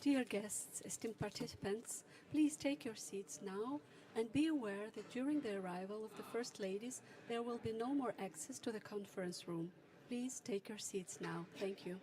Dear guests, esteemed participants, please take your seats now and be aware that during the arrival of the First Ladies, there will be no more access to the conference room. Please take your seats now. Thank you.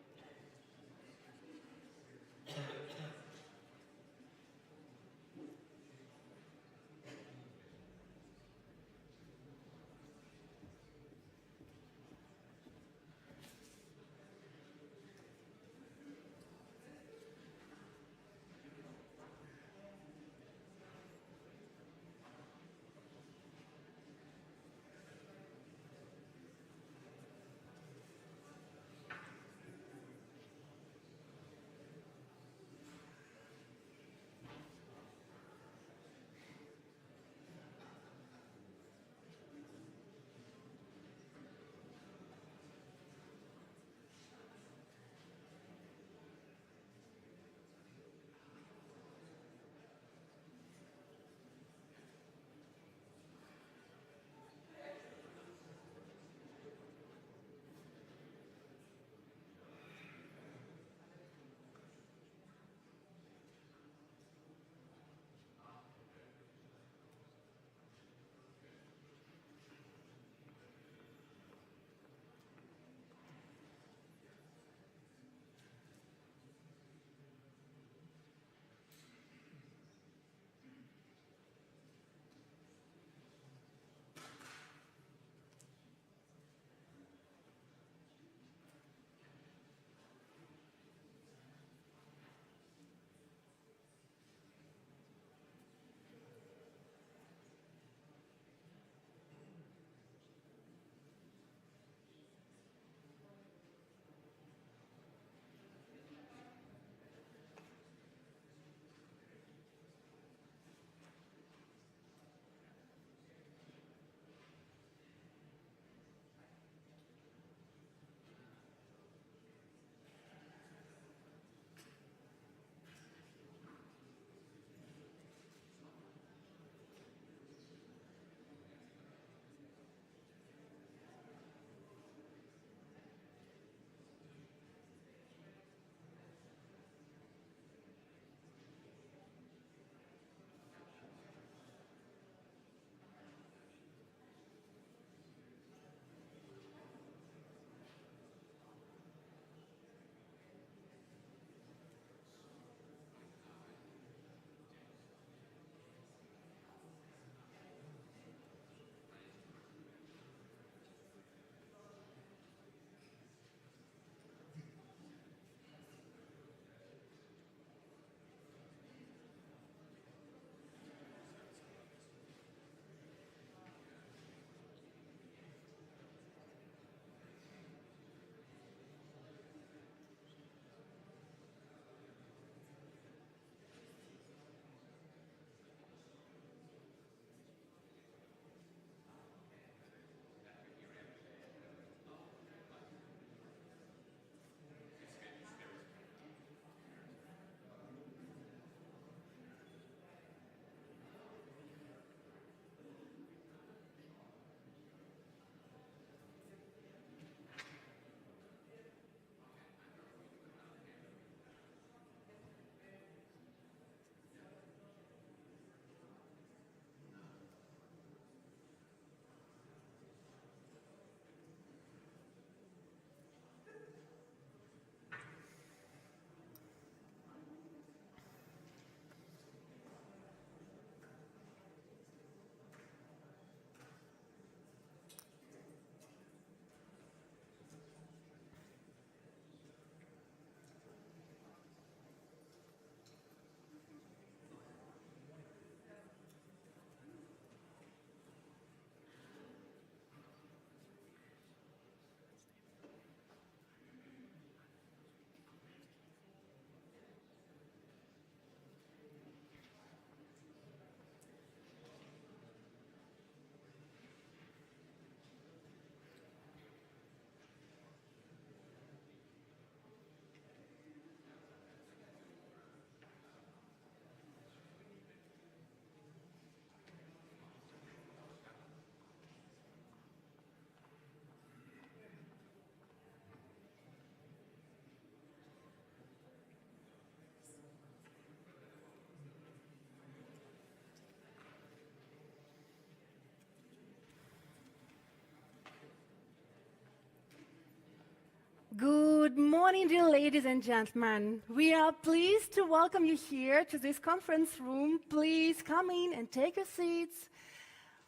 Good morning, dear ladies and gentlemen. We are pleased to welcome you here to this conference room. Please come in and take your seats.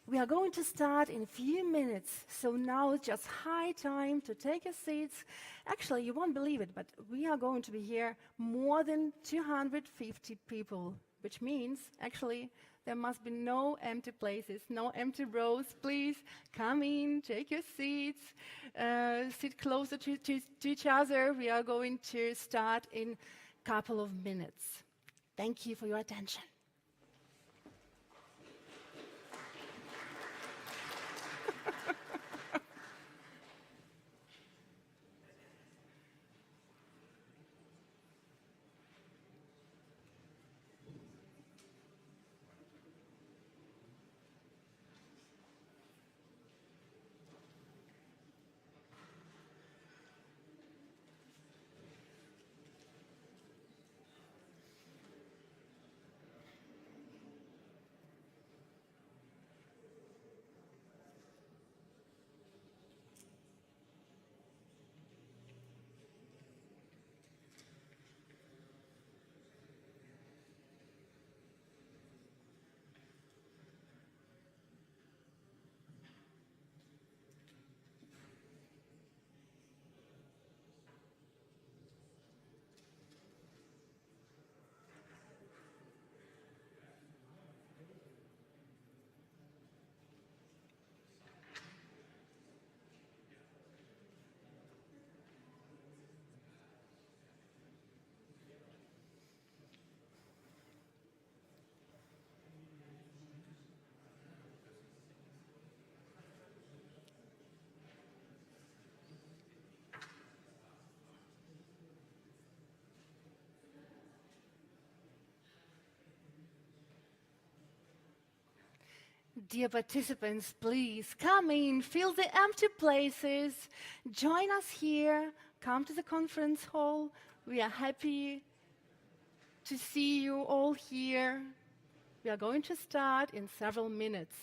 We are going to start in a few minutes, so now it's just high time to take your seats. Actually, you won't believe it, but we are going to be here more than 250 people, which means actually there must be no empty places, no empty rows. Please come in, take your seats, sit closer to each other. We are going to start in a couple of minutes. Thank you for your attention. Dear participants, please come in, fill the empty places, join us here, come to the conference hall. We are happy to see you all here. We are going to start in several minutes.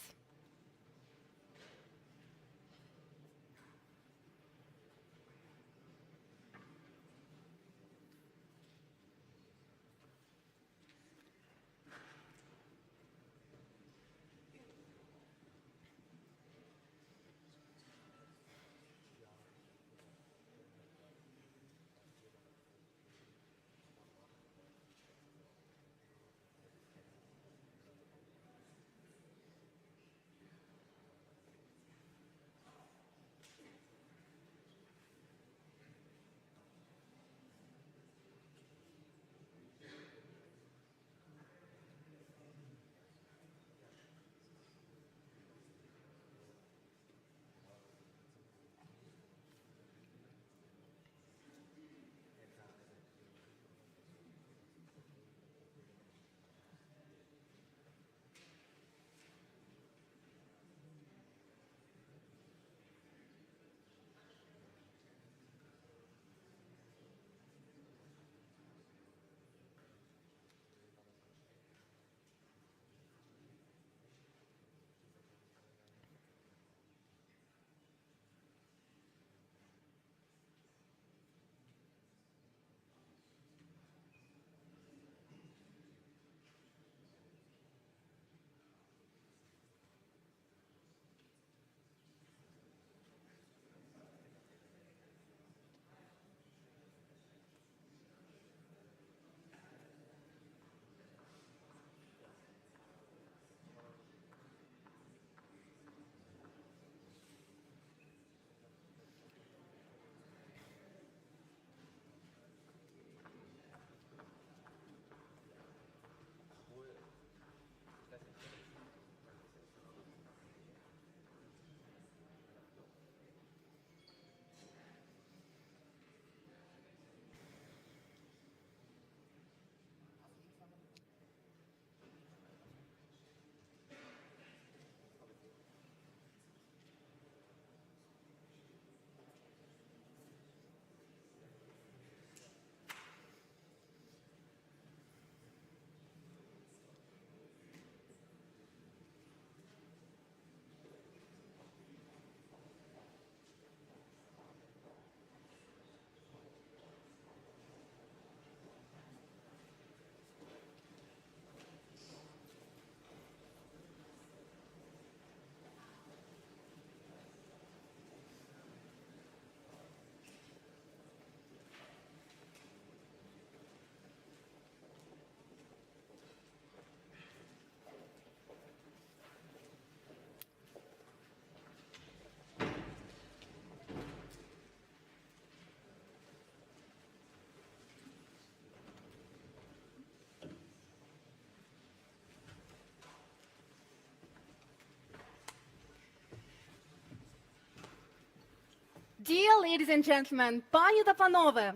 Dear ladies and gentlemen, Panie da Panowie,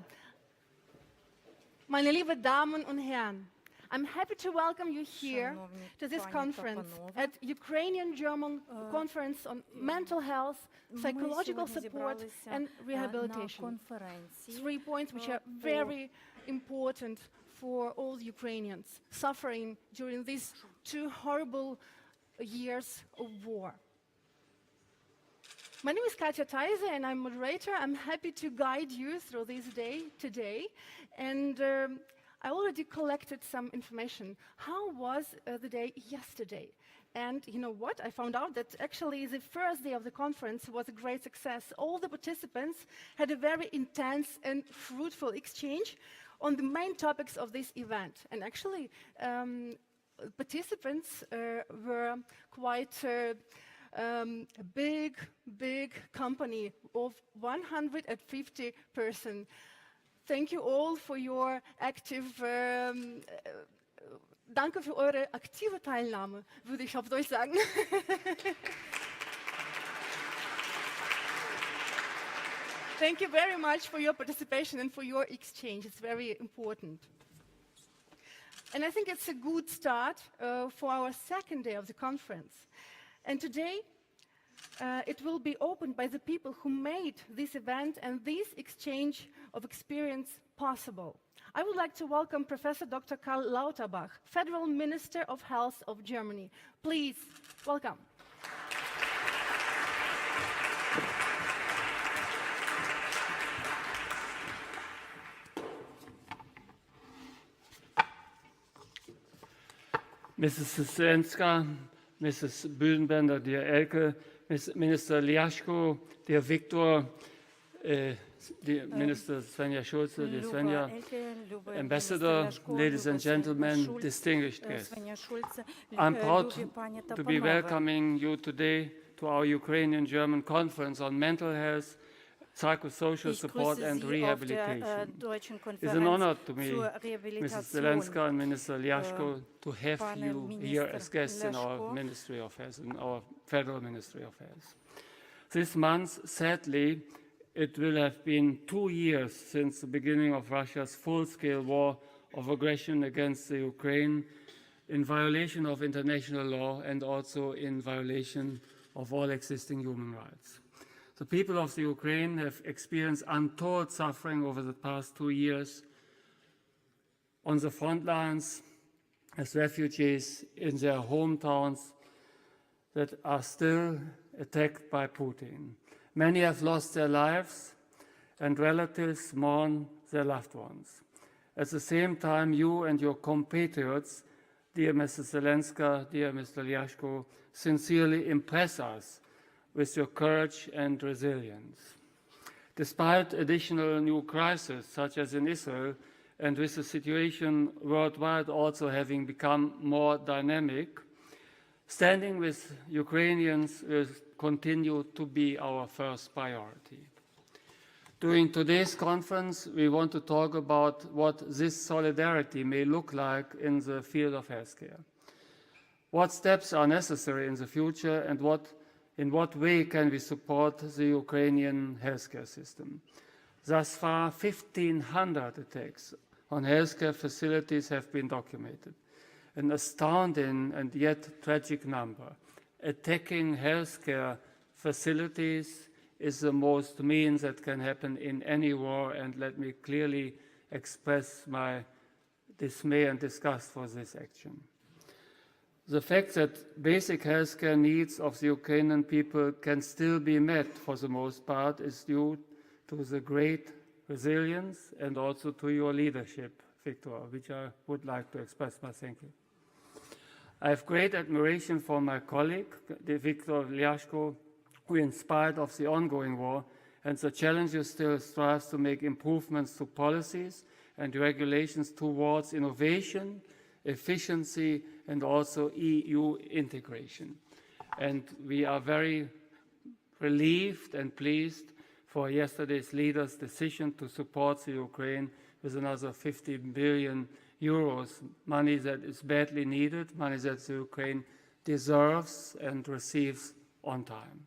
meine lieben Damen und Herren, I'm happy to welcome you here to this conference at Ukrainian-German Conference on Mental Health, Psychological Support and Rehabilitation. 3 points which are very important for all Ukrainians suffering during these 2 horrible years of war. My name is Katja Theise and I'm moderator. I'm happy to guide you through this day today. And I already collected some information. How was the day yesterday? And you know what? I found out that actually the first day of the conference was a great success. All the participants had a very intense and fruitful exchange on the main topics of this event. And actually, participants were quite a big company of 150 persons. Thank you all for your active, danke für eure aktive Teilnahme, würde ich auf Deutsch sagen. Thank you very much for your participation and for your exchange. It's very important. And I think it's a good start for our second day of the conference. And today, it will be opened by the people who made this event and this exchange of experience possible. I would like to welcome Professor Dr. Karl Lauterbach, Federal Minister of Health of Germany. Please, welcome. Mrs. Svenja, Mrs. Büdenbender, dear Elke, Minister Liashko, dear Viktor, dear Minister Svenja Schulze, dear Svenja, Ambassador, ladies and gentlemen, distinguished guests. I'm proud to be welcoming you today to our Ukrainian-German Conference on Mental Health, Psychosocial Support and Rehabilitation. It's an honor to me, Mrs. Zelenska and Minister Liashko, to have you here as guests in our Ministry of Health, in our Federal Ministry of Health. This month, sadly, it will have been 2 years since the beginning of Russia's full-scale war of aggression against the Ukraine, in violation of international law and also in violation of all existing human rights. The people of the Ukraine have experienced untold suffering over the past 2 years on the front lines as refugees in their hometowns that are still attacked by Putin. Many have lost their lives and relatives mourn their loved ones. At the same time, you and your compatriots, dear Mrs. Zelenska, dear Mr. Liashko, sincerely impress us with your courage and resilience. Despite additional new crises, such as in Israel, and with the situation worldwide also having become more dynamic, standing with Ukrainians will continue to be our first priority. During today's conference, we want to talk about what this solidarity may look like in the field of healthcare. What steps are necessary in the future and in what way can we support the Ukrainian healthcare system? Thus far, 1,500 attacks on healthcare facilities have been documented, an astounding and yet tragic number. Attacking healthcare facilities is the most mean that can happen in any war, and let me clearly express my dismay and disgust for this action. The fact that basic healthcare needs of the Ukrainian people can still be met for the most part is due to the great resilience and also to your leadership, Viktor, which I would like to express my thank you. I have great admiration for my colleague, Viktor Liashko, who in spite of the ongoing war and the challenges still strives to make improvements to policies and regulations towards innovation, efficiency, and also EU integration. And we are very relieved and pleased for yesterday's leaders' decision to support the Ukraine with another 50 billion euros, money that is badly needed, money that the Ukraine deserves and receives on time.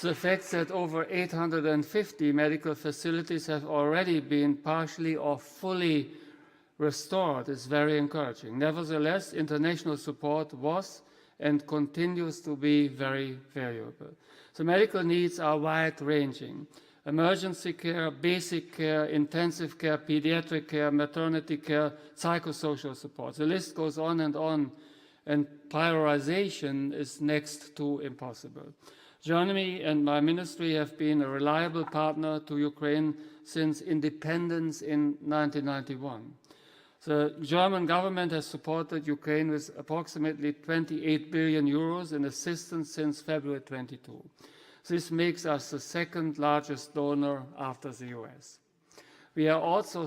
The fact that over 850 medical facilities have already been partially or fully restored is very encouraging. Nevertheless, international support was and continues to be very variable. The medical needs are wide-ranging. Emergency care, basic care, intensive care, pediatric care, maternity care, psychosocial support. The list goes on, and prioritization is next to impossible. Germany and my ministry have been a reliable partner to Ukraine since independence in 1991. The German government has supported Ukraine with approximately 28 billion euros in assistance since February 22. This makes us the second largest donor after the US. We are also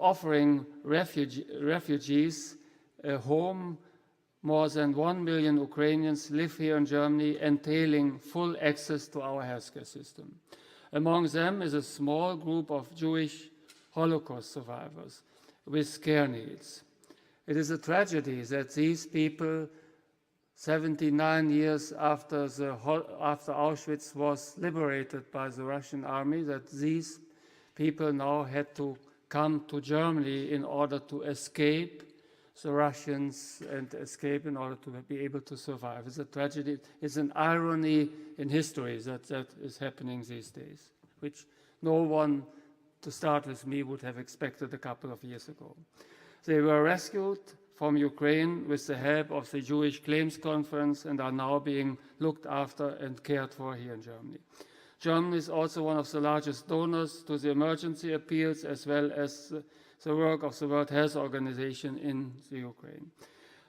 offering refugees a home. More than 1 million Ukrainians live here in Germany, entailing full access to our healthcare system. Among them is a small group of Jewish Holocaust survivors with care needs. It is a tragedy that these people, 79 years after Auschwitz was liberated by the Russian army, that these people now had to come to Germany in order to escape the Russians and escape in order to be able to survive. It's a tragedy. It's an irony in history that is happening these days, which no one, to start with me, would have expected a couple of years ago. They were rescued from Ukraine with the help of the Jewish Claims Conference and are now being looked after and cared for here in Germany. Germany is also one of the largest donors to the emergency appeals as well as the work of the World Health Organization in the Ukraine.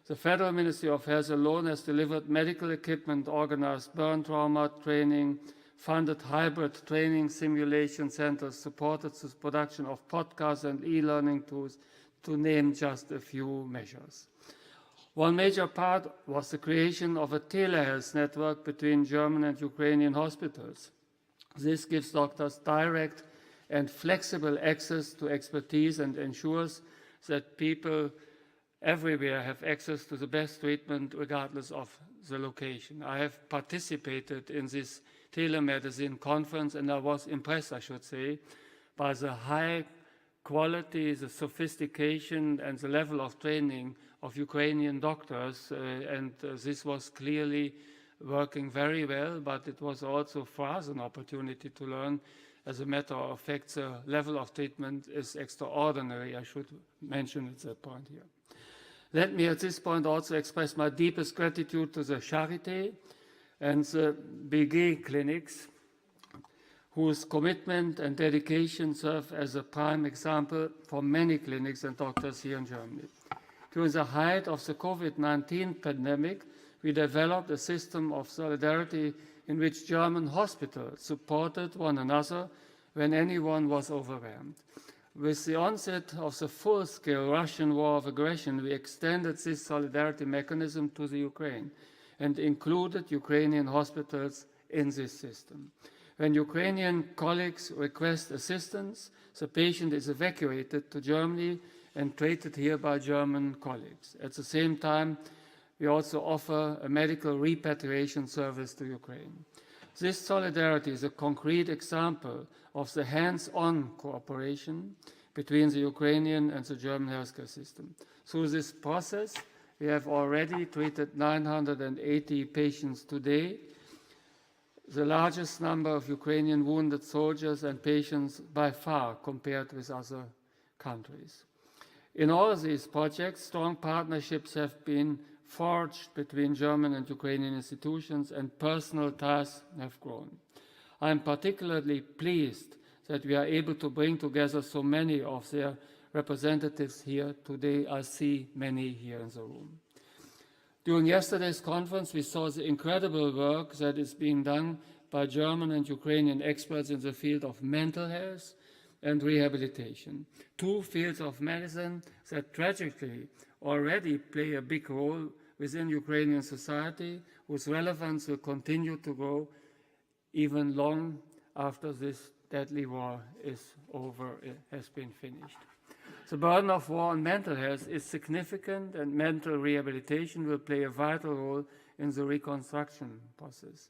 The Federal Ministry of Health alone has delivered medical equipment, organized burn trauma training, funded hybrid training simulation centers, supported the production of podcasts and e-learning tools, to name just a few measures. One major part was the creation of a telehealth network between German and Ukrainian hospitals. This gives doctors direct and flexible access to expertise and ensures that people everywhere have access to the best treatment regardless of the location. I have participated in this telemedicine conference and I was impressed, I should say, by the high quality, the sophistication and the level of training of Ukrainian doctors, this was clearly working very well, but it was also for us an opportunity to learn. As a matter of fact, the level of treatment is extraordinary. I should mention at that point here. Let me at this point also express my deepest gratitude to the Charité and the BG clinics, whose commitment and dedication serve as a prime example for many clinics and doctors here in Germany. During the height of the COVID-19 pandemic, we developed a system of solidarity in which German hospitals supported one another when anyone was overwhelmed. With the onset of the full-scale Russian war of aggression, we extended this solidarity mechanism to the Ukraine and included Ukrainian hospitals in this system. When Ukrainian colleagues request assistance, the patient is evacuated to Germany and treated here by German colleagues. At the same time, we also offer a medical repatriation service to Ukraine. This solidarity is a concrete example of the hands-on cooperation between the Ukrainian and the German healthcare system. Through this process, we have already treated 980 patients today, the largest number of Ukrainian wounded soldiers and patients by far compared with other countries. In all of these projects, strong partnerships have been forged between German and Ukrainian institutions and personal ties have grown. I am particularly pleased that we are able to bring together so many of their representatives here today. I see many here in the room. During yesterday's conference, we saw the incredible work that is being done by German and Ukrainian experts in the field of mental health and rehabilitation, two fields of medicine that tragically already play a big role within Ukrainian society, whose relevance will continue to grow even long after this deadly war is over, has been finished. The burden of war on mental health is significant, and mental rehabilitation will play a vital role in the reconstruction process.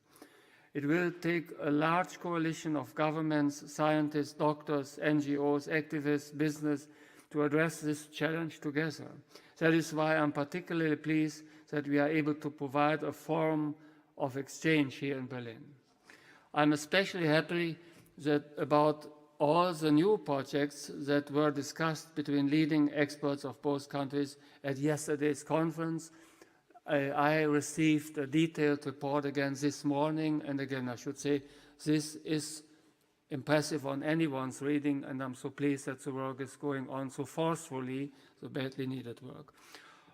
It will take a large coalition of governments, scientists, doctors, NGOs, activists, business to address this challenge together. That is why I'm particularly pleased that we are able to provide a forum of exchange here in Berlin. I'm especially happy about all the new projects that were discussed between leading experts of both countries at yesterday's conference. I received a detailed report again this morning, and again I should say this is impressive on anyone's reading, and I'm so pleased that the work is going on so forcefully, the badly needed work.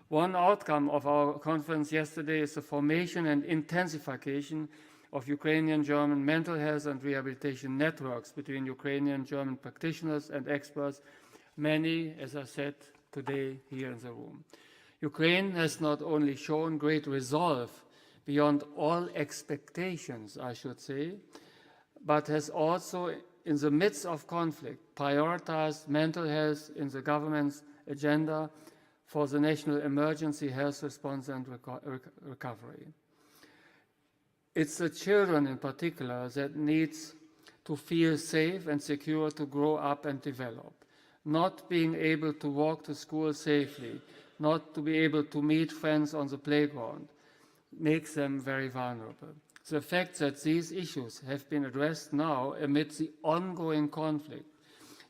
One outcome of our conference yesterday is the formation and intensification of Ukrainian-German mental health and rehabilitation networks between Ukrainian-German practitioners and experts, many, as I said, today here in the room. Ukraine has not only shown great resolve beyond all expectations, I should say, but has also, in the midst of conflict, prioritized mental health in the government's agenda for the national emergency health response and recovery. It's the children in particular that needs to feel safe and secure to grow up and develop. Not being able to walk to school safely, not to be able to meet friends on the playground, makes them very vulnerable. The fact that these issues have been addressed now amidst the ongoing conflict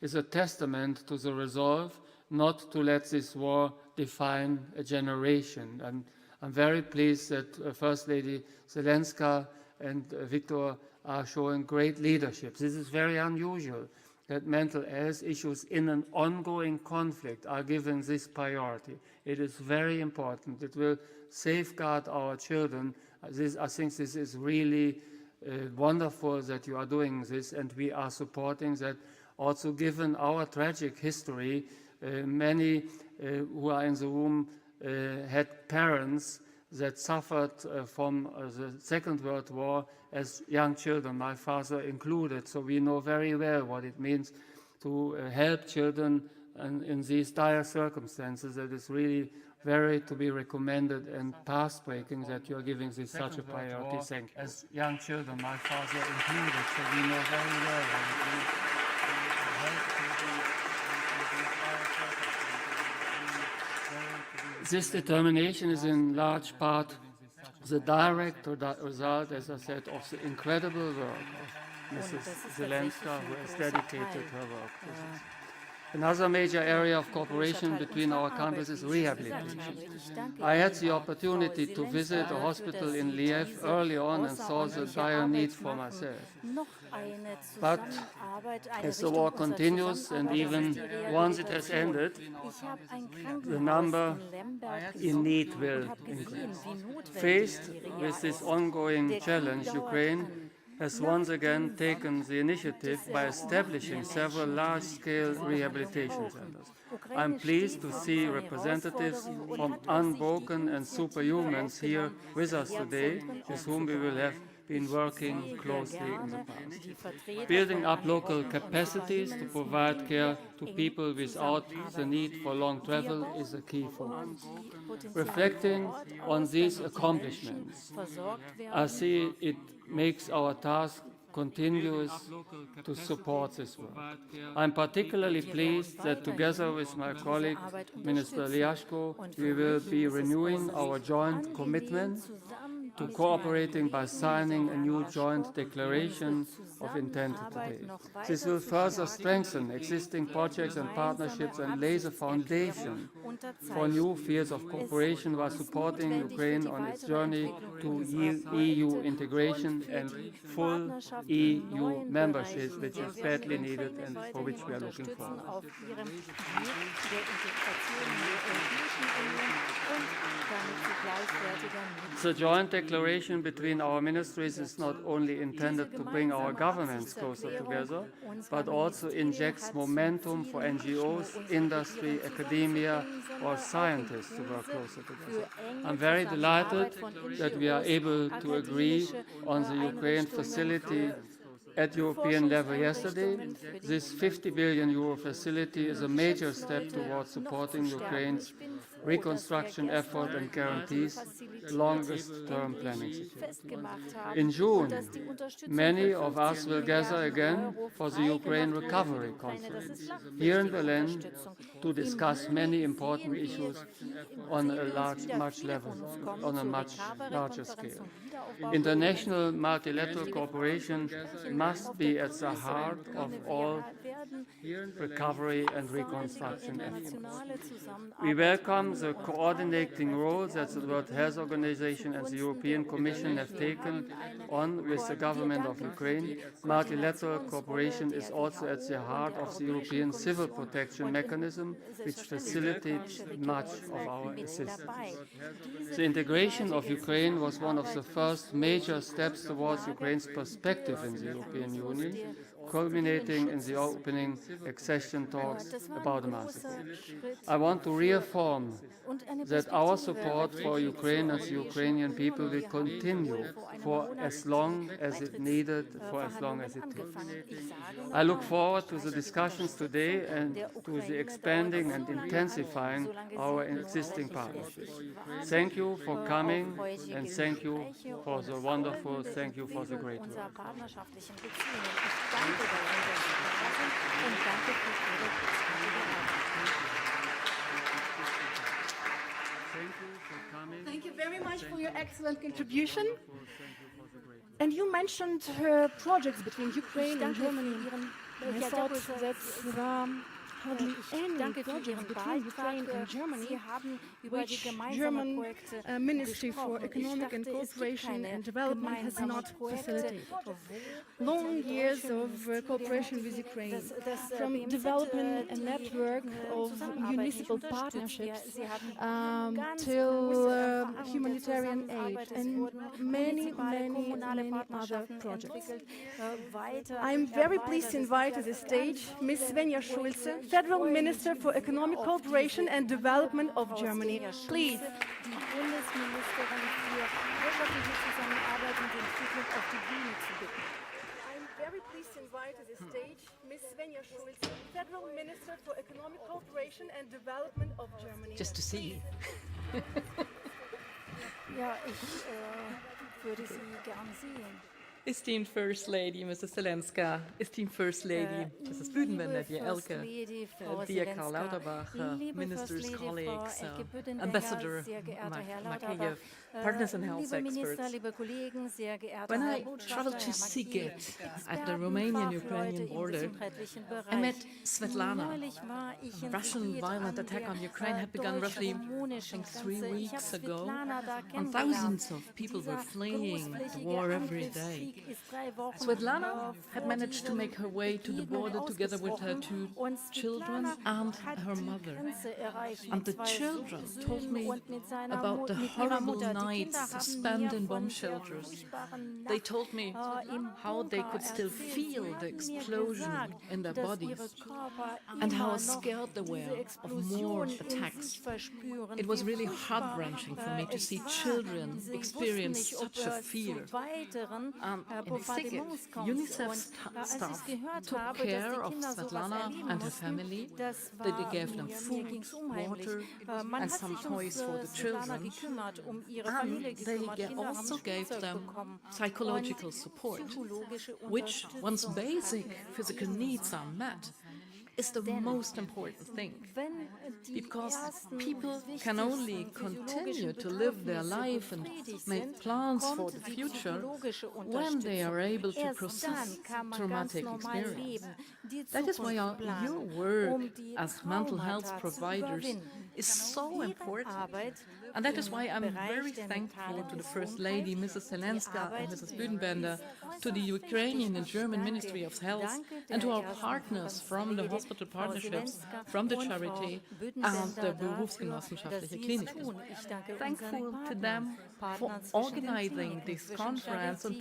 is a testament to the resolve not to let this war define a generation. And I'm very pleased that First Lady Zelenska and Viktor are showing great leadership. This is very unusual that mental health issues in an ongoing conflict are given this priority. It is very important. It will safeguard our children. I think this is really wonderful that you are doing this, and we are supporting that. Also, given our tragic history, many who are in the room had parents that suffered from the Second World War as young children, my father included. So we know very well what it means to help children in these dire circumstances. That is really very to be recommended and path-breaking that you are giving this such a priority. Thank you. As young children, my father included, so we know very well what it means to help children. This determination is in large part the direct result, as I said, of the incredible work of Mrs. Zelenska, who has dedicated her work to this. Another major area of cooperation between our countries is rehabilitation. I had the opportunity to visit a hospital in Liev early on and saw the dire need for myself. But as the war continues, and even once it has ended, the number in need will increase. Faced with this ongoing challenge, Ukraine has once again taken the initiative by establishing several large-scale rehabilitation centers. I'm pleased to see representatives from Unbroken and Superhumans here with us today, with whom we will have been working closely in the past. Building up local capacities to provide care to people without the need for long travel is a key focus. Reflecting on these accomplishments, I see it makes our task continuous to support this work. I'm particularly pleased that together with my colleague, Minister Liashko, we will be renewing our joint commitment to cooperating by signing a new joint declaration of intent today. This will further strengthen existing projects and partnerships and lay the foundation for new fields of cooperation while supporting Ukraine on its journey to EU integration and full EU membership, which is badly needed and for which we are looking forward. The joint declaration between our ministries is not only intended to bring our governments closer together, but also injects momentum for NGOs, industry, academia, or scientists to work closer together. I'm very delighted that we are able to agree on the Ukraine facility at European level yesterday. This 50 billion euro facility is a major step towards supporting Ukraine's reconstruction effort and guarantees longest-term planning security. festgemacht haben. In June, Und dass die Unterstützung many für of us 15 will gather Milliarden again Euro for the Ukraine freigemacht Recovery wurde für die Ukraine. Das Conference ist here in wichtige Berlin Unterstützung. to Im discuss Juni many important sehen wir, issues sehen on wir a uns wieder much viele level, von uns kommen on a zur much larger Recovery-Konferenz scale. zum Wiederaufbau. International multilateral cooperation must be at the heart of all recovery and reconstruction efforts. We welcome the coordinating role that the World Health Organization and the European Commission have taken on with the government of Ukraine. Multilateral cooperation is also at the heart of the European Civil Protection Mechanism, which facilitates much of our assistance. The integration of Ukraine was one of the first major steps towards Ukraine's perspective in the European Union, culminating in the opening accession talks about a month ago. I want to reaffirm that our support for Ukraine and the Ukrainian people will continue for as long as it needed, for as long as it takes. I look forward to the discussions today and to the expanding and intensifying our existing partnerships. Thank you for coming and thank you for the wonderful, thank you for the great work. Thank you very much for your excellent contribution. And you mentioned projects between Ukraine and Germany. I thought that there are hardly any projects between Ukraine and Germany which German Ministry for Economic and Cooperation and Development has not facilitated. Long years of cooperation with Ukraine, from developing a network of municipal partnerships till humanitarian aid and many other projects. I'm very pleased to invite to the stage Ms. Svenja Schulze, Federal Minister for Economic Cooperation and Development of Germany. Please. Die Bundesministerin für wirtschaftliche Zusammenarbeit und Entwicklung auf die Bühne zu bitten. I'm very pleased to invite to the stage Ms. Svenja Schulze, Federal Minister for Economic Cooperation and Development of Germany. Just to see you. Ja, ich würde Sie gern sehen. Esteemed First Lady, Mrs. Zelenska, esteemed First Lady, Mrs. Büdenbender, dear Elke, dear Karl Lauterbach, ministers, colleagues, Ambassador Makeyev, partners and health experts. When I traveled to Sighet at the Romanian-Ukrainian border, I met Svetlana. Russian violent attack on Ukraine had begun roughly, I think, 3 weeks ago, and thousands of people were fleeing the war every day. Svetlana had managed to make her way to the border together with her 2 children and her mother. And the children told me about the horrible nights spent in bomb shelters. They told me how they could still feel the explosion in their bodies and how scared they were of more attacks. It was really heart-wrenching for me to see children experience such a fear. In Sighet, UNICEF staff took care of Svetlana and her family. They gave them food, water, and some toys for the children. And they also gave them psychological support, which, once basic physical needs are met, is the most important thing, because people can only continue to live their life and make plans for the future when they are able to process traumatic experience. That is why your work as mental health providers is so important. And that is why I'm very thankful to the First Lady, Mrs. Zelenska and Mrs. Büdenbender, to the Ukrainian and German Ministry of Health, and to our partners from the hospital partnerships, from the Charité and the Berufsgenossenschaftliche Kliniken. Thankful to them for organizing this conference, and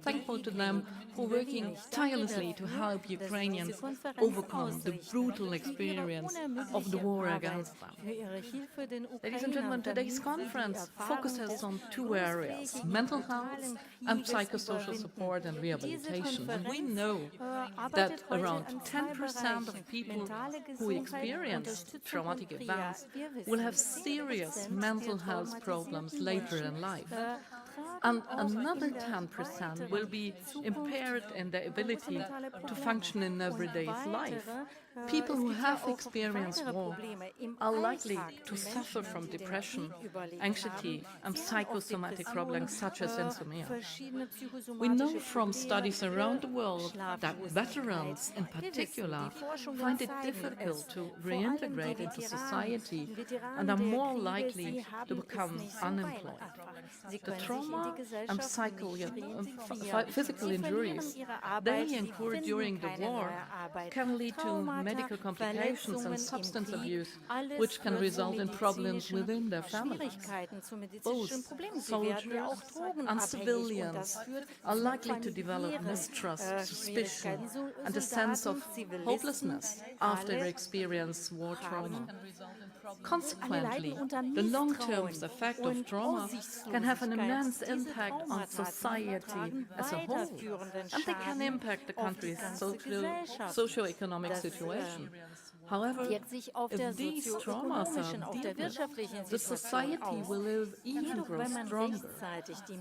thankful to them for working tirelessly to help Ukrainians overcome the brutal experience of the war against them. Ladies and gentlemen, today's conference focuses on 2 areas, mental health and psychosocial support and rehabilitation. And we know that around 10% of people who experience traumatic events will have serious mental health problems later in life. And another 10% will be impaired in their ability to function in everyday life. People who have experienced war are likely to suffer from depression, anxiety, and psychosomatic problems such as insomnia. We know from studies around the world that veterans in particular find it difficult to reintegrate into society and are more likely to become unemployed. The trauma and physical injuries they incur during the war can lead to medical complications and substance abuse, which can result in problems within their families. Both soldiers and civilians are likely to develop mistrust, suspicion, and a sense of hopelessness after they experience war trauma. Consequently, the long-term effect of trauma can have an immense impact on society as a whole, and they can impact the country's socio-economic situation. However, if these traumas are dealt with, the society will even grow stronger.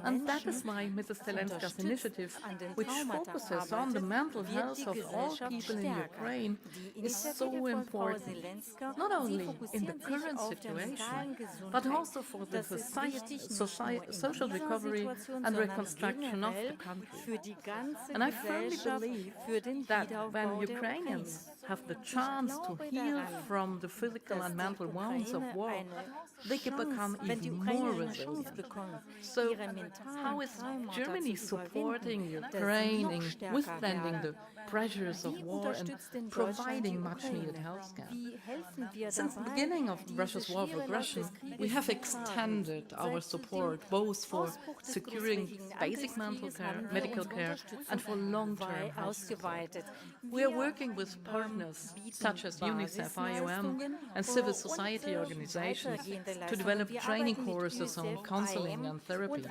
And that is why Mrs. Zelenska's initiative, which focuses on the mental health of all people in Ukraine, is so important, not only in the current situation, but also for the social recovery and reconstruction of the country. And I firmly believe that when Ukrainians have the chance to heal from the physical and mental wounds of war, they can become even more resilient. So, how is Germany supporting Ukraine in withstanding the pressures of war and providing much-needed health care? Since the beginning of Russia's war of aggression, we have extended our support both for securing basic medical care and for long-term health care. We are working with partners such as UNICEF, IOM, and civil society organizations to develop training courses on counseling and therapy.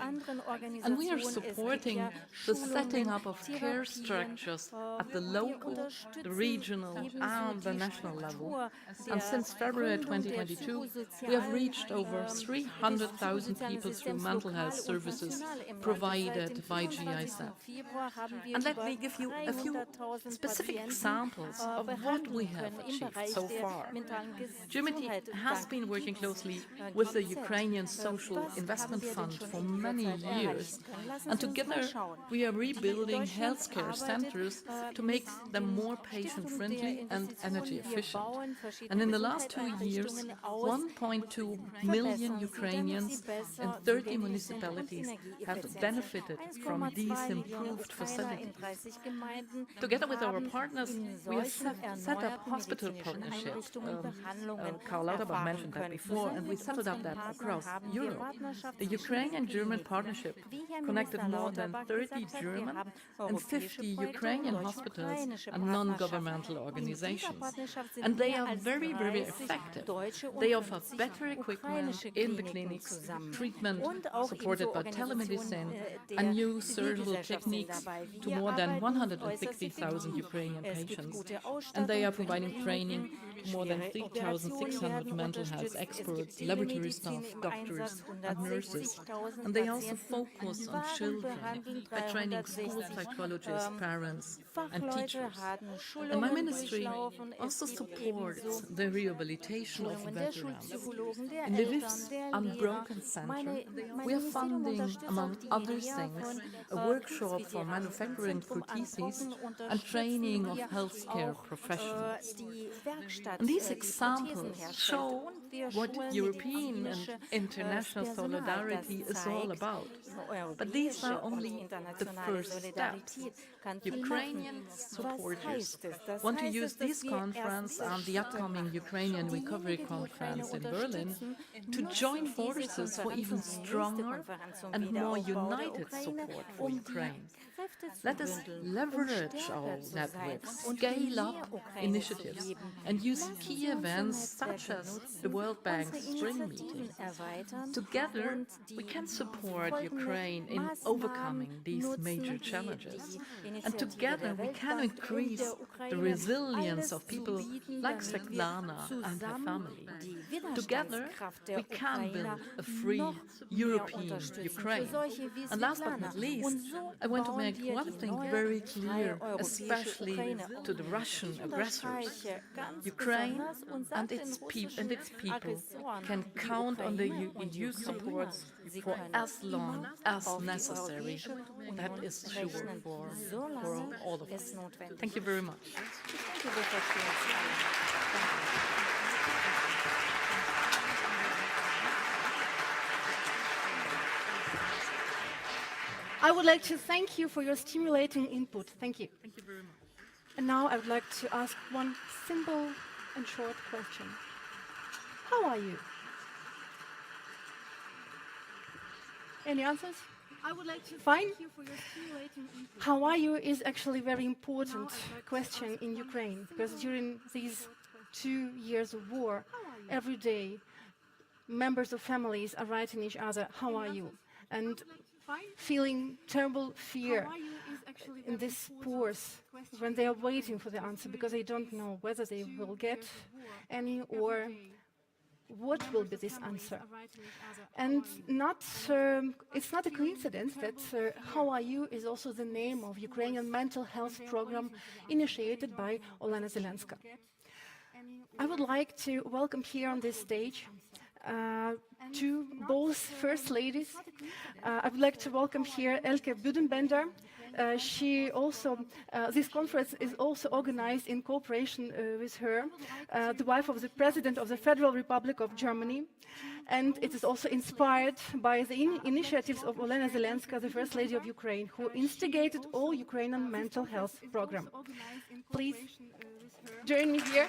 And we are supporting the setting up of care structures at the local, the regional, and the national level. And since February 2022, we have reached over 300,000 people through mental health services provided by GIZ. And let me give you a few specific examples of what we have achieved so far. Germany has been working closely with the Ukrainian Social Investment Fund for many years, and together we are rebuilding healthcare centers to make them more patient-friendly and energy efficient. And in the last 2 years, 1.2 million Ukrainians in 30 municipalities have benefited from these improved facilities. Together with our partners, we have set up hospital partnerships. Karl Lauterbach mentioned that before, and we settled up that across Europe. The Ukrainian-German partnership connected more than 30 German and 50 Ukrainian hospitals and non-governmental organizations. And they are very, very effective. They offer better equipment in the clinics, treatment supported by telemedicine, and new surgical techniques to more than 160,000 Ukrainian patients. And they are providing training to more than 3,600 mental health experts, laboratory staff, doctors, and nurses. And they also focus on children by training school psychologists, parents, and teachers. And my ministry also supports the rehabilitation of veterans. In Lviv's Unbroken Center, we are funding, among other things, a workshop for manufacturing prostheses and training of healthcare professionals. And these examples show what European and international solidarity is all about. But these are only the first steps. Ukrainian supporters want to use this conference and the upcoming Ukrainian Recovery Conference in Berlin to join forces for even stronger and more united support for Ukraine. Let us leverage our networks, scale up initiatives, and use key events such as the World World Bank's spring meeting. Together, we can support Ukraine in overcoming these major challenges. And together, we can increase the resilience of people like Svetlana and her family. Together, we can build a free European Ukraine. And last but not least, I want to make one thing very clear, especially to the Russian aggressors. Ukraine and its people can count on the EU support for as long as necessary. That is sure for all of us. Thank you very much. I would like to thank you for your stimulating input. Thank you. Thank you very much. And now I would like to ask one simple and short question. How are you? Any answers? I would like to thank you for your stimulating input. How are you is actually a very important question in Ukraine, because during these 2 years of war, every day members of families are writing each other, how are you? And feeling terrible fear in this pause when they are waiting for the answer, because they don't know whether they will get any or what will be this answer. And it's not a coincidence that How Are You is also the name of Ukrainian mental health program initiated by Olena Zelenska. I would like to welcome here on this stage to both First Ladies. I would like to welcome here Elke Büdenbender. This conference is also organized in cooperation with her, the wife of the President of the Federal Republic of Germany. And it is also inspired by the initiatives of Olena Zelenska, the First Lady of Ukraine, who instigated all Ukrainian mental health program. Please join me here.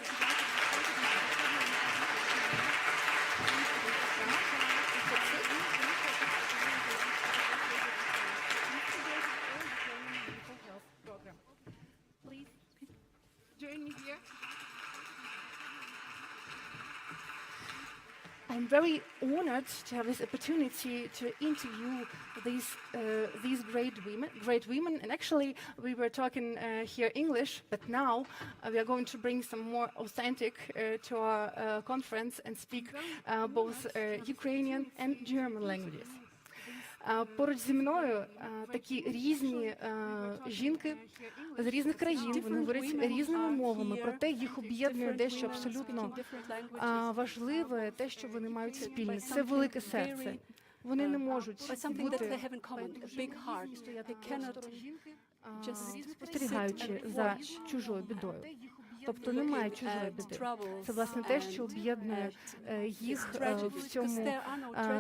I'm very honored to have this opportunity to interview these great women. And actually, we were talking here English, but now we are going to bring some more authentic to our conference and speak both Ukrainian and German languages. Поруч зі мною такі різні жінки з різних країн, вони говорять різними мовами, проте їх об'єднує дещо абсолютно важливе, те, що вони мають спільне. Це велике серце. Вони не можуть бути спостерігаючи за чужою бідою. Тобто немає чужої біди. Це, власне, те, що об'єднує їх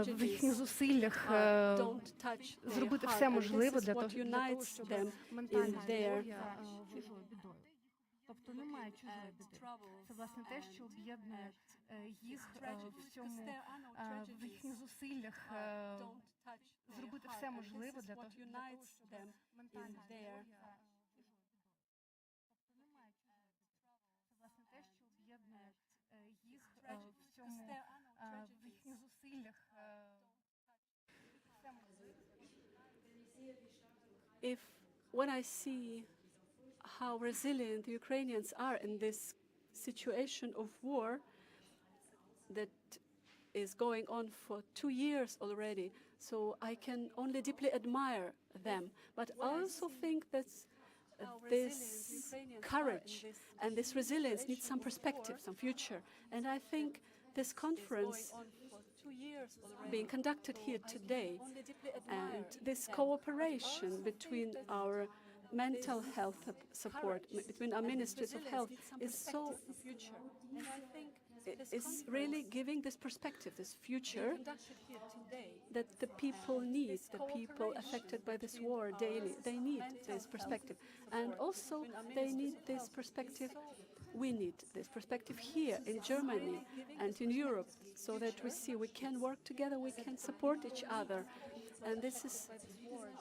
в їхніх зусиллях зробити все можливе для того, щоб ментальне здоров'я чужою бідою. Тобто немає чужої біди. Це, власне, те, що об'єднує їх в їхніх зусиллях зробити все можливе для того, щоб ментальне здоров'я When I see how resilient the Ukrainians are in this situation of war that is going on for 2 years already, so I can only deeply admire them. But I also think that this courage and this resilience needs some perspective, some future. And I think this conference being conducted here today and this cooperation between our mental health support, between our ministries of health, is so is really giving this perspective, this future that the people need, the people affected by this war daily. They need this perspective. And also they need this perspective. We need this perspective here in Germany and in Europe, so that we see we can work together, we can support each other. And this is,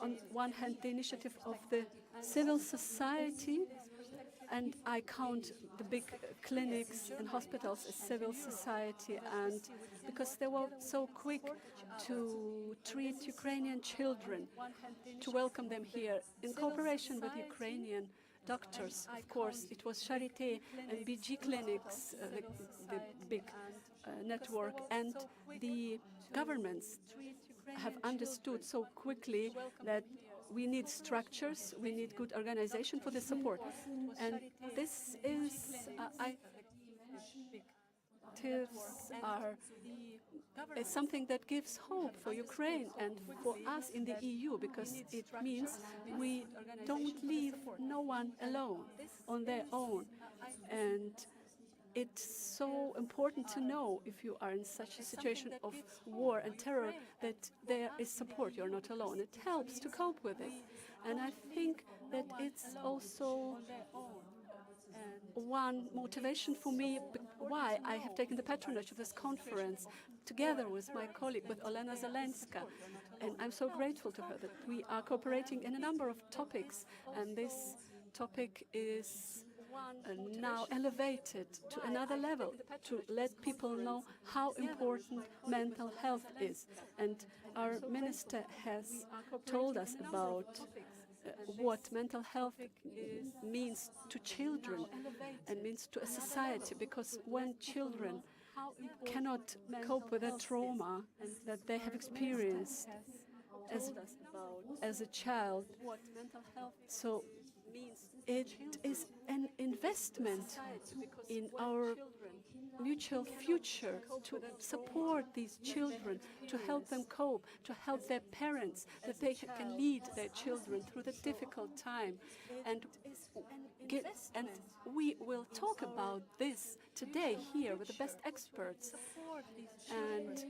on one hand, the initiative of the civil society And I count the big clinics and hospitals as civil society, and because they were so quick to treat Ukrainian children, to welcome them here in cooperation with Ukrainian doctors. Of course, it was Charité and BG clinics, the big network, and the governments have understood so quickly that we need structures, we need good organization for the support. And this is, is something that gives hope for Ukraine and for us in the EU, because it means we don't leave no one alone on their own. And it's so important to know, if you are in such a situation of war and terror, that there is support. You're not alone. It helps to cope with it. And I think that it's also one motivation for me why I have taken the patronage of this conference together with my colleague, with Olena Zelenska. And I'm so grateful to her that we are cooperating in a number of topics. And this topic is now elevated to another level, to let people know how important mental health is. And our minister has told us about what mental health means to children and means to a society, because when children cannot cope with the trauma that they have experienced as a child, so it is an investment in our mutual future to support these children, to help them cope, to help their parents, that they can lead their children through the difficult time. And we will talk about this today here with the best experts. And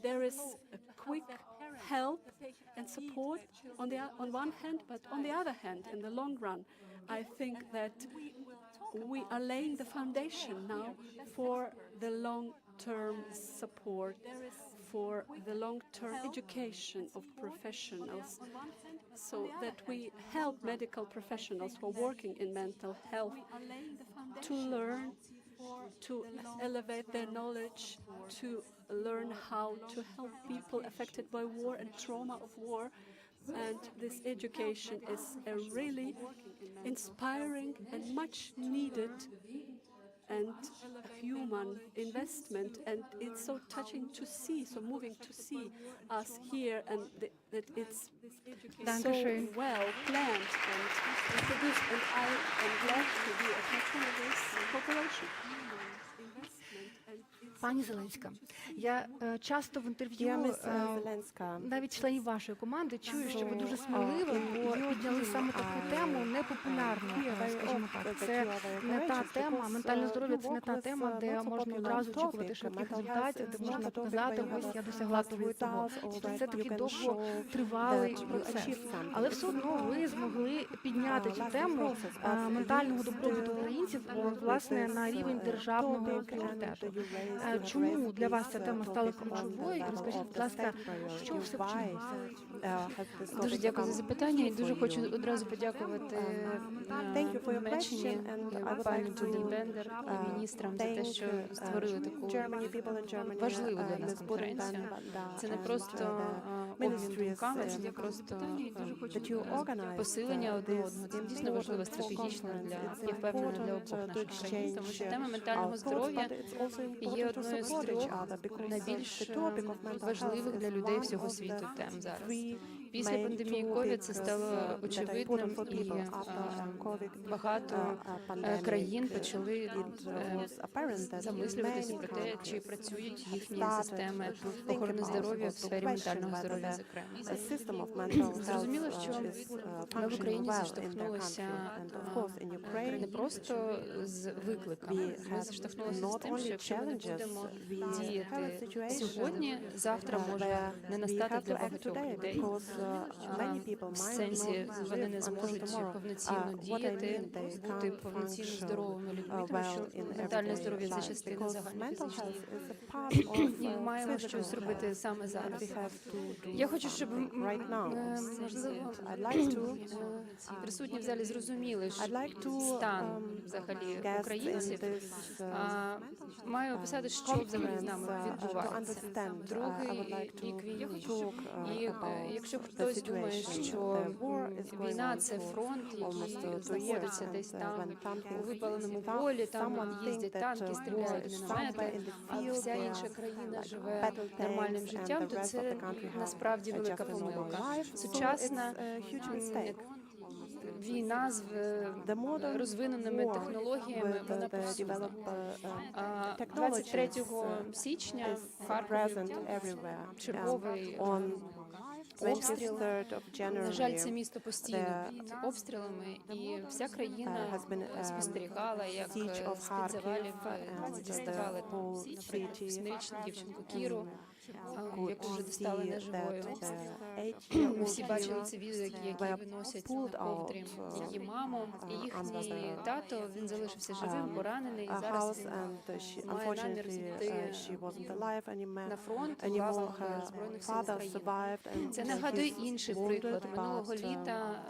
there is a quick help and support on one hand, but on the other hand, in the long run, I think that we are laying the foundation now for the long-term support, for the long-term education of professionals, so that we help medical professionals who are working in mental health to learn, to elevate their knowledge, to learn how to help people affected by war and trauma of war. And this education is a really inspiring and much needed and human investment, and it's so touching to see, so moving to see us here, and that it's so well planned and produced, and I am glad to be a patron of this cooperation. Пані Зеленська, я часто в інтерв'ю навіть членів вашої команди чую, що ви дуже сміливо підняли саме таку тему непопулярну, скажімо так. Це не та тема, ментальне здоров'я – це не та тема, де можна одразу очікувати швидких результатів, де можна показати, ось я досягла того і того. Це такий довготривалий процес. Але все одно ви змогли підняти цю тему ментального добробуту українців, власне, на рівень державного пріоритету. Чому для вас ця тема стала ключовою? Розкажіть, будь ласка, що все вчинилося? Дуже дякую за запитання і дуже хочу одразу подякувати Німеччині, пані Büdenbender і міністрам за те, що створили таку важливу для нас конференцію. Це не просто обмін думками, це не просто посилення одне одного. Це дійсно важливо стратегічно я впевнена, для обох наших країн, тому що тема ментального здоров'я є одною з трьох найбільш важливих для людей всього світу тем зараз. Після пандемії COVID це стало очевидним, і багато країн почали замислюватися про те, чи працюють їхні системи охорони здоров'я в сфері ментального здоров'я, зокрема. Зрозуміло, що ми в Україні зіштовхнулися не просто з викликами, ми зіштовхнулися з тим, що якщо ми не будемо діяти сьогодні, завтра може не настати для багатьох людей. в сенсі вони не зможуть повноцінно діяти, бути повноцінно здоровими людьми, тому що ментальне здоров'я – це частина загальнофізичної. І ми маємо щось зробити саме зараз. Я хочу, щоб, можливо, присутні в залі зрозуміли, що стан взагалі українців. Маю описати, що взагалі з нами відбувається. Другий рік війни. І якщо хтось думає, що війна – це фронт, який знаходиться десь там, у випаленому полі, там їздять танки, стріляють міномети, а вся інша країна живе нормальним життям, то це насправді велика помилка. Сучасна війна з розвиненими технологіями, вона повсюдна. 23 січня в Харкові черговий обстріл. На жаль, це місто постійно під обстрілами, і вся країна спостерігала, як з-під завалів діставали семирічну дівчинку Кіру, яку вже достали неживою. Ми всі бачили ці відео, які виносять на ковдрі її маму. І їхній тато, він залишився живим, поранений, і зараз він має намір йти на фронт у лавах Збройних сил України. Це нагадує інший приклад. Минулого літа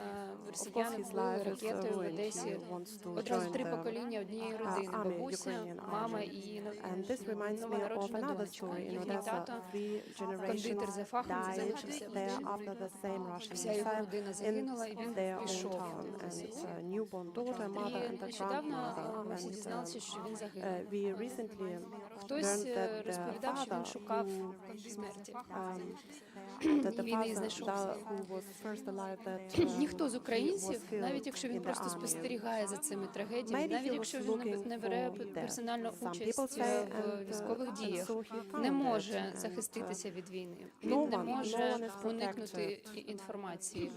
росіяни вбили ракетою в Одесі одразу 3 покоління однієї родини. Бабуся, мама і новонароджена донечка. Їхній тато, кондитер за фахом, залишився один. Вся його родина загинула, і він пішов. І нещодавно ми всі дізналися, що він загинув. Хтось розповідав, що він шукав смерті. І він її знайшов. Ніхто з українців, навіть якщо він просто спостерігає за цими трагедіями, навіть якщо він не бере персональну участь в військових діях, не може захиститися від війни. Він не може уникнути інформації,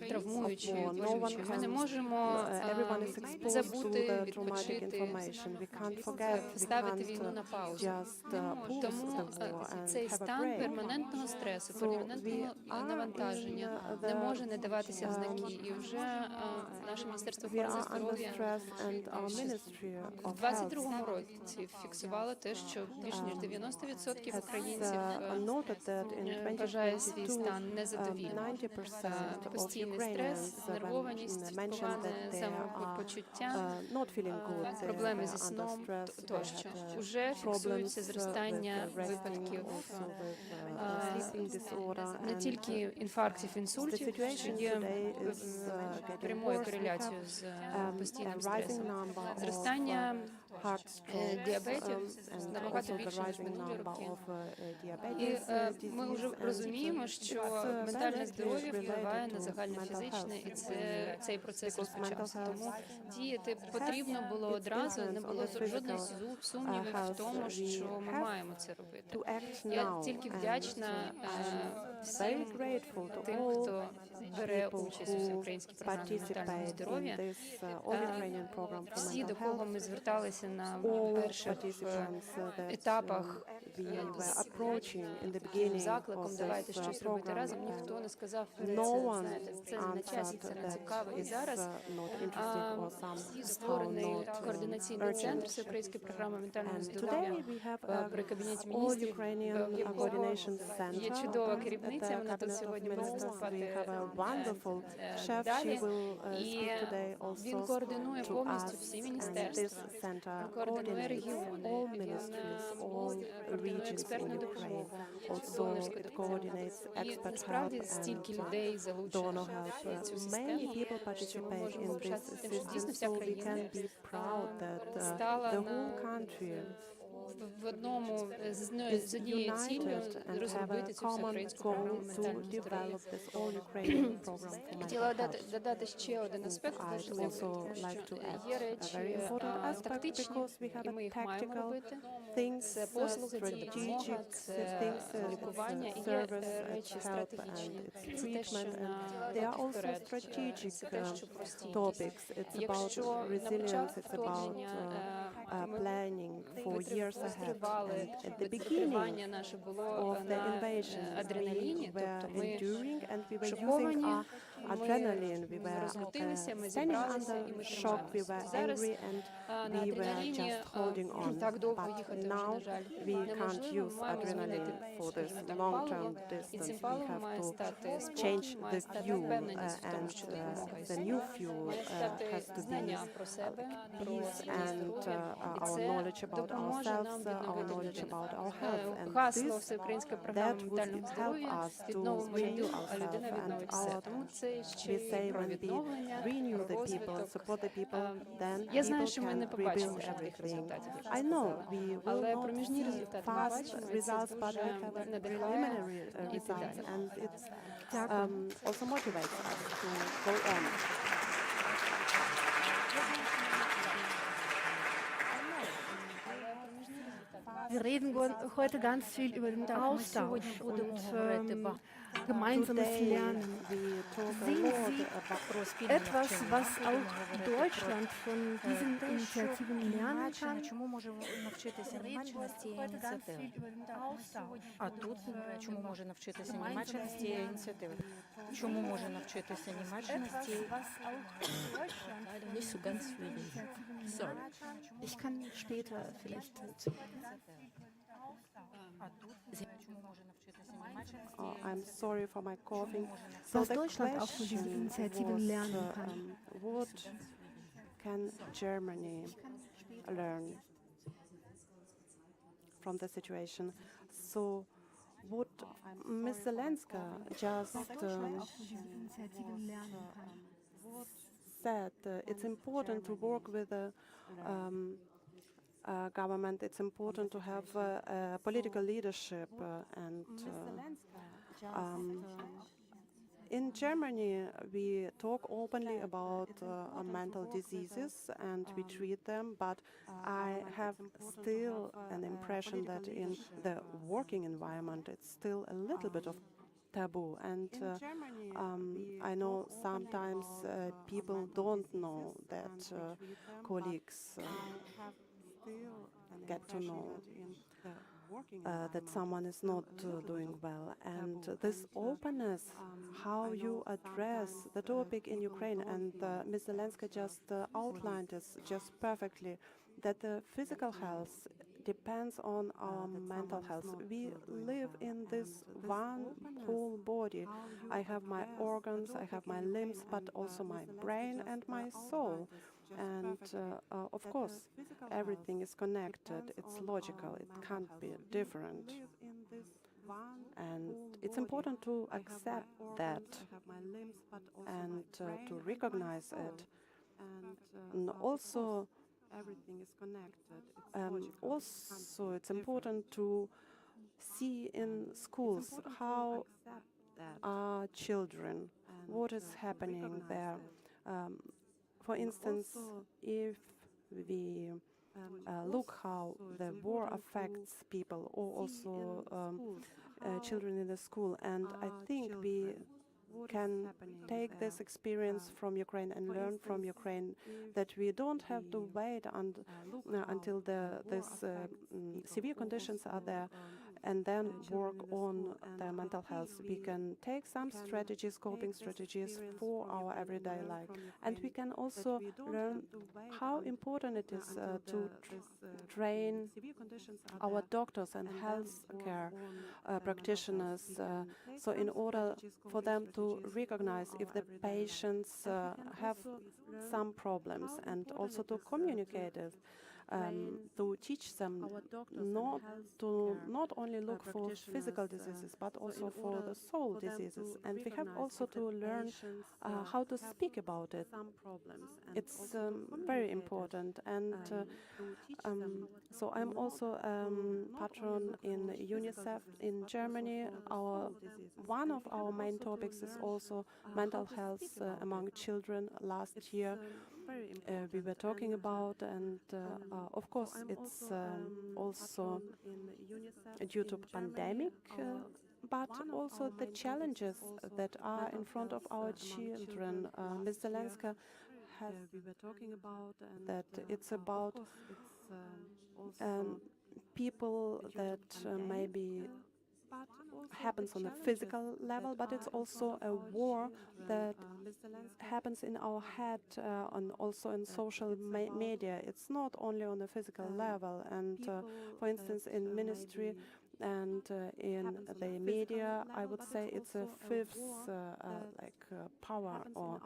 травмуючої, болючої. Ми не можемо забути, відпочити, поставити війну на паузу. Тому цей стан перманентного стресу, перманентного навантаження не може не даватися в знаки. І вже наше Міністерство охорони здоров'я в 22-му році фіксувало те, що більш ніж 90% українців вважає свій стан незадовільним. Постійний стрес, знервованість, погане самопочуття, проблеми зі сном тощо. Уже фіксується зростання випадків не тільки інфарктів, інсультів, що є прямою кореляцією з постійним стресом, зростання діабетів набагато більше, ніж минулі роки. І ми вже розуміємо, що ментальне здоров'я впливає на загальнофізичне, і цей процес розпочався. Тому діяти потрібно було одразу, не було жодних сумнівів в тому, що ми маємо це робити. Я тільки вдячна всім тим, хто бере участь у всеукраїнській програмі ментального здоров'я. Всі, до кого ми зверталися на перших етапах з закликом «давайте щось робити разом», ніхто не сказав, це не на часі, це не цікаво. І зараз створений координаційний центр всеукраїнської програми ментального здоров'я при Кабінеті міністрів, в якого є чудова керівниця, вона тут сьогодні буде виступати далі. І він координує повністю всі міністерства, координує регіони, він координує експертну допомогу, донорську допомогу. І насправді стільки людей залучено в цю систему, що ми можемо пишатися тим, що дійсно вся країна стала в одному з однією ціллю розробити цю всеукраїнську програму ментального здоров'я. Хотіла додати ще один аспект важливий, тому що є речі тактичні, і ми їх маємо робити. Це послуги, це допомога, це лікування, і є речі стратегічні. Це те, що вперед, це те, що простійність. Якщо на початку вторгнення ми постріли відчували виживання наше було на адреналіні, тобто ми шоковані, ми розлютилися, ми зібралися і ми тримаємося. Зараз на адреналіні так довго їхати вже, на жаль, неможливо. Ми маємо змінити швидкість палива, і цим паливом має стати спорт, має стати впевненість в тому, що допомога існує, має стати знання про себе, про свій здоров'я, і це допоможе нам відновити людину. Гасло Всеукраїнської програми ментального здоров'я «Відновимо людину, а людина відновить все». Тому це ще й про відновлення, про розвиток. Я знаю, що ми не побачимо швидких результатів, як сказала, але проміжні результати ми бачимо, і це дуже надихає іти далі. Wir reden heute ganz viel über den Austausch und gemeinsames Lernen. Sehen Sie etwas, was auch Deutschland von diesen Initiativen lernen kann? Чому може навчитися Німеччина з цієї ініціативи? А тут чому може навчитися Німеччина з цієї ініціативи? Чому може навчитися Німеччина з цієї? Nicht so ganz schwierig. Sorry. Ich kann später vielleicht I'm sorry for my coughing. was Deutschland auch von diesen Initiativen lernen kann. What can Germany learn from the situation? So, what Ms. Zelenska just said, it's important to work with the government. It's important to have political leadership and in Germany, we talk openly about mental diseases and we treat them, but I have still an impression that in the working environment, it's still a little bit of taboo. And I know sometimes people don't know that colleagues get to know that someone is not doing well. And this openness, how you address the topic in Ukraine, and Ms. Zelenska just outlined this just perfectly, that the physical health depends on our mental health. We live in this one whole body. I have my organs, I have my limbs, but also my brain and my soul. And of course, everything is connected. It's logical. It can't be different. And it's important to accept that and to recognize it. And also, also, it's important to see in schools how are children, what is happening there. For instance, if we look how the war affects people, or also children in the school, and I think we can take this experience from Ukraine and learn from Ukraine that we don't have to wait until these severe conditions are there and then work on their mental health. We can take some strategies, coping strategies for our everyday life. And we can also learn how important it is to train our doctors and health care practitioners. So in order for them to recognize if the patients have some problems and also to communicate it. To teach them not only look for physical diseases, but also for the soul diseases. And we have also to learn how to speak about it. It's very important. And so I'm also patron in UNICEF in Germany. One of our main topics is also mental health among children. Last year, we were talking about, and of course it's also due to pandemic, but also the challenges that are in front of our children. Ms. Zelenska has that it's about people that maybe happens on a physical level, but it's also a war that happens in our head and also in social media. It's not only on a physical level. And for instance, in ministry and in the media, I would say it's a fifth power, or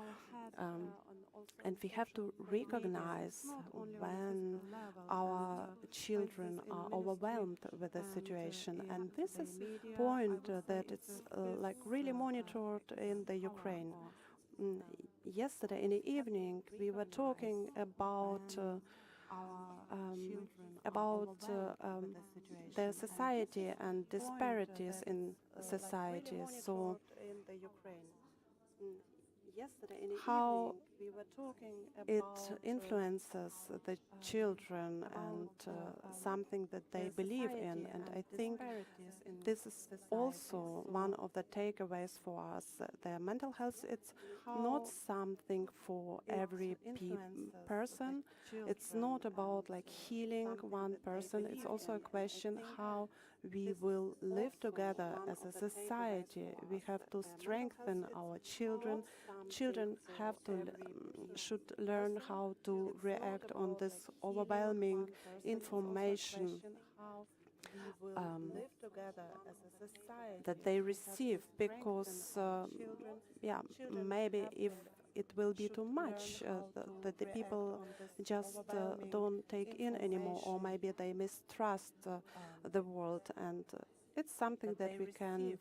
and we have to recognize when our children are overwhelmed with the situation. And this is a point that it's really monitored in the Ukraine. Yesterday in the evening, we were talking about the society and disparities in society. So how it influences the children and something that they believe in. And I think this is also one of the takeaways for us. The mental health, it's not something for every person. It's not about healing one person. It's also a question how we will live together as a society. We have to strengthen our children. Children should learn how to react on this overwhelming information that they receive, because maybe if it will be too much, that the people just don't take in anymore, or maybe they mistrust the world. And it's something that we can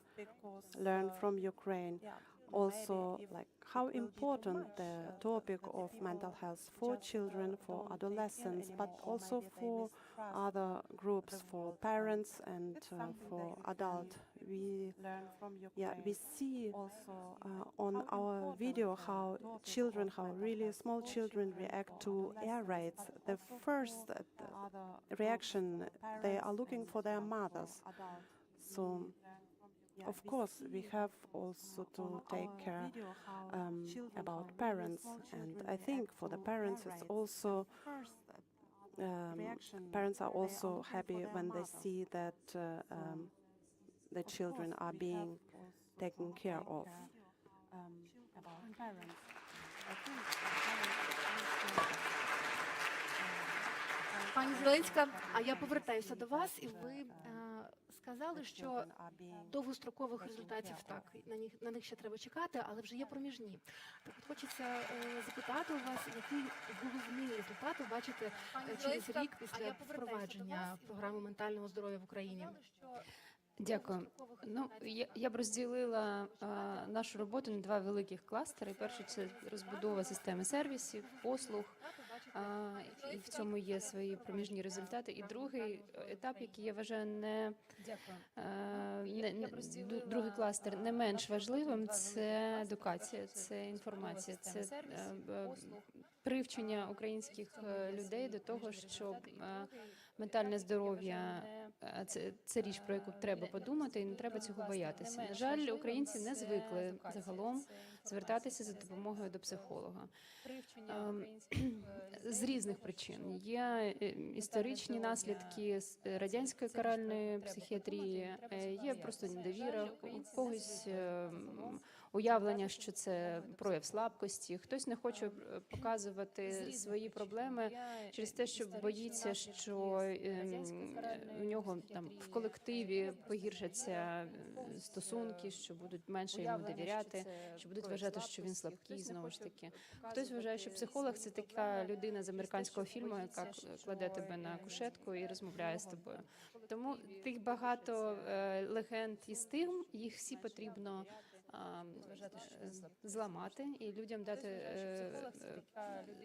learn from Ukraine. Also, how important the topic of mental health for children, for adolescents, but also for other groups, for parents and for adults. We see on our video how really small children react to air raids. The first reaction, they are looking for their mothers. So, of course, we have also to take care about parents, and I think for the parents, it's also parents are also happy when they see that the children are being taken care of. Пані Зеленська, а я повертаюся до вас, і ви сказали, що довгострокових результатів на них ще треба чекати, але вже є проміжні. Так от хочеться запитати у вас, який головний результат ви бачите через рік після впровадження програми ментального здоров'я в Україні? Дякую. Я б розділила нашу роботу на два великих кластери. Перший – це розбудова системи сервісів, послуг, і в цьому є свої проміжні результати. І другий етап, який я вважаю другий кластер не менш важливим – це едукація, це інформація, це привчення українських людей до того, щоб ментальне здоров'я – це річ, про яку треба подумати, і не треба цього боятися. На жаль, українці не звикли загалом звертатися за допомогою до психолога. З різних причин. Є історичні наслідки радянської каральної психіатрії, є просто недовіра, у когось уявлення, що це прояв слабкості, хтось не хоче показувати свої проблеми через те, що боїться, що у нього там в колективі погіршаться стосунки, що будуть менше йому довіряти, що будуть вважати, що він слабкий, знову ж таки. Хтось вважає, що психолог – це така людина з американського фільму, яка кладе тебе на кушетку і розмовляє з тобою. Тому тих багато легенд і стигм, їх всі потрібно зламати і людям дати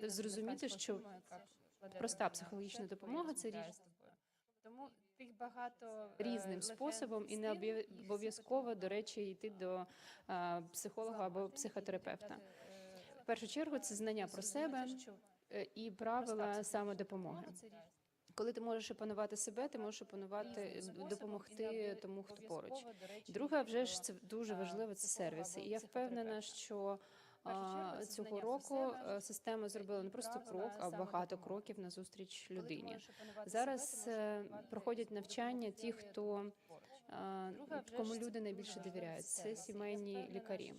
зрозуміти, що проста психологічна допомога – це річ. Тому тих багато різним способом, і не обов'язково, до речі, йти до психолога або психотерапевта. В першу чергу це знання про себе і правила самодопомоги. Коли ти можеш опанувати себе, ти можеш допомогти тому, хто поруч. Друге, вже ж це дуже важливо, це сервіси. І я впевнена, що цього року система зробила не просто крок, а багато кроків назустріч людині. Зараз проходять навчання ті, кому люди найбільше довіряють. Це сімейні лікарі.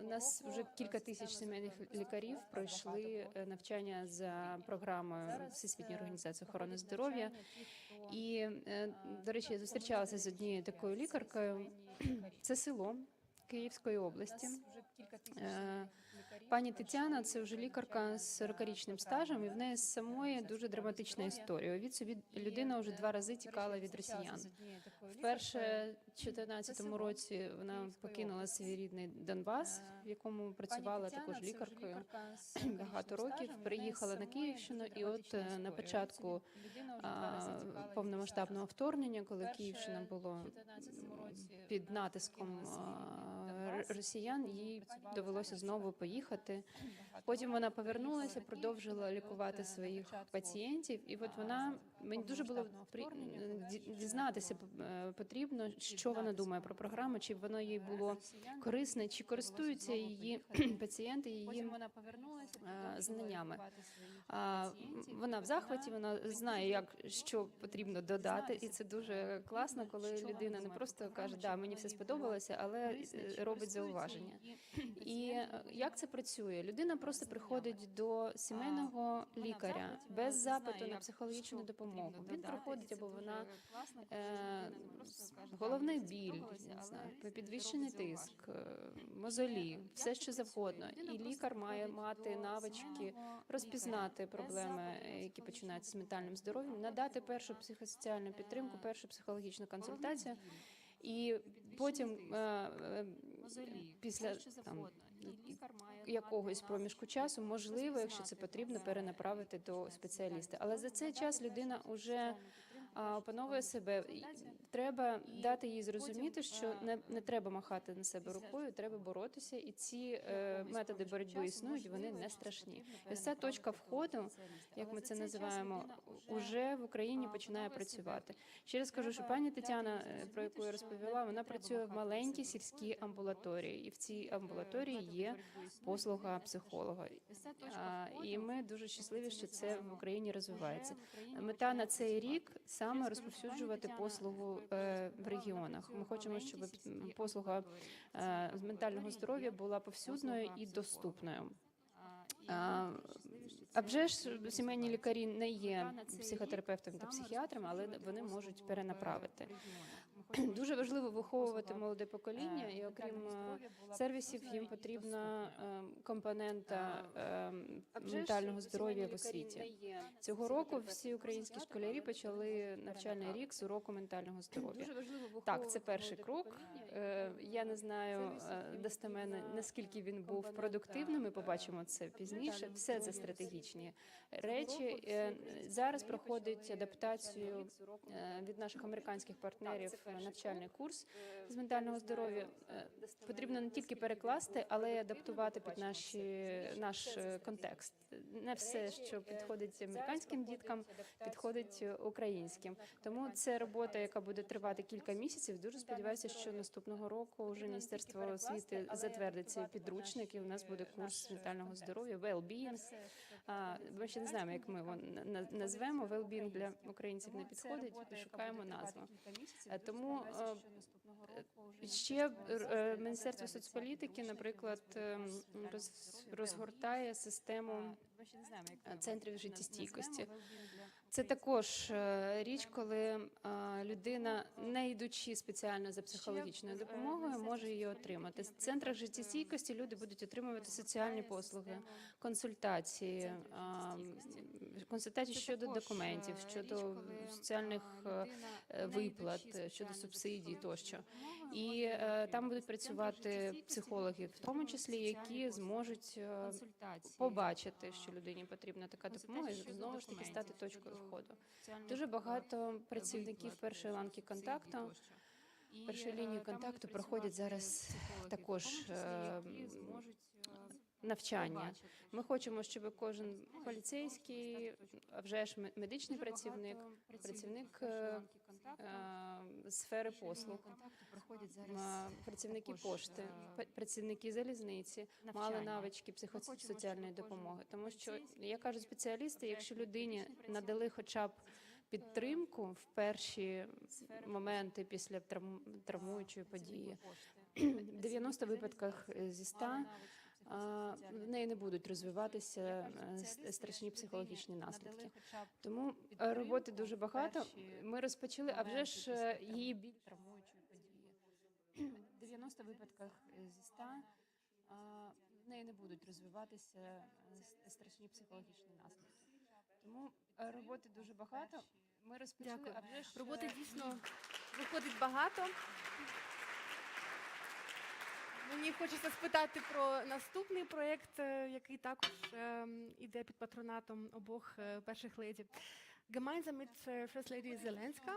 У нас вже кілька тисяч сімейних лікарів пройшли навчання за програмою Всесвітньої організації охорони здоров'я. І, до речі, я зустрічалася з однією такою лікаркою. Це село Київської області. Пані Тетяна – це вже лікарка з 40-річним стажем, і в неї самої дуже драматична історія. Уявіть собі, людина вже 2 рази тікала від росіян. Вперше в 2014 році вона покинула свій рідний Донбас, в якому працювала також лікаркою багато років, приїхала на Київщину, і от на початку повномасштабного вторгнення, коли Київщина була під натиском росіян, їй довелося знову поїхати. Потім вона повернулася, продовжила лікувати своїх пацієнтів, і от мені дуже було дізнатися потрібно, що вона думає про програму, чи воно їй було корисне, чи користуються її пацієнти її знаннями. Вона в захваті, вона знає, що потрібно додати, і це дуже класно, коли людина не просто каже, да, мені все сподобалося, але робить зауваження. І як це працює? Людина просто приходить до сімейного лікаря без запиту на психологічну допомогу. Він приходить, або вона головний біль, не знаю, підвищений тиск, мозолі, все що завгодно. І лікар має мати навички розпізнати проблеми, які починаються з ментальним здоров'ям, надати першу психосоціальну підтримку, першу психологічну консультацію. І потім після якогось проміжку часу, можливо, якщо це потрібно, перенаправити до спеціаліста. Але за цей час людина вже опановує себе. Треба дати їй зрозуміти, що не треба махати на себе рукою, треба боротися. І ці методи боротьби існують, вони не страшні. Ось ця точка входу, як ми це називаємо, уже в Україні починає працювати. Ще раз кажу, що пані Тетяна, про яку я розповіла, вона працює в маленькій сільській амбулаторії. І в цій амбулаторії є послуга психолога. І ми дуже щасливі, що це в Україні розвивається. Мета на цей рік – саме розповсюджувати послугу в регіонах. Ми хочемо, щоб послуга з ментального здоров'я була повсюдною і доступною. А вже ж сімейні лікарі не є психотерапевтами та психіатрами, але вони можуть перенаправити. Дуже важливо виховувати молоде покоління, і окрім сервісів їм потрібна компонента ментального здоров'я в освіті. Цього року всі українські школярі почали навчальний рік з уроку ментального здоров'я. Так, це перший крок. Я не знаю достеменно, наскільки він був продуктивним, ми побачимо це пізніше. Все це стратегічні речі. Зараз проходить адаптацію від наших американських партнерів навчальний курс з ментального здоров'я. Потрібно не тільки перекласти, але й адаптувати під наш контекст. Не все, що підходить американським діткам, підходить українським. Тому це робота, яка буде тривати кілька місяців. Дуже сподіваюся, що наступного року вже Міністерство освіти затвердить цей підручник, і у нас буде курс ментального здоров'я, well-being. Ми ще не знаємо, як ми його назвемо. Well-being для українців не підходить, шукаємо назву. Тому ще Міністерство соцполітики, наприклад, розгортає систему центрів життєстійкості. Це також річ, коли людина, не йдучи спеціально за психологічною допомогою, може її отримати. В центрах життєстійкості люди будуть отримувати соціальні послуги, консультації щодо документів, щодо соціальних виплат, щодо субсидій тощо. І там будуть працювати психологи, в тому числі, які зможуть побачити, що людині потрібна така допомога, і знову ж таки стати точкою входу. Дуже багато працівників першої ланки контакту, першої лінії контакту проходять зараз також навчання. Ми хочемо, щоб кожен поліцейський, а вже ж медичний працівник, працівник сфери послуг, працівники пошти, працівники залізниці мали навички психосоціальної допомоги. Тому що, я кажу, спеціалісти, якщо людині надали хоча б підтримку в перші моменти після травмуючої події, в 90 випадках зі 100 в неї не будуть розвиватися страшні психологічні наслідки. Тому роботи дуже багато. Ми розпочали, а вже ж її біль травмуючої події. В 90 випадках зі 100 в неї не будуть розвиватися страшні психологічні наслідки. Тому роботи дуже багато. Ми розпочали, Дякую. а вже ж Роботи дійсно виходить багато. Мені хочеться спитати про наступний проєкт, який також іде під патронатом обох перших леді. Gemeinsam mit First Lady Zelenska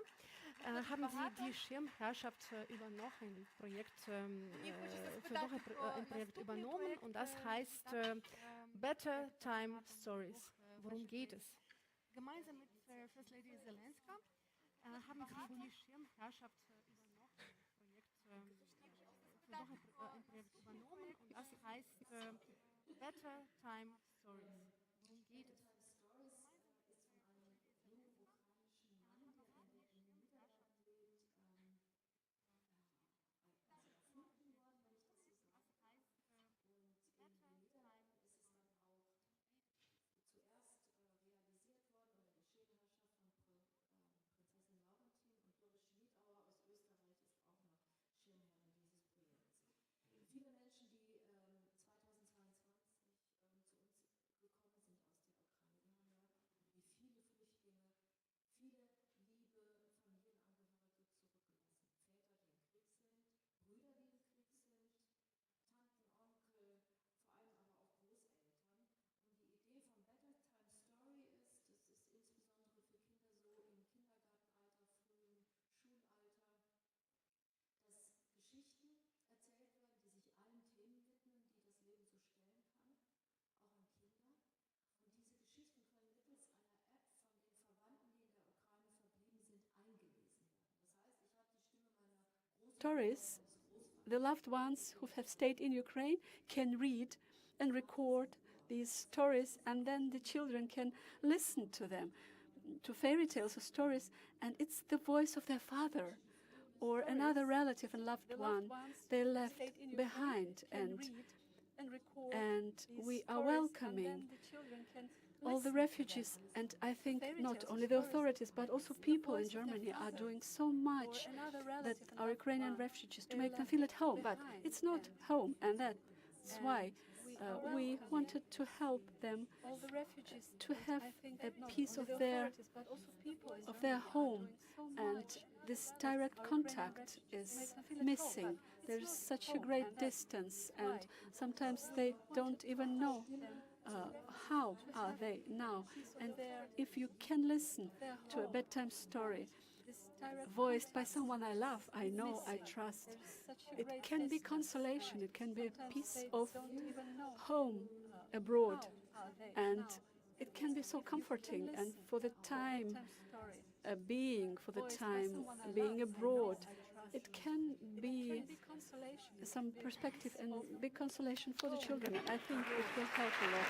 haben Sie die Schirmherrschaft über noch ein Projekt für noch ein Projekt übernommen und das heißt Better Time Stories. Worum geht es? Gemeinsam mit First Lady Zelenska haben Sie die Schirmherrschaft über noch ein Projekt ein Projekt übernommen und das heißt Better Time Stories. Worum geht es? Stories, the loved ones who have stayed in Ukraine can read and record these stories, and then the children can listen to them, to fairy tales or stories, and it's the voice of their father or another relative and loved one they left behind, and we are welcoming all the refugees, and I think not only the authorities but also people in Germany are doing so much that our Ukrainian refugees to make them feel at home, but it's not home, and that's why we wanted to help them to have a piece of their home, and this direct contact is missing. There's such a great distance, and sometimes they don't even know how are they now. And if you can listen to a bedtime story voiced by someone I love, I know, I trust, it can be consolation, it can be a piece of home abroad, and it can be so comforting. And for the time being abroad, it can be some perspective and big consolation for the children. I think it will help a lot.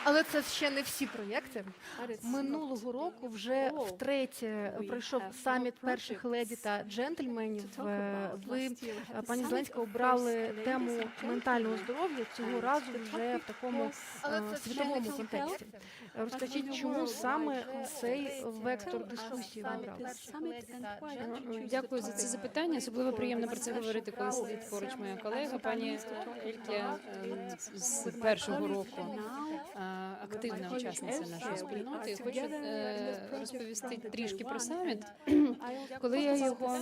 Але це ще не всі проєкти. Минулого року вже втретє пройшов саміт перших леді та джентльменів. Ви, пані Зеленська, обрали тему ментального здоров'я цього разу вже в такому світовому контексті. Розкажіть, чому саме цей вектор дискусії ви обрали? Дякую за це запитання. Особливо приємно про це говорити, коли сидить поруч моя колега, пані Ельке з першого року активна учасниця нашої спільноти. Хочу розповісти трішки про саміт. Коли я його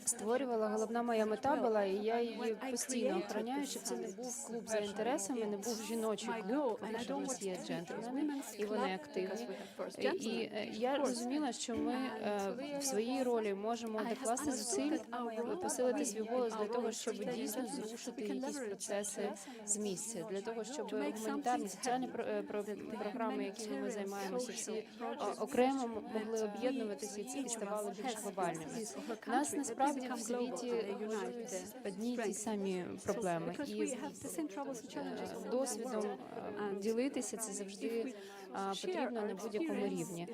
створювала, головна моя мета була, і я її постійно охороняю, щоб це не був клуб за інтересами, не був жіночий клуб, тому що в нас є джентльмени, і вони активні. І я розуміла, що ми в своїй ролі можемо докласти зусиль, посилити свій голос для того, щоб дійсно зрушити якісь процеси з місця, для того, щоб гуманітарні, соціальні програми, якими ми займаємося, всі окремо могли об'єднуватися і ставали більш глобальними. Нас насправді в світі хвилюють одні й ті самі проблеми, і досвідом ділитися це завжди потрібно на будь-якому рівні.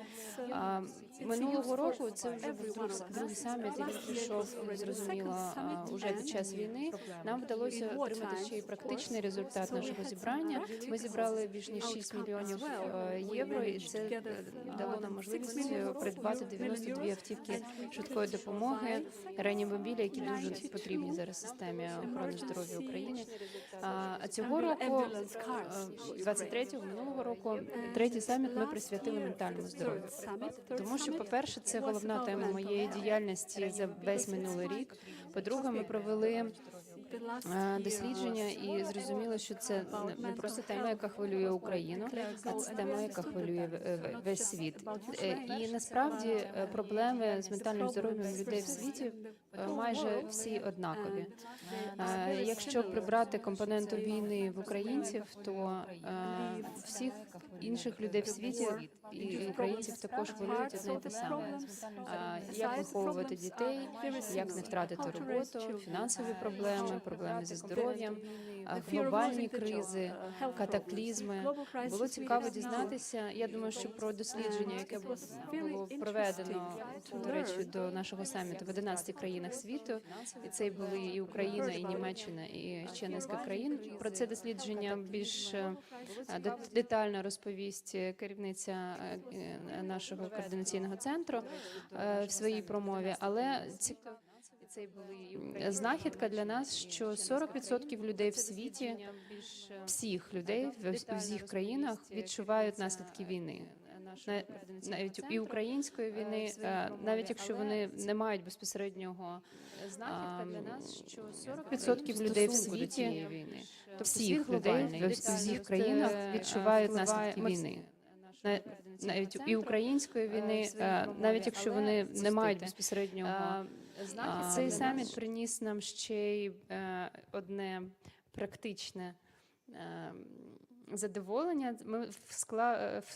Минулого року це вже був другий саміт, який прийшов, зрозуміло, уже під час війни. Нам вдалося отримати ще й практичний результат нашого зібрання. Ми зібрали більш ніж 6 мільйонів євро, і це дало нам можливість придбати 92 автівки швидкої допомоги, реанімобілі, які дуже потрібні зараз системі охорони здоров'я України. А цього року, 23-го, минулого року, третій саміт ми присвятили ментальному здоров'ю. Тому що, по-перше, це головна тема моєї діяльності за весь минулий рік. По-друге, ми провели дослідження і зрозуміло, що це не просто тема, яка хвилює Україну, а це тема, яка хвилює весь світ. І насправді проблеми з ментальним здоров'ям людей в світі майже всі однакові. Якщо прибрати компоненту війни в українців, то всіх інших людей в світі і українців також хвилюють одне і те саме. Як виховувати дітей, як не втратити роботу, фінансові проблеми, проблеми зі здоров'ям, глобальні кризи, катаклізми. Було цікаво дізнатися. Я думаю, що про дослідження, яке було проведено, до речі, до нашого саміту в 11 країнах світу, і це були і Україна, і Німеччина, і ще низка країн. Про це дослідження більш детально розповість керівниця нашого координаційного центру в своїй промові, але це була знахідка для нас, що 40% людей в світі, всіх людей в усіх країнах відчувають наслідки війни. Навіть і української війни, навіть якщо вони не мають безпосереднього знахідка для нас, що 40% людей в світі, всіх людей в усіх країнах відчувають наслідки війни. Навіть і української війни, навіть якщо вони не мають безпосереднього цей саміт приніс нам ще й одне практичне задоволення. Ми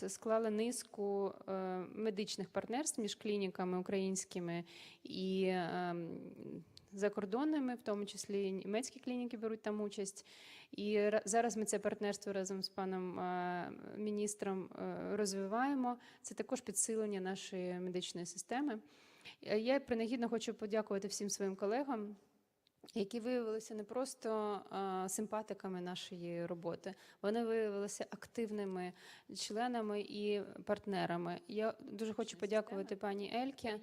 склали низку медичних партнерств між клініками українськими і закордонними, в тому числі і німецькі клініки беруть там участь. І зараз ми це партнерство разом з паном міністром розвиваємо. Це також підсилення нашої медичної системи. Я принагідно хочу подякувати всім своїм колегам, які виявилися не просто симпатиками нашої роботи, вони виявилися активними членами і партнерами. Я дуже хочу подякувати пані Ельке.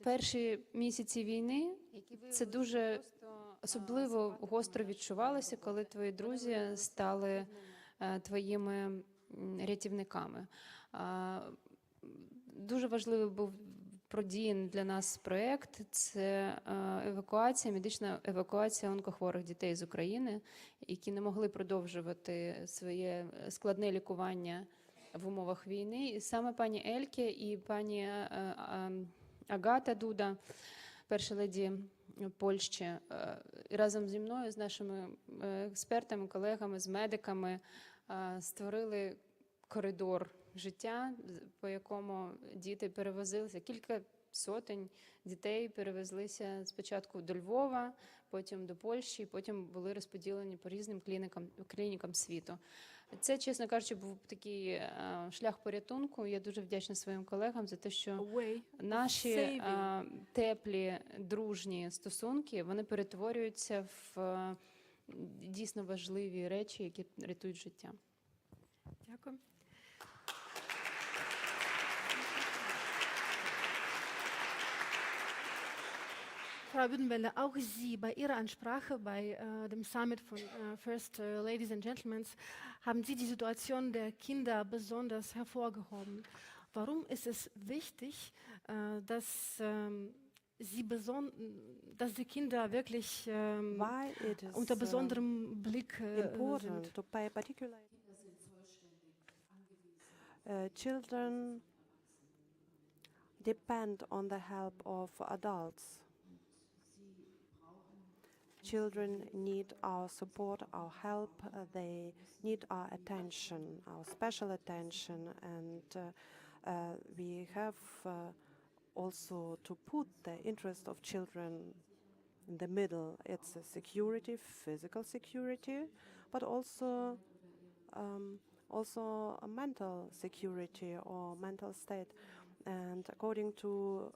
Перші місяці війни це дуже особливо гостро відчувалося, коли твої друзі стали твоїми рятівниками. Дуже важливий був продіяний для нас проєкт – це евакуація, медична евакуація онкохворих дітей з України, які не могли продовжувати своє складне лікування в умовах війни. І саме пані Ельке і пані Агата Дуда, перша леді Польщі, разом зі мною, з нашими експертами, колегами, з медиками створили коридор життя, по якому діти перевозилися. Кілька сотень дітей перевезлися спочатку до Львова, потім до Польщі, потім були розподілені по різним клінікам світу. Це, чесно кажучи, був такий шлях порятунку. Я дуже вдячна своїм колегам за те, що наші теплі, дружні стосунки, вони перетворюються в дійсно важливі речі, які рятують життя. Дякую. Frau Büdenbender, auch Sie bei Ihrer Ansprache bei dem Summit von First Ladies and Gentlemen haben Sie die Situation der Kinder besonders hervorgehoben. Warum ist es wichtig, dass die Kinder wirklich unter besonderem Blick sind? To pay particular children depend on the help of adults. Children need our support, our help. They need our attention, our special attention, and we have also to put the interest of children in the middle. It's a security, physical security, but also a mental security or mental state. And according to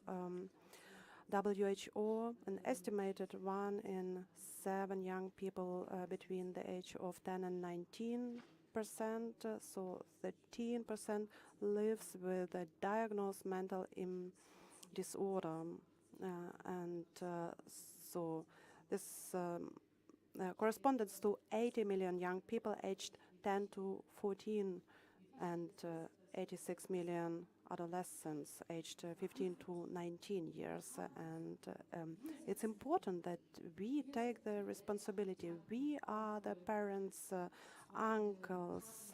WHO, an estimated 1 in 7 young people between the age of 10 and 19%, so 13% lives with a diagnosed mental disorder. So this corresponds to 80 million young people aged 10 to 14 and 86 million adolescents aged 15 to 19 years. And it's important that we take the responsibility. We are the parents, uncles,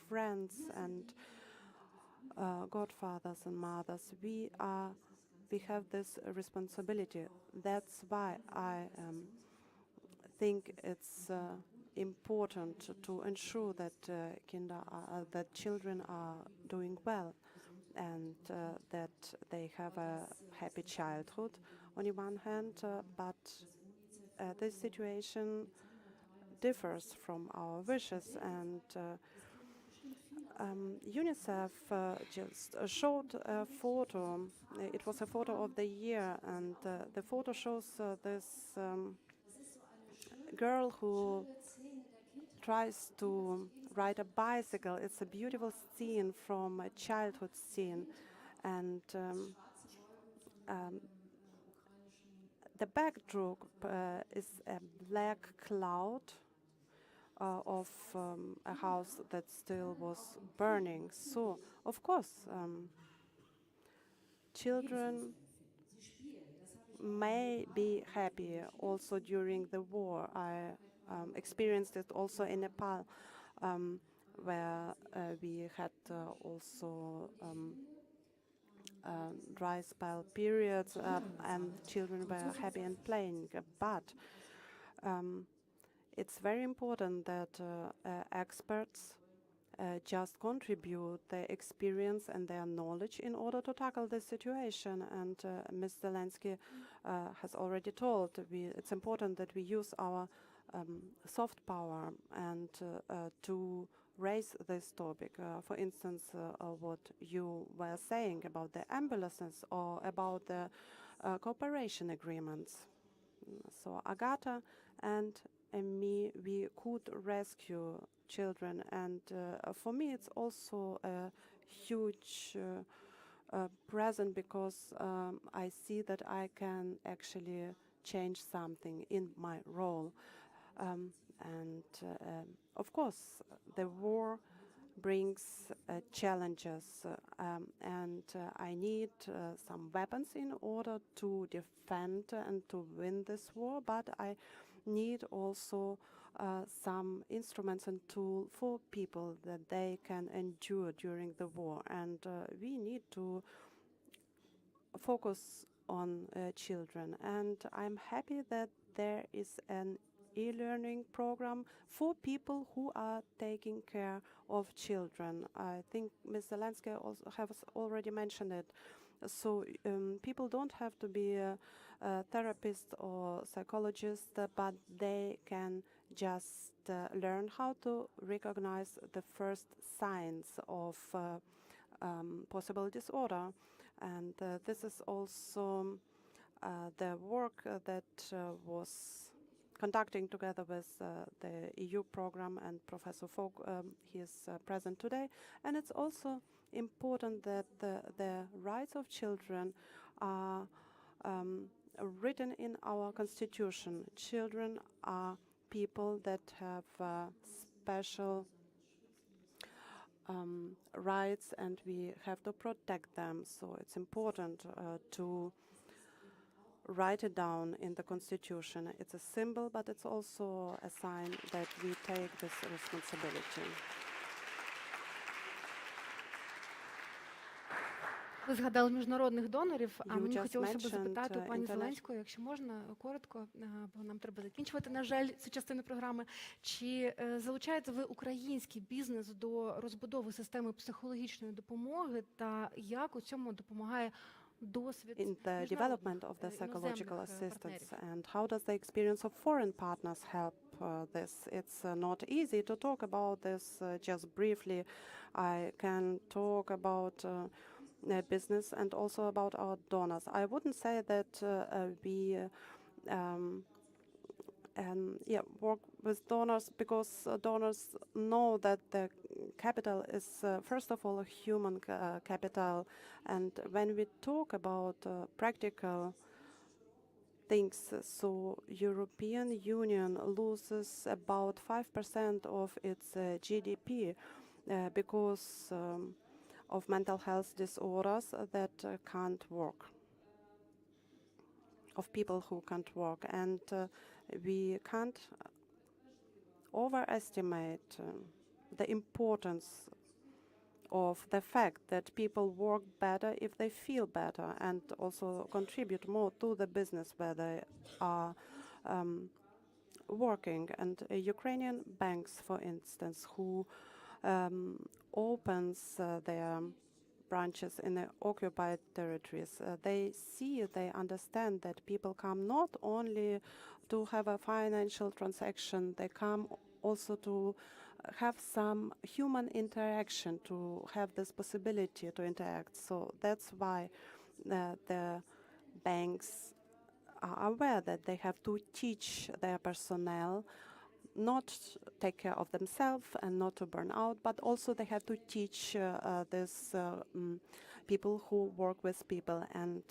friends, and godfathers and mothers. We have this responsibility. That's why I think it's important to ensure that that children are doing well and that they have a happy childhood on the one hand, but this situation differs from our wishes, and UNICEF just showed a photo. It was a photo of the year, and the photo shows this girl who tries to ride a bicycle. It's a beautiful scene from a childhood scene, and the backdrop is a black cloud of a house that still was burning. So, of course, children may be happy also during the war. I experienced it also in Nepal, where we had also dry spell periods, and children were happy and playing. But it's very important that experts just contribute their experience and their knowledge in order to tackle this situation. And Ms. Zelensky has already told it's important that we use our soft power and to raise this topic. For instance, what you were saying about the ambulances or about the cooperation agreements. So Agata and me, we could rescue children, and for me it's also a huge present, because I see that I can actually change something in my role. And of course, the war brings challenges, and I need some weapons in order to defend and to win this war, but I need also some instruments and tools for people that they can endure during the war. And we need to focus on children. And I'm happy that there is an e-learning program for people who are taking care of children. I think Ms. Zelensky also has already mentioned it. So people don't have to be a therapist or psychologist, but they can just learn how to recognize the first signs of possible disorder. And this is also the work that was conducting together with the EU program, and Professor Fogg, he is present today. And it's also important that the rights of children are written in our constitution. Children are people that have special rights and we have to protect them. So it's important to write it down in the Constitution. It's a symbol, but it's also a sign that we take this responsibility. Ви згадали міжнародних донорів, а You мені just хотілося б запитати mentioned, пані interna- Зеленського, якщо можна, коротко, бо нам треба закінчувати, на жаль, цю частину програми. Чи залучаєте ви український бізнес до розбудови системи психологічної допомоги та як у цьому допомагає досвід in the development of the psychological assistance, and how does the experience of foreign partners help this? It's not easy to talk about this just briefly. I can talk about business and also about our donors. I wouldn't say that we work with donors because donors know that the capital is first of all a human capital, and when we talk about practical things, so European Union loses about 5% of its GDP because of mental health disorders that can't work, of people who can't work, and we can't overestimate the importance of the fact that people work better if they feel better and also contribute more to the business where they are working. And Ukrainian banks, for instance, who opens their branches in the occupied territories, they understand that people come not only to have a financial transaction, they come also to have some human interaction, to have this possibility to interact. So that's why the banks are aware that they have to teach their personnel not take care of themselves and not to burn out, but also they have to teach people who work with people. And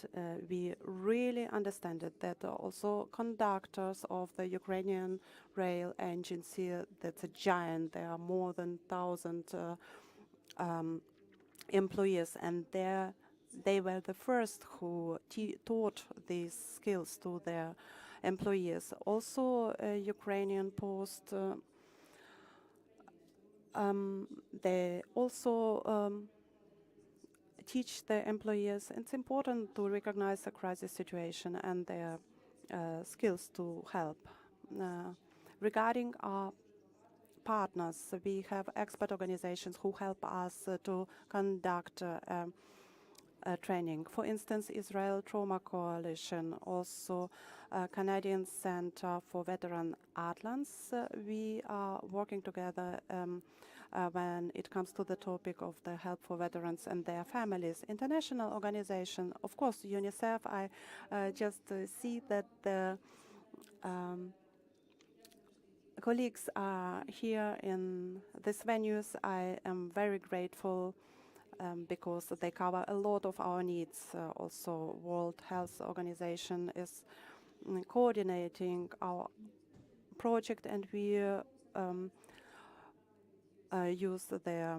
we really understand it, that also conductors of the Ukrainian rail agency, that's a giant, there are more than 1,000 employees, and they were the first who taught these skills to their employees. Also, Ukrainian Post, they also teach their employees. It's important to recognize the crisis situation and their skills to help. Regarding our partners, we have expert organizations who help us to conduct training. For instance, Israel Trauma Coalition, also Canadian Center for Veteran Atlas. We are working together when it comes to the topic of the help for veterans and their families. International organization, of course, UNICEF. I just see that the colleagues are here in this venues. I am very grateful because they cover a lot of our needs. Also, World Health Organization is coordinating our project, and we use their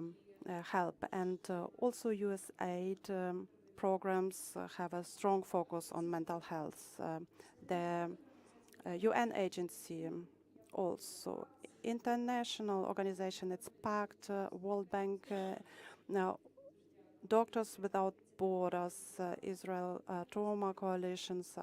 help. And also USAID programs have a strong focus on mental health. The UN agency also, international organization, it's PACT, World Bank, now Doctors Without Borders, Israel Trauma Coalitions,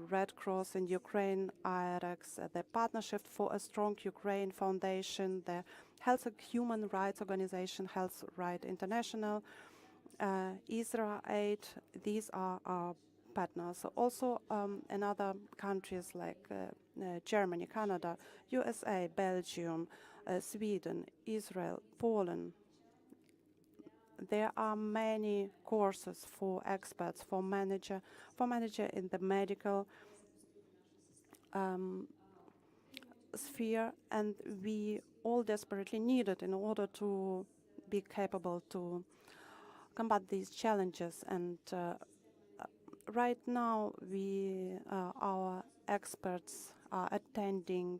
Red Cross in Ukraine, IREX, the Partnership for a Strong Ukraine Foundation, the Health and Human Rights Organization, Health Right International, Israel Aid. These are our partners. Also in other countries like Germany, Canada, USA, Belgium, Sweden, Israel, Poland. There are many courses for experts, for manager in the medical sphere, and we all desperately need it in order to be capable to combat these challenges. And right now, our experts are attending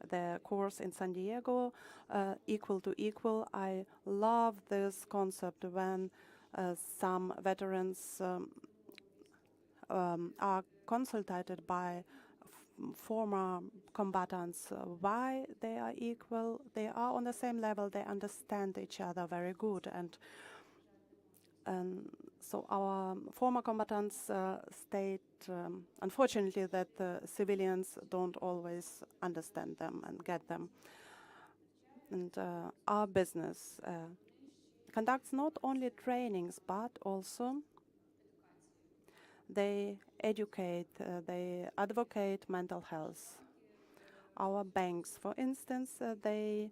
the course in San Diego, Equal to Equal. I love this concept when some veterans are consulted by former combatants why they are equal. They are on the same level. They understand each other very good, and so our former combatants state, unfortunately, that the civilians don't always understand them and get them. And our business conducts not only trainings, but also they educate, they advocate mental health. Our banks, for instance, they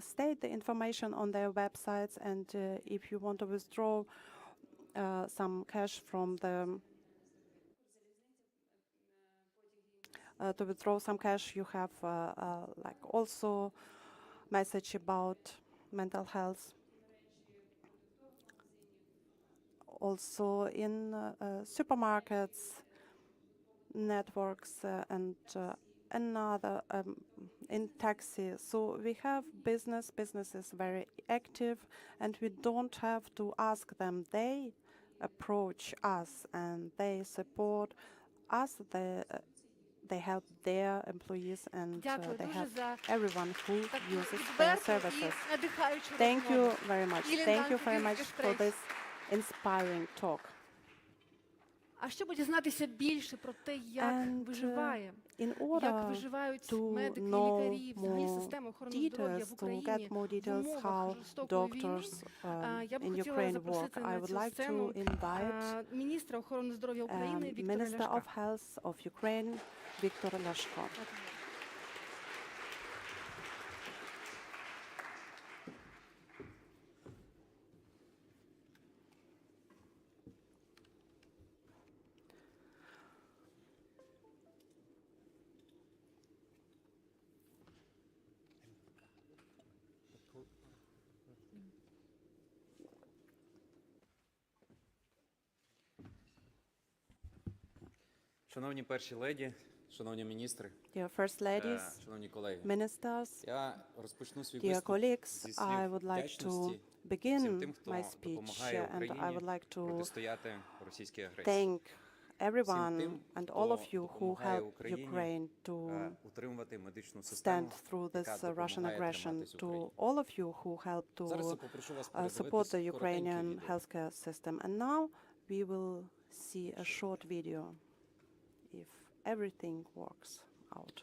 state the information on their websites, and if you want to withdraw some cash from the you have like also message about mental health. Also in supermarkets, networks, and another in taxi. So we have business is very active, and we don't have to ask them. They approach us and they support us. They help their employees, and they help everyone who uses their services. Thank you very much. Thank you very much for this inspiring talk. А щоб дізнатися більше про те, як виживає, як виживають медики, лікарі, взагалі система охорони здоров'я в Україні в умовах жорстокої війни, я б хотіла запросити на цю сцену міністра охорони здоров'я України Віктора Liashko. Шановні перші леді, шановні міністри, Dear First Ladies, шановні колеги, Ministers, я розпочну свій dear виступ colleagues, зі I слів would like to вдячності begin всім тим, хто my speech, допомагає and I Україні would like to протистояти російській агресії. thank everyone Всім тим, and all of хто you who допомагає helped Україні Ukraine to утримувати медичну систему, stand through this яка Russian допомагає aggression, триматись to Україні. all of you who helped Зараз я to попрошу вас support the передивитись коротеньке Ukrainian відео. healthcare system. And now we will see a short video if everything works out.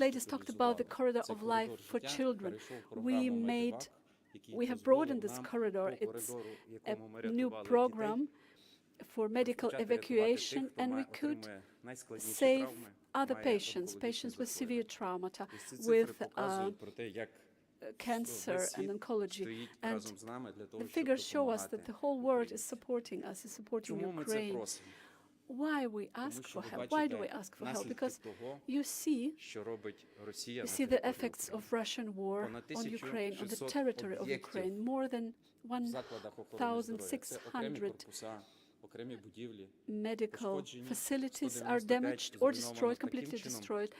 ladies talked about the corridor of life for children. We made we have broadened this corridor. It's a new program for medical evacuation, and we could save other patients, patients with severe traumata, with cancer and oncology. And the figures show us that the whole world is supporting us, is supporting Ukraine. Why we ask for help? Why do we ask for help? Because you see the effects of Russian war on Ukraine, on the territory of Ukraine. More than 1,600 medical facilities are damaged or destroyed, completely destroyed.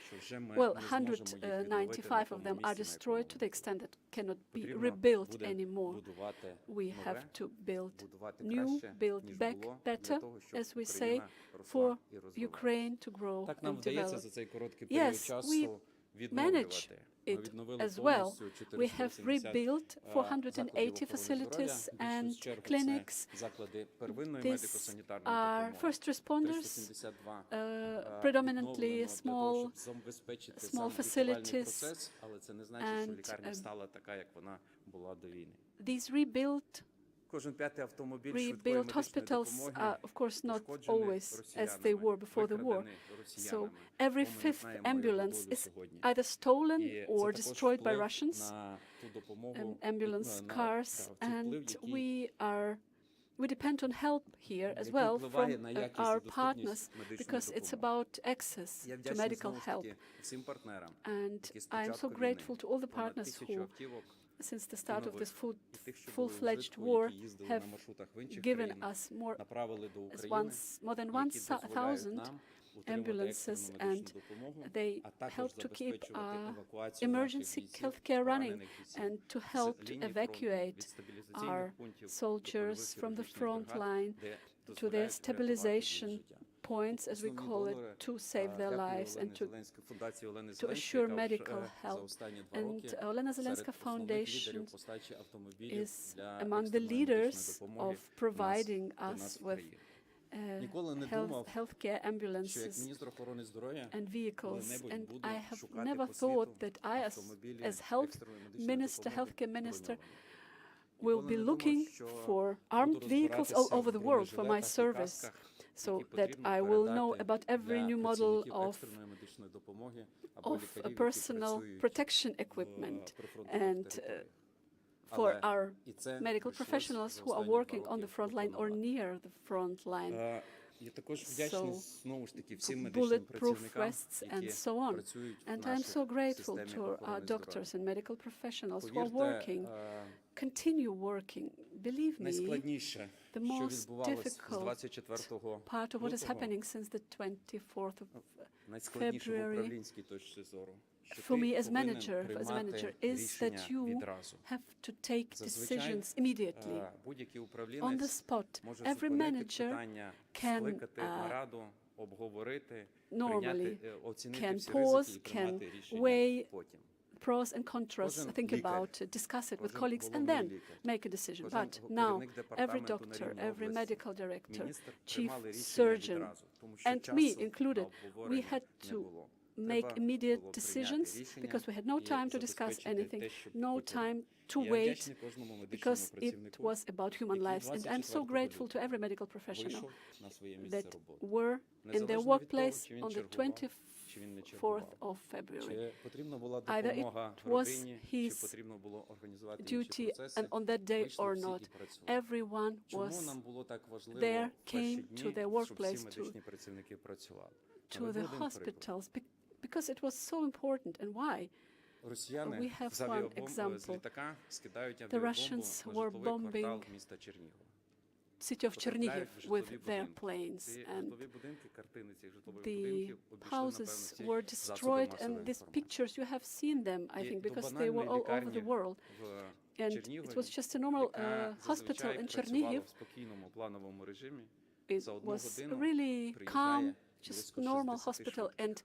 Well, 195 of them are destroyed to the extent that cannot be rebuilt anymore. We have to build new, build back better, as we say, for Ukraine to grow and develop. Yes, we manage it as well. We have rebuilt 480 facilities and clinics. These are first responders, predominantly small facilities, and these rebuilt hospitals are, of course, not always as they were before the war. So every fifth ambulance is either stolen or destroyed by Russians, ambulance cars, and we depend on help here as well from our partners, because it's about access to medical help. And I am so grateful to all the partners who, since the start of this full-fledged war, have given us more than 1,000 ambulances, and they help to keep emergency healthcare running and to help to evacuate our soldiers from the front line to their stabilization points, as we call it, to save their lives and to assure medical help. And Olena Zelenska Foundation is among the leaders of providing us with healthcare ambulances and vehicles. And I have never thought that I, as healthcare minister, will be looking for armed vehicles all over the world for my service, so that I will know about every new model of personal protection equipment, and for our medical professionals who are working on the front line or near the front line. So bulletproof vests and so on. And I'm so grateful to our doctors and medical professionals who are working, continue working. Believe me, the most difficult part of what is happening since the 24th of February for me as manager, is that you have to take decisions immediately, on the spot. Every manager can normally pause, can weigh pros and contras, think about, discuss it with colleagues, and then make a decision. But now, every doctor, every medical director, chief surgeon, and me included, we had to make immediate decisions because we had no time to discuss anything, no time to wait, because it was about human lives. And I'm so grateful to every medical professional that were in their workplace on the 24th of February. Either it was his duty and on that day or not, everyone was there, came to their workplace, to the hospitals, because it was so important. And why? We have one example. The Russians were bombing city of Chernihiv with their planes, and the houses were destroyed, and these pictures, you have seen them, I think, because they were all over the world. And it was just a normal hospital in Chernihiv. It was really calm, just normal hospital, and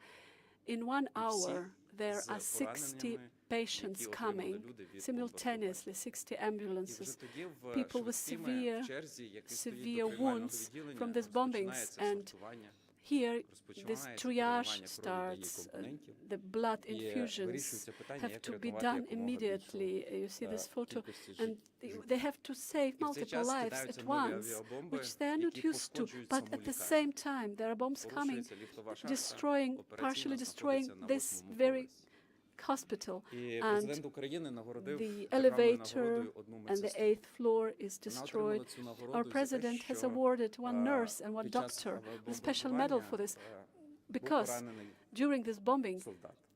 in 1 hour there are 60 patients coming simultaneously, 60 ambulances, people with severe wounds from these bombings. And Here, this triage starts. The blood infusions have to be done immediately. You see this photo, and they have to save multiple lives at once, which they are not used to. But at the same time, there are bombs coming, partially destroying this very hospital, and the elevator and the 8th floor is destroyed. Our president has awarded one nurse and one doctor with a special medal for this, because during this bombing,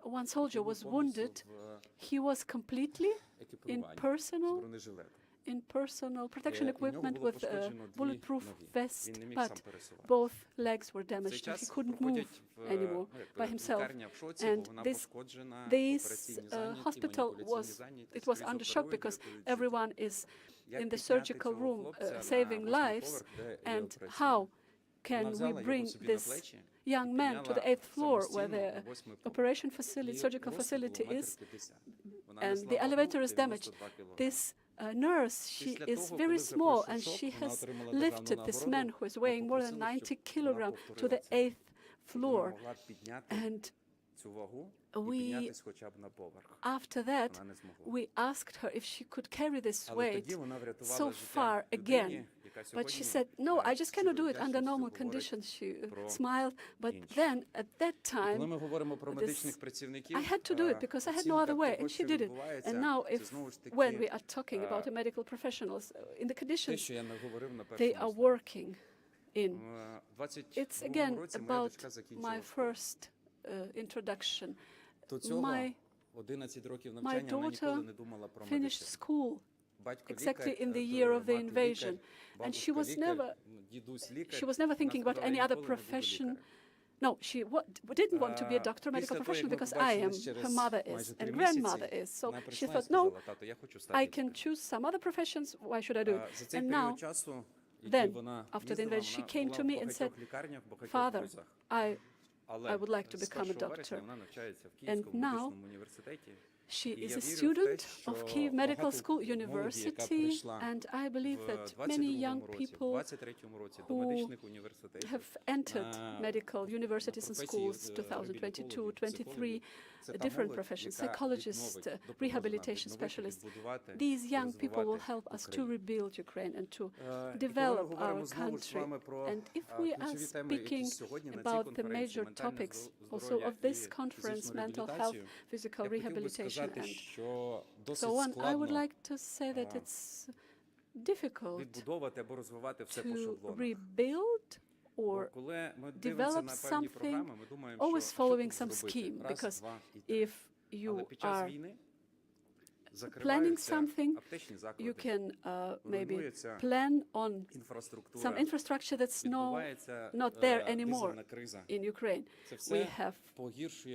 one soldier was wounded. He was completely in personal protection equipment with a bulletproof vest, but both legs were damaged and he couldn't move anymore by himself. And this hospital was under shock because everyone is in the surgical room saving lives. And how can we bring this young man to the 8th floor where the operation facility, surgical facility is, and the elevator is damaged? This nurse, she is very small, and she has lifted this man who is weighing more than 90 kilograms to the 8th floor. And after that, we asked her if she could carry this weight so far again. But she said, no, I just cannot do it under normal conditions. She smiled. But then, at that time, I had to do it because I had no other way, and she did it. And now, when we are talking about the medical professionals, in the conditions they are working in, it's again about my first introduction. My daughter finished school exactly in the year of the invasion, and she was never thinking about any other profession. No, she didn't want to be a doctor, medical professional, because I am, her mother is, and grandmother is. So she thought, no, I can choose some other professions, why should I do it? And now, then, after the invasion, she came to me and said, Father, I would like to become a doctor. And now she is a student of Kyiv Medical School University, and I believe that many young people who have entered medical universities and schools 2022, 23, different professions, psychologists, rehabilitation specialists, these young people will help us to rebuild Ukraine and to develop our country. And if we are speaking about the major topics also of this conference, mental health, physical rehabilitation, and so on, I would like to say that it's difficult to rebuild or develop something always following some scheme, because if you are planning something, you can maybe plan on some infrastructure that's not there anymore in Ukraine. We have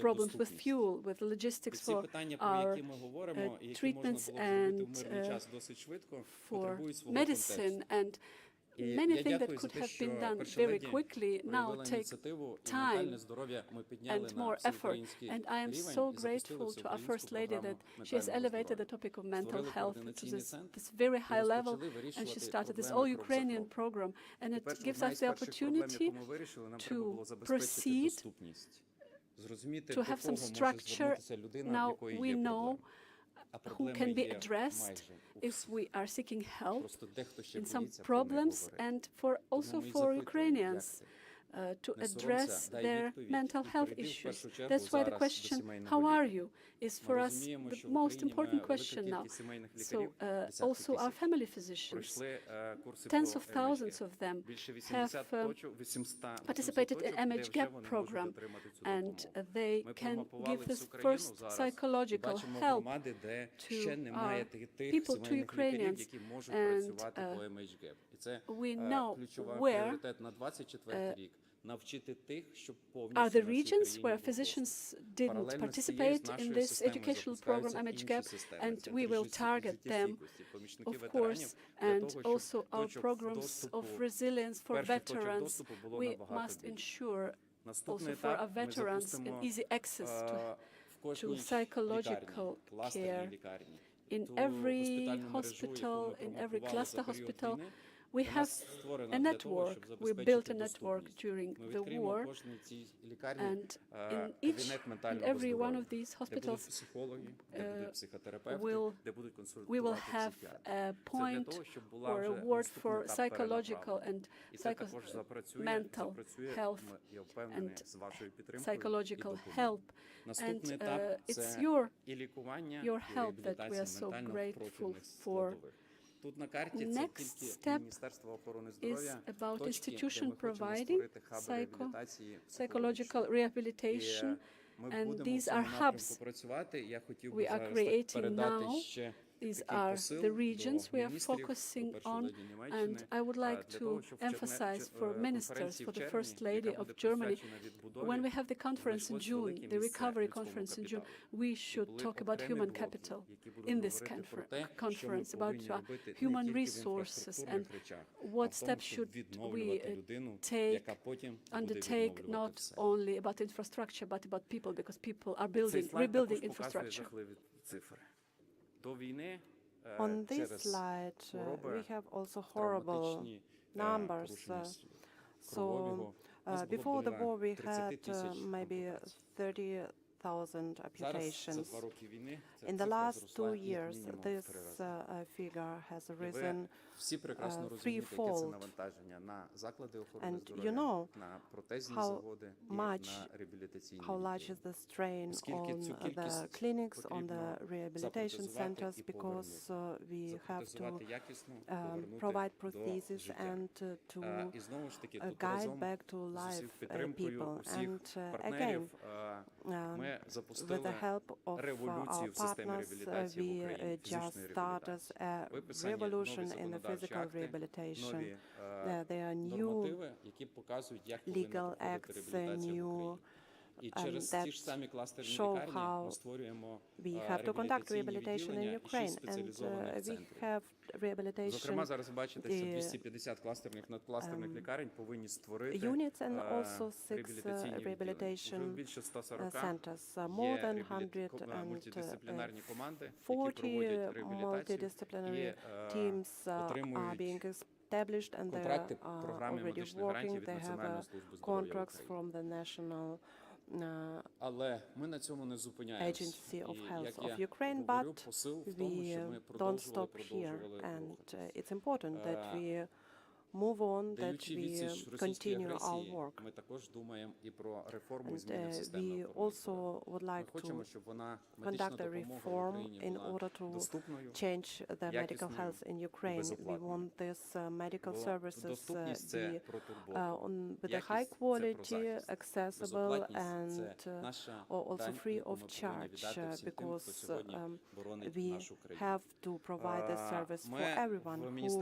problems with fuel, with logistics for our treatments and for medicine, and many things that could have been done very quickly now take time and more effort. And I am so grateful to our First Lady that she has elevated the topic of mental health to this very high level, and she started this all-Ukrainian program. And it gives us the opportunity to proceed, to have some structure. Now we know who can be addressed if we are seeking help in some problems, and also for Ukrainians to address their mental health issues. That's why the question, how are you, is for us the most important question now. So also our family physicians, tens of thousands of them have participated in MHGAP program, and they can give this first psychological help to our people, to Ukrainians. And we know where are the regions where physicians didn't participate in this educational program, MHGAP, and we will target them, of course, and also our programs of resilience for veterans. We must ensure also for our veterans an easy access to psychological care. In every hospital, in every cluster hospital, We have a network. We built a network during the war, and in every one of these hospitals we will have a point or a ward for psychological and mental health and psychological help. And it's your help that we are so grateful for. Next step is about institution providing psychological rehabilitation, and these are hubs we are creating now. These are the regions we are focusing on, and I would like to emphasize for ministers, for the First Lady of Germany, when we have the conference in June, the recovery conference in June, we should talk about human capital in this conference, about human resources and what steps should we undertake, not only about infrastructure, but about people, because people are rebuilding infrastructure. On this slide, we have also horrible numbers. Before the war, we had maybe 30,000 amputations. In the last 2 years, this figure has risen threefold. And you know how large is the strain on the clinics, on the rehabilitation centers, because we have to provide prosthesis and to guide back to life people. And again, with the help of our partners, we just started a revolution in the physical rehabilitation. There are new legal acts, new that show how we have to conduct rehabilitation in Ukraine, and we have rehabilitation units and also 6 rehabilitation centers. More than 140 multidisciplinary teams are being established, and they are already working. They have contracts from the national Agency of Health of Ukraine, but we don't stop here, and it's important that we move on, that we continue our work. And we also would like to conduct a reform in order to change the medical health in Ukraine. We want these medical services with a high quality, accessible, and also free of charge, because we have to provide the service for everyone who is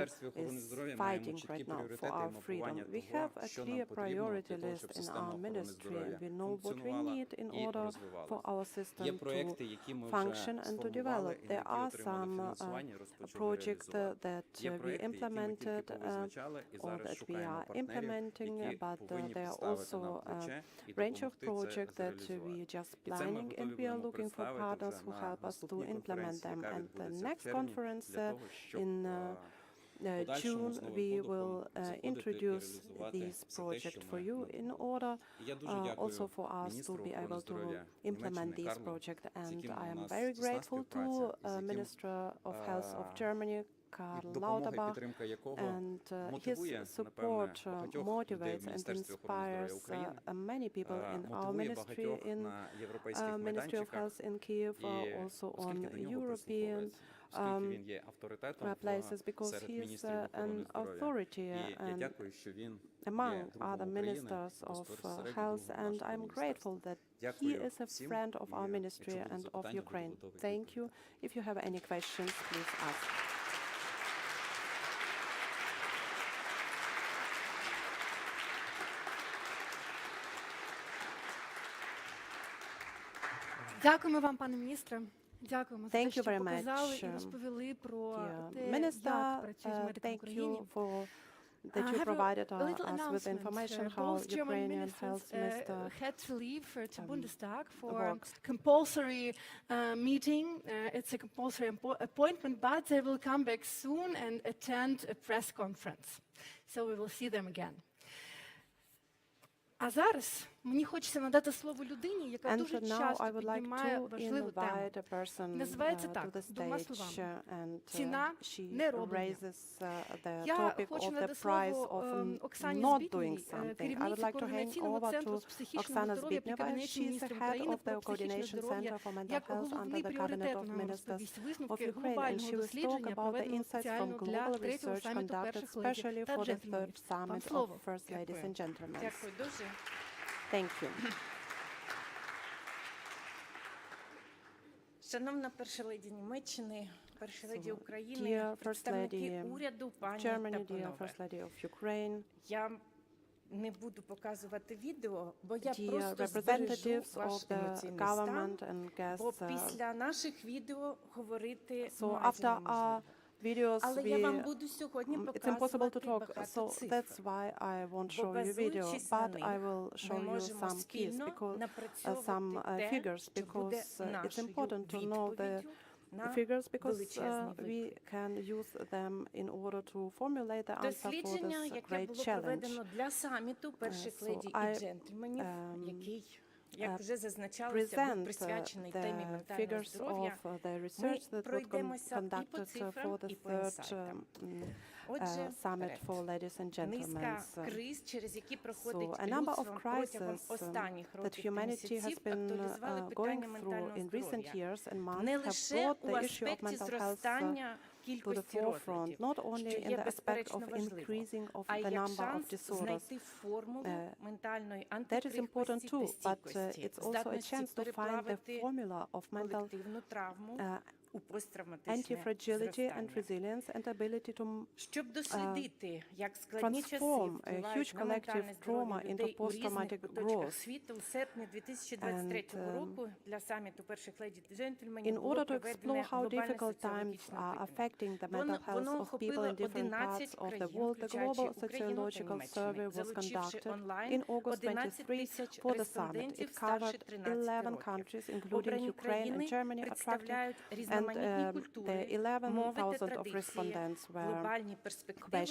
fighting right now for our freedom. We have a clear priority list in our ministry, and we know what we need in order for our system to function and to develop. There are some projects that we implemented or that we are implementing, but there are also a range of projects that we are just planning, and we are looking for partners who help us to implement them. And the next conference in June, we will introduce this project for you in order also for us to be able to implement this project. And I am very grateful to Minister of Health of Germany, Karl Lauterbach, and his support motivates and inspires many people in our ministry, in Ministry of Health in Kiev, also on European places, because he is an authority and among other ministers of health, and I'm grateful that he is a friend of our ministry and of Ukraine. Thank you. If you have any questions, please ask. Дякуємо вам, пане міністре. Дякуємо за те, що показали і розповіли про те, як працюють медики в Україні. that you provided us with announcement. information how Both German Ukrainian ministers Health Minister had to leave to Bundestag for works. compulsory meeting. It's a compulsory appointment, but they will come back soon and attend a press conference. So we will see them again. А зараз мені хочеться надати слово людині, яка дуже часто піднімає важливу тему. Називається так, двома словами. Ціна нероблення. Я хочу надати слово Оксані Збітній, керівниці Координаційного центру з психічного здоров'я при Кабінеті міністрів України про психічне здоров'я, як головний пріоритет вона розповість висновки глобального дослідження, проведеного спеціально для третього саміту перших леді та джентльменів. Вам слово. Дякую дуже. Thank you. Шановна перша леді Німеччини, перша леді України, представники уряду, пані та панове. Я не буду показувати відео, бо я просто збережу ваш емоційний стан, бо після наших відео говорити майже неможливо. Але я вам буду сьогодні показувати багато цифр, бо базуючись на них, ми можемо спільно напрацьовувати те, що буде нашою відповіддю на величезний виклик. Дослідження, яке було проведено для саміту перших леді і джентльменів, який, як вже зазначалося, був присвячений темі ментального здоров'я, ми пройдемося і по цифрам, і по інсайтам. Отже, низка криз, через які проходить людство протягом останніх років та місяців, актуалізували питання ментального здоров'я. Не лише у аспекті зростання кількості розладів, що є безперечно важливо, а й як шанс знайти формулу ментальної антиприхвості та стійкості, здатності переплавити колективну травму у посттравматичне зростання. Щоб дослідити, як складні часи впливають на ментальне здоров'я людей у різних куточках світу, у серпні 2023 року для саміту перших леді та джентльменів було проведене глобальне соціологічне опитування. Воно охопило 11 країн, включаючи Україну та Німеччину, залучивши онлайн 11 тисяч респондентів старше 13 років. Обрані країни представляють різноманітні культури, мови та традиції, глобальні перспективи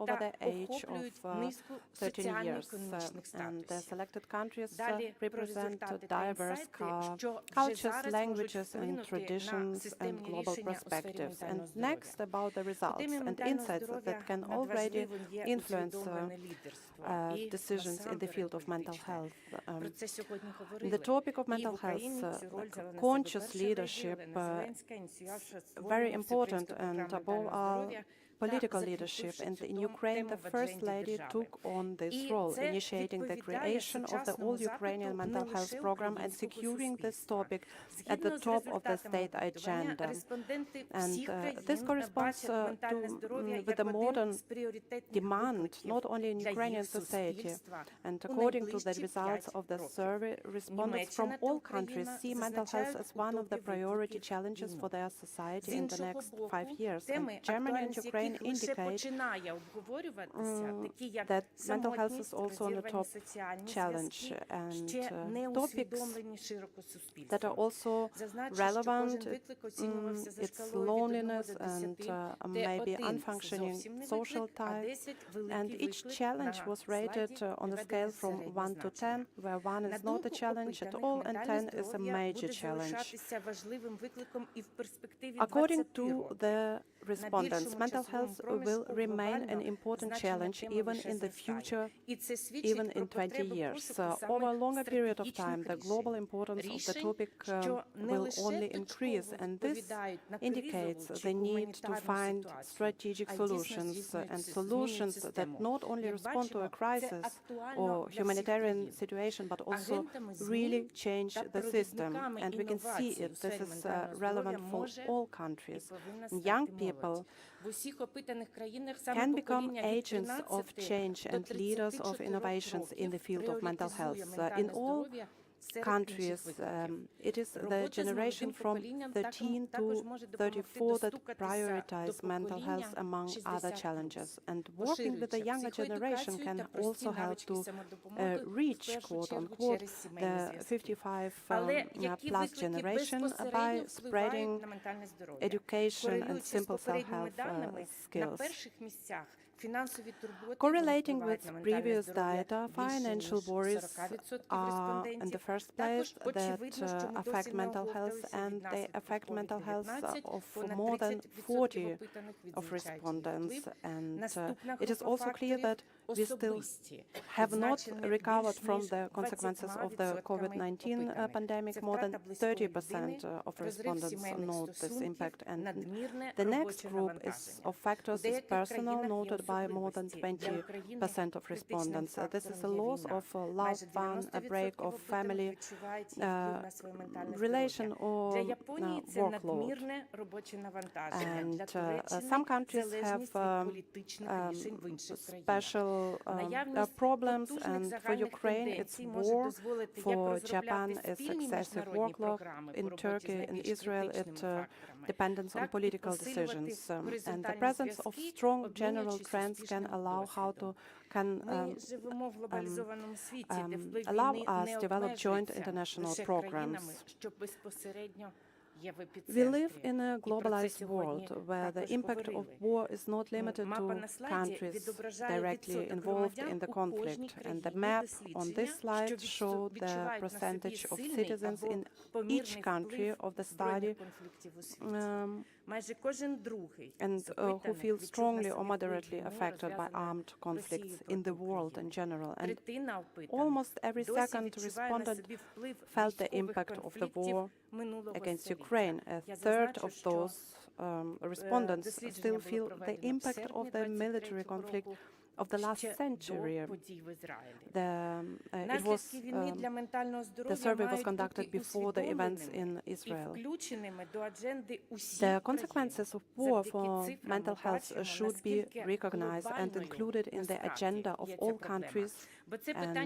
та охоплюють низку соціально-економічних статусів. Далі про результати та інсайти, що вже зараз можуть вплинути на системні рішення у сфері ментального здоров'я. У темі ментального здоров'я надважливим є усвідомлене лідерство і насамперед політичне. Про це сьогодні говорили. І в Україні цю роль взяла на себе перша леді Олена Зеленська, ініціювавши створену всеукраїнську програму ментального здоров'я. Political leadership, and in Ukraine the First Lady took on this role, initiating the creation of the all-Ukrainian mental health program and securing this topic at the top of the state agenda. And this corresponds with the modern demand, not only in Ukrainian society. And according to the results of the survey, respondents from all countries see mental health as one of the priority challenges for their society in the next 5 years. And Germany and Ukraine indicate that mental health is also on the top challenge, and topics that are also relevant, it's loneliness and maybe unfunctioning social type, and each challenge was rated on a scale from 1 to 10, where 1 is not a challenge at all and 10 is a major challenge. According to the respondents, mental health will remain an important challenge even in the future, even in 20 years. Over a longer period of time, the global importance of the topic will only increase, and this indicates the need to find strategic solutions, and solutions that not only respond to a crisis or humanitarian situation, but also really change the system. And we can see it. This is relevant for all countries. Young people can become agents of change and leaders of innovations in the field of mental health. In all countries. It is the generation from 13 to 34 that prioritize mental health among other challenges. And working with the younger generation can also help to reach, quote unquote, the 55 plus generation by spreading education and simple self-help skills. Correlating with previous data, financial worries are in the first place that affect mental health, and they affect mental health of more than 40 of respondents. And it is also clear that we still have not recovered from the consequences of the COVID-19 pandemic. More than 30% of respondents note this impact. And the next group of factors is personal, noted by more than 20% of respondents. This is a loss of a loved one, a break of family relation or workload. And some countries have special problems, and for Ukraine it's war, for Japan it's excessive workload, in Turkey and Israel it dependence on political decisions. And the presence of strong general trends can allow allow us to develop joint international programs. We live in a globalized world where the impact of war is not limited to countries directly involved in the conflict. And the map on this slide shows the percentage of citizens in each country of the study and who feel strongly or moderately affected by armed conflicts in the world in general. And almost every second respondent felt the impact of the war against Ukraine. A third of those respondents still feel the impact of the military conflict of the last century. The survey was conducted before the events in Israel. The consequences of war for mental health should be recognized and included in the agenda of all countries. And,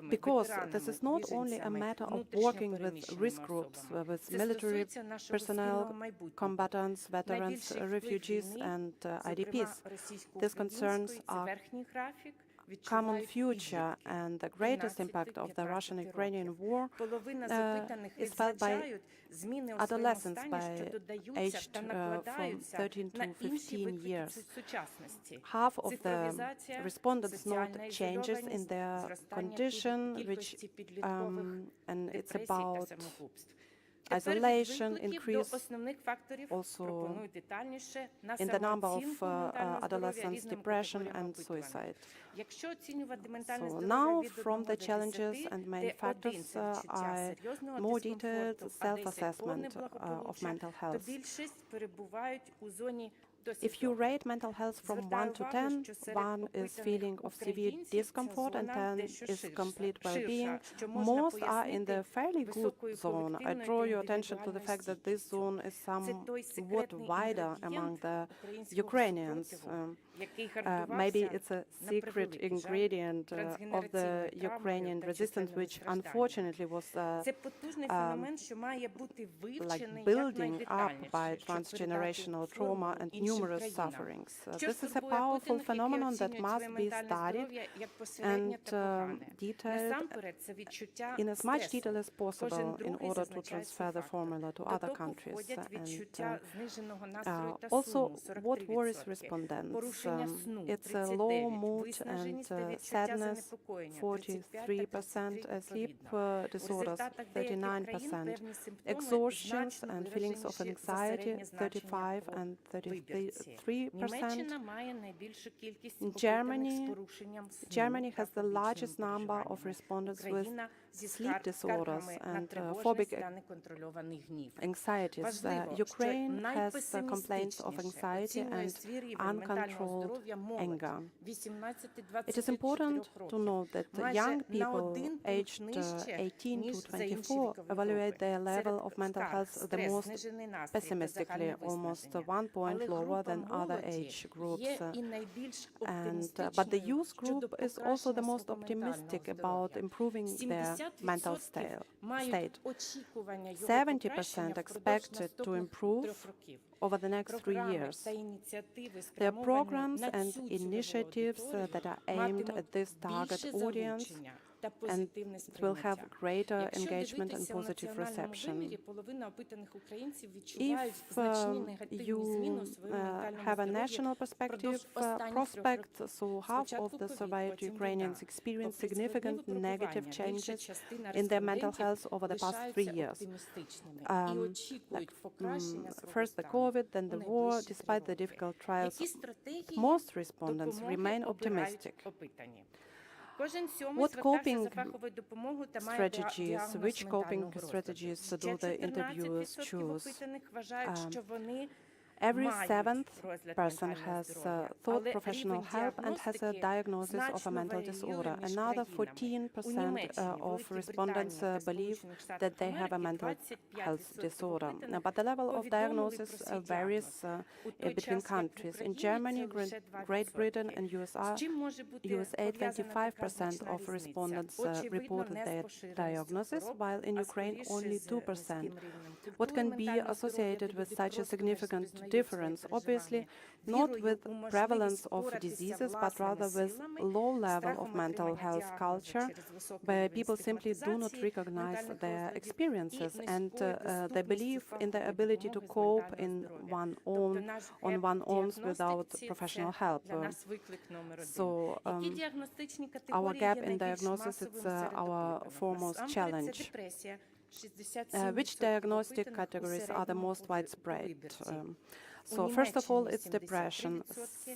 because this is not only a matter of working with risk groups, with military personnel, combatants, veterans, refugees, and IDPs. These concerns are common future, and the greatest impact of the Russian-Ukrainian war is felt by adolescents aged from 13 to 15 years. Half of the respondents note changes in their condition, which and it's about isolation, increase also in the number of adolescents, depression and suicide. So now, from the challenges and main factors, are more detailed self-assessment of mental health. If you rate mental health from 1 to 10, 1 is feeling of severe discomfort and 10 is complete well-being. Most are in the fairly good zone. I draw your attention to the fact that this zone is somewhat wider among the Ukrainians. Maybe it's a secret ingredient of the Ukrainian resistance, which unfortunately was like building up by transgenerational trauma and numerous sufferings. This is a powerful phenomenon that must be studied and detailed in as much detail as possible in order to transfer the formula to other countries. And also, what worries respondents? It's a low mood and sadness, 43%, sleep disorders, 39%, exhaustions and feelings of anxiety, 35 and 33%. Germany has the largest number of respondents with sleep disorders and phobic anxieties. Ukraine has complaints of anxiety and uncontrolled called anger. It is important to note that young people aged 18 to 24 evaluate their level of mental health the most pessimistically, almost 1 point lower than other age groups. But the youth group is also the most optimistic about improving their mental state. 70% expected to improve over the next 3 years. There are programs and initiatives that are aimed at this target audience, and it will have greater engagement and positive reception. If you have a national perspective prospect, so half of the surveyed Ukrainians experience significant negative changes in their mental health over the past 3 years. First the COVID, then the war. Despite the difficult trials, most respondents remain optimistic. Which coping strategies do the interviewers choose? Every seventh person has sought professional help and has a diagnosis of a mental disorder. Another 14% of respondents believe that they have a mental health disorder. But the level of diagnosis varies between countries. In Germany, Great Britain and USA, 25% of respondents reported their diagnosis, while in Ukraine only 2%. What can be associated with such a significant difference? Obviously, not with prevalence of diseases, but rather with low level of mental health culture, where people simply do not recognize their experiences and they believe in their ability to cope on one's own without professional help. So our gap in diagnosis is our foremost challenge. Which diagnostic categories are the most widespread? So first of all, it's depression.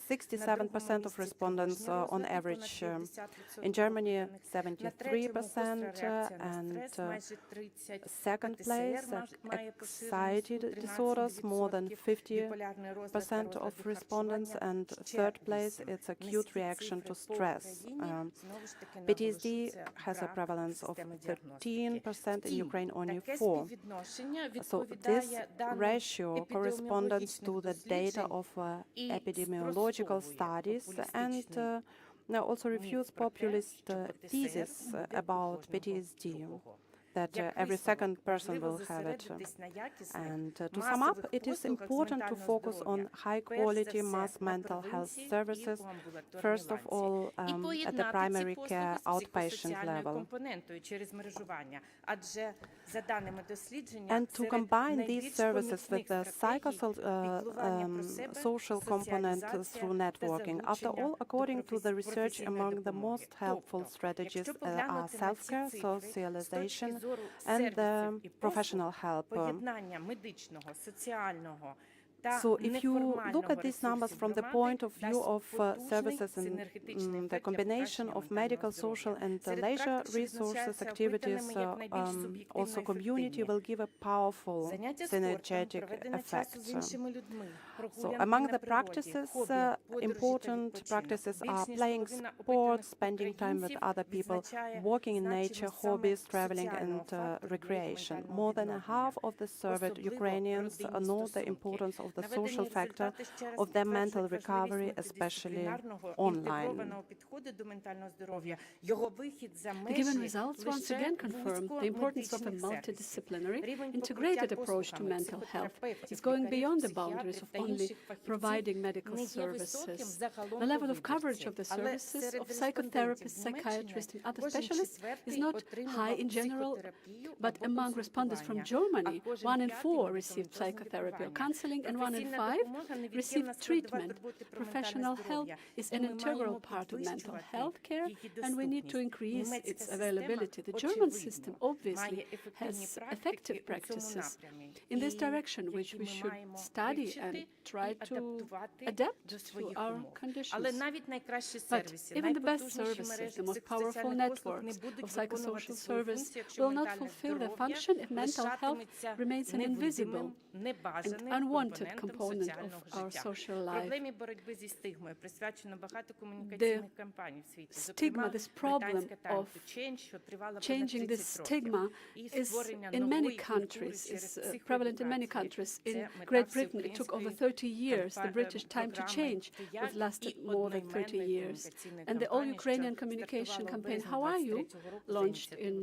67% of respondents on average. In Germany, 73%, and second place, anxiety disorders, more than 50% of respondents, and third place, it's acute reaction to stress. PTSD has a prevalence of 13%, in Ukraine only 4%. So this ratio corresponds to the data of epidemiological studies and also refutes populist thesis about PTSD, that every second person will have it. And to sum up, it is important to focus on high-quality mass mental health services, first of all at the primary care outpatient level. And to combine these services with the psychosocial component through networking. After all, according to the research, among the most helpful strategies are self-care, socialization, and professional help. So if you look at these numbers from the point of view of services and the combination of medical, social, and leisure resources, activities, also community will give a powerful synergetic effect. So among the practices, important practices are playing sports, spending time with other people, walking in nature, hobbies, traveling, and recreation. More than half of the surveyed Ukrainians know the importance of the social factor of their mental recovery, especially online. The given results once again confirm the importance of a multidisciplinary, integrated approach to mental health. It's going beyond the boundaries of only providing medical services. The level of coverage of the services of psychotherapists, psychiatrists, and other specialists is not high in general, but among respondents from Germany, 1 in 4 received psychotherapy or counseling, and 1 in 5 received treatment. Professional help is an integral part of mental health care, and we need to increase its availability. The German system obviously has effective practices in this direction, which we should study and try to adapt to our conditions. But even the best services, the most powerful networks of psychosocial service will not fulfill their function if mental health remains an invisible and unwanted component of our social life. Проблемі боротьби зі стигмою присвячено багато комунікаційних кампаній в світі. Stigma, this problem of changing this stigma is in many countries, is prevalent in many countries. In Great Britain, it took over 30 years. The British time to change was lasted more than 30 years. And the all-Ukrainian communication campaign, How Are You?, launched in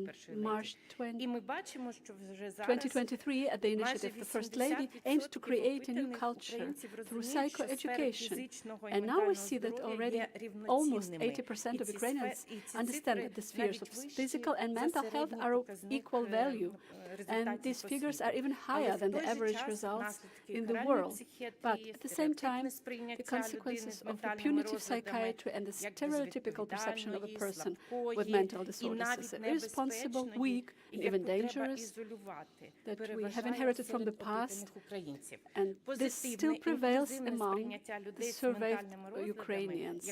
March 2023 at the initiative of the First Lady, aims to create a new culture through psychoeducation. And now we see that already almost 80% of Ukrainians understand that the spheres of physical and mental health are of equal value. And these figures are even higher than the average results in the world. But at the same time, the consequences of the punitive psychiatry and the stereotypical perception of a person with mental disorders as irresponsible, weak, and even dangerous that we have inherited from the past, and this still prevails among the surveyed Ukrainians.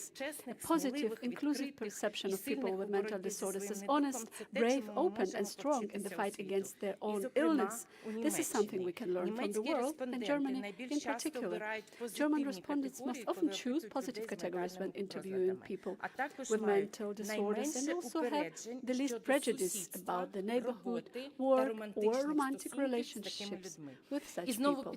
A positive, inclusive perception of people with mental disorders as honest, brave, open, and strong in the fight against their own illness. This is something we can learn from the world, and Germany in particular. German respondents must often choose positive categories when interviewing people with mental disorders, and also have the least prejudice about the neighborhood, work, or romantic relationships with such people.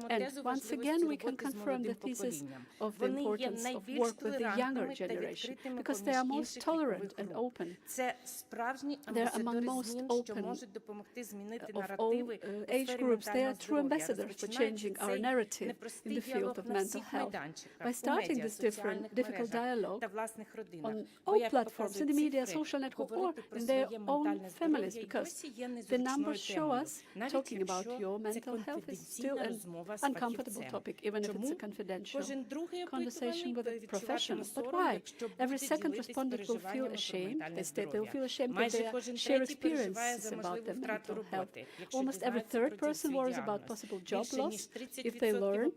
And once again, we can confirm the thesis of the importance of work with the younger generation, because they are most tolerant and open. They are among most open of all age groups. They are true ambassadors for changing our narrative in the field of mental health. By starting this difficult dialogue on all platforms, in the media, social network, or in their own families, because the numbers show us talking about your mental health is still an uncomfortable topic, even if it's a confidential conversation with a professional. But why? Every second respondent will feel ashamed. They state they will feel ashamed that they share experiences about their mental health. Almost every third person worries about possible job loss if they learn.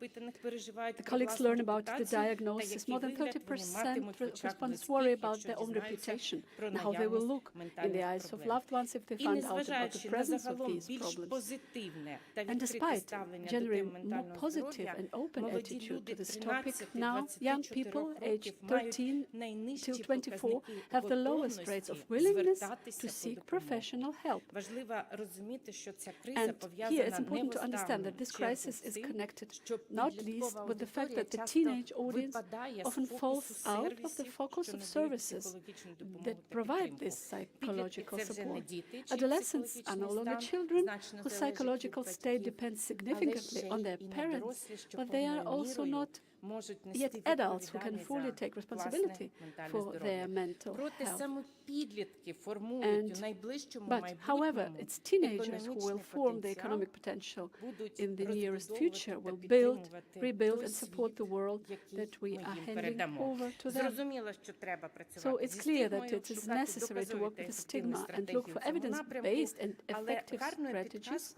The colleagues learn about the diagnosis. More than 30% respondents worry about their own reputation and how they will look in the eyes of loved ones if they find out about the presence of these problems. And despite generating more positive and open attitude to this topic, now young people aged 13 till 24 have the lowest rates of willingness to seek professional help. And here it's important to understand that this crisis is connected not least with the fact that the teenage audience often falls out of the focus of services that provide this psychological support. Adolescents are no longer children whose psychological state depends significantly on their parents, but they are also not yet adults who can fully take responsibility for their mental health. But, however, it's teenagers who will form the economic potential in the nearest future, will build, rebuild, and support the world that we are handing over to them. So it's clear that it is necessary to work with the stigma and look for evidence-based and effective strategies.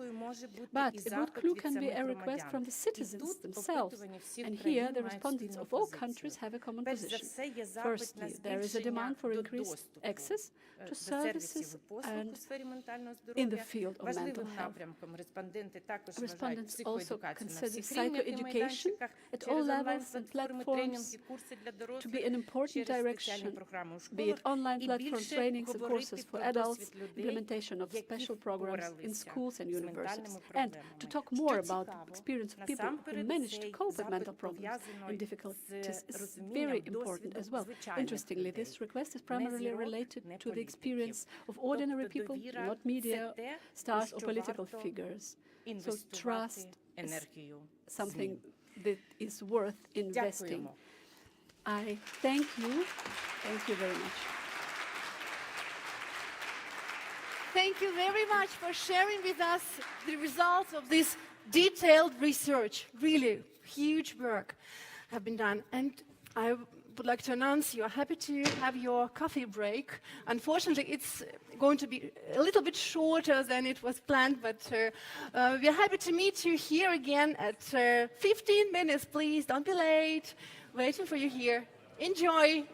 But a good clue can be a request from the citizens themselves. And here, the respondents of all countries have a common position. Firstly, there is a demand for increased access to services and in the field of mental health. Respondents also consider psychoeducation at all levels and platforms to be an important direction, be it online platform trainings and courses for adults, implementation of special programs in schools and universities, and to talk more about the experience of people who manage to cope with mental problems and difficulties is very important as well. Interestingly, this request is primarily related to the experience of ordinary people, not media stars or political figures. So trust is something that is worth investing. I thank you. Thank you very much. Thank you very much for sharing with us the results of this detailed research. Really huge work have been done. And I would like to announce you are happy to have your coffee break. Unfortunately, it's going to be a little bit shorter than it was planned, but we are happy to meet you here again at 15 minutes, please. Don't be late. Waiting for you here. Enjoy.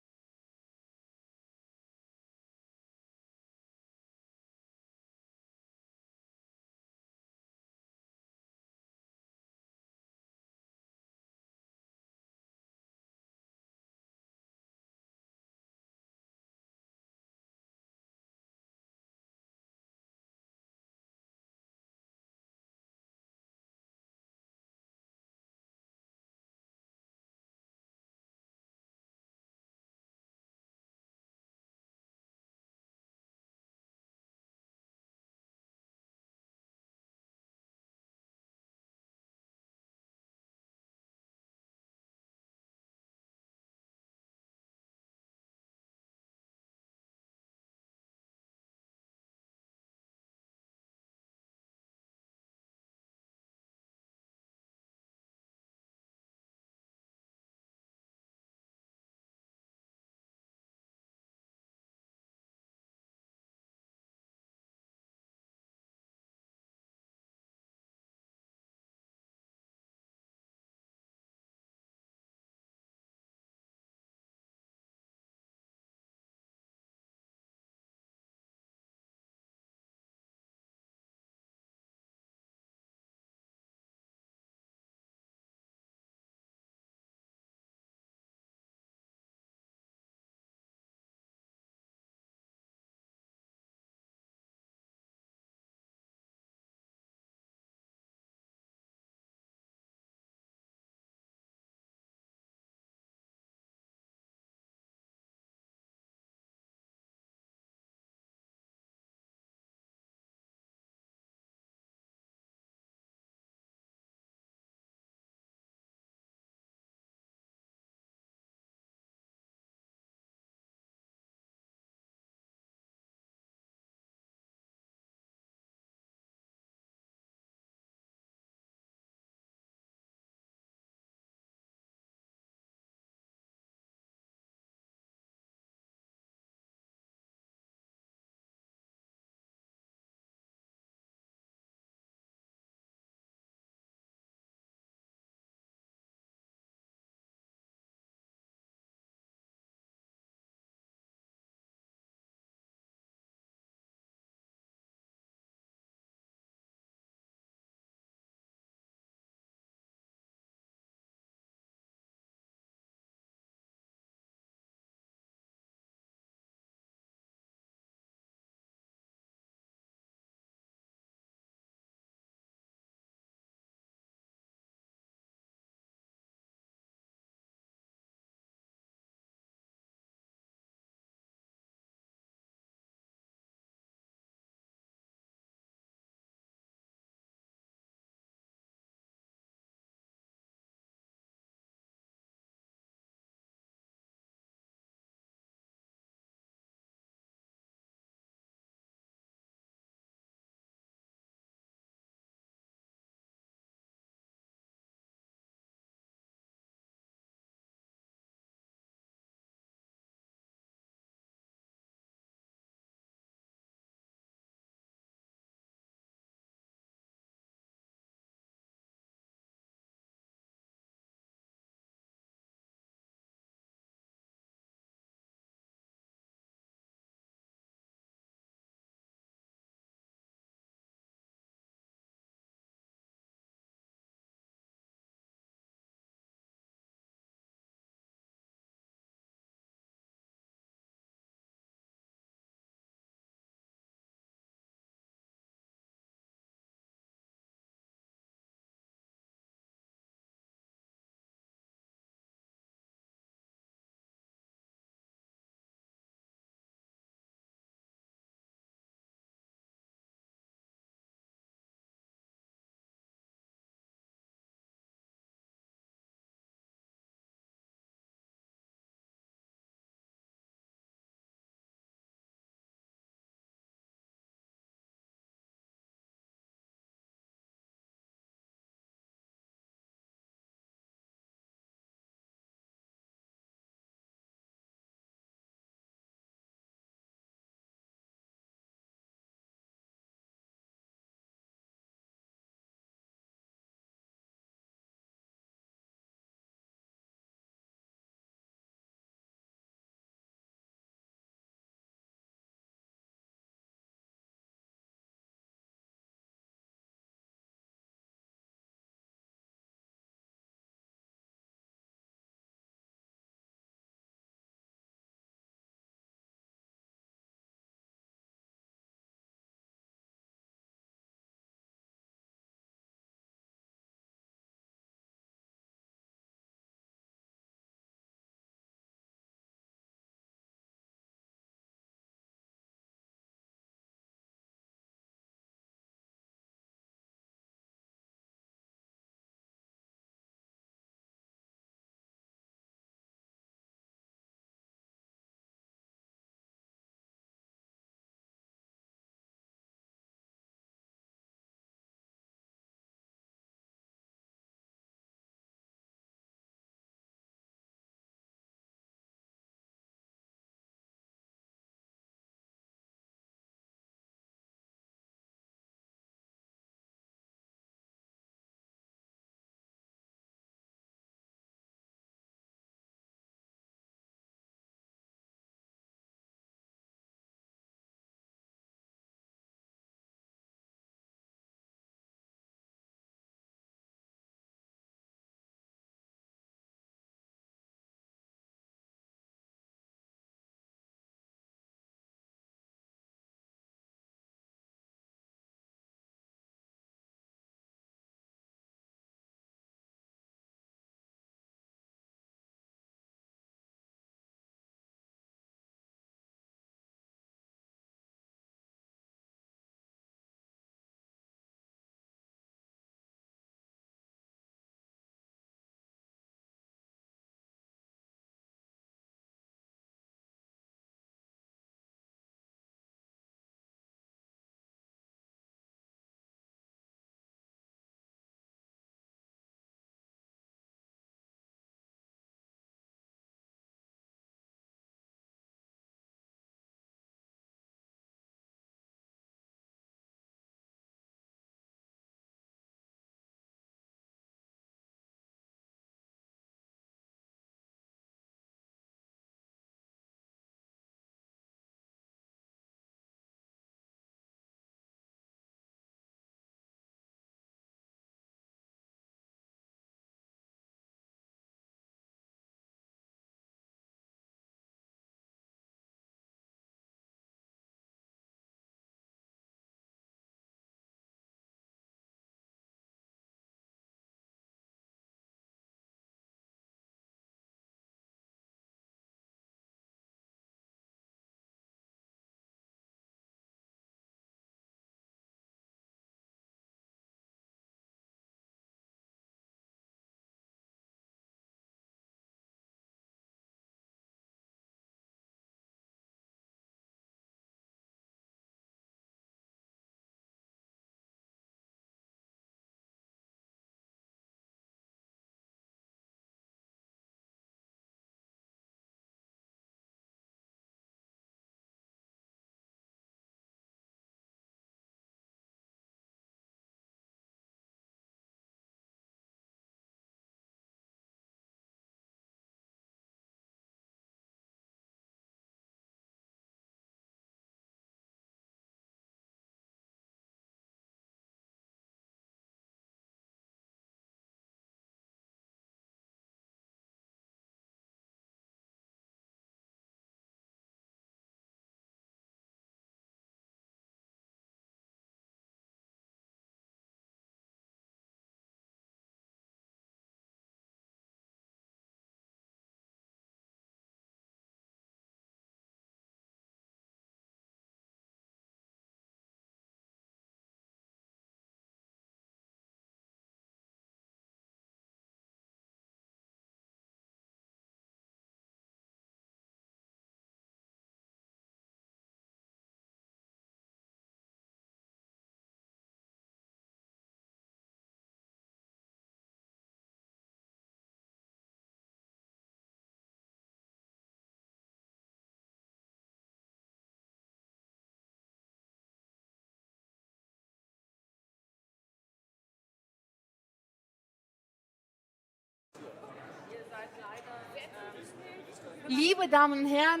Liebe Damen und Herren,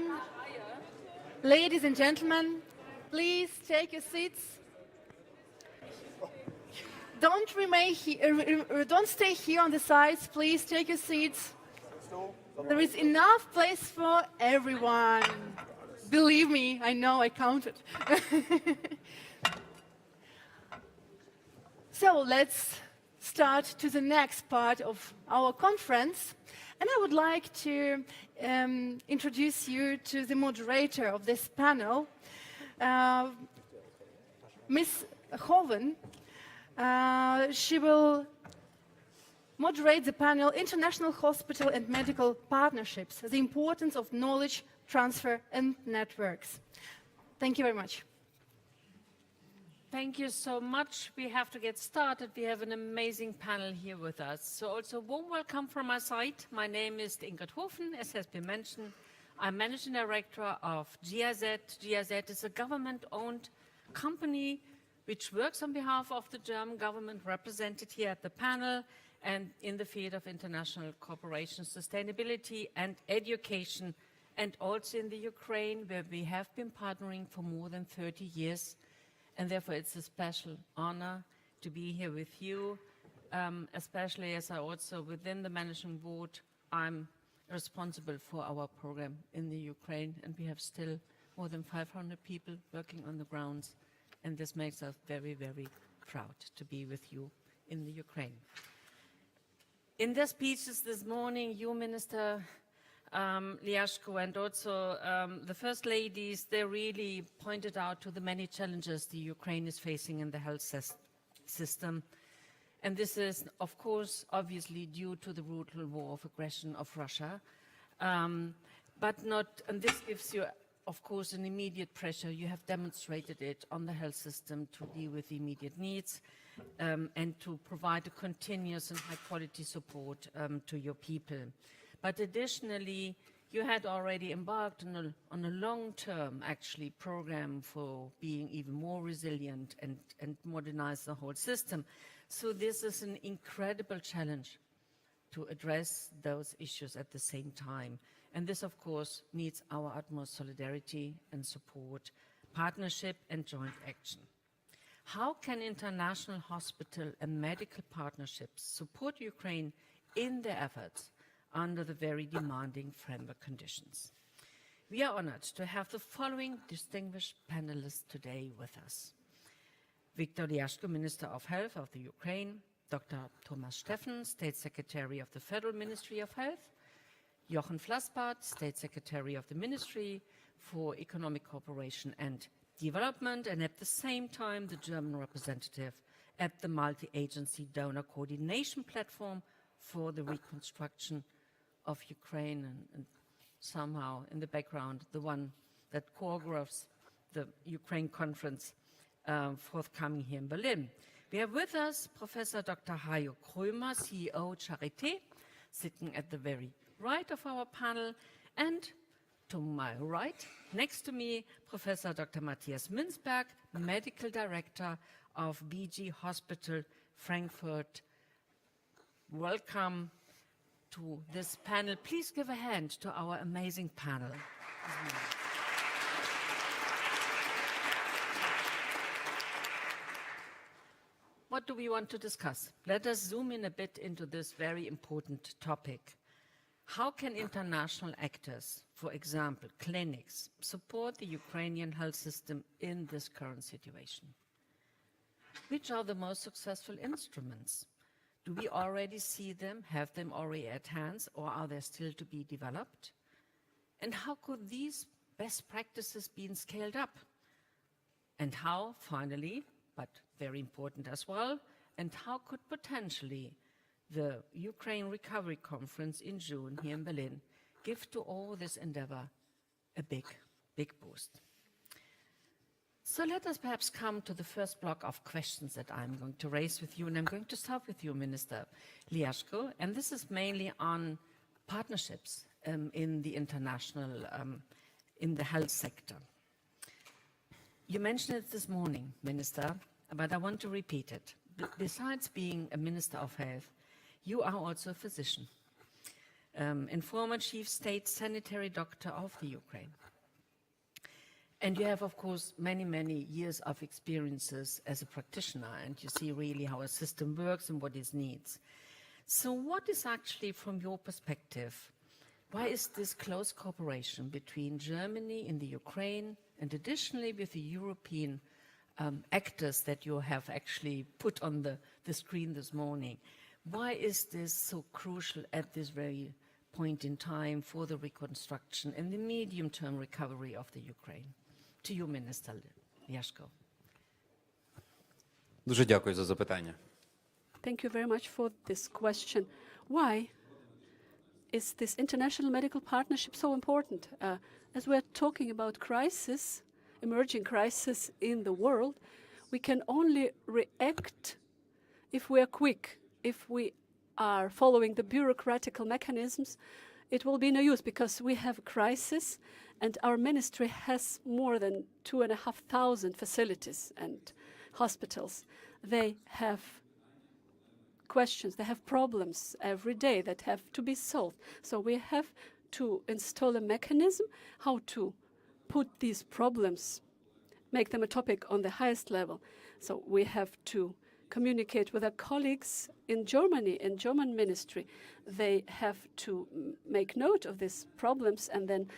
ladies and gentlemen, please take your seats. Don't remain here, don't stay here on the sides, please take your seats. There is enough place for everyone. Believe me, I know, I counted. So let's start to the next part of our conference. And I would like to introduce you to the moderator of this panel, Ms. Hoven. She will moderate the panel, International Hospital and Medical Partnerships, the importance of knowledge transfer and networks. Thank you very much. Thank you so much. We have to get started. We have an amazing panel here with us. So also warm welcome from my side. My name is Ingrid Hofen, as has been mentioned. I'm Managing Director of GIZ. GIZ is a government-owned company which works on behalf of the German government, represented here at the panel, and in the field of international cooperation, sustainability and education, and also in the Ukraine, where we have been partnering for more than 30 years. And therefore, it's a special honor to be here with you, especially as I also, within the management board, I'm responsible for our program in the Ukraine, and we have still more than 500 people working on the grounds, and this makes us very, very proud to be with you in the Ukraine. In their speeches this morning, you, Minister Liashko, and also the First Ladies, they really pointed out to the many challenges the Ukraine is facing in the health system. And this is, of course, obviously due to the brutal war of aggression of Russia. And this gives you, of course, an immediate pressure. You have demonstrated it on the health system to deal with the immediate needs and to provide a continuous and high-quality support to your people. But additionally, you had already embarked on a long-term, actually, program for being even more resilient and modernize the whole system. So this is an incredible challenge to address those issues at the same time. And this, of course, needs our utmost solidarity and support, partnership and joint action. How can international hospital and medical partnerships support Ukraine in their efforts under the very demanding framework conditions? We are honored to have the following distinguished panelists today with us. Viktor Liashko, Minister of Health of the Ukraine, Dr. Thomas Steffen, State Secretary of the Federal Ministry of Health, Jochen Flassbart, State Secretary of the Ministry for Economic Cooperation and Development, and at the same time the German representative at the Multi-Agency Donor Coordination Platform for the Reconstruction of Ukraine, and somehow in the background the one that choreographs the Ukraine conference forthcoming here in Berlin. We have with us Professor Dr. Hajo Krömer, CEO Charité, sitting at the very right of our panel, and to my right, next to me, Professor Dr. Matthias Münzberg, Medical Director of BG Hospital Frankfurt. Welcome to this panel. Please give a hand to our amazing panel. What do we want to discuss? Let us zoom in a bit into this very important topic. How can international actors, for example, clinics, support the Ukrainian health system in this current situation? Which are the most successful instruments? Do we already see them, have them already at hand, or are they still to be developed? And how could these best practices be scaled up? And how, finally, but very important as well, and how could potentially the Ukraine Recovery Conference in June here in Berlin give to all this endeavor a big, big boost? So let us perhaps come to the first block of questions that I'm going to raise with you, and I'm going to start with you, Minister Liashko, and this is mainly on partnerships in the international, in the health sector. You mentioned it this morning, Minister, but I want to repeat it. Besides being a Minister of Health, you are also a physician. and former chief state sanitary doctor of the Ukraine. And you have, of course, many, many years of experiences as a practitioner, and you see really how a system works and what it needs. So what is actually, from your perspective, why is this close cooperation between Germany and the Ukraine, and additionally with the European actors that you have actually put on the screen this morning, why is this so crucial at this very point in time for the reconstruction and the medium-term recovery of the Ukraine? To you, Minister Liashko. Дуже дякую за запитання. Thank you very much for this question. Why is this international medical partnership so important? As we're talking about crisis, emerging crisis in the world, we can only react if we are quick. If we are following the bureaucratical mechanisms, it will be no use because we have a crisis and our ministry has more than 2,500 facilities and hospitals. They have questions, they have problems every day that have to be solved. So we have to install a mechanism how to put these problems, make them a topic on the highest level. So we have to communicate with our colleagues in Germany, in German ministry. They have to make note of these problems and then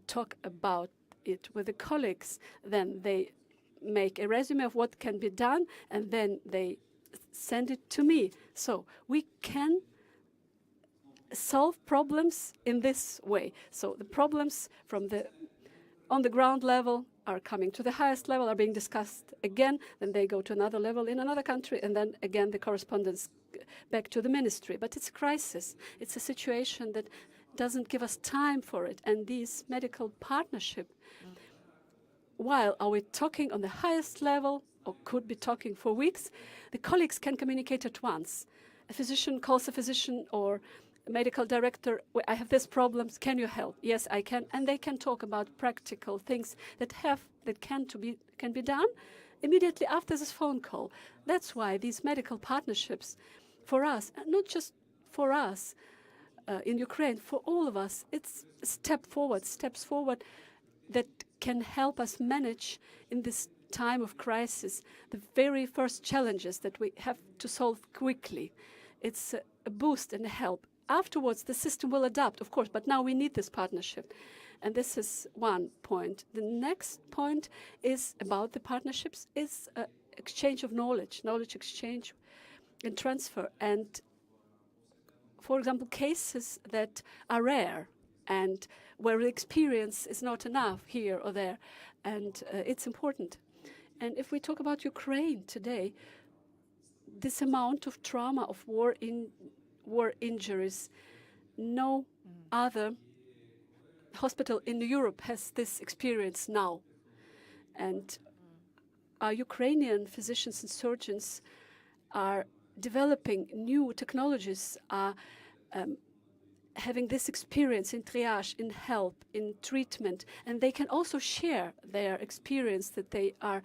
talk about it with the colleagues. Then they make a resume of what can be done and then they send it to me. So we can solve problems in this way. So the problems from on the ground level are coming to the highest level, are being discussed again, then they go to another level in another country, and then again the correspondence back to the ministry. But it's a crisis. It's a situation that doesn't give us time for it. And these medical partnership, while are we talking on the highest level, or could be talking for weeks, the colleagues can communicate at once. A physician calls a physician or a medical director, I have this problem, can you help? Yes, I can. And they can talk about practical things that can be done immediately after this phone call. That's why these medical partnerships for us, and not just for us in Ukraine, for all of us, it's steps forward that can help us manage in this time of crisis the very first challenges that we have to solve quickly. It's a boost and a help. Afterwards, the system will adapt, of course, but now we need this partnership. And this is one point. The next point is about the partnerships, is exchange of knowledge exchange and transfer. And, for example, cases that are rare and where the experience is not enough here or there, and it's important. And if we talk about Ukraine today, this amount of trauma, of war injuries, no other hospital in Europe has this experience now. And our Ukrainian physicians and surgeons are developing new technologies, are having this experience in triage, in help, in treatment, and they can also share their experience that they are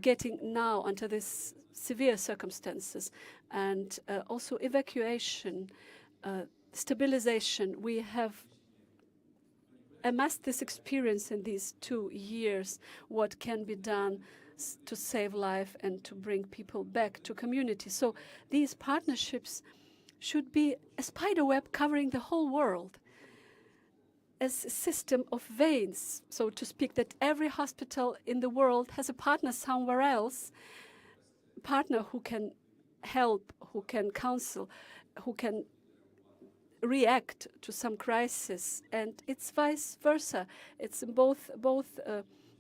getting now under these severe circumstances, and also evacuation, stabilization. We have amassed this experience in these 2 years, what can be done to save life and to bring people back to community. So these partnerships should be a spider web covering the whole world, as a system of veins, so to speak, that every hospital in the world has a partner somewhere else, a partner who can help, who can counsel, who can react to some crisis, and it's vice versa. It's in both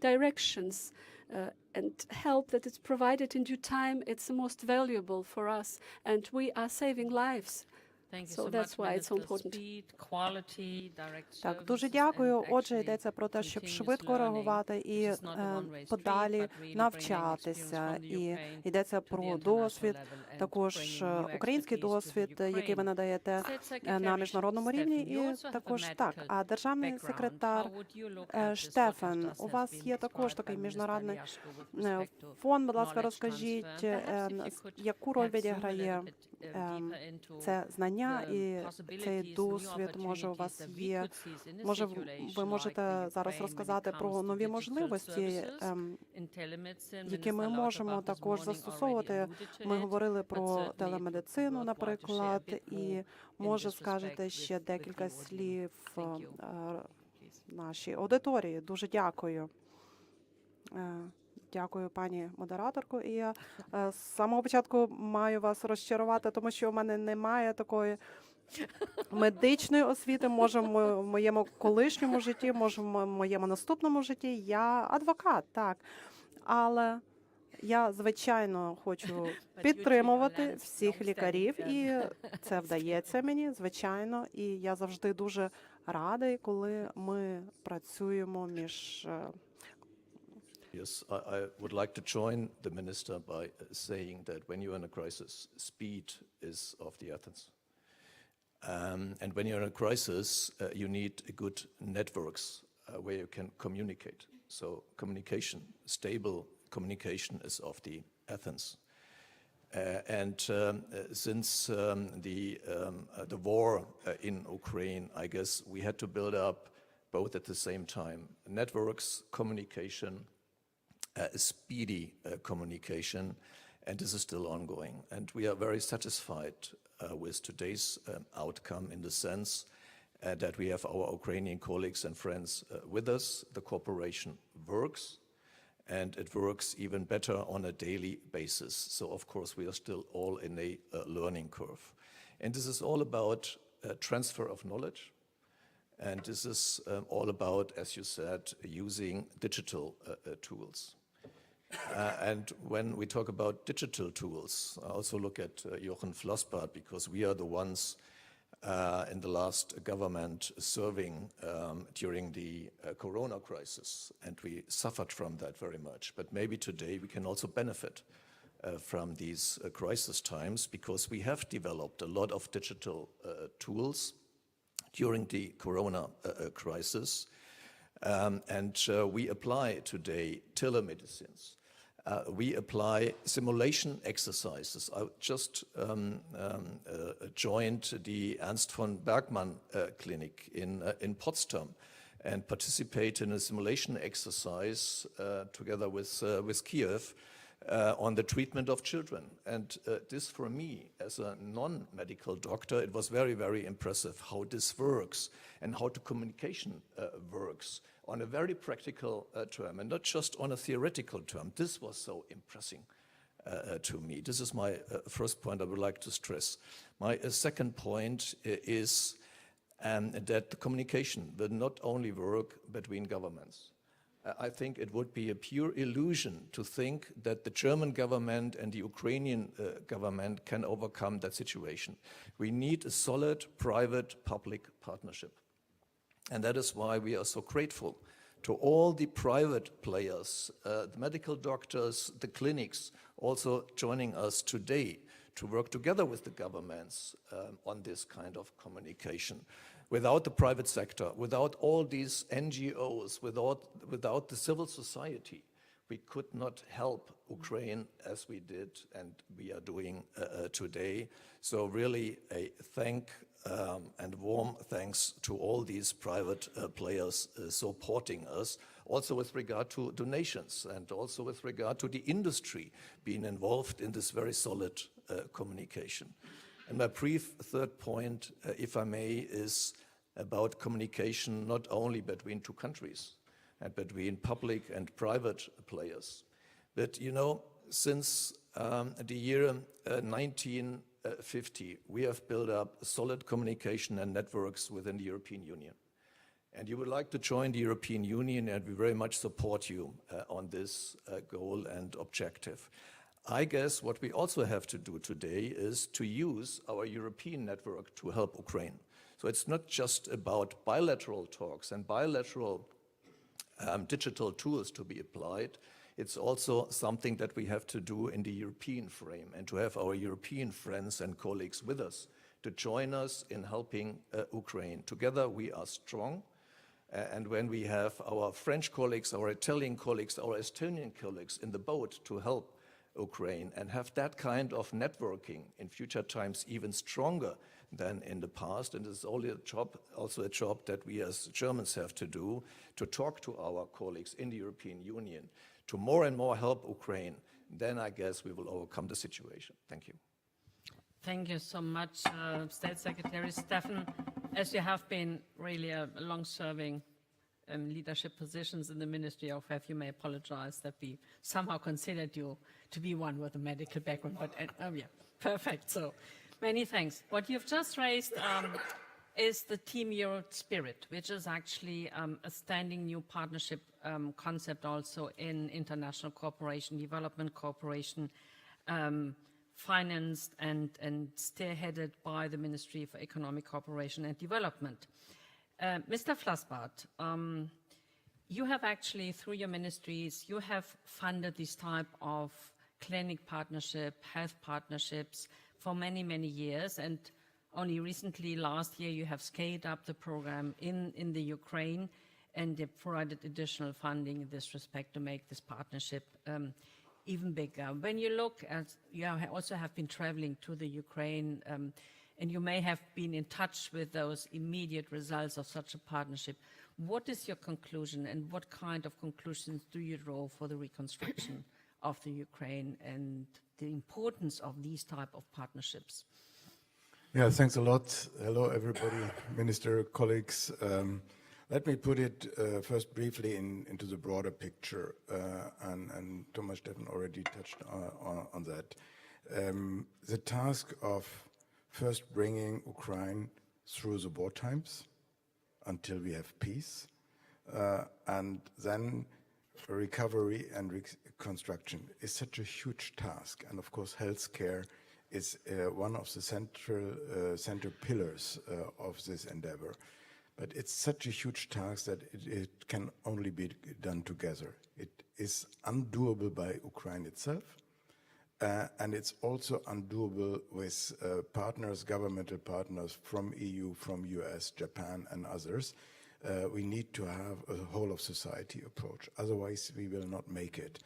directions, and help that is provided in due time, it's the most valuable for us, and we are saving lives. So that's why it's so important. Так, дуже дякую. Отже, йдеться про те, щоб швидко реагувати і подалі навчатися. І йдеться про досвід, також український досвід, який ви надаєте на міжнародному рівні. І також так, а державний секретар Штефан, у вас є також такий міжнародний фонд. Будь ласка, розкажіть, яку роль відіграє це знання знання, і цей досвід, може, у вас є, може, ви можете зараз розказати про нові можливості, які ми можемо також застосовувати. Ми говорили про телемедицину, наприклад, і, може, скажете ще декілька слів нашій аудиторії. Дуже дякую. Дякую, пані модераторко. І я з самого початку маю вас розчарувати, тому що у мене немає такої медичної освіти. Може, в моєму колишньому житті, може, в моєму наступному житті. Я адвокат, так. Але я, звичайно, хочу підтримувати всіх лікарів, і це вдається мені, звичайно. І я завжди дуже радий, коли ми працюємо між... Yes, I would like to join the minister by saying that when you're in a crisis, speed is of the essence. And when you're in a crisis, you need good networks where you can communicate. So communication, stable communication is of the essence. And since the war in Ukraine, I guess we had to build up both at the same time, networks, communication, speedy communication, and this is still ongoing. And we are very satisfied with today's outcome in the sense that we have our Ukrainian colleagues and friends with us. The cooperation works, and it works even better on a daily basis. So, of course, we are still all in a learning curve. And this is all about transfer of knowledge. And this is all about, as you said, using digital tools. And when we talk about digital tools, I also look at Jochen Flossbart, because we are the ones in the last government serving during the corona crisis, and we suffered from that very much. But maybe today we can also benefit from these crisis times, because we have developed a lot of digital tools during the corona crisis, and we apply today telemedicines. We apply simulation exercises. I just joined the Ernst von Bergmann Clinic in Potsdam and participate in a simulation exercise together with Kiev on the treatment of children. And this, for me, as a non-medical doctor, it was very, very impressive how this works and how the communication works on a very practical term, and not just on a theoretical term. This was so impressing to me. This is my first point I would like to stress. My second point is that the communication will not only work between governments. I think it would be a pure illusion to think that the German government and the Ukrainian government can overcome that situation. We need a solid private-public partnership. And that is why we are so grateful to all the private players, the medical doctors, the clinics, also joining us today to work together with the governments on this kind of communication. Without the private sector, without all these NGOs, without the civil society, we could not help Ukraine as we did and we are doing today. So really a and warm thanks to all these private players supporting us, also with regard to donations and also with regard to the industry being involved in this very solid communication. And my brief third point, if I may, is about communication not only between two countries and between public and private players, but, you know, since the year 1950, we have built up solid communication and networks within the European Union. And you would like to join the European Union, and we very much support you on this goal and objective. I guess what we also have to do today is to use our European network to help Ukraine. So it's not just about bilateral talks and bilateral digital tools to be applied. It's also something that we have to do in the European frame, and to have our European friends and colleagues with us to join us in helping Ukraine. Together we are strong, and when we have our French colleagues, our Italian colleagues, our Estonian colleagues in the boat to help Ukraine and have that kind of networking in future times even stronger than in the past. And it's only also a job that we as Germans have to do, to talk to our colleagues in the European Union, to more and more help Ukraine. Then I guess we will overcome the situation. Thank you. Thank you so much, State Secretary Steffen. As you have been really a long-serving leadership positions in the Ministry of Health, you may apologize that we somehow considered you to be one with a medical background, but yeah, perfect. So many thanks. What you've just raised is the Team Europe spirit, which is actually a standing new partnership concept also in international cooperation, development cooperation, financed and spearheaded by the Ministry for Economic Cooperation and Development. Mr. Flassbart, you have actually, through your ministries, you have funded this type of clinic partnership, health partnerships for many, many years, and only recently, last year, you have scaled up the program in the Ukraine, and they provided additional funding in this respect to make this partnership even bigger. When you look at, you also have been traveling to the Ukraine, and you may have been in touch with those immediate results of such a partnership. What is your conclusion, and what kind of conclusions do you draw for the reconstruction of the Ukraine and the importance of these type of partnerships? Yeah, thanks a lot. Hello, everybody, Minister, colleagues. Let me put it first briefly into the broader picture, and Thomas Steffen already touched on that. The task of first bringing Ukraine through the war times until we have peace, and then recovery and reconstruction is such a huge task. And of course, healthcare is one of the central pillars of this endeavor. But it's such a huge task that it can only be done together. It is undoable by Ukraine itself, and it's also undoable with partners, governmental partners from EU, from US, Japan, and others. We need to have a whole of society approach. Otherwise, we will not make it.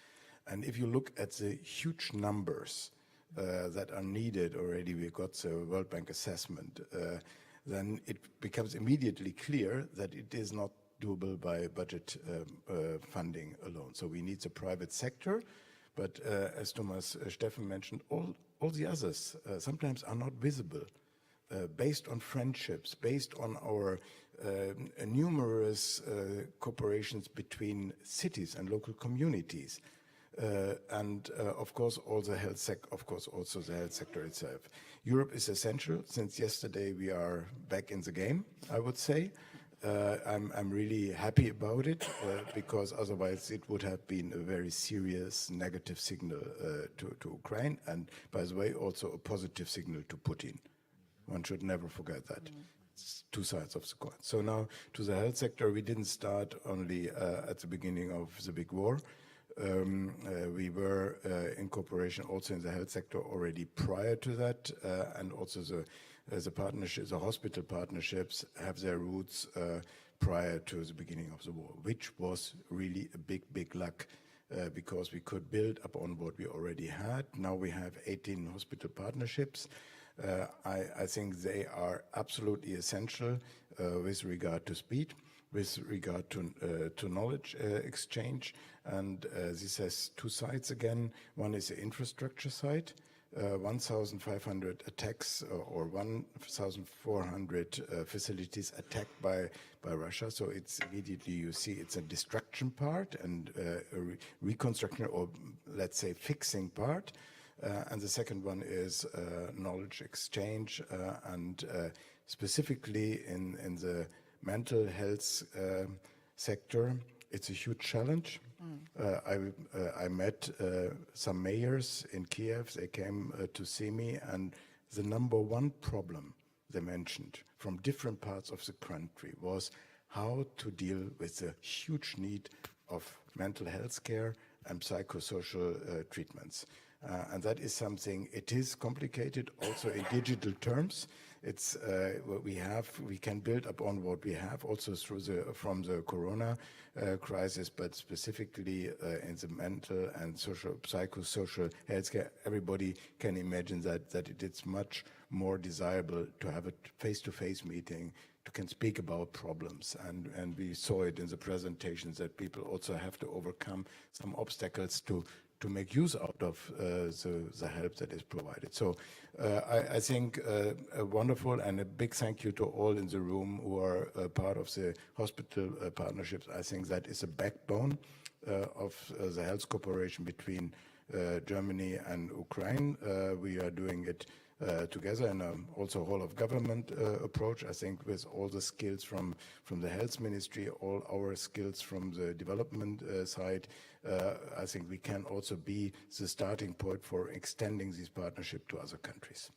And if you look at the huge numbers that are needed already, we got the World Bank assessment, then it becomes immediately clear that it is not doable by budget funding alone. So we need the private sector, but as Thomas Steffen mentioned, all the others sometimes are not visible, based on friendships, based on our numerous cooperations between cities and local communities. And of course, also the health sector itself. Europe is essential. Since yesterday, we are back in the game, I would say. I'm really happy about it because otherwise it would have been a very serious negative signal to Ukraine, and by the way, also a positive signal to Putin. One should never forget that. It's two sides of the coin. So now to the health sector, we didn't start only at the beginning of the big war. We were in cooperation also in the health sector already prior to that, and also the partnerships, the hospital partnerships have their roots prior to the beginning of the war, which was really a big luck because we could build upon what we already had. Now we have 18 hospital partnerships. I think they are absolutely essential with regard to speed, with regard to knowledge exchange, and this has two sides again. One is the infrastructure side. 1,500 attacks or 1,400 facilities attacked by Russia. So it's immediately you see it's a destruction part and a reconstruction, or let's say fixing part. And the second one is knowledge exchange, and specifically in the mental health sector, it's a huge challenge. I met some mayors in Kiev. They came to see me, and the number one problem they mentioned from different parts of the country was how to deal with the huge need of mental health care and psychosocial treatments. And that is something, it is complicated also in digital terms. It's what we have. We can build upon what we have also from the Corona crisis, but specifically in the mental and psychosocial healthcare. Everybody can imagine that it is much more desirable to have a face-to-face meeting, to can speak about problems, and we saw it in the presentations that people also have to overcome some obstacles to make use out of the help that is provided. So I think wonderful, and a big thank you to all in the room who are part of the hospital partnerships. I think that is a backbone of the health cooperation between Germany and Ukraine. We are doing it together in also whole of government approach. I think with all the skills from the health ministry, all our skills from the development side, I think we can also be the starting point for extending this partnership to other countries.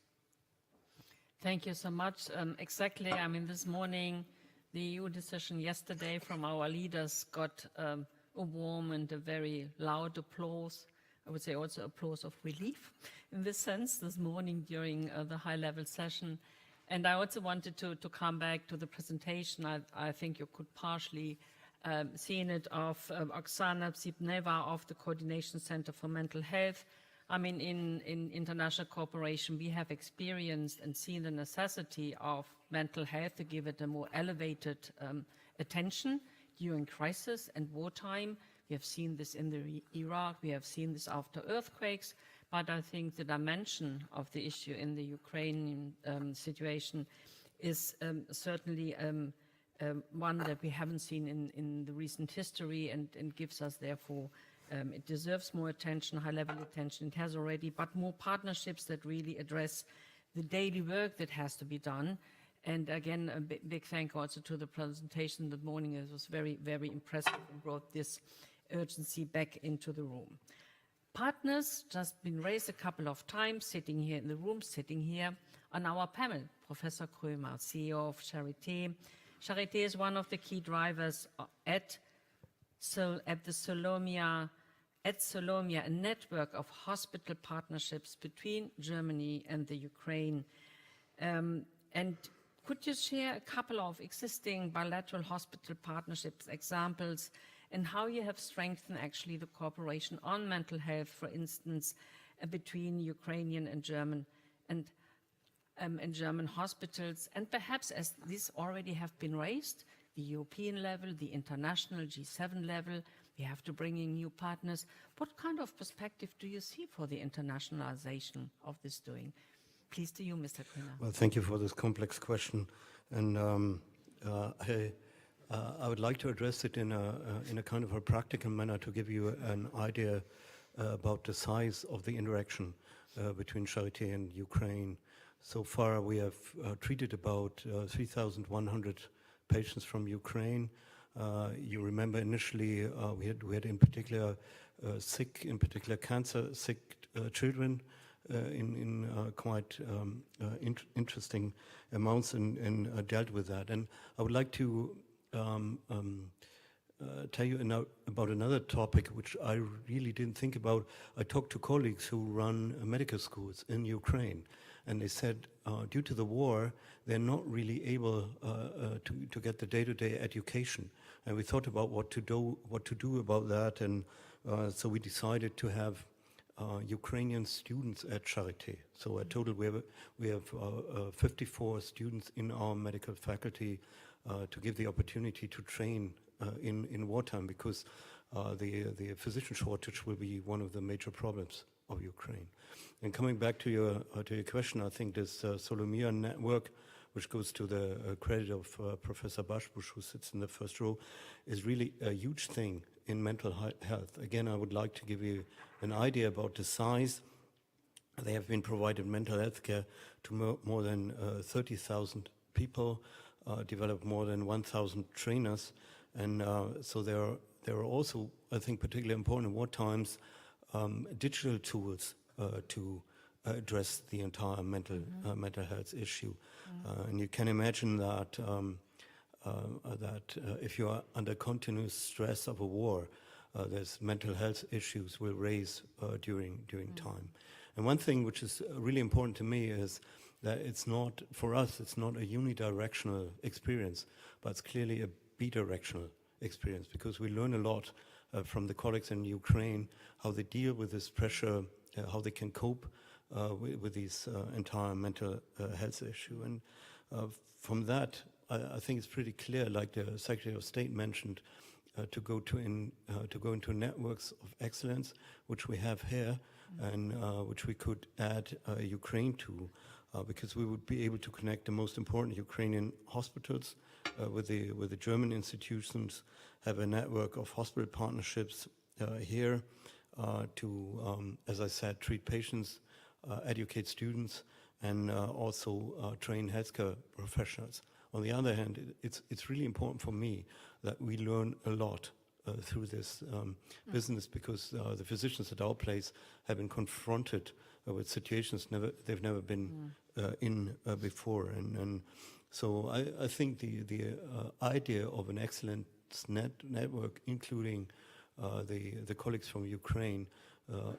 Thank you so much. Exactly, I mean, this morning, the EU decision yesterday from our leaders got a warm and a very loud applause. I would say also applause of relief in this sense this morning during the high-level session. And I also wanted to come back to the presentation. I think you could partially see in it of Oksana Psipneva of the Coordination Center for Mental Health. I mean, in international cooperation, we have experienced and seen the necessity of mental health to give it a more elevated attention during crisis and wartime. We have seen this in the Iraq, we have seen this after earthquakes, but I think the dimension of the issue in the Ukrainian situation is certainly one that we haven't seen in the recent history, and gives us, therefore, it deserves more attention, high-level attention. It has already, but more partnerships that really address the daily work that has to be done. And again, a big thank also to the presentation this morning. It was very, very impressive and brought this urgency back into the room. Partners, just been raised a couple of times, sitting here in the room, sitting here on our panel. Professor Krömer, CEO of Charité. Charité is one of the key drivers at Solomia, a network of hospital partnerships between Germany and the Ukraine. And could you share a couple of existing bilateral hospital partnerships examples, and how you have strengthened actually the cooperation on mental health, for instance, between Ukrainian and German German hospitals, and perhaps, as these already have been raised, the European level, the international G7 level, we have to bring in new partners. What kind of perspective do you see for the internationalization of this doing? Please to you, Mr. Krömer. Well, thank you for this complex question, and I would like to address it in a kind of a practical manner to give you an idea about the size of the interaction between Charité and Ukraine. So far, we have treated about 3,100 patients from Ukraine. You remember initially we had in particular cancer sick children in quite interesting amounts, and dealt with that. And I would like to tell you about another topic which I really didn't think about. I talked to colleagues who run medical schools in Ukraine, and they said due to the war, they're not really able to get the day-to-day education. And we thought about what to do about that, and so we decided to have Ukrainian students at Charité. So a total we have 54 students in our medical faculty to give the opportunity to train in wartime, because the physician shortage will be one of the major problems of Ukraine. And coming back to your question, I think this Solomia network, which goes to the credit of Professor Bashbush, who sits in the first row, is really a huge thing in mental health. Again, I would like to give you an idea about the size. They have been provided mental health care to more than 30,000 people, developed more than 1,000 trainers, and so there are also, I think, particularly important in war times, digital tools to address the entire mental health issue. And you can imagine that if you are under continuous stress of a war, there's mental health issues will raise during time. And one thing which is really important to me is that it's not, for us, it's not a unidirectional experience, but it's clearly a bidirectional experience, because we learn a lot from the colleagues in Ukraine, how they deal with this pressure, how they can cope with these entire mental health issue. And from that, I think it's pretty clear, like the Secretary of State mentioned, to go into networks of excellence, which we have here, and which we could add Ukraine to, because we would be able to connect the most important Ukrainian hospitals with the German institutions, have a network of hospital partnerships here to, as I said, treat patients, educate students, and also train healthcare professionals. On the other hand, it's really important for me that we learn a lot through this business, because the physicians at our place have been confronted with situations they've never been in before. And so I think the idea of an excellent network, including the colleagues from Ukraine,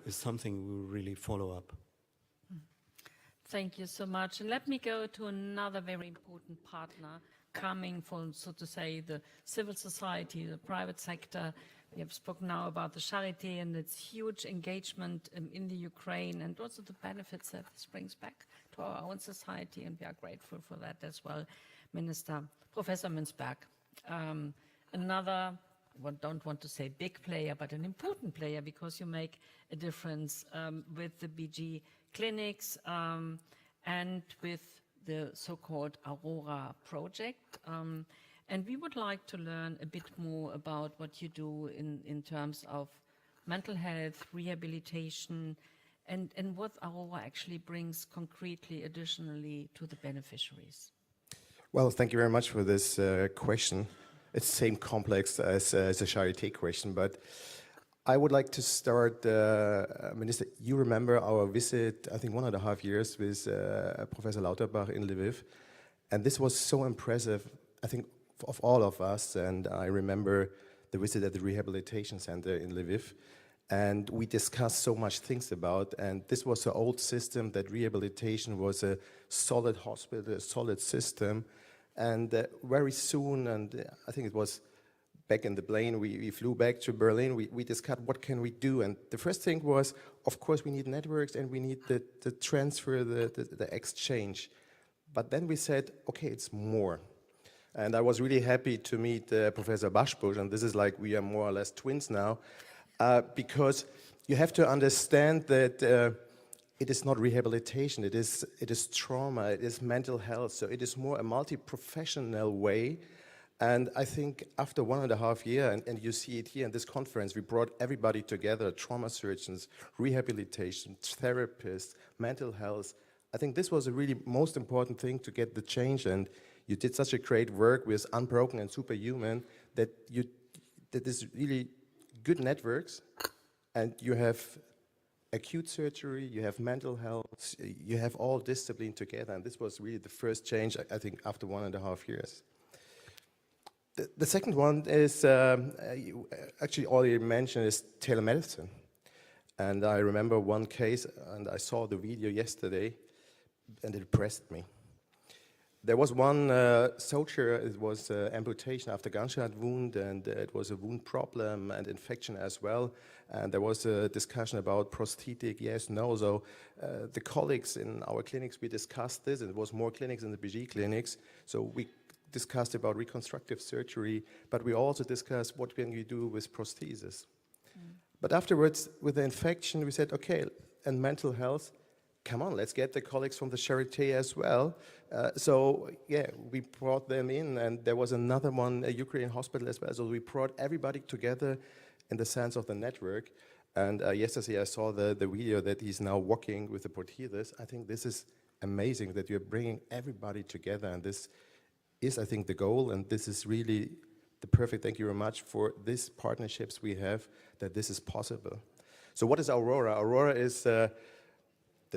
is something we will really follow up. Thank you so much. And let me go to another very important partner coming from, so to say, the civil society, the private sector. We have spoken now about the Charité and its huge engagement in the Ukraine, and also the benefits that this brings back to our own society, and we are grateful for that as well. Minister, Professor Münzberg, another, well, don't want to say big player, but an important player, because you make a difference with the BG clinics and with the so-called Aurora project. And we would like to learn a bit more about what you do in terms of mental health, rehabilitation, and what Aurora actually brings concretely, additionally, to the beneficiaries. Well, thank you very much for this question. It's the same complex as the Charité question, but I would like to start, Minister, you remember our visit, I think 1.5 years with Professor Lauterbach in Lviv, and this was so impressive, I think, of all of us. And I remember the visit at the rehabilitation center in Lviv, and we discussed so much things about, and this was an old system, that rehabilitation was a solid hospital, a solid system, and very soon, and I think it was back in the plane, we flew back to Berlin, we discussed what can we do, and the first thing was, of course, we need networks and we need the transfer, the exchange. But then we said, okay, it's more. And I was really happy to meet Professor Baschbusch, and this is like we are more or less twins now, because you have to understand that it is not rehabilitation, it is trauma, it is mental health, so it is more a multi-professional way. And I think after 1.5 years, and you see it here in this conference, we brought everybody together, trauma surgeons, rehabilitation, therapists, mental health. I think this was a really most important thing to get the change, and you did such a great work with Unbroken and Superhuman that is really good networks, and you have acute surgery, you have mental health, you have all discipline together, and this was really the first change, I think, after 1.5 years. The second one is, actually all you mentioned is telemedicine. And I remember one case, and I saw the video yesterday, and it impressed me. There was one soldier, it was amputation after gunshot wound, and it was a wound problem and infection as well. And there was a discussion about prosthetic, yes, no. So the colleagues in our clinics, we discussed this, and it was more clinics in the BG clinics. So we discussed about reconstructive surgery, but we also discussed what can you do with prosthesis. But afterwards, with the infection, we said, okay, and mental health, come on, let's get the colleagues from the Charité as well. So yeah, we brought them in, and there was another one, a Ukrainian hospital as well. So we brought everybody together in the sense of the network. And yesterday I saw the video that he's now walking with the prosthesis. I think this is amazing that you're bringing everybody together, and this is, I think, the goal, and this is really the perfect, thank you very much for these partnerships we have, that this is possible. So what is Aurora? Aurora is the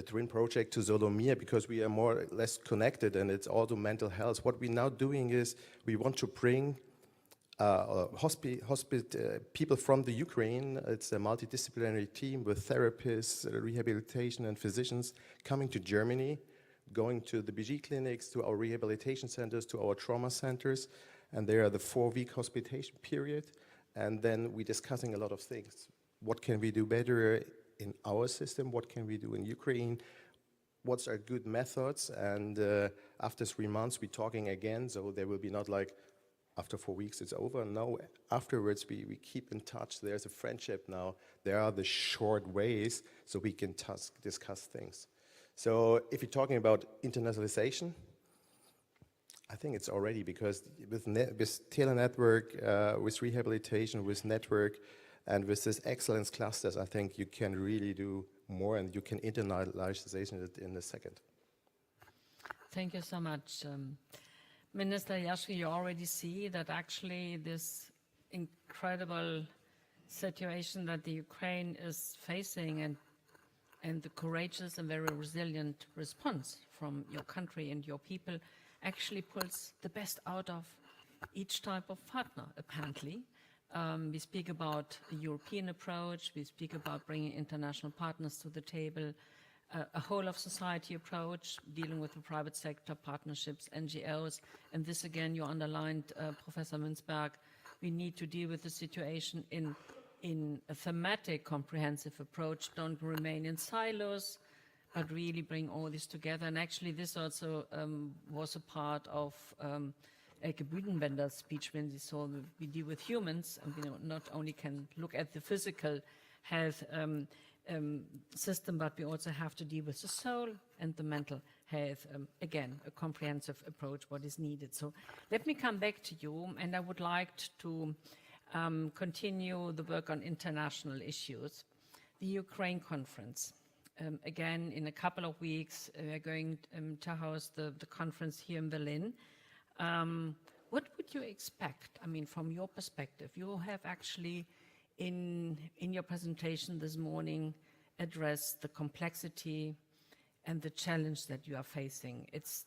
twin project to Solomir, because we are more or less connected, and it's also mental health. What we're now doing is we want to bring people from the Ukraine. It's a multidisciplinary team with therapists, rehabilitation, and physicians coming to Germany going to the BG clinics, to our rehabilitation centers, to our trauma centers, and there are the 4-week hospitalization period, and then we're discussing a lot of things. What can we do better in our system? What can we do in Ukraine? What's our good methods? And after 3 months, we're talking again, so there will be not like, after 4 weeks, it's over. No, afterwards, we keep in touch. There's a friendship now. There are the short ways, so we can discuss things. So if you're talking about internationalization, I think it's already, because with telenetwork, with rehabilitation, with network, and with this excellence clusters, I think you can really do more, and you can internationalization it in a second. Thank you so much. Minister Liashko, you already see that actually this incredible situation that the Ukraine is facing, and the courageous and very resilient response from your country and your people actually pulls the best out of each type of partner, apparently. We speak about a European approach, we speak about bringing international partners to the table, a whole of society approach, dealing with the private sector, partnerships, NGOs, and this again you underlined, Professor Münzberg, we need to deal with the situation in a thematic, comprehensive approach, don't remain in silos, but really bring all this together. And actually this also was a part of Elke Büdenbender's speech when she saw that we deal with humans, and we not only can look at the physical health system, but we also have to deal with the soul and the mental health. Again, a comprehensive approach, what is needed. So let me come back to you, and I would like to continue the work on international issues. The Ukraine conference. Again, in a couple of weeks, we're going to host the conference here in Berlin. What would you expect? I mean, from your perspective, you have actually in your presentation this morning addressed the complexity and the challenge that you are facing. It's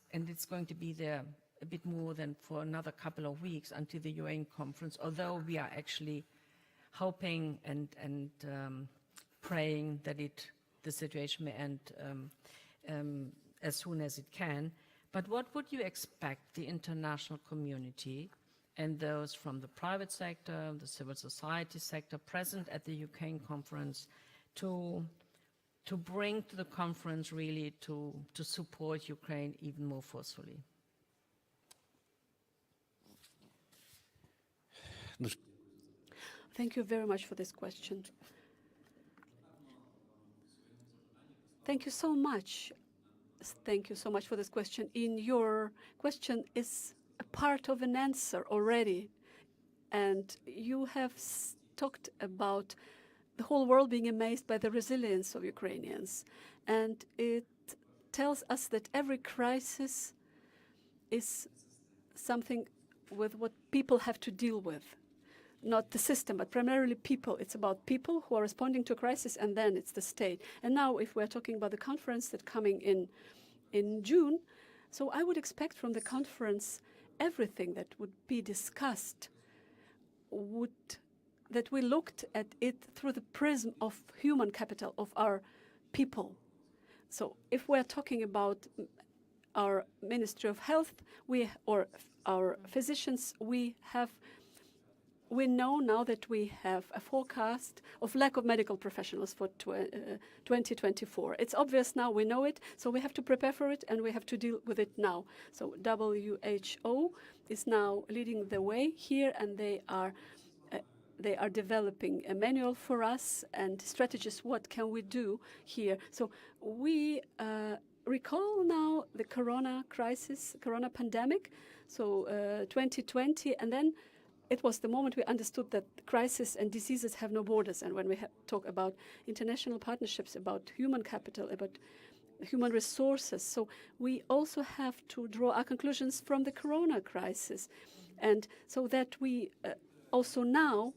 going to be there a bit more than for another couple of weeks until the UN conference, although we are actually hoping and praying that the situation may end as soon as it can. But what would you expect the international community and those from the private sector, the civil society sector present at the Ukraine conference to bring to the conference, really to support Ukraine even more forcefully? Thank you very much for this question. Thank you so much. Thank you so much for this question. In your question is a part of an answer already. And you have talked about the whole world being amazed by the resilience of Ukrainians. And it tells us that every crisis is something with what people have to deal with. Not the system, but primarily people. It's about people who are responding to a crisis, and then it's the state. And now, if we're talking about the conference that's coming in June, so I would expect from the conference everything that would be discussed that we looked at it through the prism of human capital, of our people. So if we're talking about our Ministry of Health, or our physicians, we know now that we have a forecast of lack of medical professionals for 2024. It's obvious now, we know it, so we have to prepare for it and we have to deal with it now. So WHO is now leading the way here, and they are developing a manual for us and strategies. What can we do here? So we recall now the corona crisis, corona pandemic, so 2020, and then it was the moment we understood that crisis and diseases have no borders. And when we talk about international partnerships, about human capital, about human resources, so we also have to draw our conclusions from the corona crisis. And so that we also now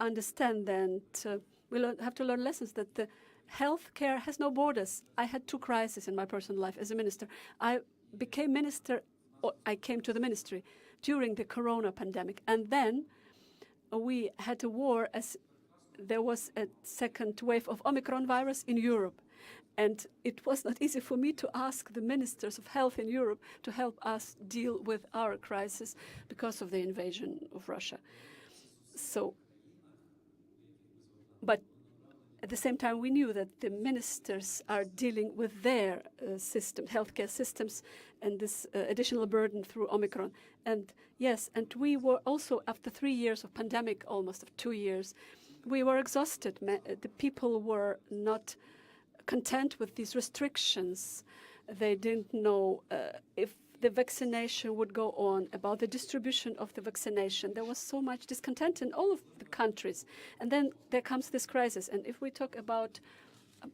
understand that we have to learn lessons, that the health care has no borders. I had 2 crises in my personal life as a minister. I became minister, or I came to the ministry during the corona pandemic. And then we had a war as there was a second wave of Omicron virus in Europe. And it was not easy for me to ask the ministers of health in Europe to help us deal with our crisis because of the invasion of Russia. So, but at the same time, we knew that the ministers are dealing with their healthcare systems, and this additional burden through Omicron. And yes, and we were also, after 3 years of pandemic, almost of 2 years, we were exhausted. The people were not content with these restrictions. They didn't know if the vaccination would go on, about the distribution of the vaccination. There was so much discontent in all of the countries. And then there comes this crisis. And if we talk about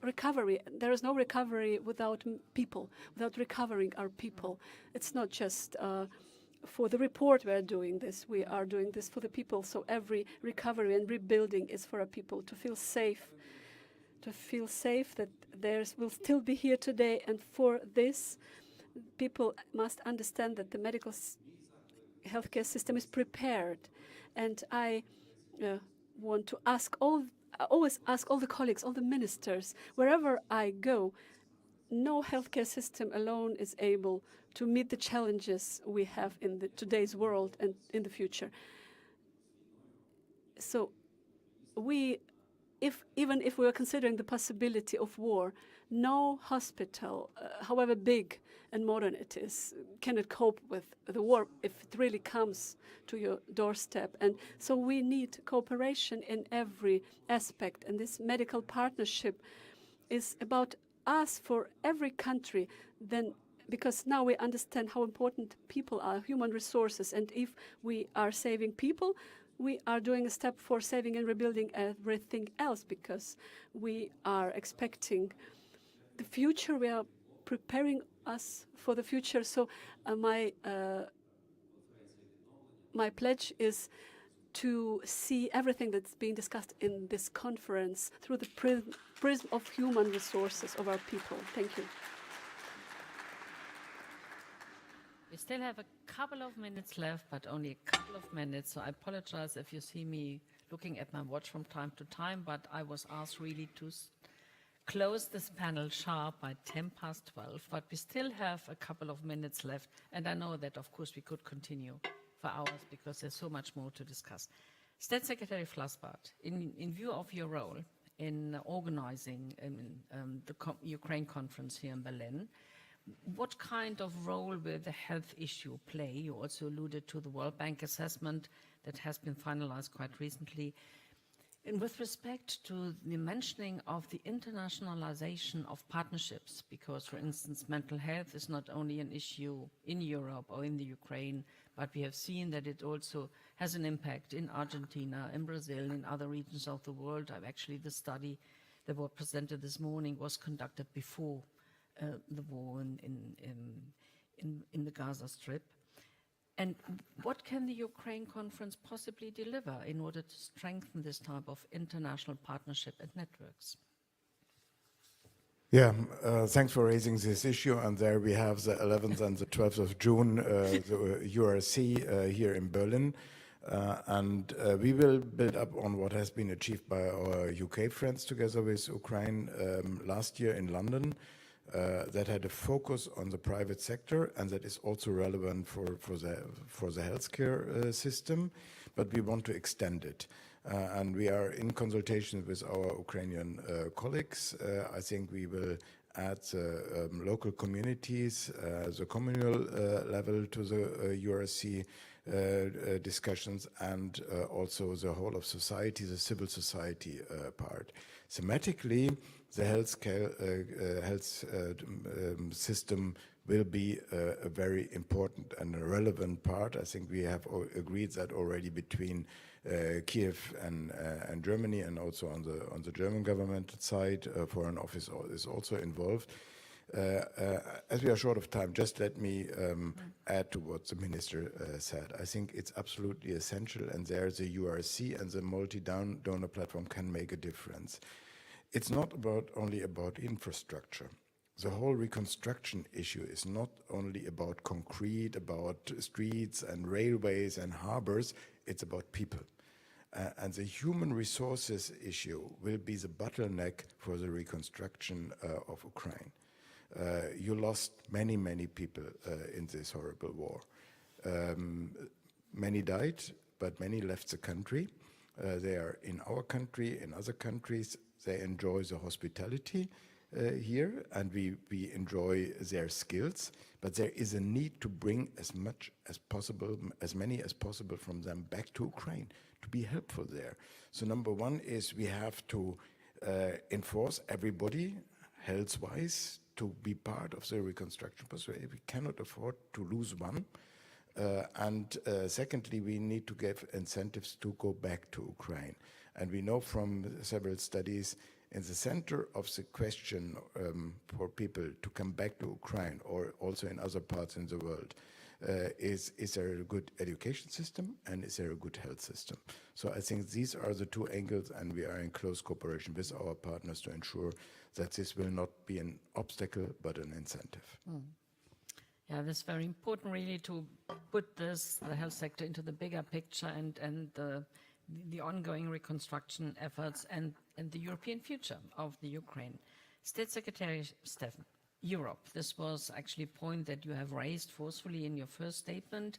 recovery, there is no recovery without people, without recovering our people. It's not just for the report we are doing this. We are doing this for the people. So every recovery and rebuilding is for our people to feel safe, that theirs will still be here today. And for this, people must understand that the medical healthcare system is prepared. And I want to always ask all the colleagues, all the ministers, wherever I go, no healthcare system alone is able to meet the challenges we have in today's world and in the future. So even if we are considering the possibility of war, no hospital, however big and modern it is, cannot cope with the war if it really comes to your doorstep. And so we need cooperation in every aspect. And this medical partnership is about us for every country, because now we understand how important people are, human resources. And if we are saving people, we are doing a step for saving and rebuilding everything else, because we are expecting the future. We are preparing us for the future. So my pledge is to see everything that's being discussed in this conference through the prism of human resources of our people. Thank you. We still have a couple of minutes left, but only a couple of minutes. So I apologize if you see me looking at my watch from time to time, but I was asked really to close this panel sharp by 12:10. But we still have a couple of minutes left. And I know that, of course, we could continue for hours because there's so much more to discuss. State Secretary Flassbart, in view of your role in organizing the Ukraine conference here in Berlin, what kind of role will the health issue play? You also alluded to the World Bank assessment that has been finalized quite recently. And with respect to the mentioning of the internationalization of partnerships, because, for instance, mental health is not only an issue in Europe or in the Ukraine, but we have seen that it also has an impact in Argentina, in Brazil, in other regions of the world. Actually, the study that was presented this morning was conducted before the war in the Gaza Strip. And what can the Ukraine conference possibly deliver in order to strengthen this type of international partnership and networks? Yeah, thanks for raising this issue. And there we have the 11th and the 12th of June, the URC here in Berlin. And we will build up on what has been achieved by our UK friends together with Ukraine last year in London. That had a focus on the private sector, and that is also relevant for the healthcare system, but we want to extend it. And we are in consultation with our Ukrainian colleagues. I think we will add the local communities, the communal level to the URC discussions, and also the whole of society, the civil society part. Thematically, the health system will be a very important and a relevant part. I think we have agreed that already between Kiev and Germany, and also on the German government side. Foreign Office is also involved. As we are short of time, just let me add to what the minister said. I think it's absolutely essential, and there the URC and the multi-donor platform can make a difference. It's not only about infrastructure. The whole reconstruction issue is not only about concrete, about streets and railways and harbors. It's about people. And the human resources issue will be the bottleneck for the reconstruction of Ukraine. You lost many, many people in this horrible war. Many died, but many left the country. They are in our country, in other countries. They enjoy the hospitality here, and we enjoy their skills. But there is a need to bring as much as possible, as many as possible from them back to Ukraine to be helpful there. So number one is we have to enforce everybody, health-wise, to be part of the reconstruction process. We cannot afford to lose one. And secondly, we need to give incentives to go back to Ukraine. And we know from several studies, in the center of the question for people to come back to Ukraine, or also in other parts in the world, is there a good education system and is there a good health system? So I think these are the two angles, and we are in close cooperation with our partners to ensure that this will not be an obstacle but an incentive. Yeah, that's very important really to put this, the health sector, into the bigger picture and the ongoing reconstruction efforts and the European future of the Ukraine. State Secretary Stefan, Europe, this was actually a point that you have raised forcefully in your first statement.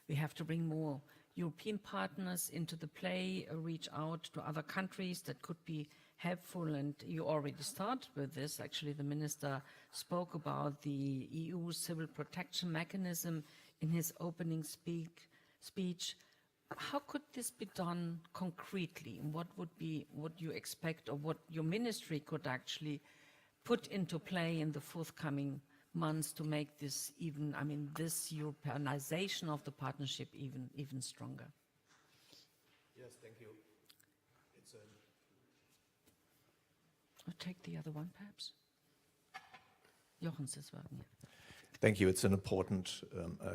We have to bring more European partners into the play, reach out to other countries that could be helpful, and you already start with this. Actually, the minister spoke about the EU civil protection mechanism in his opening speech. How could this be done concretely? What would be what you expect, or what your ministry could actually put into play in the forthcoming months to make this even, I mean, this Europeanization of the partnership even stronger? Yes, thank you. It's I'll take the other one, perhaps. Jochens is working. Thank you. It's an important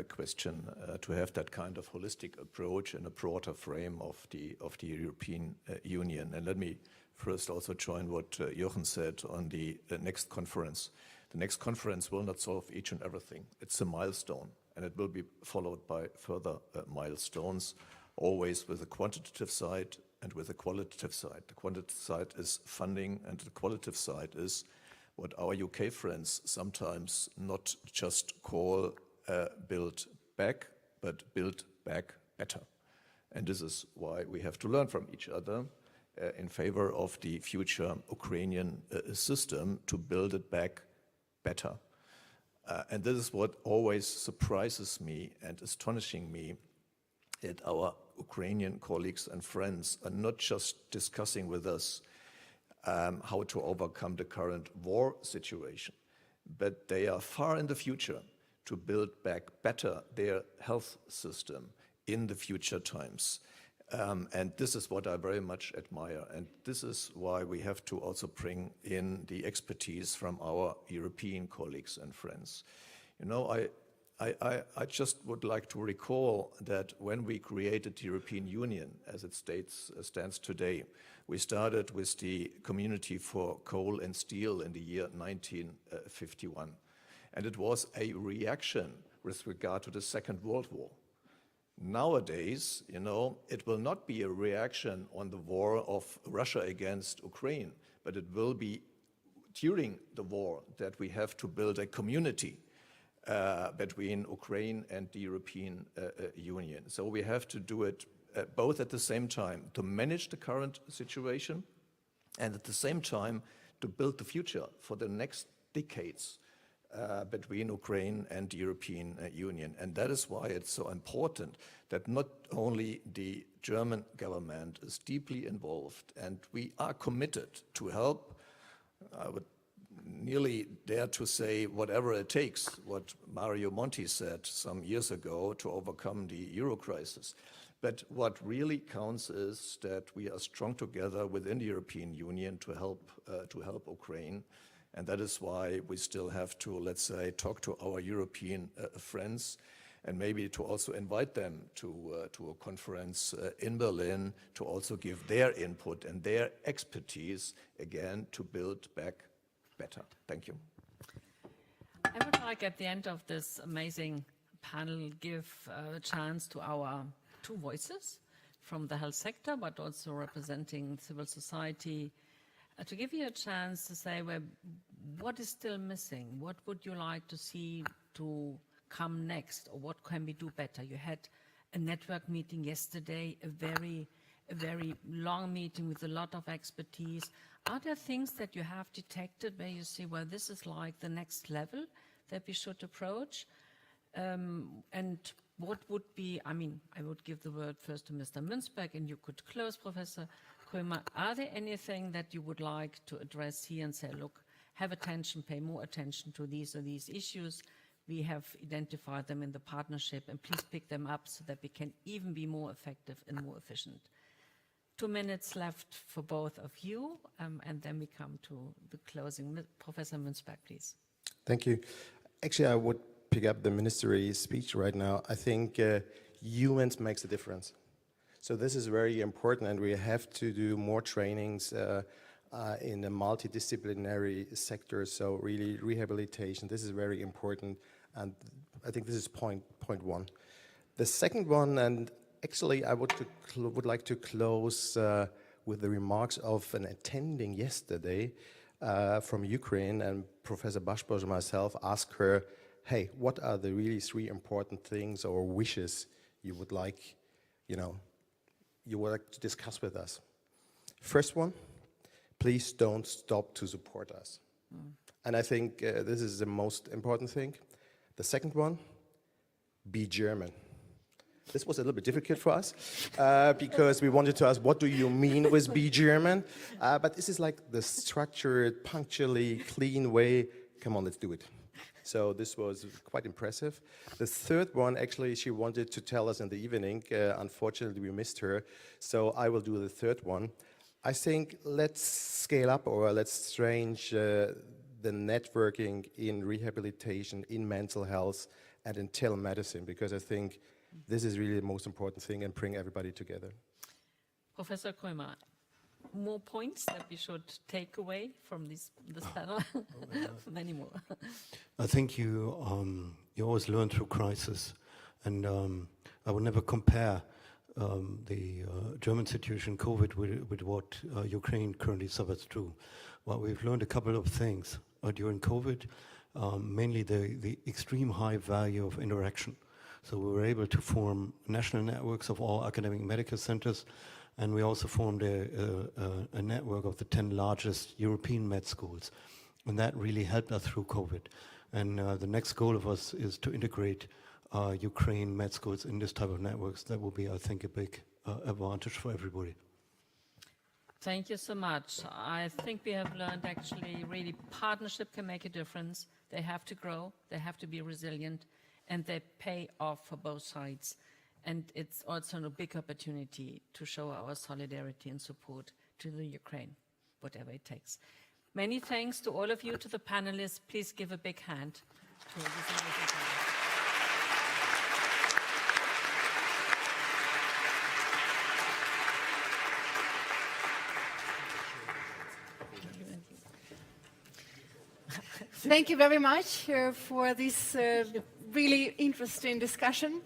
question to have that kind of holistic approach in a broader frame of the European Union. And let me first also join what Jochen said on the next conference. The next conference will not solve each and everything. It's a milestone, and it will be followed by further milestones, always with a quantitative side and with a qualitative side. The quantitative side is funding, and the qualitative side is what our UK friends sometimes not just call build back, but build back better. And this is why we have to learn from each other in favor of the future Ukrainian system to build it back better. And this is what always surprises me and astonishing me, that our Ukrainian colleagues and friends are not just discussing with us how to overcome the current war situation, but they are far in the future to build back better their health system in the future times. And this is what I very much admire. And this is why we have to also bring in the expertise from our European colleagues and friends. You know, I just would like to recall that when we created the European Union, as it stands today, we started with the Community for Coal and Steel in the year 1951. And it was a reaction with regard to the Second World War. Nowadays, you know, it will not be a reaction on the war of Russia against Ukraine, but it will be during the war that we have to build a community between Ukraine and the European Union. So we have to do it both at the same time, to manage the current situation, and at the same time to build the future for the next decades between Ukraine and the European Union. And that is why it's so important that not only the German government is deeply involved, and we are committed to help, I would nearly dare to say whatever it takes, what Mario Monti said some years ago, to overcome the euro crisis. But what really counts is that we are strong together within the European Union to help Ukraine. And that is why we still have to, let's say, talk to our European friends, and maybe to also invite them to a conference in Berlin to also give their input and their expertise, again, to build back better. Thank you. I would like, at the end of this amazing panel, give a chance to our two voices. from the health sector, but also representing civil society, to give you a chance to say, well, what is still missing? What would you like to see to come next, or what can we do better? You had a network meeting yesterday, a very long meeting with a lot of expertise. Are there things that you have detected where you see, well, this is like the next level that we should approach? And what would be, I mean, I would give the word first to Mr. Münzberg, and you could close, Professor Krömer. Are there anything that you would like to address here and say, look, have attention, pay more attention to these or these issues? We have identified them in the partnership, and please pick them up so that we can even be more effective and more efficient. 2 minutes left for both of you, and then we come to the closing. Professor Münzberg, please. Thank you. Actually, I would pick up the minister's speech right now. I think humans makes a difference. So this is very important, and we have to do more trainings in a multidisciplinary sector. So really, rehabilitation, this is very important, and I think this is point one. The second one, and actually I would like to close with the remarks of an attending yesterday from Ukraine, and Professor Bashbosh and myself asked her, hey, what are the really 3 important things or wishes you would like, to discuss with us? First one, please don't stop to support us. And I think this is the most important thing. The second one, be German. This was a little bit difficult for us because we wanted to ask, what do you mean with be German? But this is like the structured, punctually, clean way. Come on, let's do it. So this was quite impressive. The third one, actually, she wanted to tell us in the evening. Unfortunately, we missed her. So I will do the third one. I think let's scale up, or let's change the networking in rehabilitation, in mental health, and in telemedicine, because I think this is really the most important thing, and bring everybody together. Professor Krömer, more points that we should take away from this panel? Many more. I think you always learn through crisis, and I would never compare the German situation, COVID, with what Ukraine currently suffers through. Well, we've learned a couple of things during COVID, mainly the extreme high value of interaction. So we were able to form national networks of all academic medical centers, and we also formed a network of the 10 largest European med schools. And that really helped us through COVID. And the next goal of us is to integrate Ukraine med schools in this type of networks. That will be, I think, a big advantage for everybody. Thank you so much. I think we have learned actually really partnership can make a difference. They have to grow, they have to be resilient, and they pay off for both sides. And it's also a big opportunity to show our solidarity and support to the Ukraine, whatever it takes. Many thanks to all of you, to the panelists. Please give a big hand to this amazing panel. Thank you very much for this really interesting discussion.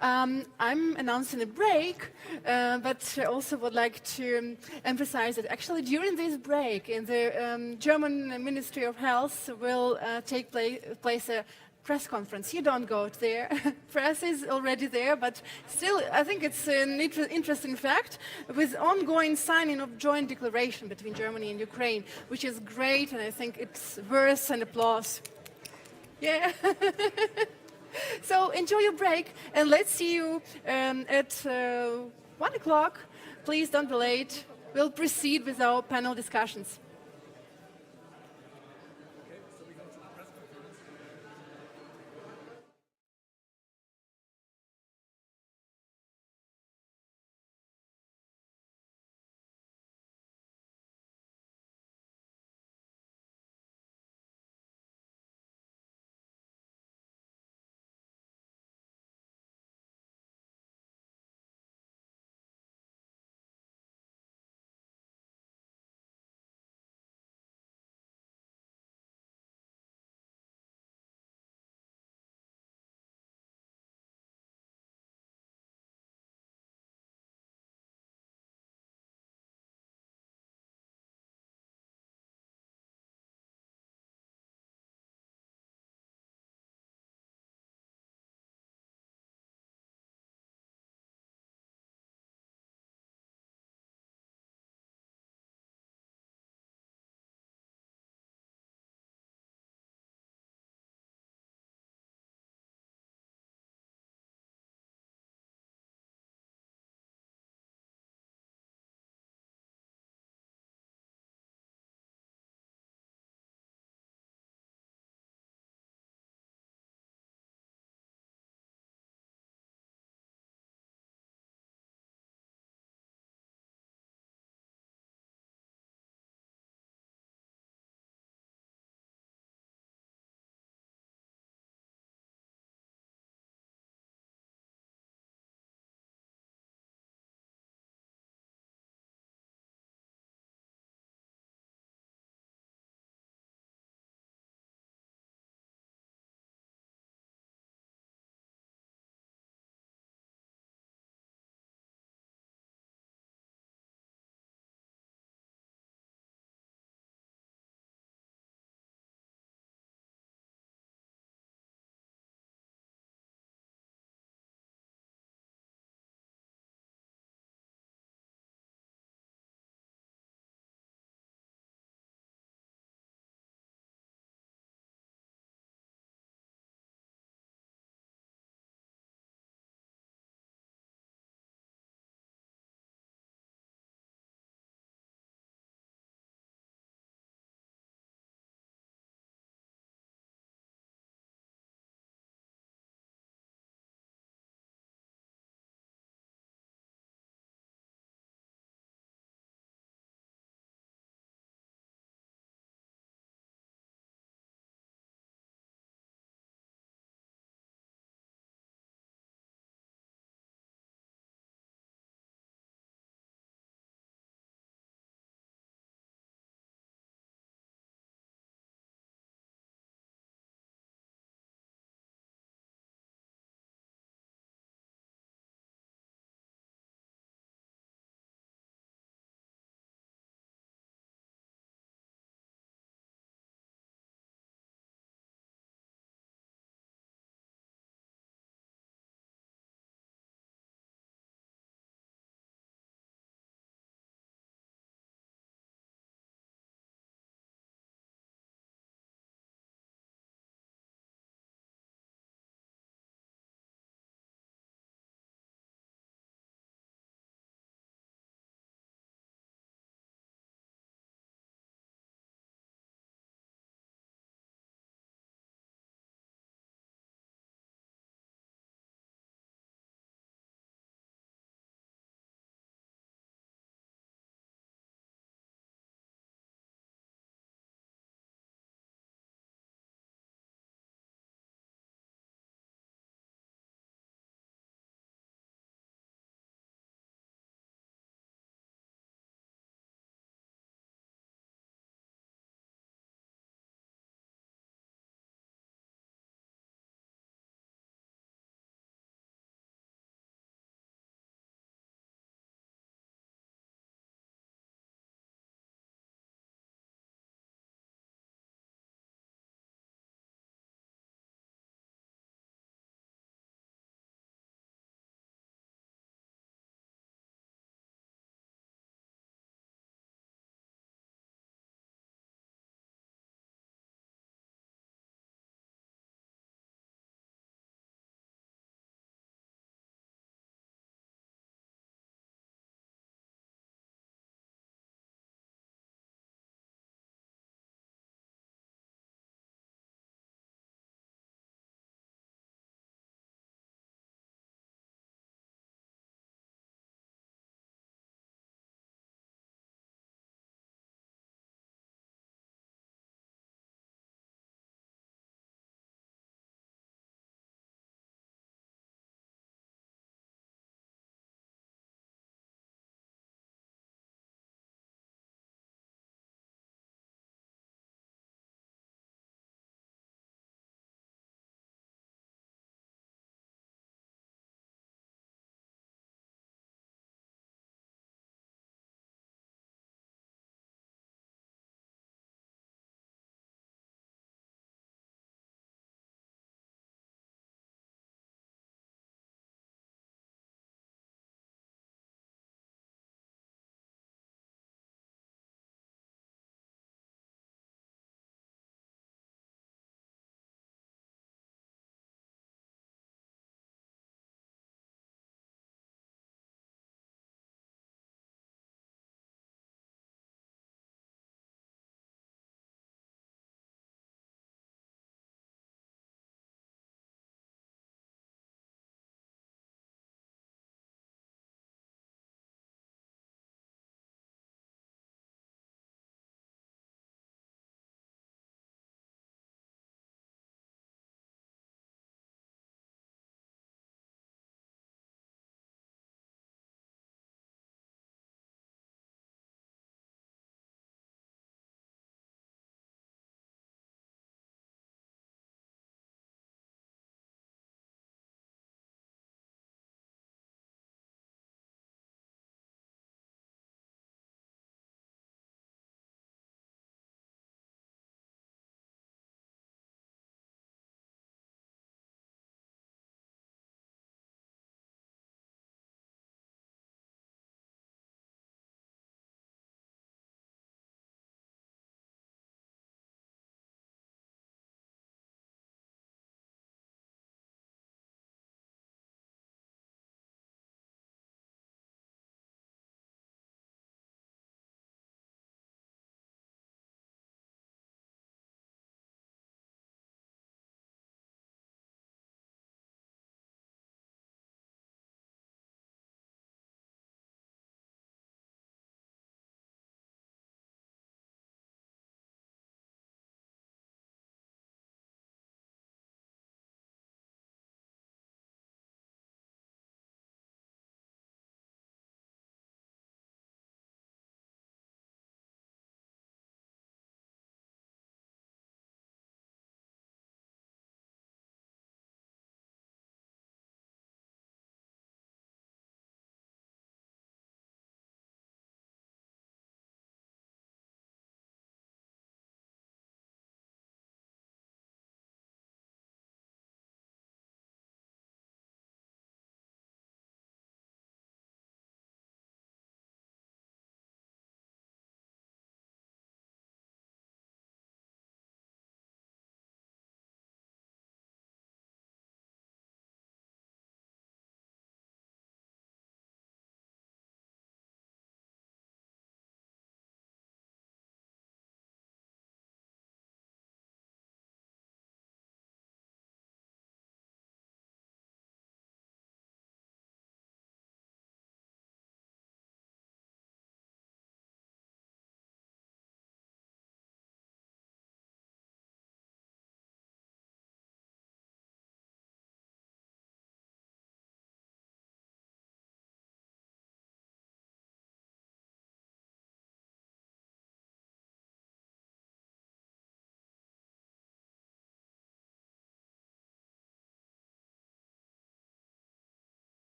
I'm announcing a break, but I also would like to emphasize that actually during this break in the German Ministry of Health will take place a press conference. You don't go there. Press is already there, but still I think it's an interesting fact with ongoing signing of joint declaration between Germany and Ukraine, which is great, and I think it's worth an applause. Yeah. So enjoy your break, and let's see you at 1 o'clock. Please don't be late. We'll proceed with our panel discussions.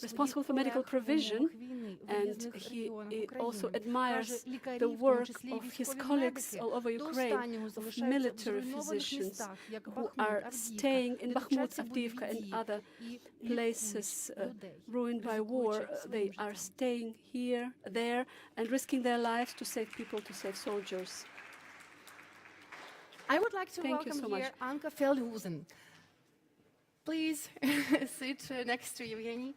responsible for medical provision, and he also admires the work of his colleagues all over Ukraine, of military physicians who are staying in Bakhmut, Avdiivka, and other places ruined by war. They are staying here, there, and risking their lives to save people, to save soldiers. I would like to welcome here Anke Feldhusen. Please sit next to Evgeny.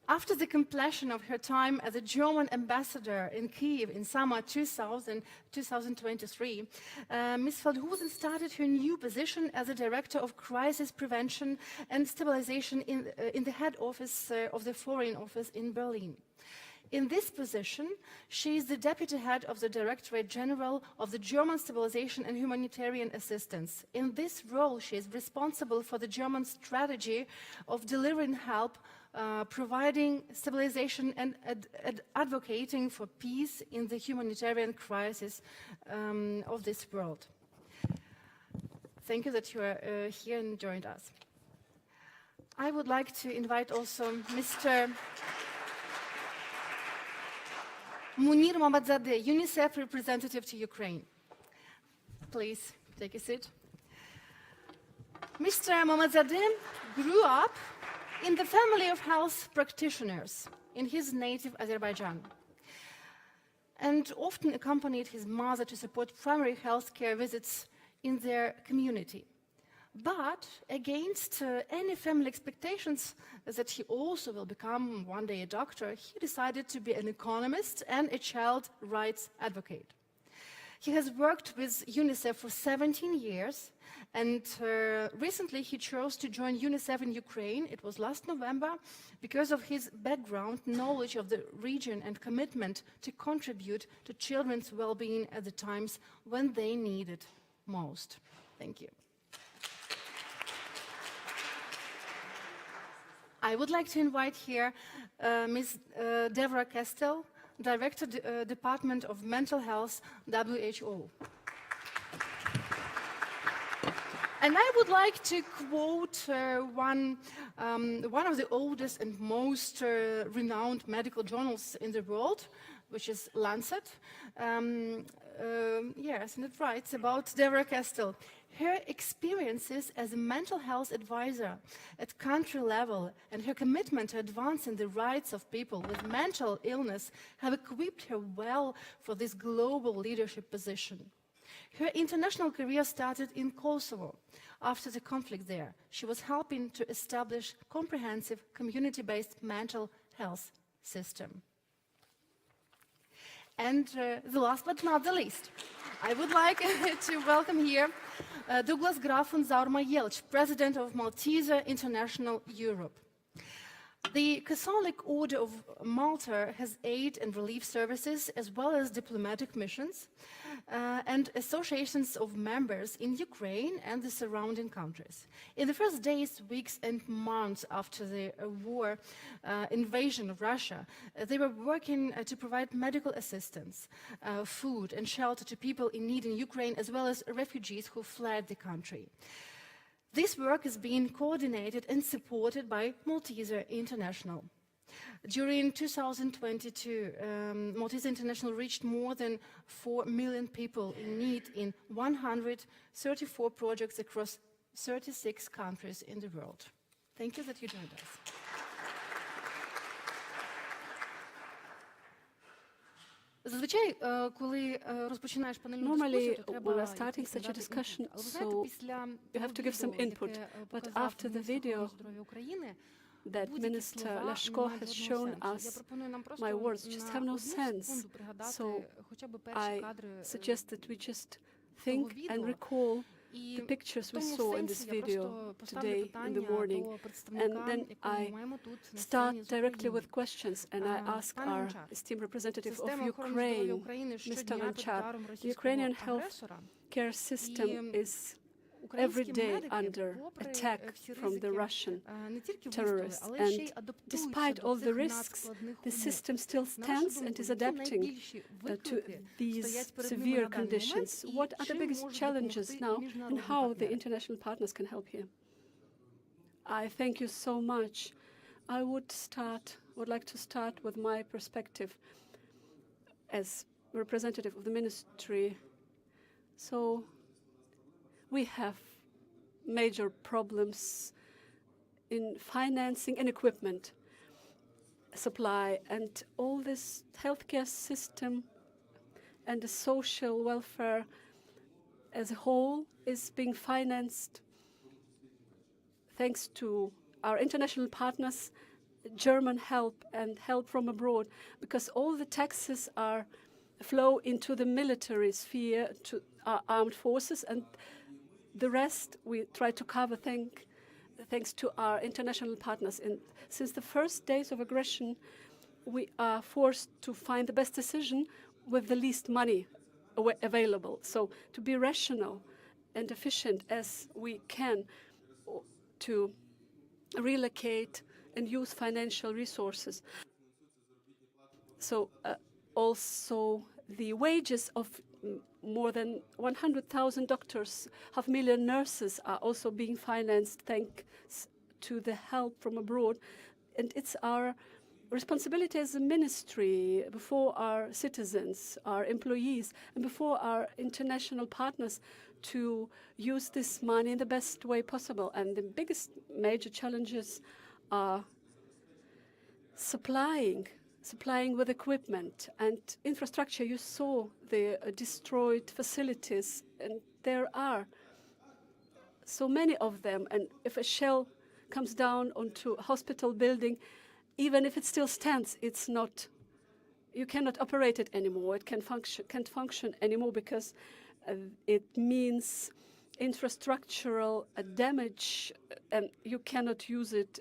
After the completion of her time as a German ambassador in Kyiv in summer 2023, Ms. Feldhusen started her new position as a Director of Crisis Prevention and Stabilization in the head office of the Foreign Office in Berlin. In this position, she is the Deputy Head of the Directorate General of the German Stabilization and Humanitarian Assistance. In this role, she is responsible for the German strategy of delivering help, providing stabilization and advocating for peace in the humanitarian crisis of this world. Thank you that you are here and joined us. I would like to invite also Mr. Munir Mamadzadeh, UNICEF representative to Ukraine. Please take a seat. Mr. Mamadzadeh grew up in the family of health practitioners in his native Azerbaijan, and often accompanied his mother to support primary health care visits in their community. But against any family expectations that he also will become one day a doctor, he decided to be an economist and a child rights advocate. He has worked with UNICEF for 17 years, and recently he chose to join UNICEF in Ukraine. It was last November because of his background, knowledge of the region, and commitment to contribute to children's well-being at the times when they need it most. Thank you. I would like to invite here Ms. Deborah Kestel, Director, Department of Mental Health, WHO. And I would like to quote one of the oldest and most renowned medical journals in the world, which is Lancet. Yes, and it writes about Deborah Kestel. Her experiences as a mental health advisor at country level and her commitment to advancing the rights of people with mental illness have equipped her well for this global leadership position. Her international career started in Kosovo. After the conflict there, she was helping to establish comprehensive community-based mental health system. And the last but not the least, I would like to welcome here Douglas Graf von Zaurma-Jelch, President of Malteser International Europe. The Catholic Order of Malta has aid and relief services as well as diplomatic missions and associations of members in Ukraine and the surrounding countries. In the first days, weeks and months after the war invasion of Russia, they were working to provide medical assistance, food and shelter to people in need in Ukraine as well as refugees who fled the country. This work is being coordinated and supported by Malteser International. During 2022, Malteser International reached more than 4 million people in need in 134 projects across 36 countries in the world. Thank you that you joined us. Normally, when we're starting such a discussion, so you have to give some input. But after the video that Minister Liashko has shown us, my words just have no sense. So I suggest that we just think and recall the pictures we saw in this video today in the morning. And then I start directly with questions, and I ask our esteemed representative of Ukraine, Mr. Lanchar. The Ukrainian health care system is every day under attack from the Russian terrorists. And despite all the risks, the system still stands and is adapting to these severe conditions. What are the biggest challenges now, and how the international partners can help here? I thank you so much I would like to start with my perspective as representative of the ministry. So we have major problems in financing and equipment supply, and all this healthcare system and the social welfare as a whole is being financed thanks to our international partners, German help and help from abroad, because all the taxes flow into the military sphere, to our armed forces, and the rest we try to cover thanks to our international partners. And since the first days of aggression, we are forced to find the best decision with the least money available. So to be rational and efficient as we can, to relocate and use financial resources. So also the wages of more than 100,000 doctors, 500,000 nurses are also being financed thanks to the help from abroad. And it's our responsibility as a ministry before our citizens, our employees, and before our international partners to use this money in the best way possible. And the biggest major challenges are supplying with equipment and infrastructure. You saw the destroyed facilities, and there are so many of them. And if a shell comes down onto a hospital building, even if it still stands, you cannot operate it anymore. It can't function anymore because it means infrastructural damage, and you cannot use it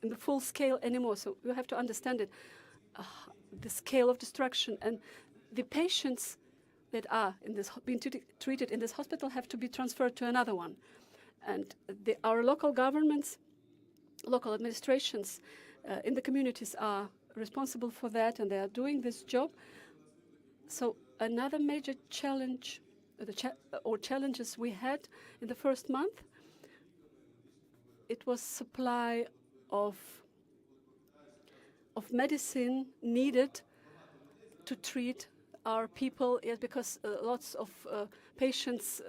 in the full scale anymore. So you have to understand it, the scale of destruction. And the patients that are being treated in this hospital have to be transferred to another one. And our local governments, local administrations in the communities are responsible for that, and they are doing this job. So another major challenge, or challenges we had in the first month, it was supply of medicine needed to treat our people, because lots of patients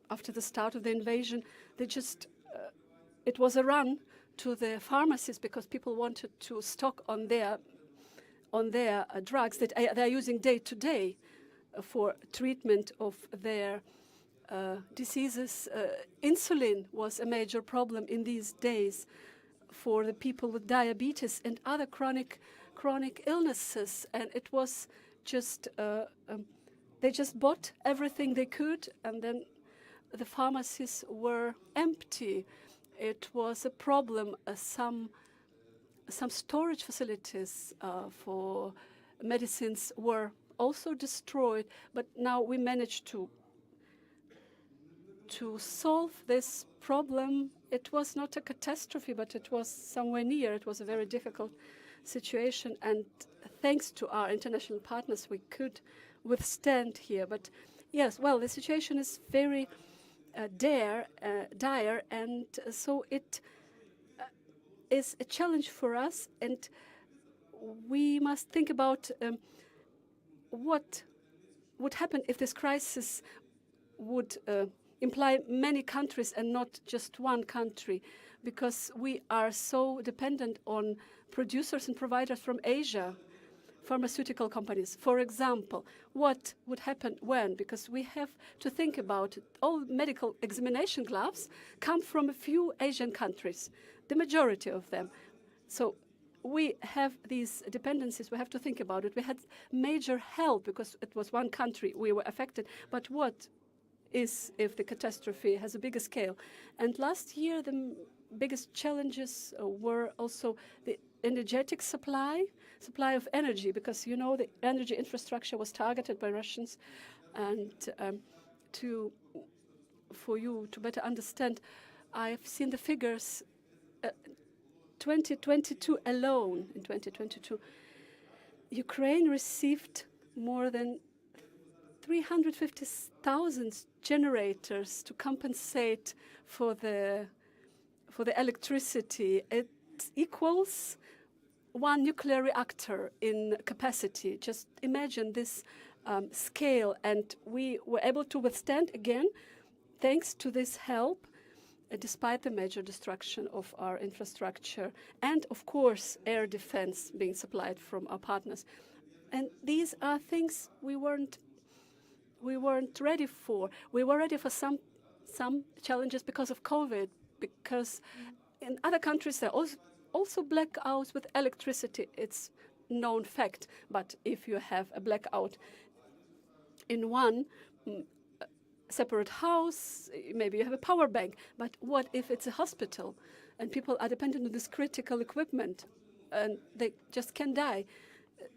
after the start of the invasion, it was a run to the pharmacies because people wanted to stock on their drugs that they're using day to day for treatment of their diseases. Insulin was a major problem in these days for the people with diabetes and other chronic illnesses, and it was just they just bought everything they could, and then the pharmacies were empty. It was a problem. Some storage facilities for medicines were also destroyed, but now we managed to solve this problem. It was not a catastrophe, but it was somewhere near. It was a very difficult situation, and thanks to our international partners, we could withstand here. But yes, well, the situation is very dire, and so it is a challenge for us, and we must think about what would happen if this crisis would imply many countries and not just one country, because we are so dependent on producers and providers from Asia, pharmaceutical companies. For example, what would happen when? Because we have to think about it. All medical examination gloves come from a few Asian countries, the majority of them. So we have these dependencies. We have to think about it. We had major help because it was one country we were affected. But what is if the catastrophe has a bigger scale? And last year, the biggest challenges were also the energetic supply of energy, because you know the energy infrastructure was targeted by Russians. And for you to better understand, I've seen the figures. 2022 alone, in 2022, Ukraine received more than 350,000 generators to compensate for the electricity. equals one nuclear reactor in capacity. Just imagine this scale, and we were able to withstand again, thanks to this help, despite the major destruction of our infrastructure, and of course air defense being supplied from our partners. And these are things we weren't ready for. We were ready for some challenges because of COVID, because in other countries there are also blackouts with electricity. It's known fact. But if you have a blackout in one separate house, maybe you have a power bank. But what if it's a hospital and people are dependent on this critical equipment and they just can die?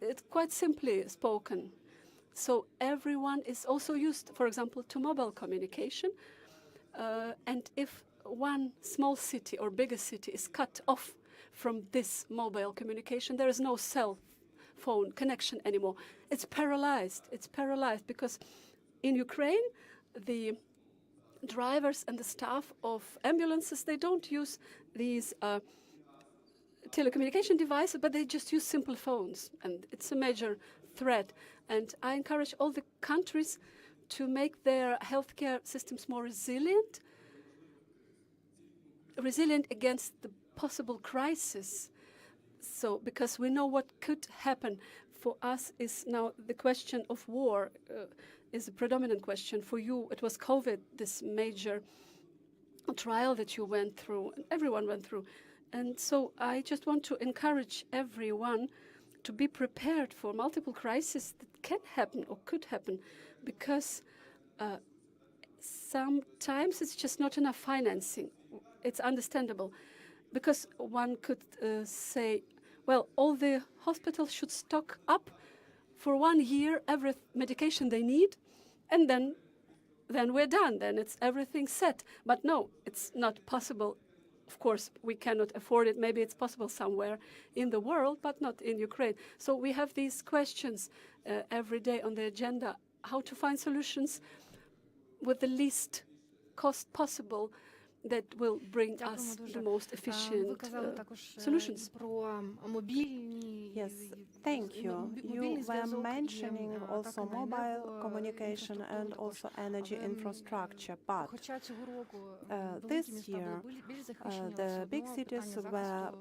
It's quite simply spoken. So everyone is also used, for example, to mobile communication. And if one small city or bigger city is cut off from this mobile communication, there is no cell phone connection anymore. It's paralyzed. It's paralyzed because in Ukraine, the drivers and the staff of ambulances, they don't use these telecommunication devices, but they just use simple phones. And it's a major threat. And I encourage all the countries to make their healthcare systems more resilient against the possible crisis. So, because we know what could happen. For us is now the question of war is a predominant question. For you, it was COVID, this major trial that you went through, and everyone went through. And so I just want to encourage everyone to be prepared for multiple crises that can happen or could happen, because sometimes it's just not enough financing. It's understandable, because one could say, well, all the hospitals should stock up for 1 year every medication they need, and then we're done. Then it's everything set. But no, it's not possible. Of course, we cannot afford it. Maybe it's possible somewhere in the world, but not in Ukraine. So we have these questions every day on the agenda, how to find solutions with the least cost possible that will bring us the most efficient solutions. Yes, thank you. You were mentioning also mobile communication and also energy infrastructure, but this year the big cities were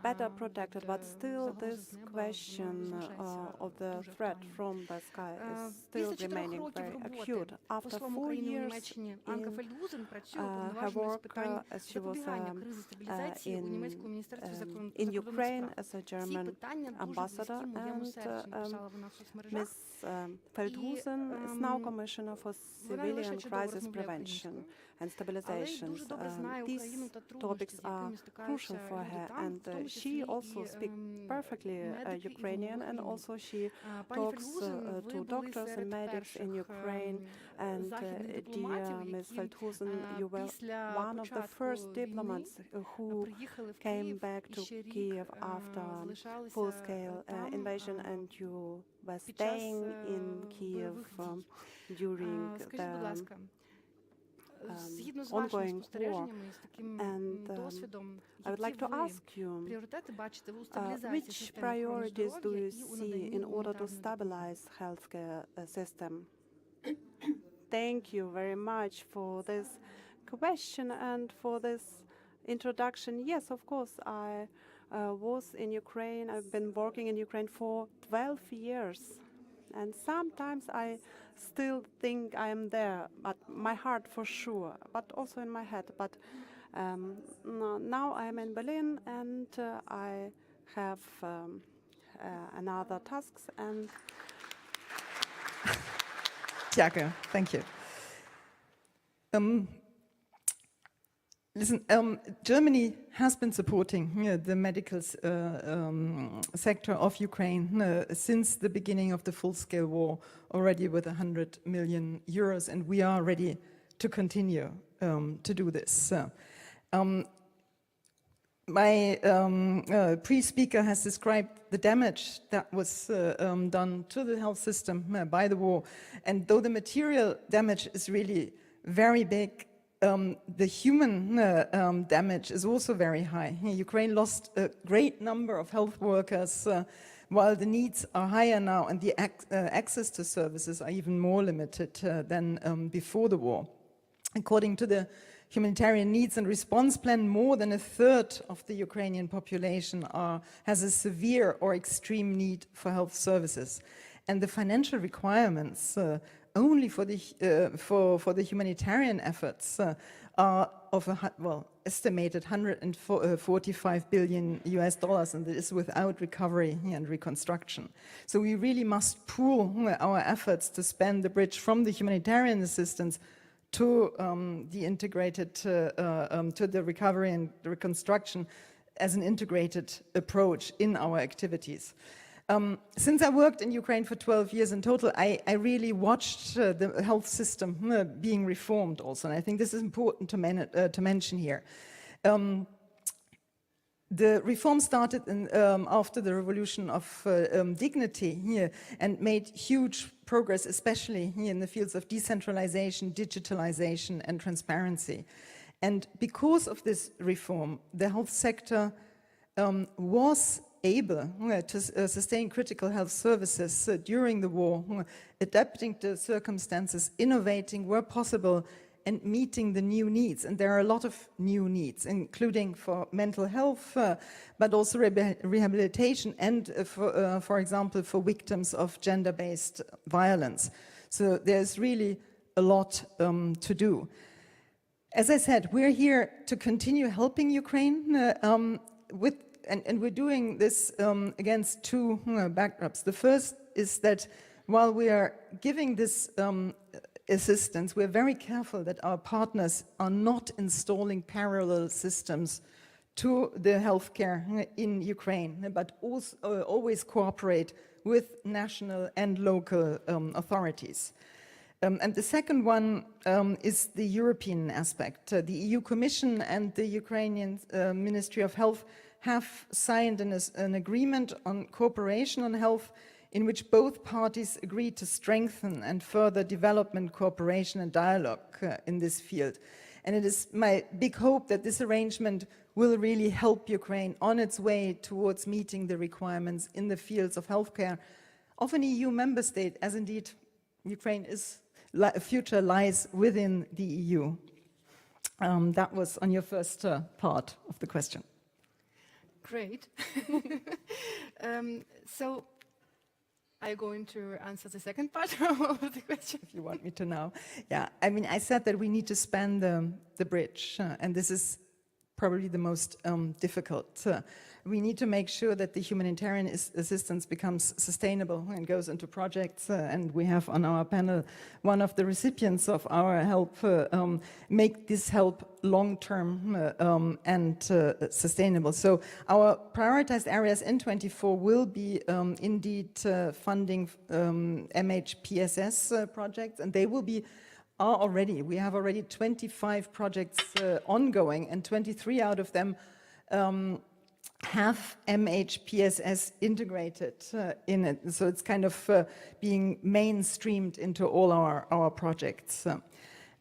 better protected, but still this question of the threat from the sky is still remaining very acute. After 4 years in her work, as she was in Ukraine as a German ambassador, and Ms. Feldhusen is now Commissioner for Civilian Crisis Prevention and Stabilization. These topics are crucial for her, and she also speaks perfectly Ukrainian, and also she talks to doctors and medics in Ukraine. And dear Ms. Feldhusen, you were one of the first diplomats who came back to Kiev after full-scale invasion, and you were staying in Kiev during the ongoing war. And I would like to ask you, which priorities do you see in order to stabilize healthcare system? Thank you very much for this question and for this introduction. Yes, of course, I was in Ukraine. I've been working in Ukraine for 12 years. And sometimes I still think I am there, but my heart for sure, but also in my head. But now I am in Berlin, and I have another tasks. And Tiake, thank you. Listen, Germany has been supporting the medical sector of Ukraine since the beginning of the full-scale war, already with 100 million euros, and we are ready to continue to do this. My pre-speaker has described the damage that was done to the health system by the war, and though the material damage is really very big, the human damage is also very high. Ukraine lost a great number of health workers while the needs are higher now and the access to services are even more limited than before the war. According to the Humanitarian Needs and Response Plan, more than a third of the Ukrainian population has a severe or extreme need for health services. And the financial requirements only for the humanitarian efforts are of estimated 145 billion US dollars, and this is without recovery and reconstruction. So we really must pool our efforts to span the bridge from the humanitarian assistance to the integrated, to the recovery and the reconstruction as an integrated approach in our activities. Since I worked in Ukraine for 12 years in total, I really watched the health system being reformed also, and I think this is important to mention here. The reform started after the revolution of dignity here and made huge progress, especially here in the fields of decentralization, digitalization, and transparency. And because of this reform, the health sector was able to sustain critical health services during the war, adapting to circumstances, innovating where possible, and meeting the new needs. And there are a lot of new needs, including for mental health, but also rehabilitation and, for example, for victims of gender-based violence. So there's really a lot to do. As I said, we're here to continue helping Ukraine and we're doing this against two backdrops. The first is that while we are giving this assistance, we're very careful that our partners are not installing parallel systems to the healthcare in Ukraine, but also always cooperate with national and local authorities. And the second one is the European aspect. The EU Commission and the Ukrainian Ministry of Health have signed an agreement on cooperation on health in which both parties agreed to strengthen and further development, cooperation and dialogue in this field. And it is my big hope that this arrangement will really help Ukraine on its way towards meeting the requirements in the fields of healthcare of an EU member state, as indeed Ukraine is, future lies within the EU. That was on your first part of the question. Great. So, are you going to answer the second part of the question? If you want me to now. Yeah, I mean, I said that we need to span the bridge, and this is probably the most difficult. We need to make sure that the humanitarian assistance becomes sustainable and goes into projects, and we have on our panel one of the recipients of our help make this help long-term and sustainable. So our prioritized areas in 24 will be indeed funding MHPSS projects, and they will be we have already 25 projects ongoing, and 23 out of them have MHPSS integrated in it. So it's kind of being mainstreamed into all our projects.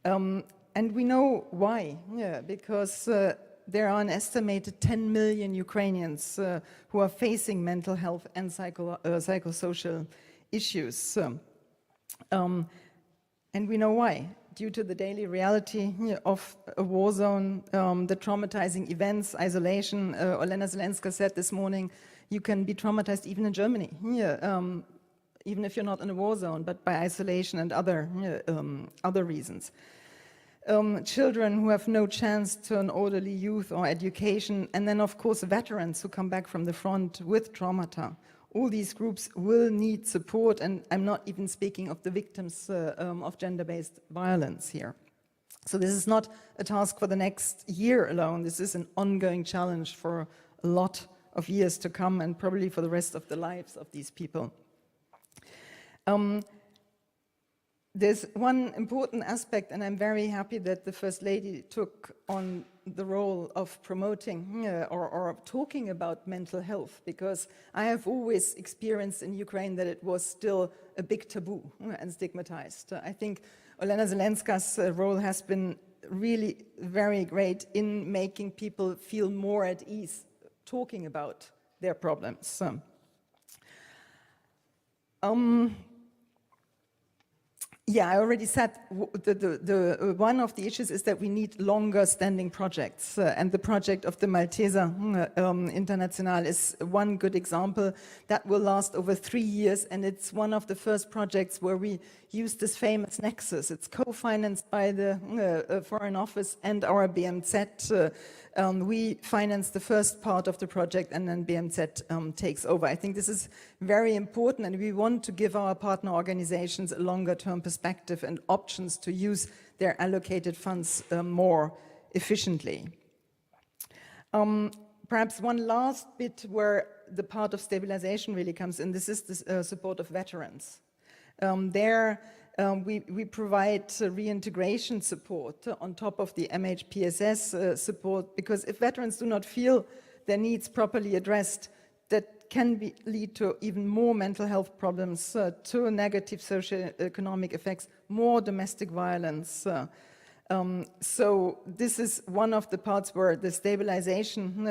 And we know why, because there are an estimated 10 million Ukrainians who are facing mental health and psychosocial issues. And we know why. Due to the daily reality of a war zone, the traumatizing events, isolation. Olena Zelenska said this morning, you can be traumatized even in Germany, even if you're not in a war zone, but by isolation and other reasons. Children who have no chance to an orderly youth or education, and then of course veterans who come back from the front with traumata. All these groups will need support, and I'm not even speaking of the victims of gender-based violence here. So this is not a task for the next year alone. This is an ongoing challenge for a lot of years to come, and probably for the rest of the lives of these people. There's one important aspect, and I'm very happy that the First Lady took on the role of promoting or talking about mental health, because I have always experienced in Ukraine that it was still a big taboo and stigmatized. I think Olena Zelenska's role has been really very great in making people feel more at ease talking about their problems. Yeah, I already said one of the issues is that we need longer standing projects, and the project of the Malteser International is one good example that will last over 3 years, and it's one of the first projects where we use this famous nexus. It's co-financed by the Foreign Office and our BMZ. We finance the first part of the project and then BMZ takes over. I think this is very important, and we want to give our partner organizations a longer term perspective and options to use their allocated funds more efficiently. Perhaps one last bit where the part of stabilization really comes in, this is the support of veterans. We provide reintegration support on top of the MHPSS support, because if veterans do not feel their needs properly addressed, that can lead to even more mental health problems, to negative socioeconomic effects, more domestic violence. So this is one of the parts where the stabilization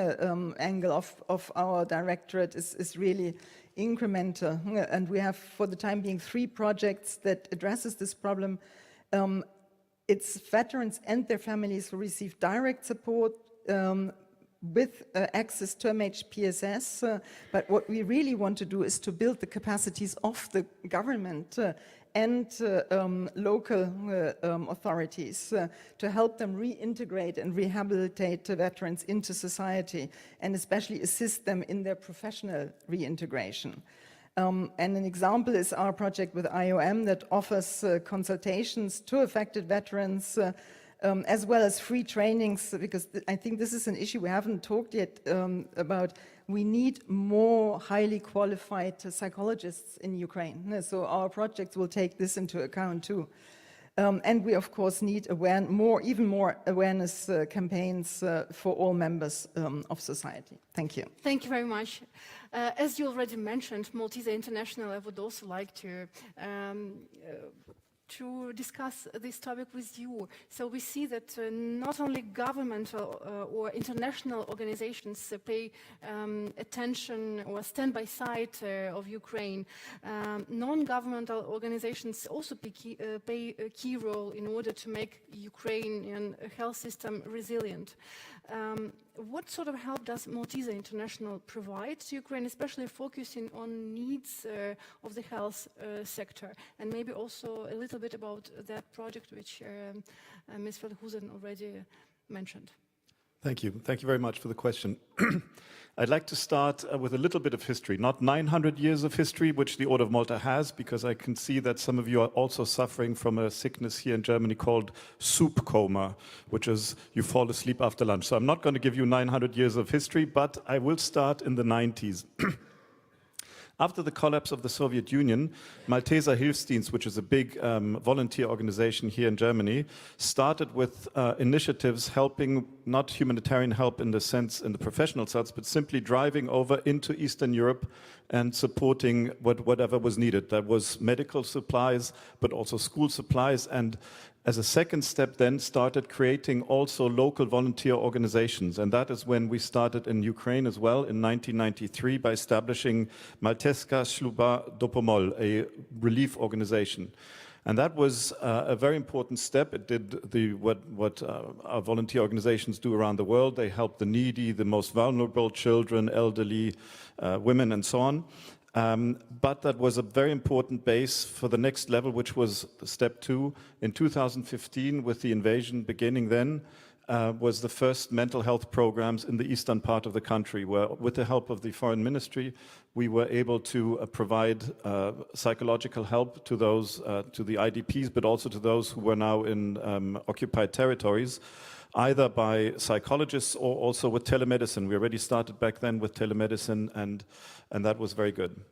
angle of our directorate is really incremental, and we have for the time being 3 projects that addresses this problem. It's veterans and their families who receive direct support with access to MHPSS, but what we really want to do is to build the capacities of the government and local authorities to help them reintegrate and rehabilitate veterans into society, and especially assist them in their professional reintegration. And an example is our project with IOM that offers consultations to affected veterans, as well as free trainings, because I think this is an issue we haven't talked yet about. We need more highly qualified psychologists in Ukraine. So our projects will take this into account too. And we, of course, need even more awareness campaigns for all members of society. Thank you. Thank you very much. As you already mentioned, Malteser International, I would also like to discuss this topic with you. So we see that not only governmental or international organizations pay attention or stand by side of Ukraine, non-governmental organizations also play a key role in order to make Ukrainian health system resilient. What sort of help does Malteser International provide to Ukraine, especially focusing on needs of the health sector? And maybe also a little bit about that project which Ms. Feldhusen already mentioned. Thank you. Thank you very much for the question. I'd like to start with a little bit of history, not 900 years of history, which the Order of Malta has, because I can see that some of you are also suffering from a sickness here in Germany called soup coma, which is you fall asleep after lunch. So I'm not going to give you 900 years of history, but I will start in the 90s. After the collapse of the Soviet Union, Malteser Hilfsdienst, which is a big volunteer organization here in Germany, started with initiatives helping, not humanitarian help in the professional sense, but simply driving over into Eastern Europe and supporting whatever was needed. That was medical supplies, but also school supplies, and as a second step then started creating also local volunteer organizations. And that is when we started in Ukraine as well in 1993 by establishing Malteska Služba Dopomol, a relief organization. And that was a very important step. It did what our volunteer organizations do around the world. They help the needy, the most vulnerable, children, elderly, women, and so on. But that was a very important base for the next level, which was step 2. In 2015, with the invasion beginning then, was the first mental health programs in the eastern part of the country, where with the help of the foreign ministry, we were able to provide psychological help to those, to the IDPs, but also to those who were now in occupied territories, either by psychologists or also with telemedicine. We already started back then with telemedicine, and that was very good.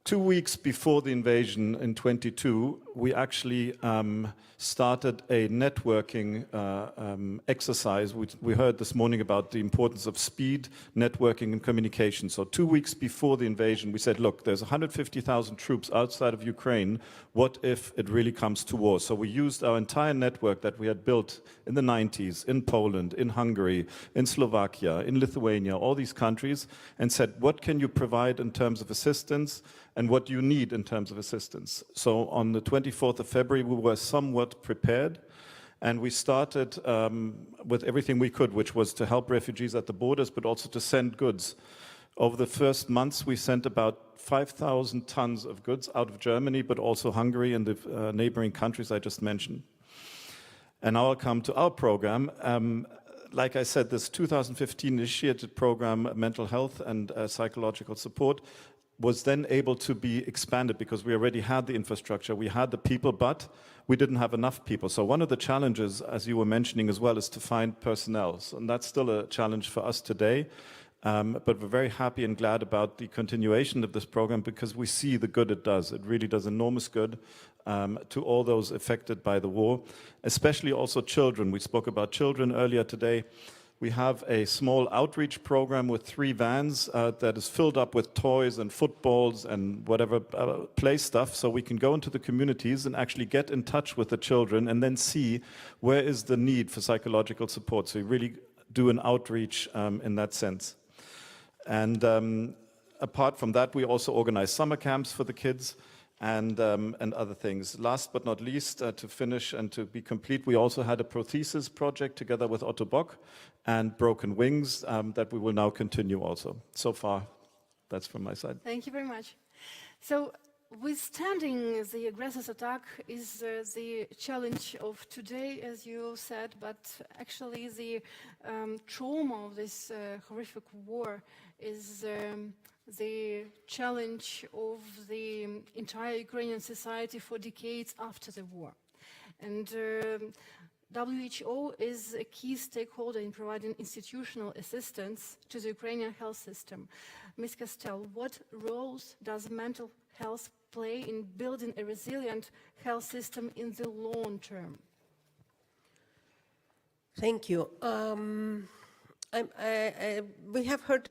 2 weeks before the invasion in 22, we actually started a networking exercise. We heard this morning about the importance of speed, networking, and communication. So 2 weeks before the invasion, we said, look, there's 150,000 troops outside of Ukraine. What if it really comes to war? So we used our entire network that we had built in the 90s, in Poland, in Hungary, in Slovakia, in Lithuania, all these countries, and said, what can you provide in terms of assistance, and what do you need in terms of assistance? So on the 24th of February, we were somewhat prepared, and we started with everything we could, which was to help refugees at the borders, but also to send goods. Over the first months, we sent about 5,000 tons of goods out of Germany, but also Hungary and the neighboring countries I just mentioned. And now I'll come to our program. Like I said, this 2015 initiated program, Mental Health and Psychological Support, was then able to be expanded because we already had the infrastructure, we had the people, but we didn't have enough people. So one of the challenges, as you were mentioning as well, is to find personnel. And that's still a challenge for us today. But we're very happy and glad about the continuation of this program because we see the good it does. It really does enormous good to all those affected by the war, especially also children. We spoke about children earlier today. We have a small outreach program with 3 vans that is filled up with toys and footballs and whatever play stuff, so we can go into the communities and actually get in touch with the children and then see where is the need for psychological support. So we really do an outreach in that sense. And apart from that, we also organize summer camps for the kids and other things. Last but not least, to finish and to be complete, we also had a prosthesis project together with Otto Bock and Broken Wings that we will now continue also. So far, that's from my side. Thank you very much. So, withstanding the aggressor's attack is the challenge of today, as you said, but actually the trauma of this horrific war is the challenge of the entire Ukrainian society for decades after the war. And WHO is a key stakeholder in providing institutional assistance to the Ukrainian health system. Ms. Castell, what roles does mental health play in building a resilient health system in the long term? Thank you. We have heard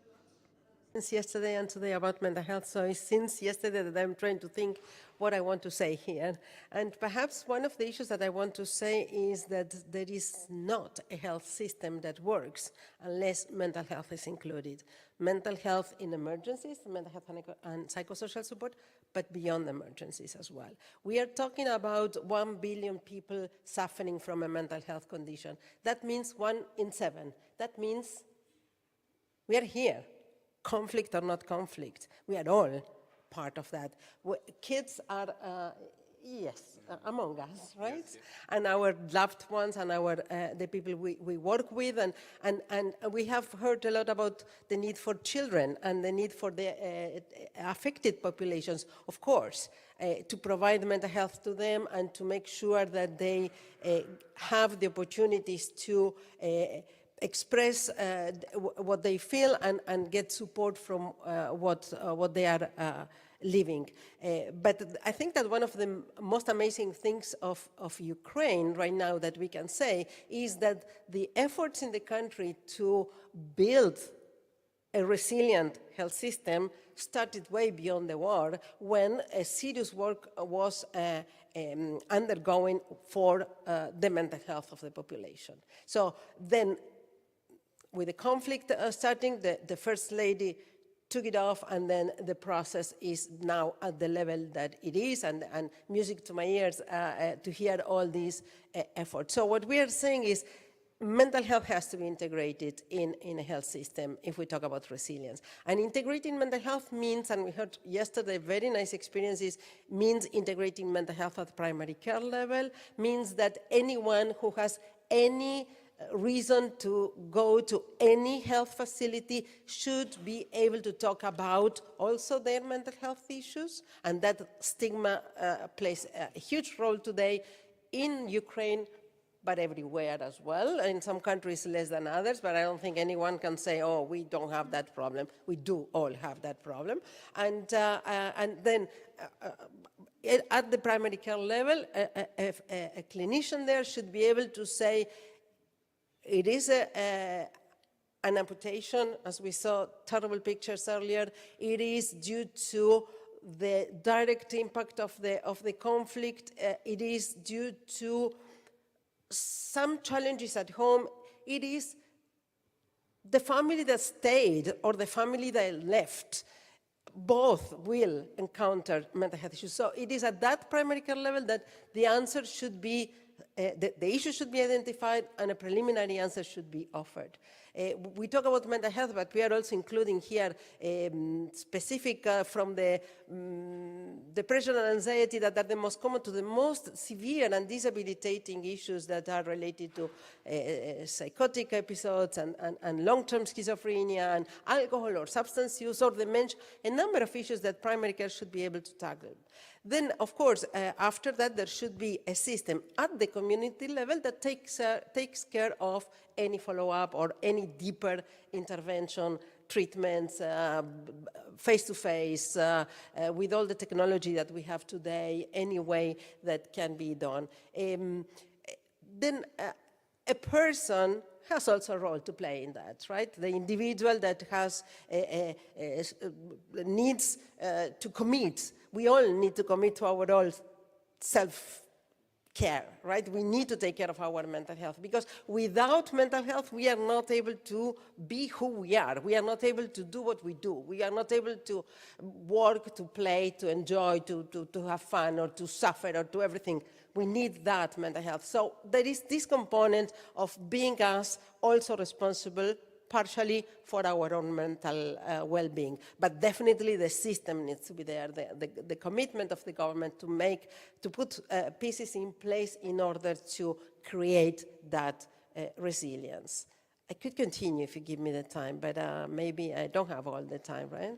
since yesterday and today about mental health, so it's since yesterday that I'm trying to think what I want to say here. And perhaps one of the issues that I want to say is that there is not a health system that works unless mental health is included. Mental health in emergencies, mental health and psychosocial support, but beyond emergencies as well. We are talking about 1 billion people suffering from a mental health condition. That means 1 in 7. That means we are here. Conflict or not conflict, we are all part of that. Kids are, among us, right? Yes, yes. And our loved ones and the people we work with, and we have heard a lot about the need for children and the need for the affected populations, of course, to provide mental health to them and to make sure that they have the opportunities to express what they feel and get support from what they are living. But I think that one of the most amazing things of Ukraine right now that we can say is that the efforts in the country to build a resilient health system started way beyond the war when a serious work was undergoing for the mental health of the population. So then, with the conflict starting, the First Lady took it off, and then the process is now at the level that it is, and music to my ears to hear all these efforts. So what we are saying is mental health has to be integrated in a health system if we talk about resilience. And integrating mental health means, and we heard yesterday very nice experiences, means integrating mental health at primary care level, means that anyone who has any reason to go to any health facility should be able to talk about also their mental health issues, and that stigma plays a huge role today in Ukraine, but everywhere as well. In some countries less than others, but I don't think anyone can say, oh, we don't have that problem. We do all have that problem. And then at the primary care level, a clinician there should be able to say, it is an amputation, as we saw terrible pictures earlier. It is due to the direct impact of the conflict. It is due to some challenges at home. It is the family that stayed or the family that left. Both will encounter mental health issues. So it is at that primary care level that the answer should be, the issue should be identified and a preliminary answer should be offered. We talk about mental health, but we are also including here specific from the depression and anxiety that are the most common to the most severe and disabilitating issues that are related to psychotic episodes and long-term schizophrenia and alcohol or substance use or dementia, a number of issues that primary care should be able to tackle. Then, of course, after that, there should be a system at the community level that takes care of any follow-up or any deeper intervention, treatments, face-to-face, with all the technology that we have today, any way that can be done. Then a person has also a role to play in that, right? The individual that has needs to commit. We all need to commit to our own self-care, right? We need to take care of our mental health, because without mental health, we are not able to be who we are. We are not able to do what we do. We are not able to work, to play, to enjoy, to have fun, or to suffer, or to everything. We need that mental health. So there is this component of being us also responsible partially for our own mental well-being. But definitely the system needs to be there, the commitment of the government to put pieces in place in order to create that resilience. I could continue if you give me the time, but maybe I don't have all the time, right?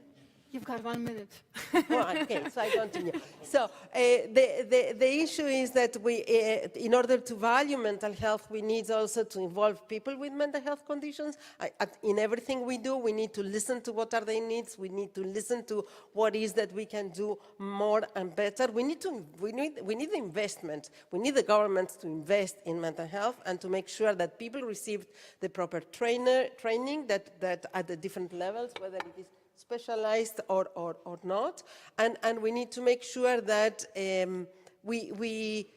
You've got 1 minute. Well, okay, so I continue. So the issue is that we, in order to value mental health, we need also to involve people with mental health conditions. In everything we do, we need to listen to what are their needs. We need to listen to what is that we can do more and better. We need investment. We need the government to invest in mental health and to make sure that people receive the proper training that at the different levels, whether it is specialized or not, and we need to make sure that we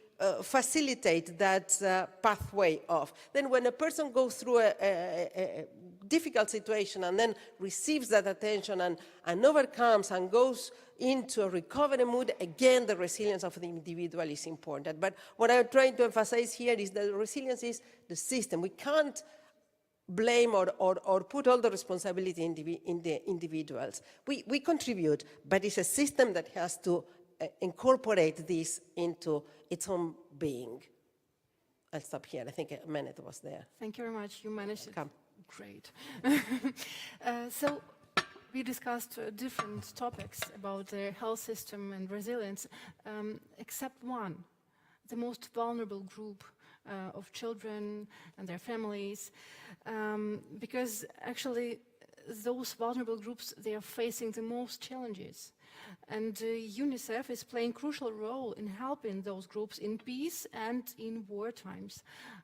facilitate that pathway of. Then when a person goes through a difficult situation and then receives that attention and overcomes and goes into a recovery mood, again, the resilience of the individual is important. But what I'm trying to emphasize here is that resilience is the system. We can't blame or put all the responsibility in the individuals. We contribute, but it's a system that has to incorporate this into its own being. I'll stop here. I think a minute was there. Thank you very much. You managed it. Come. Great. So we discussed different topics about the health system and resilience, except one, the most vulnerable group of children and their families, because actually those vulnerable groups, they are facing the most challenges. And UNICEF is playing a crucial role in helping those groups in peace and in war times.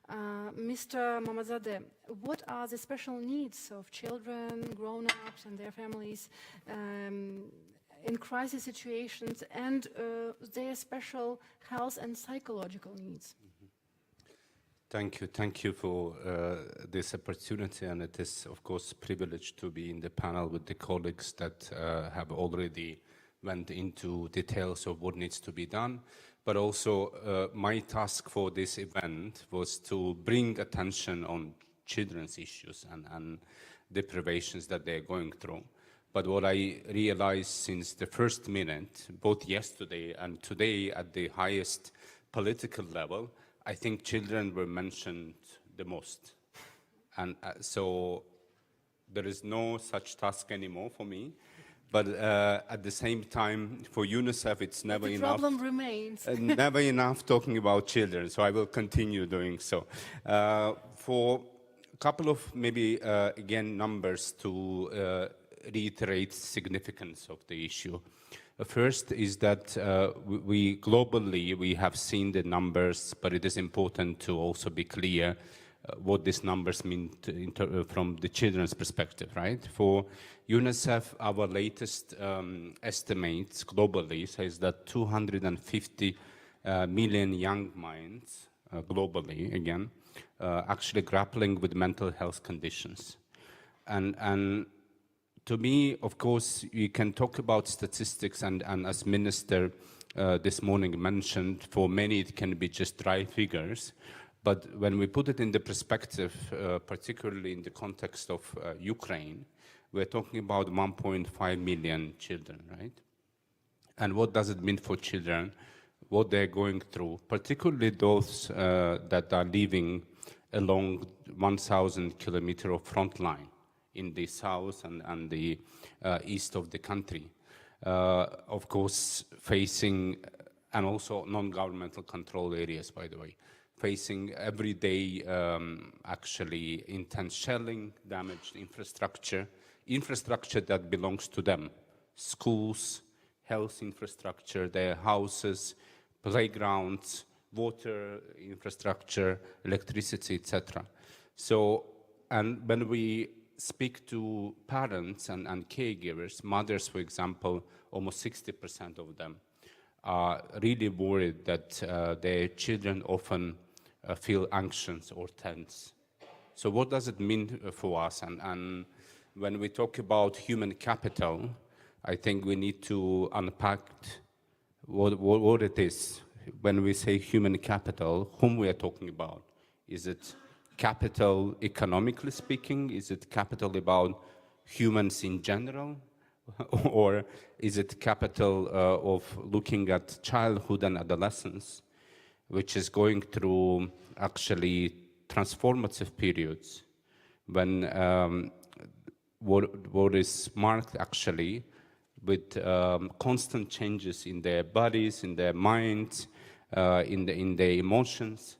Mr. Mamadzadeh, what are the special needs of children, grown-ups and their families in crisis situations, and their special health and psychological needs? Thank you for this opportunity, and it is of course a privilege to be in the panel with the colleagues that have already went into details of what needs to be done. But also my task for this event was to bring attention on children's issues and deprivations that they're going through. But what I realized since the first minute, both yesterday and today at the highest political level, I think children were mentioned the most. And so there is no such task anymore for me. But at the same time, for UNICEF, it's never enough. The problem remains. Never enough talking about children, so I will continue doing so. For a couple of maybe, again, numbers to reiterate significance of the issue. First is that we globally, we have seen the numbers, but it is important to also be clear what these numbers mean from the children's perspective, right? For UNICEF, our latest estimates globally says that 250 million young minds globally, again, actually grappling with mental health conditions. And to me, of course, you can talk about statistics, and as Minister this morning mentioned, for many it can be just dry figures. But when we put it in the perspective, particularly in the context of Ukraine, we're talking about 1.5 million children, right? And what does it mean for children, what they're going through, particularly those that are living along 1,000 kilometers of front line in the south and the east of the country. Of course, facing, and also non-governmental control areas, by the way, facing every day actually intense shelling, damaged infrastructure that belongs to them, schools, health infrastructure, their houses, playgrounds, water infrastructure, electricity, etc. So, and when we speak to parents and caregivers, mothers, for example, almost 60% of them are really worried that their children often feel anxious or tense. So what does it mean for us? And when we talk about human capital, I think we need to unpack what it is. When we say human capital, whom we are talking about? Is it capital economically speaking? Is it capital about humans in general? Or is it capital of looking at childhood and adolescence, which is going through actually transformative periods when what is marked actually with constant changes in their bodies, in their minds, in their emotions.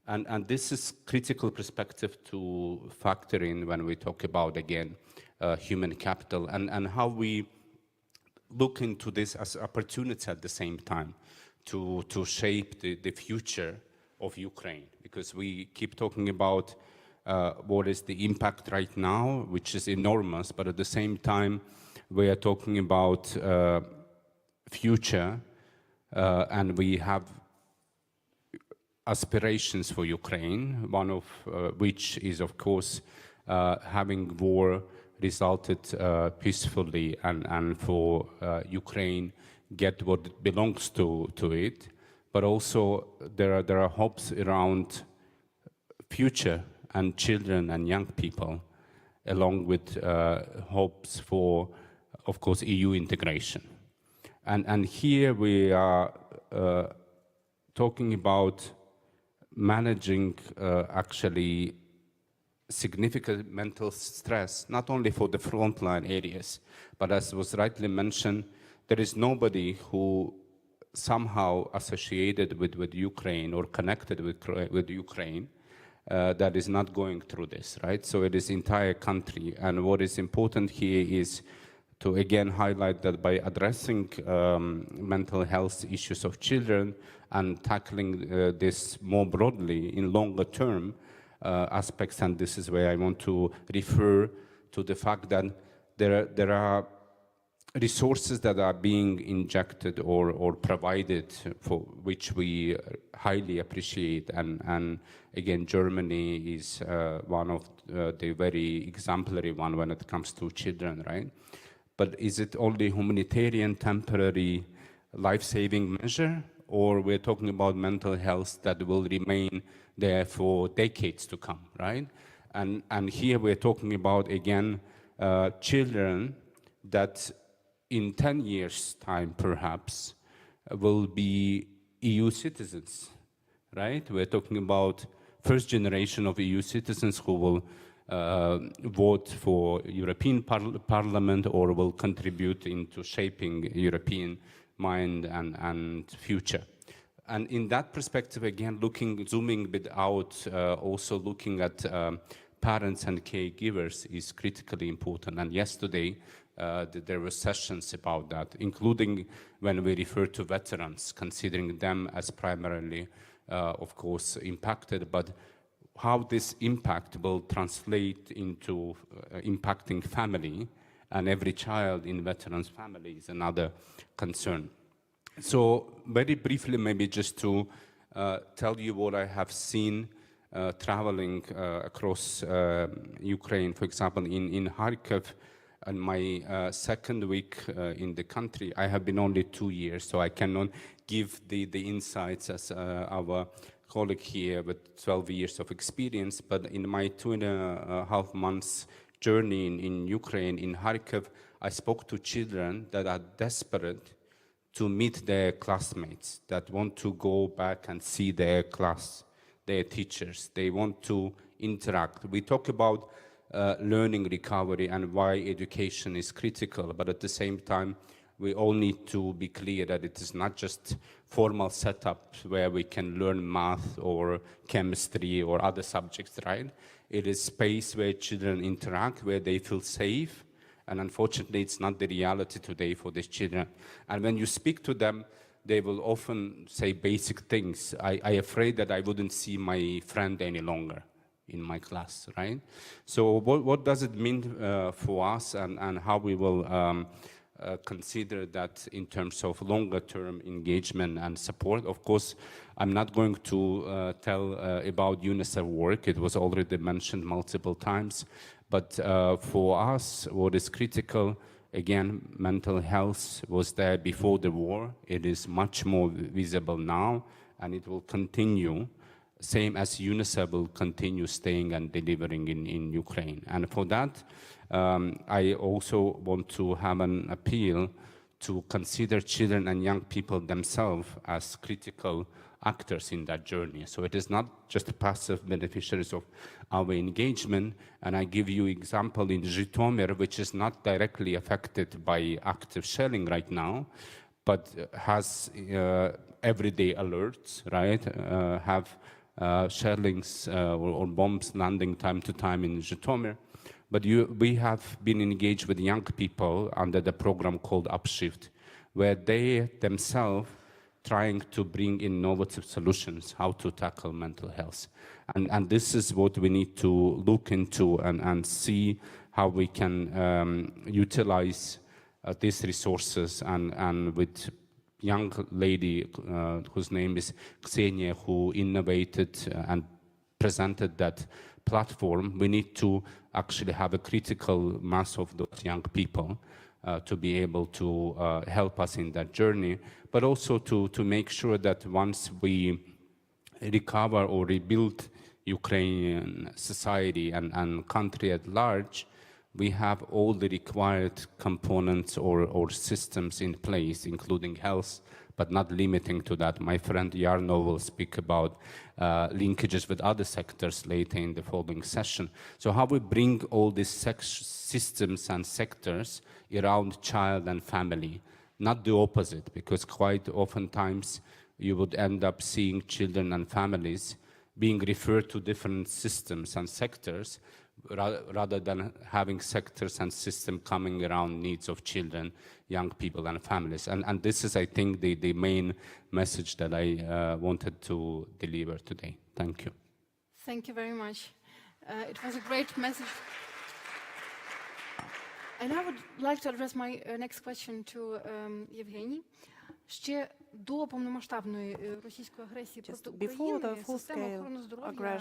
And this is critical perspective to factor in when we talk about, again, human capital and how we look into this as opportunity at the same time to shape the future of Ukraine. Because we keep talking about what is the impact right now, which is enormous, but at the same time, we are talking about future, and we have aspirations for Ukraine, one of which is, of course, having war resulted peacefully and for Ukraine get what belongs to it. But also there are hopes around future and children and young people, along with hopes for, of course, EU integration. And here we are talking about managing actually significant mental stress, not only for the frontline areas, but as was rightly mentioned, there is nobody who somehow associated with Ukraine or connected with Ukraine that is not going through this, right? So it is entire country. And what is important here is to again highlight that by addressing mental health issues of children and tackling this more broadly in longer term aspects, and this is where I want to refer to the fact that there are resources that are being injected or provided, for which we highly appreciate, and again Germany is one of the very exemplary one when it comes to children, right? But is it only humanitarian, temporary, life-saving measure, or we're talking about mental health that will remain there for decades to come, right? And here we're talking about, again, children that in 10 years' time, perhaps, will be EU citizens, right? We're talking about first generation of EU citizens who will vote for European Parliament or will contribute into shaping European mind and future. And in that perspective, again, zooming a bit out, also looking at parents and caregivers is critically important. And yesterday, There were sessions about that, including when we refer to veterans, considering them as primarily, of course, impacted, but how this impact will translate into impacting family, and every child in veterans' family is another concern. So very briefly, maybe just to tell you what I have seen traveling across Ukraine, for example, in Kharkiv, and my second week in the country. I have been only 2 years, so I cannot give the insights as our colleague here with 12 years of experience, but in my 2.5 months journey in Ukraine, in Kharkiv, I spoke to children that are desperate to meet their classmates, that want to go back and see their class, their teachers. They want to interact. We talk about learning recovery and why education is critical, but at the same time, we all need to be clear that it is not just formal setup where we can learn math or chemistry or other subjects, right? It is space where children interact, where they feel safe, and unfortunately, it's not the reality today for these children. And when you speak to them, they will often say basic things. I'm afraid that I wouldn't see my friend any longer in my class, right? So what does it mean for us, and how we will consider that in terms of longer-term engagement and support? Of course, I'm not going to tell about UNICEF work. It was already mentioned multiple times. But for us, what is critical, again, mental health was there before the war. It is much more visible now, and it will continue, same as UNICEF will continue staying and delivering in Ukraine. And for that, I also want to have an appeal to consider children and young people themselves as critical actors in that journey. So it is not just passive beneficiaries of our engagement. And I give you example in Zhytomyr, which is not directly affected by active shelling right now, but has everyday alerts, right? Have shellings or bombs landing time to time in Zhytomyr. But we have been engaged with young people under the program called Upshift, where they themselves trying to bring innovative solutions, how to tackle mental health. And this is what we need to look into and see how we can utilize these resources. And with young lady whose name is Ksenia, who innovated and presented that platform, we need to actually have a critical mass of those young people to be able to help us in that journey, but also to make sure that once we recover or rebuild Ukrainian society and country at large, we have all the required components or systems in place, including health, but not limiting to that. My friend Jarno will speak about linkages with other sectors later in the following session. So how we bring all these systems and sectors around child and family, not the opposite, because quite oftentimes you would end up seeing children and families being referred to different systems and sectors rather than having sectors and systems coming around needs of children, young people and families. And this is, I think, the main message that I wanted to deliver today. Thank you. Thank you very much. It was a great message. And I would like to address my next question to Evgeny. Ще до повномасштабної російської агресії проти України система охорони здоров'я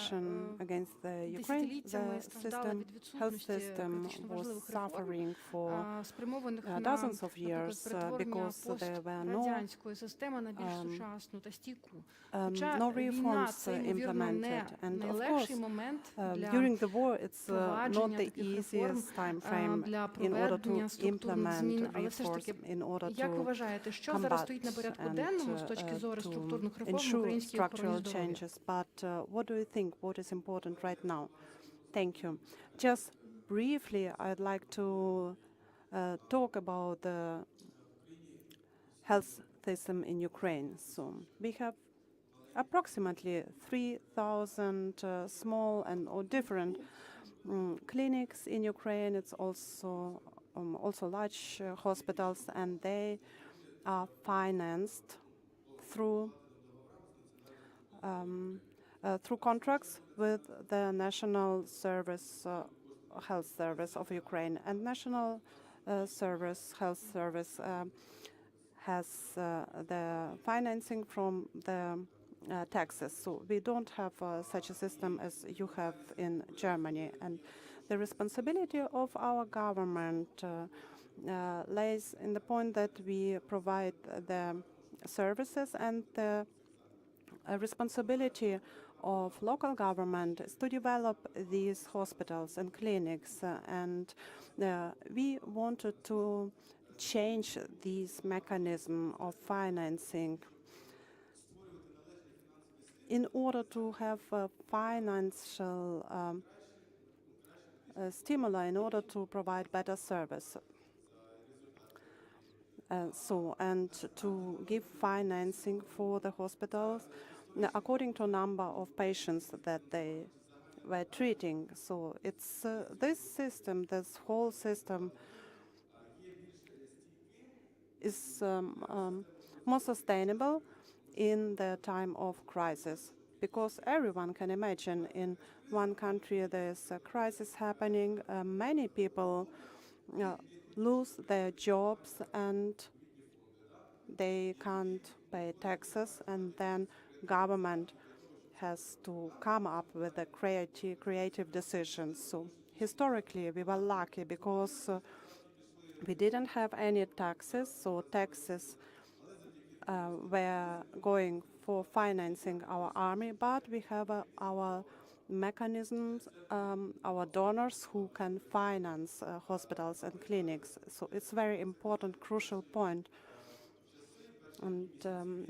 десятиліттями страждала від відсутності критично важливих реформ, спрямованих на, наприклад, перетворення пострадянської системи на більш сучасну та стійку. Хоча війна – це, ймовірно, не найлегший момент для впровадження таких реформ, для проведення структурних змін, але все ж таки, як ви вважаєте, що зараз стоїть на порядку денному з точки зору структурних реформ в українській охороні здоров'я? What do you think? What is important right now? Thank you. Just briefly, I'd like to talk about the health system in Ukraine. So we have approximately 3,000 small and or different clinics in Ukraine. It's also also large hospitals, and they are financed through contracts with the National Service, Health Service of Ukraine. And National Health Service has the financing from the taxes. So we don't have such a system as you have in Germany. And the responsibility of our government lays in the point that we provide the services, and the responsibility of local government is to develop these hospitals and clinics. And we wanted to change this mechanism of financing in order to have a financial stimuli in order to provide better service. And to give financing for the hospitals according to number of patients that they were treating. So it's this system, this whole system is more sustainable in the time of crisis, because everyone can imagine in one country there's a crisis happening, many people lose their jobs and they can't pay taxes, and then government has to come up with a creative decisions. So historically we were lucky because we didn't have any taxes, so taxes were going for financing our army, but we have our mechanisms, our donors who can finance hospitals and clinics. So it's a very important, crucial point. And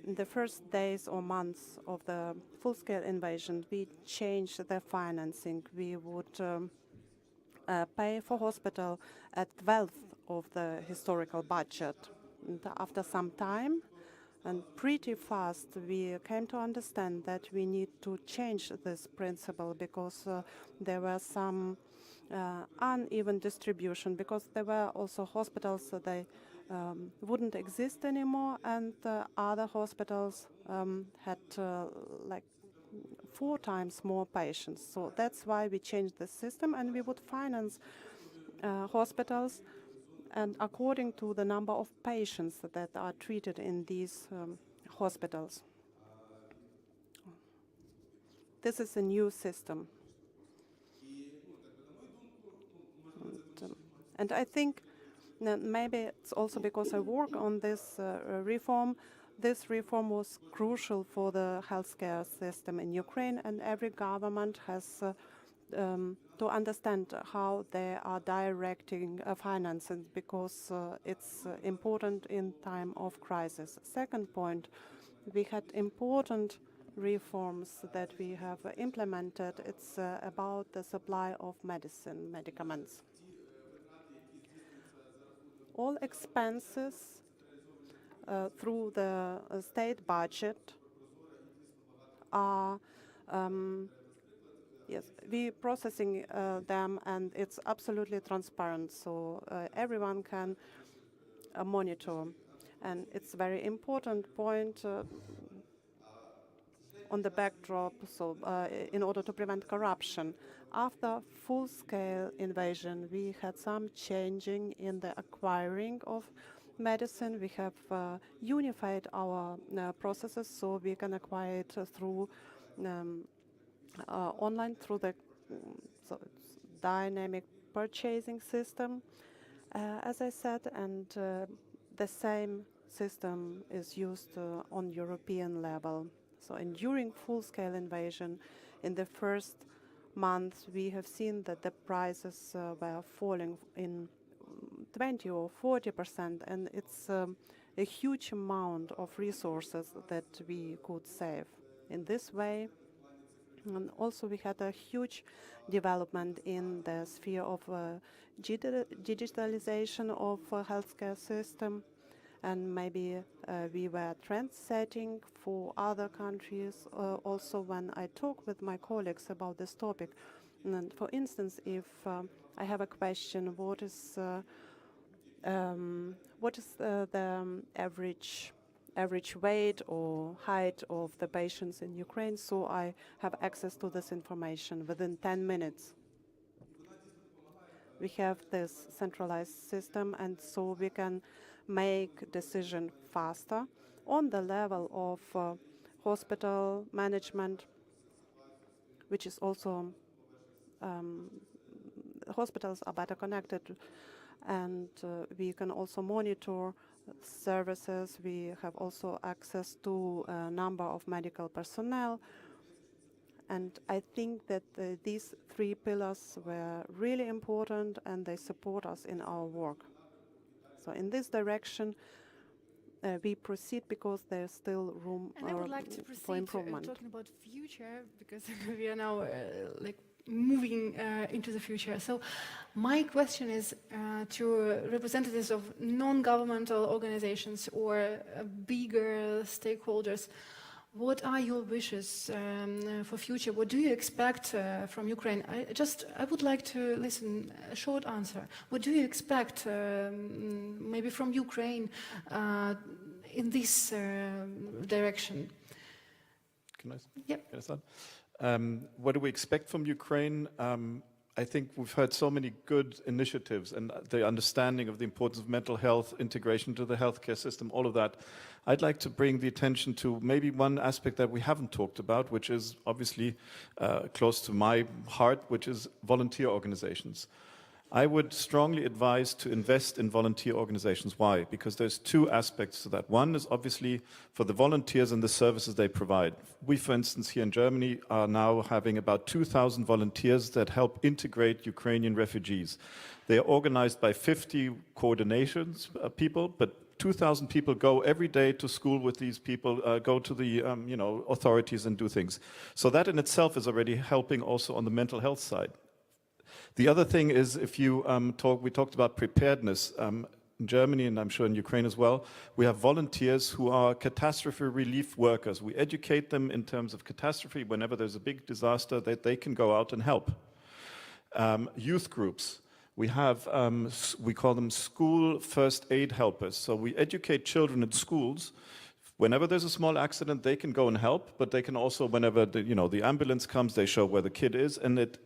in the first days or months of the full-scale invasion, we changed the financing. We would pay for hospital at 1/12 of the historical budget. And after some time, and pretty fast, we came to understand that we need to change this principle, because there were some uneven distribution, because there were also hospitals that they wouldn't exist anymore, and other hospitals had like 4 times more patients. So that's why we changed the system, and we would finance hospitals and according to the number of patients that are treated in these hospitals. This is a new system. And I think that maybe it's also because I work on this reform. This reform was crucial for the healthcare system in Ukraine, and every government has to understand how they are directing finances, because it's important in time of crisis. Second point, we had important reforms that we have implemented. It's about the supply of medicaments. All expenses through the state budget are we processing them, and it's absolutely transparent, so everyone can monitor. And it's a very important point on the backdrop, so in order to prevent corruption. After full-scale invasion, we had some changing in the acquiring of medicine. We have unified our processes, so we can acquire it through online, through the dynamic purchasing system, as I said, and the same system is used on European level. So, and during full-scale invasion, in the first months, we have seen that the prices were falling in 20 or 40%, and it's a huge amount of resources that we could save in this way. And also we had a huge development in the sphere of digitalization of healthcare system, and maybe we were trend-setting for other countries also when I talk with my colleagues about this topic. And for instance, if I have a question, what is what is the average weight or height of the patients in Ukraine, so I have access to this information within 10 minutes. We have this centralized system, and so we can make decision faster on the level of hospital management, which is also hospitals are better connected, and we can also monitor services. We have also access to a number of medical personnel. And I think that these three pillars were really important, and they support us in our work. So in this direction, we proceed because there's still room And I would like to for proceed improvement. talking about future, because we are now like moving into the future. So my question is to representatives of non-governmental organizations or bigger stakeholders. What are your wishes for future? What do you expect from Ukraine? I would like to listen a short answer. What do you expect maybe from Ukraine in this direction? Can I? Yep. Can I start? What do we expect from Ukraine? I think we've heard so many good initiatives, and the understanding of the importance of mental health, integration to the healthcare system, all of that. I'd like to bring the attention to maybe one aspect that we haven't talked about, which is obviously close to my heart, which is volunteer organizations. I would strongly advise to invest in volunteer organizations. Why? Because there's two aspects to that. One is obviously for the volunteers and the services they provide. We, for instance, here in Germany are now having about 2,000 volunteers that help integrate Ukrainian refugees. They are organized by 50 coordinations people, but 2,000 people go every day to school with these people, go to the authorities and do things. So that in itself is already helping also on the mental health side. The other thing is, if you we talked about preparedness. In Germany, and I'm sure in Ukraine as well, we have volunteers who are catastrophe relief workers. We educate them in terms of catastrophe. Whenever there's a big disaster, that they can go out and help. Youth groups. We have, we call them school first aid helpers. So we educate children in schools. Whenever there's a small accident, they can go and help, but they can also, whenever the ambulance comes, they show where the kid is, and it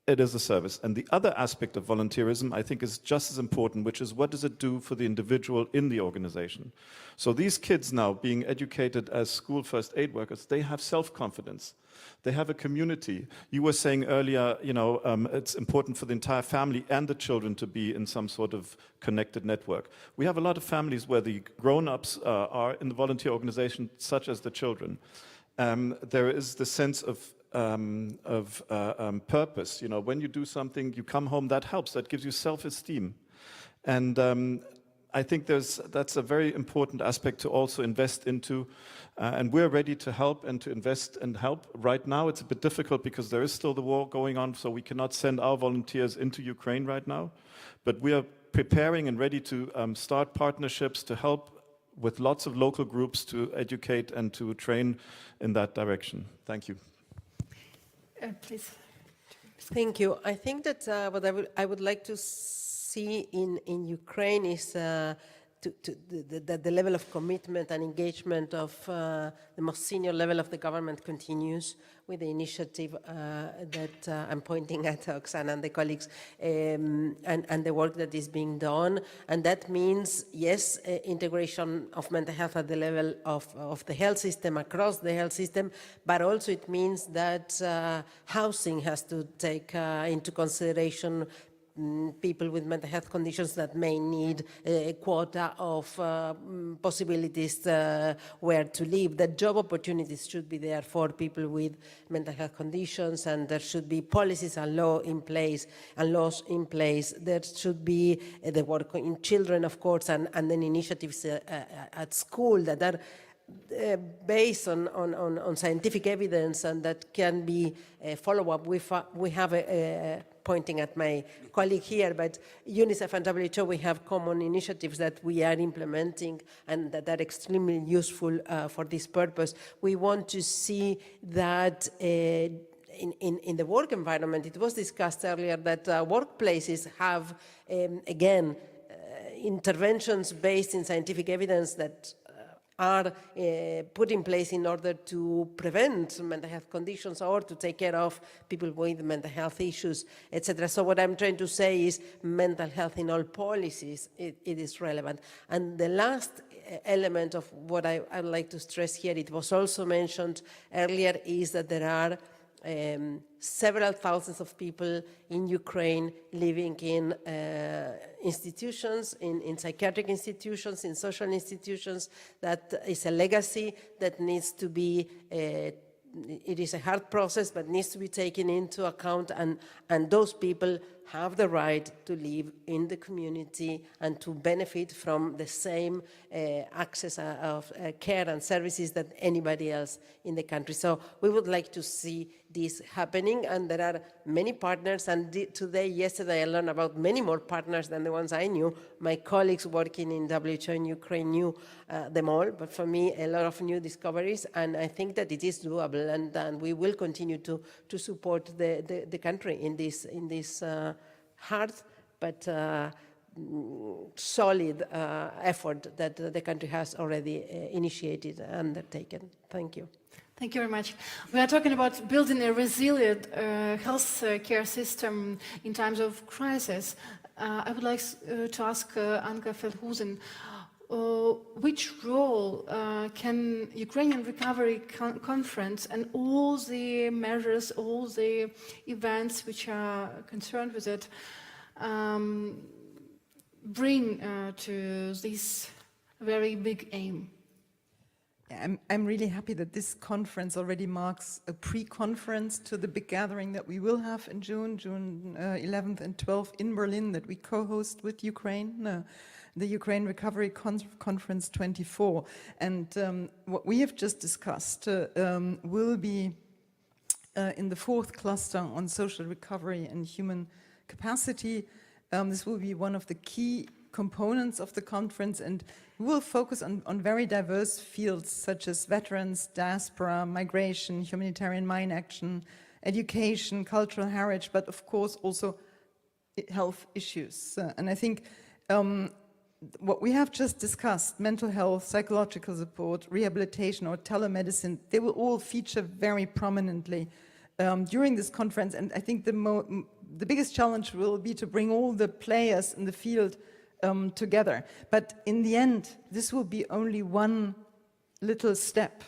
is a service. And the other aspect of volunteerism, I think, is just as important, which is what does it do for the individual in the organization? So these kids now being educated as school first aid workers, they have self-confidence. They have a community. You were saying earlier, it's important for the entire family and the children to be in some sort of connected network. We have a lot of families where the grown-ups are in the volunteer organization, such as the children. There is the sense of purpose. When you do something, you come home, that helps, that gives you self-esteem. And I think that's a very important aspect to also invest into, and we're ready to help and to invest and help. Right now it's a bit difficult because there is still the war going on, so we cannot send our volunteers into Ukraine right now, but we are preparing and ready to start partnerships to help with lots of local groups to educate and to train in that direction. Thank you. Please. Thank you. I think that what I would like to see in Ukraine is the level of commitment and engagement of the most senior level of the government continues with the initiative that I'm pointing at Oksana and the colleagues and the work that is being done. And that means, yes, integration of mental health at the level of the health system, across the health system, but also it means that housing has to take into consideration people with mental health conditions that may need a quota of possibilities where to live. That job opportunities should be there for people with mental health conditions, and there should be policies and laws in place. There should be the work in children, of course, and then initiatives at school that are based on scientific evidence and that can be follow-up. We have pointing at my colleague here, but UNICEF and WHO, we have common initiatives that we are implementing and that are extremely useful for this purpose. We want to see that in the work environment, it was discussed earlier that workplaces have, again, interventions based in scientific evidence that are put in place in order to prevent mental health conditions or to take care of people with mental health issues, etc. So what I'm trying to say is mental health in all policies, it is relevant. And the last element of what I would like to stress here, it was also mentioned earlier, is that there are several thousands of people in Ukraine living in institutions, in psychiatric institutions, in social institutions. That is a legacy that needs to be, it is a hard process, but needs to be taken into account, and those people have the right to live in the community and to benefit from the same access of care and services that anybody else in the country. So we would like to see this happening, and there are many partners, and yesterday I learned about many more partners than the ones I knew. My colleagues working in WHO in Ukraine knew them all, but for me a lot of new discoveries, and I think that it is doable, and we will continue to support the country in this hard but solid effort that the country has already initiated and undertaken. Thank you. Thank you very much. We are talking about building a resilient health care system in times of crisis. I would like to ask Anka Feldhusen, which role can Ukrainian Recovery Conference and all the measures, all the events which are concerned with it bring to this very big aim? I'm really happy that this conference already marks a pre-conference to the big gathering that we will have in June 11th and 12th in Berlin, that we co-host with Ukraine, the Ukraine Recovery Conference 24. And what we have just discussed will be in the fourth cluster on social recovery and human capacity. This will be one of the key components of the conference, and we will focus on very diverse fields such as veterans, diaspora, migration, humanitarian mine action, education, cultural heritage, but of course also health issues. And I think what we have just discussed, mental health, psychological support, rehabilitation or telemedicine, they will all feature very prominently during this conference. And I think the biggest challenge will be to bring all the players in the field together. But in the end, this will be only one little step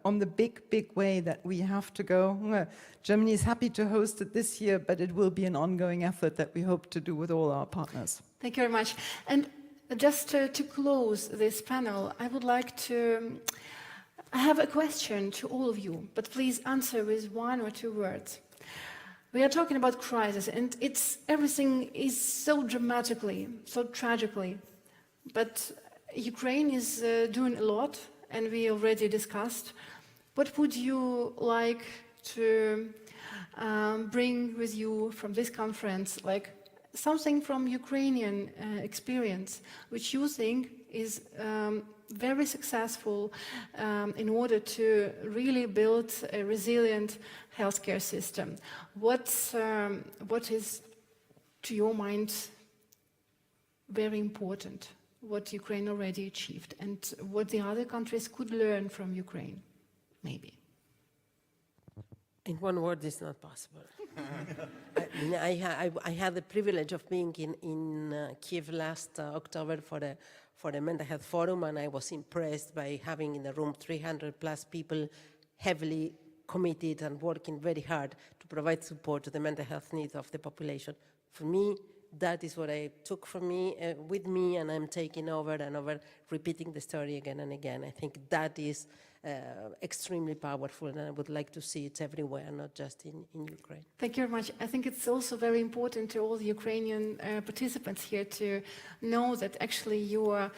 on the big way that we have to go. Germany is happy to host it this year, but it will be an ongoing effort that we hope to do with all our partners. Thank you very much. And just to close this panel, I would like to have a question to all of you, but please answer with 1 or 2 words. We are talking about crisis, and everything is so dramatically, so tragically. But Ukraine is doing a lot, and we already discussed. What would you like to bring with you from this conference, like something from Ukrainian experience, which you think is very successful in order to really build a resilient healthcare system? What is, to your mind, very important, what Ukraine already achieved, and what the other countries could learn from Ukraine, maybe? In one word, it's not possible. I had the privilege of being in Kiev last October for the Mental Health Forum, and I was impressed by having in the room 300 plus people heavily committed and working very hard to provide support to the mental health needs of the population. For me, that is what I took with me, and I'm taking over and over, repeating the story again and again. I think that is extremely powerful, and I would like to see it everywhere, not just in Ukraine. Thank you very much. I think it's also very important to all the Ukrainian participants here to know that actually you are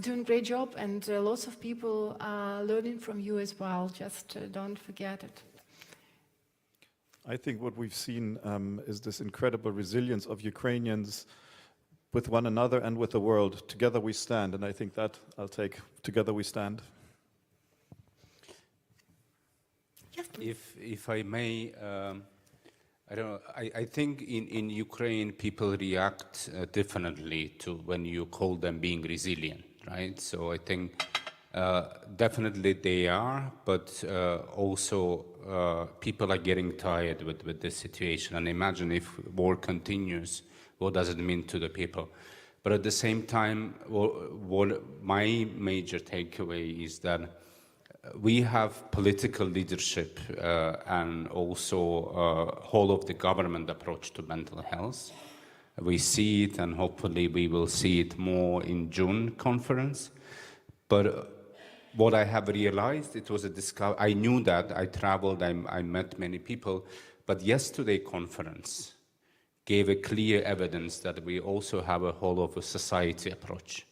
doing a great job, and lots of people are learning from you as well. Just don't forget it. I think what we've seen is this incredible resilience of Ukrainians with one another and with the world. Together we stand, and I think that I'll take. Together we stand. If I may, I don't know. I think in Ukraine, people react differently to when you call them being resilient, right? So I think definitely they are, but also people are getting tired with this situation. And imagine if war continues, what does it mean to the people? But at the same time, what my major takeaway is that we have political leadership and also whole of the government approach to mental health. We see it, and hopefully we will see it more in June conference. But what I have realized, it was a discovery. I knew that, I traveled, I met many people, but yesterday conference gave a clear evidence that we also have a whole of a society approach.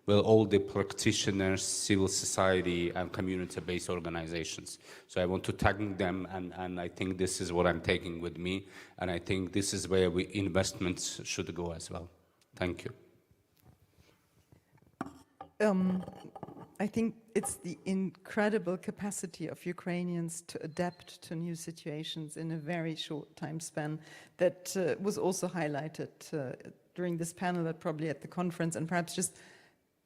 Well, all the practitioners, civil society, and community-based organizations. So I want to thank them, and I think this is what I'm taking with me, and I think this is where investments should go as well. Thank you. I think it's the incredible capacity of Ukrainians to adapt to new situations in a very short time span that was also highlighted during this panel, but probably at the conference. And perhaps just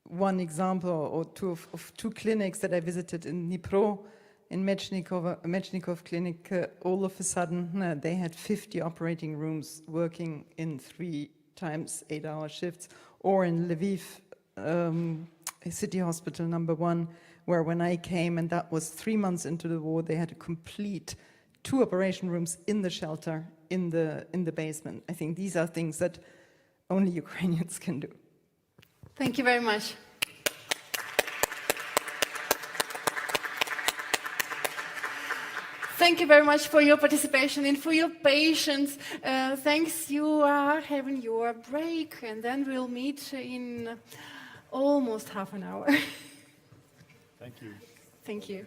one example or two of two clinics that I visited in Dnipro, in Mechnikov Clinic, all of a sudden they had 50 operating rooms working in 3 times 8-hour shifts, or in Lviv, City Hospital #1, where when I came, and that was 3 months into the war, they had a complete 2 operation rooms in the shelter, in the basement. I think these are things that only Ukrainians can do. Thank you very much. Thank you very much for your participation and for your patience. Thanks, you are having your break, and then we'll meet in almost half an hour. Thank you. Thank you.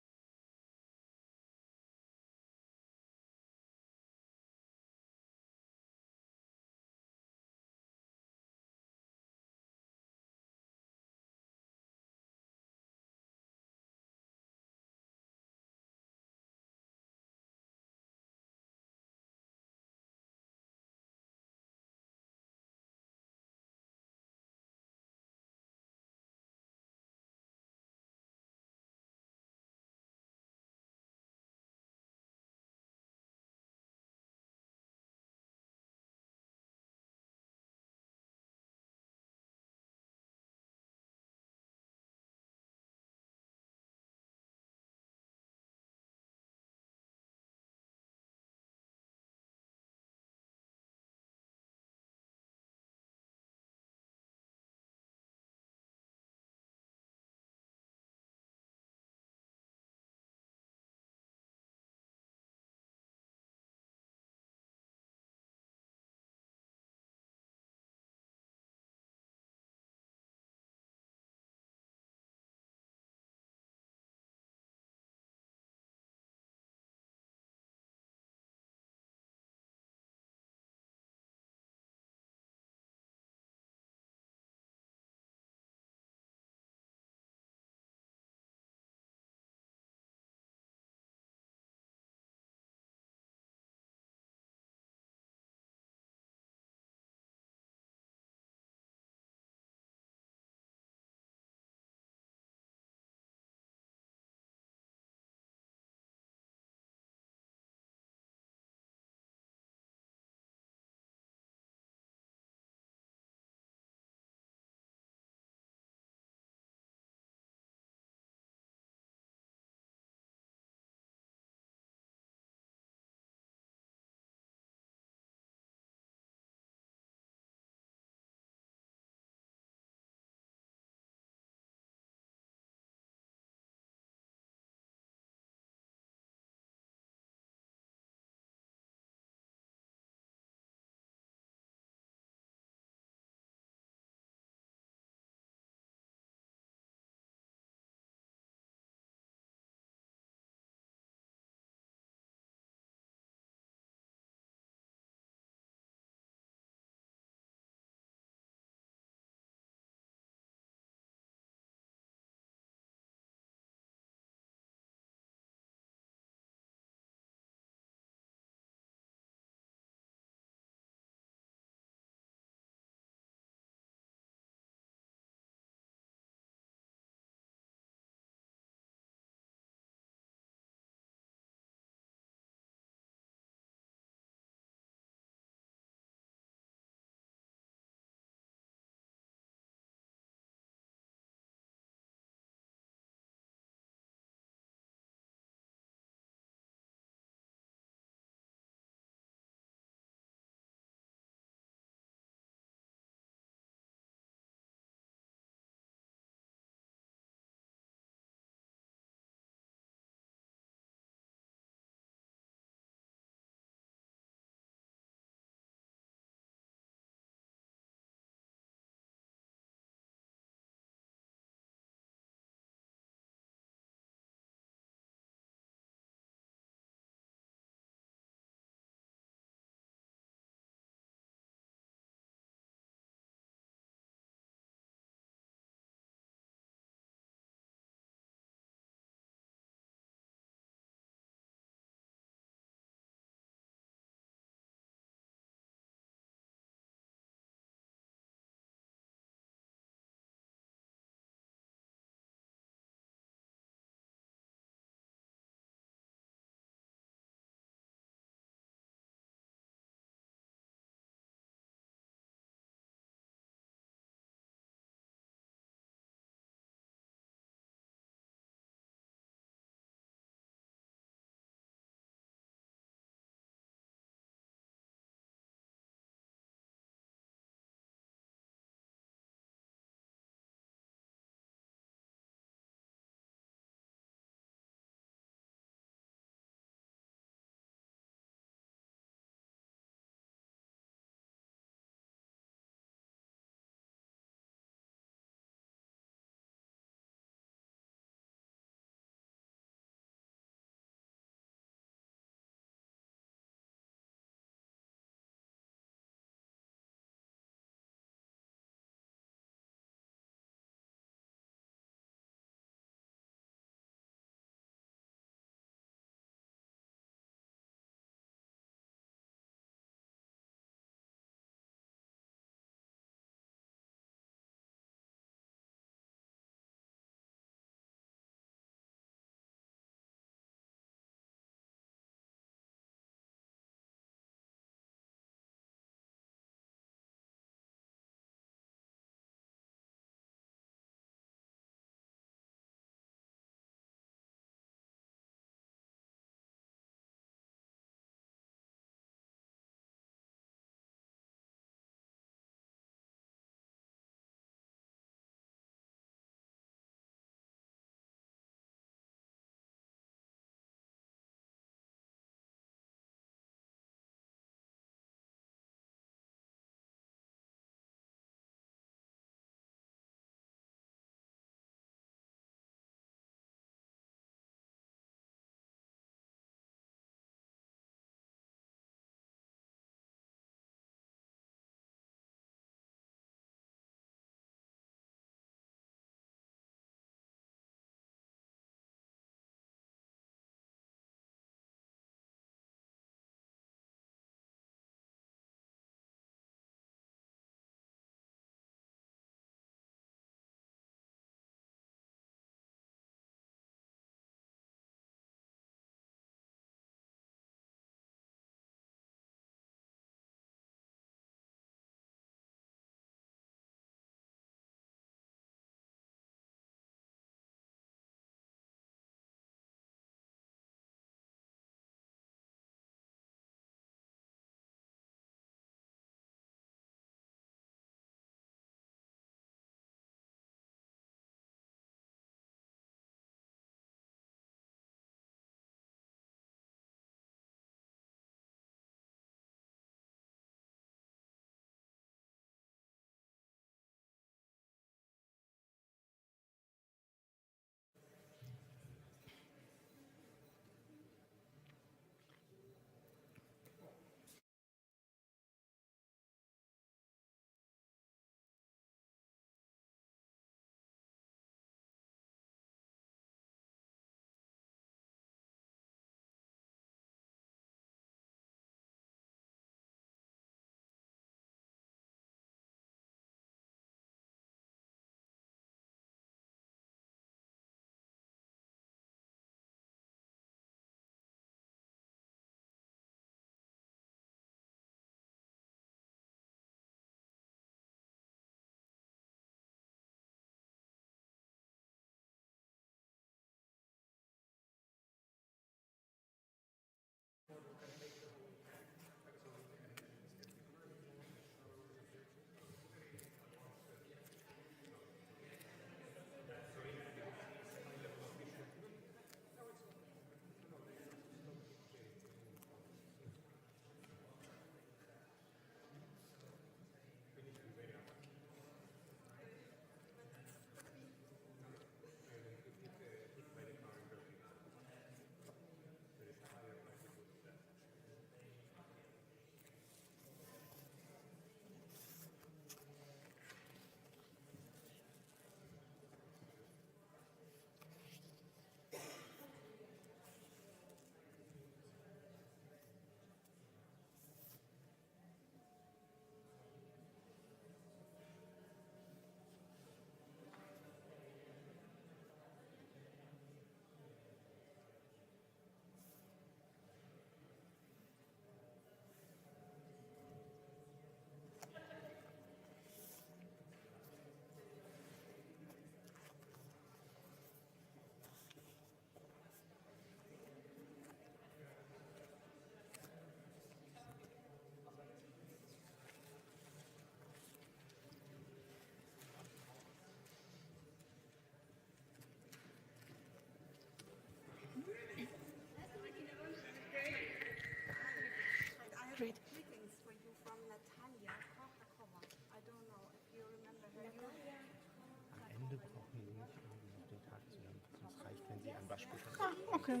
Okay.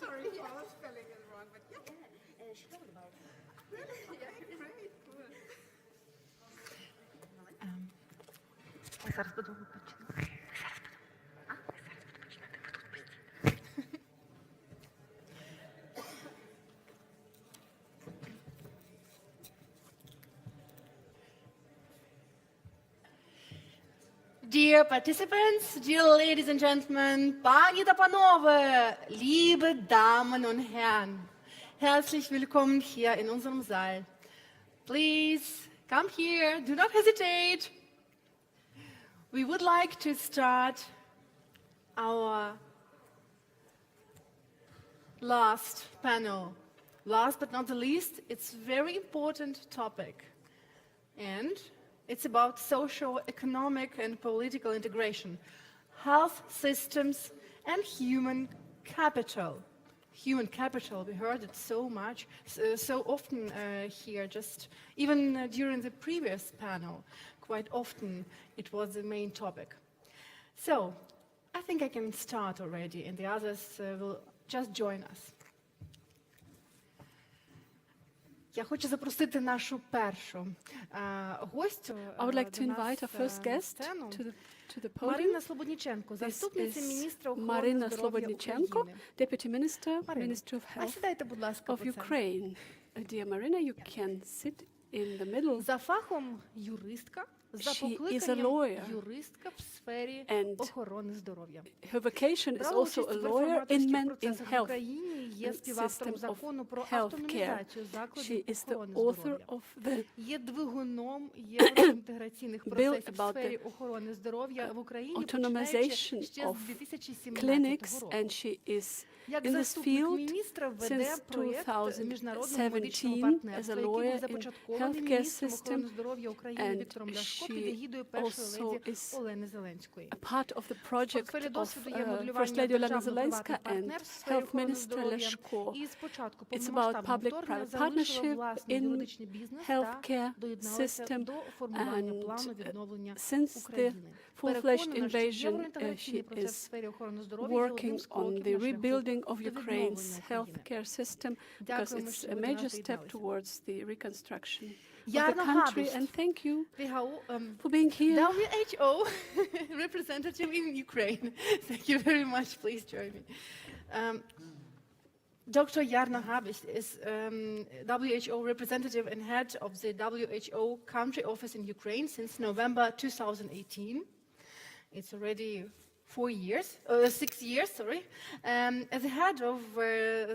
Sorry for spelling it wrong, but yeah. She told about it. Really? Yeah, great. Зараз буду виключити. Dear participants, dear ladies and gentlemen, пані та панове, liebe Damen und Herren, herzlich willkommen hier in unserem Saal. Please come here, do not hesitate. We would like to start our last panel. Last but not the least, it's a very important topic. And it's about social, economic, and political integration, health systems, and human capital. Human capital, we heard it so much, so often here, just even during the previous panel, quite often it was the main topic. So, I think I can start already, and the others will just join us. Я хочу запросити нашу першу гостю. I would like to invite our first guest to the podium. Марина Слободниченко, заступниця міністра Marina охорони здоров'я Slobodnichenko, України. Deputy Minister, Марина, Minister of а Health сідайте, будь ласка, of по центру. Ukraine. Dear Marina, you can sit in the middle. За фахом юристка, за She is a покликанням lawyer. юристка в сфері And охорони здоров'я. her vocation is Брала also участь a в lawyer in реформаторських процесах в health Україні, є and співавтором system of закону про healthcare. автономізацію закладів She is the охорони author здоров'я. of the Є двигуном євроінтеграційних bill процесів в about сфері the охорони здоров'я в Україні, autonomization починаючи ще of з 2017 clinics, року. and she is Як in this заступник field міністра веде since проєкт міжнародного медичного 2017 партнерства, as a який був lawyer in започаткований healthcare міністром system, охорони здоров'я України and Віктором Ляшко під she егідою першої also леді is Олени Зеленської. a part of the В project портфелі of досвіду є First моделювання Lady Olena державно-приватних Zelenska and партнерств в сфері Health охорони Minister здоров'я. Liashko. І спочатку It's about повномасштабного public-private вторгнення залишила partnership власний in юридичний бізнес healthcare та доєдналася system, до формування and плану відновлення since the України. full-fledged Переконана, що invasion, євроінтеграційний she процес в is сфері охорони здоров'я є одним working з on кроків the на шляху rebuilding of до Ukraine's відновлення України. healthcare system because Дякуємо, it's що a ви до major нас step доєдналися. towards the reconstruction of the Ярна country. Габість, And thank you WHO, for being here. WHO representative in Ukraine. Thank you very much. Please join me. Dr. Jarna Habicht is WHO representative and head of the WHO country office in Ukraine since November 2018. It's already 6 years, sorry. As the head of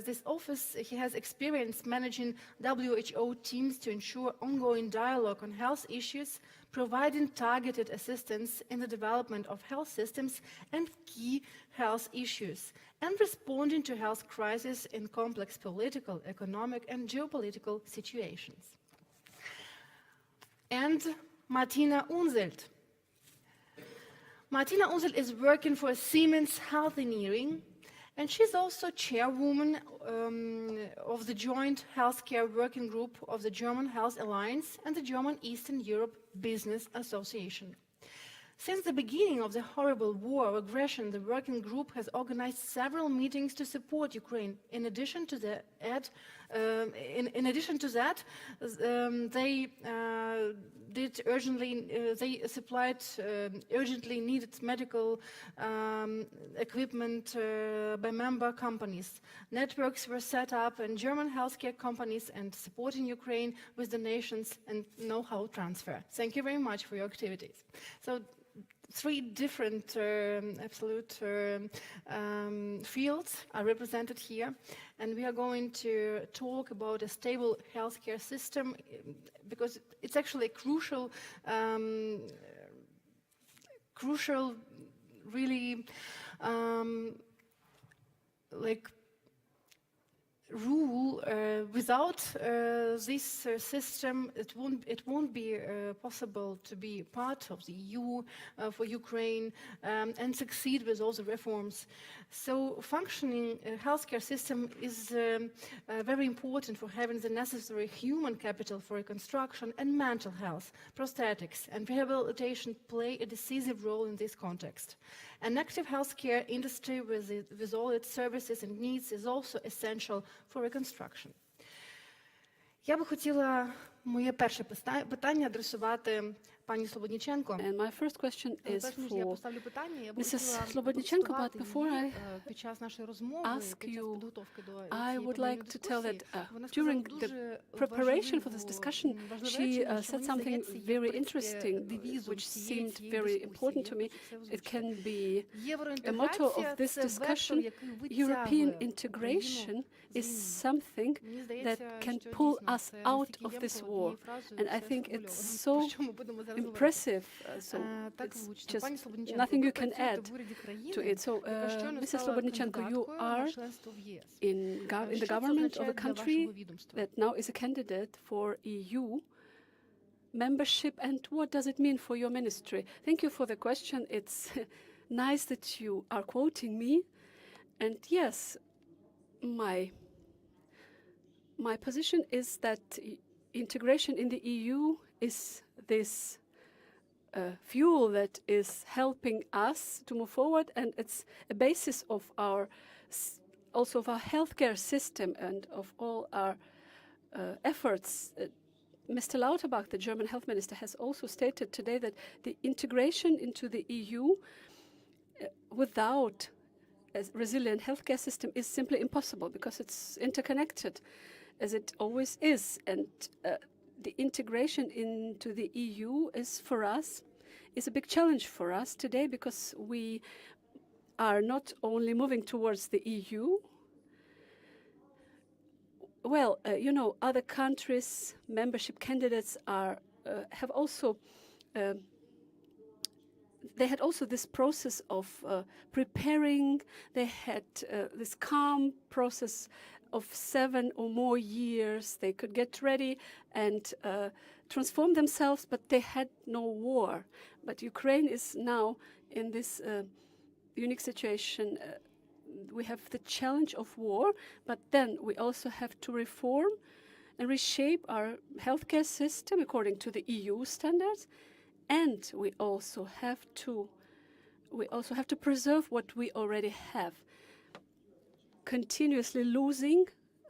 this office, he has experience managing WHO teams to ensure ongoing dialogue on health issues, providing targeted assistance in the development of health systems and key health issues, and responding to health crises in complex political, economic, and geopolitical situations. And Martina Unselt. Martina Unselt is working for Siemens Healthineering, and she's also chairwoman of the joint healthcare working group of the German Health Alliance and the German Eastern Europe Business Association. Since the beginning of the horrible war of aggression, the working group has organized several meetings to support Ukraine. In addition to that, they they supplied urgently needed medical equipment by member companies. Networks were set up in German healthcare companies and supporting Ukraine with donations and know-how transfer. Thank you very much for your activities. So, 3 different absolute fields are represented here, and we are going to talk about a stable healthcare system because it's actually a crucial, really rule, without this system, it won't be possible to be part of the EU for Ukraine and succeed with all the reforms. So functioning healthcare system is very important for having the necessary human capital for reconstruction, and mental health, prosthetics and rehabilitation play a decisive role in this context. An active healthcare industry with all its services and needs is also essential for reconstruction. Я би хотіла моє перше питання адресувати пані Слободниченко. And my first question is for Mrs. Slobodnichenko, but before I ask you, I would like to tell that during the preparation for this discussion, she said something very interesting, which seemed very important to me. It can be a motto of this discussion. European integration is something that can pull us out of this war. And I think it's so impressive, so it's just nothing you can add to it. So, Mrs. Slobodnichenko, you are in the government of a country that now is a candidate for EU membership, and what does it mean for your ministry? Thank you for the question. It's nice that you are quoting me, and yes, my position is that integration in the EU is this fuel that is helping us to move forward, and it's a basis of our also of our healthcare system and of all our efforts. Mr. Lauterbach, the German health minister, has also stated today that the integration into the EU without a resilient healthcare system is simply impossible, because it's interconnected, as it always is. And the integration into the EU is a big challenge for us today, because we are not only moving towards the EU. Well, you know, other countries, membership candidates have also they had also this process of preparing. They had this calm process of 7 or more years. They could get ready and transform themselves, but they had no war. But Ukraine is now in this unique situation. We have the challenge of war, but then we also have to reform and reshape our healthcare system according to the EU standards, and we also have to preserve what we already have. Continuously losing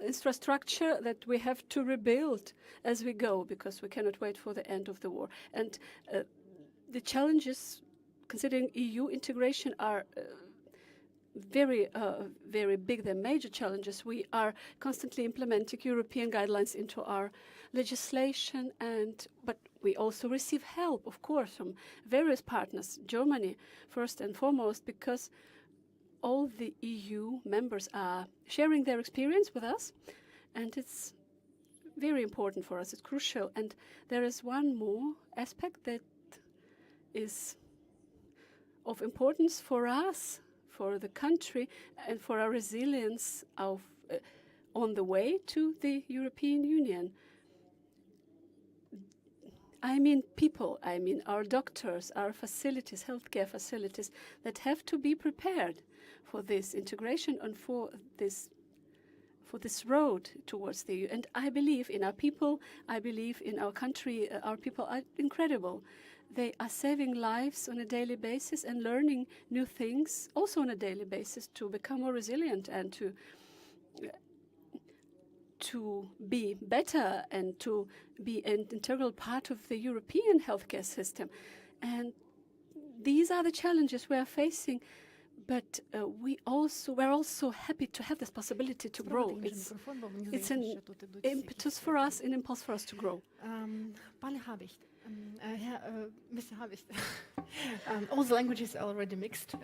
infrastructure that we have to rebuild as we go, because we cannot wait for the end of the war. And the challenges considering EU integration are very big. They're major challenges. We are constantly implementing European guidelines into our legislation, but we also receive help, of course, from various partners. Germany, first and foremost, because all the EU members are sharing their experience with us, and it's very important for us. It's crucial. And there is one more aspect that is of importance for us, for the country, and for our resilience on the way to the European Union. I mean people, I mean our doctors, our facilities, healthcare facilities, that have to be prepared for this integration and for this road towards the EU. And I believe in our people, I believe in our country. Our people are incredible. They are saving lives on a daily basis and learning new things also on a daily basis to become more resilient and to be better and to be an integral part of the European healthcare system. And these are the challenges we are facing, but we're also happy to have this possibility to grow. It's an impetus for us, an impulse for us to grow. Mr. Habicht, all the languages are already mixed,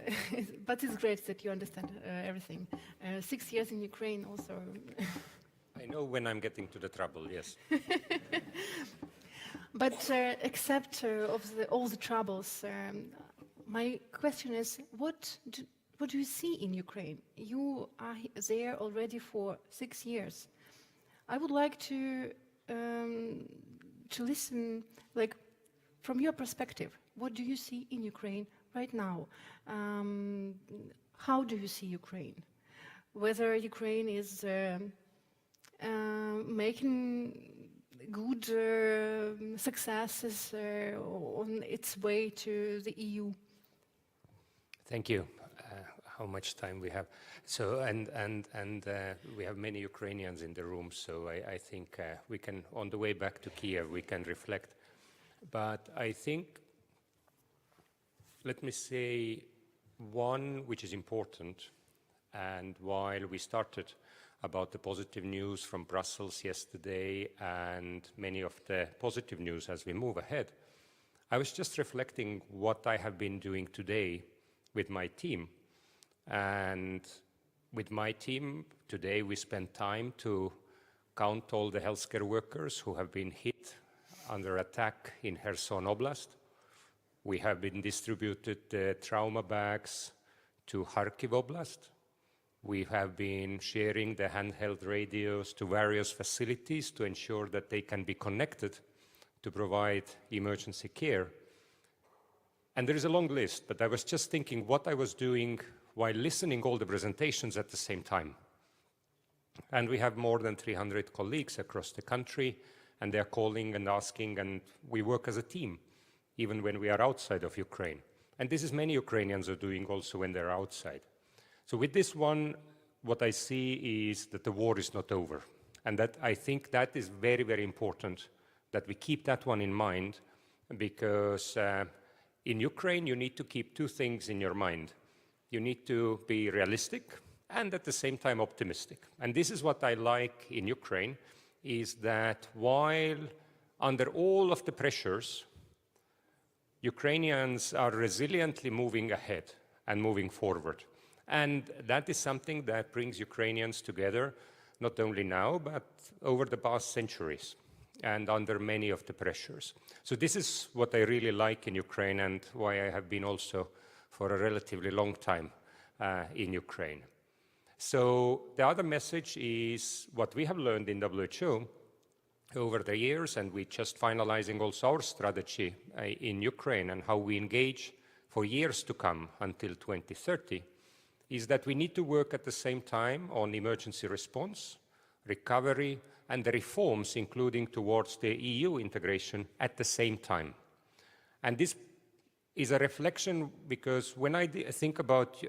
but it's great that you understand everything. 6 years in Ukraine also. I know when I'm getting to the trouble, yes. But except of all the troubles, my question is, what what do you see in Ukraine? You are there already for 6 years. I would like to listen, like, from your perspective. What do you see in Ukraine right now? How do you see Ukraine? Whether Ukraine is making good successes on its way to the EU. Thank you. How much time we have? So, and we have many Ukrainians in the room, so I think we can, on the way back to Kiev, we can reflect. But I think, let me say one which is important, and while we started about the positive news from Brussels yesterday and many of the positive news as we move ahead, I was just reflecting what I have been doing today with my team. And with my team, today we spent time to count all the healthcare workers who have been hit under attack in Kherson Oblast. We have been distributed trauma bags to Kharkiv Oblast. We have been sharing the handheld radios to various facilities to ensure that they can be connected to provide emergency care. And there is a long list, but I was just thinking what I was doing while listening all the presentations at the same time. And we have more than 300 colleagues across the country, and they're calling and asking, and we work as a team, even when we are outside of Ukraine. And this is many Ukrainians are doing also when they're outside. So with this one, what I see is that the war is not over. And that I think that is very, very important that we keep that one in mind, because in Ukraine, you need to keep two things in your mind. You need to be realistic and at the same time optimistic. And this is what I like in Ukraine, is that while under all of the pressures, Ukrainians are resiliently moving ahead and moving forward. And that is something that brings Ukrainians together, not only now, but over the past centuries and under many of the pressures. So this is what I really like in Ukraine and why I have been also for a relatively long time in Ukraine. So the other message is what we have learned in WHO over the years, and we're just finalizing also our strategy in Ukraine and how we engage for years to come until 2030, is that we need to work at the same time on emergency response, recovery, and the reforms, including towards the EU integration at the same time. And this is a reflection because when I think about,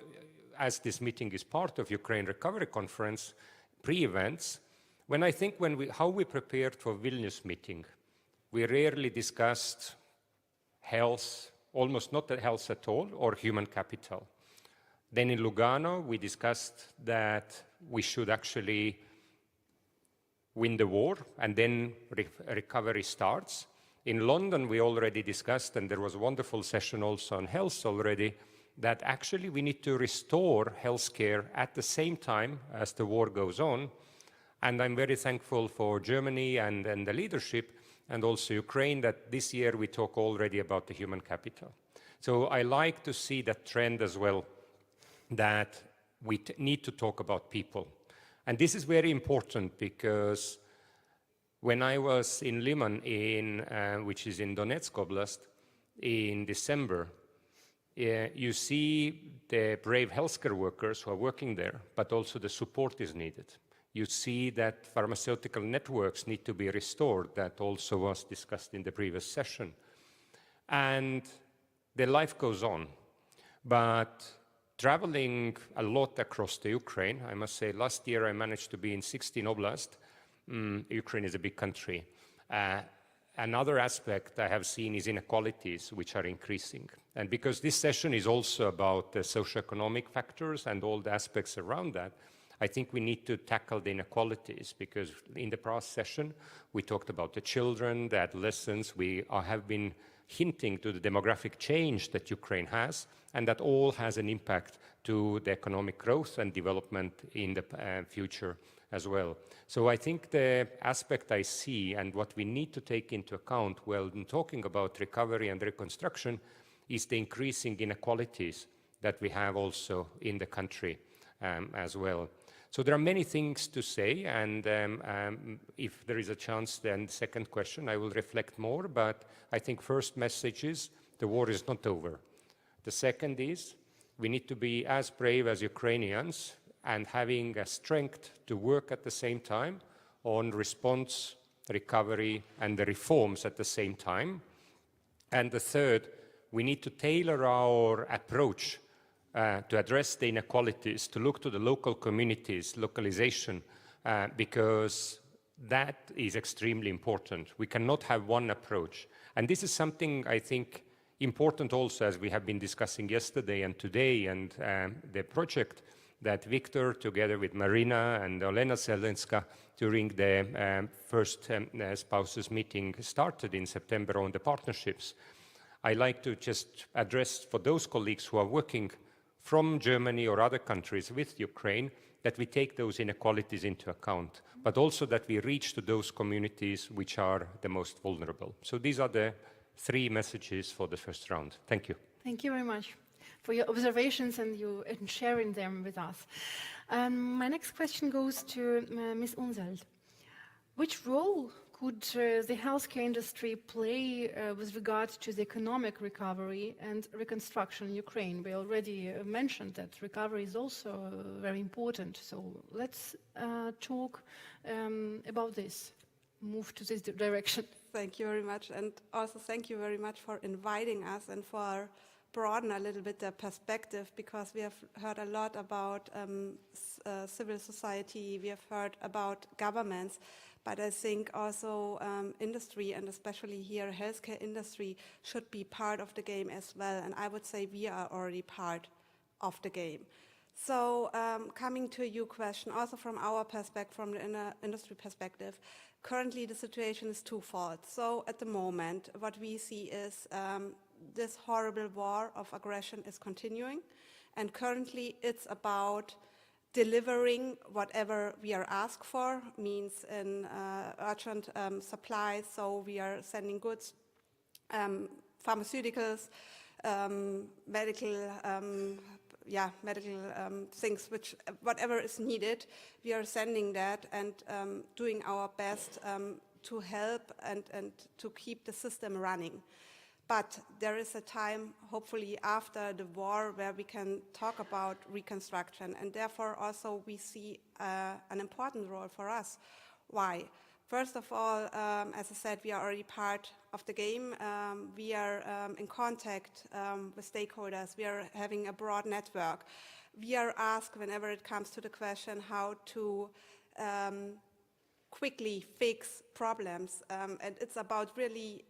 as this meeting is part of Ukraine Recovery Conference pre-events, when I think how we prepared for Vilnius meeting, we rarely discussed health, almost not health at all, or human capital. Then in Lugano, we discussed that we should actually win the war, and then recovery starts. In London, we already discussed, and there was a wonderful session also on health already, that actually we need to restore healthcare at the same time as the war goes on. And I'm very thankful for Germany and the leadership, and also Ukraine, that this year we talk already about the human capital. So I like to see that trend as well, that we need to talk about people. And this is very important because when I was in Liman, which is in Donetsk Oblast, in December, you see the brave healthcare workers who are working there, but also the support is needed. You see that pharmaceutical networks need to be restored. That also was discussed in the previous session. And the life goes on. But traveling a lot across the Ukraine, I must say, last year I managed to be in 16 oblasts. Ukraine is a big country. Another aspect I have seen is inequalities, which are increasing. And because this session is also about the socioeconomic factors and all the aspects around that, I think we need to tackle the inequalities, because in the past session, we talked about the children, the adolescents. We have been hinting to the demographic change that Ukraine has, and that all has an impact to the economic growth and development in the future as well. So I think the aspect I see and what we need to take into account when talking about recovery and reconstruction is the increasing inequalities that we have also in the country as well. So there are many things to say, and if there is a chance, then the second question, I will reflect more, but I think first message is the war is not over. The second is we need to be as brave as Ukrainians and having a strength to work at the same time on response, recovery, and the reforms at the same time. And the third, we need to tailor our approach to address the inequalities, to look to the local communities, localization, because that is extremely important. We cannot have one approach. And this is something I think important also, as we have been discussing yesterday and today, and the project that Viktor, together with Marina and Olena Zelenska, during the first spouses meeting started in September on the partnerships. I like to just address for those colleagues who are working from Germany or other countries with Ukraine, that we take those inequalities into account, but also that we reach to those communities which are the most vulnerable. So these are the three messages for the first round. Thank you. Thank you very much for your observations and sharing them with us. My next question goes to Ms. Unselt. Which role could the healthcare industry play with regard to the economic recovery and reconstruction in Ukraine? We already mentioned that recovery is also very important. So let's talk about this, move to this direction. Thank you very much. And also thank you very much for inviting us and for broaden a little bit the perspective, because we have heard a lot about civil society, we have heard about governments, but I think also industry, and especially here healthcare industry, should be part of the game as well. And I would say we are already part of the game. So coming to your question, also from our perspective, from the industry perspective, currently the situation is twofold. So at the moment, what we see is this horrible war of aggression is continuing, and currently it's about delivering whatever we are asked for, means in urgent supplies. So we are sending goods, pharmaceuticals, medical things, which whatever is needed, we are sending that and doing our best to help and to keep the system running. But there is a time, hopefully after the war, where we can talk about reconstruction, and therefore also we see an important role for us. Why? First of all, as I said, we are already part of the game. We are in contact with stakeholders. We are having a broad network. We are asked whenever it comes to the question how to quickly fix problems, and it's about really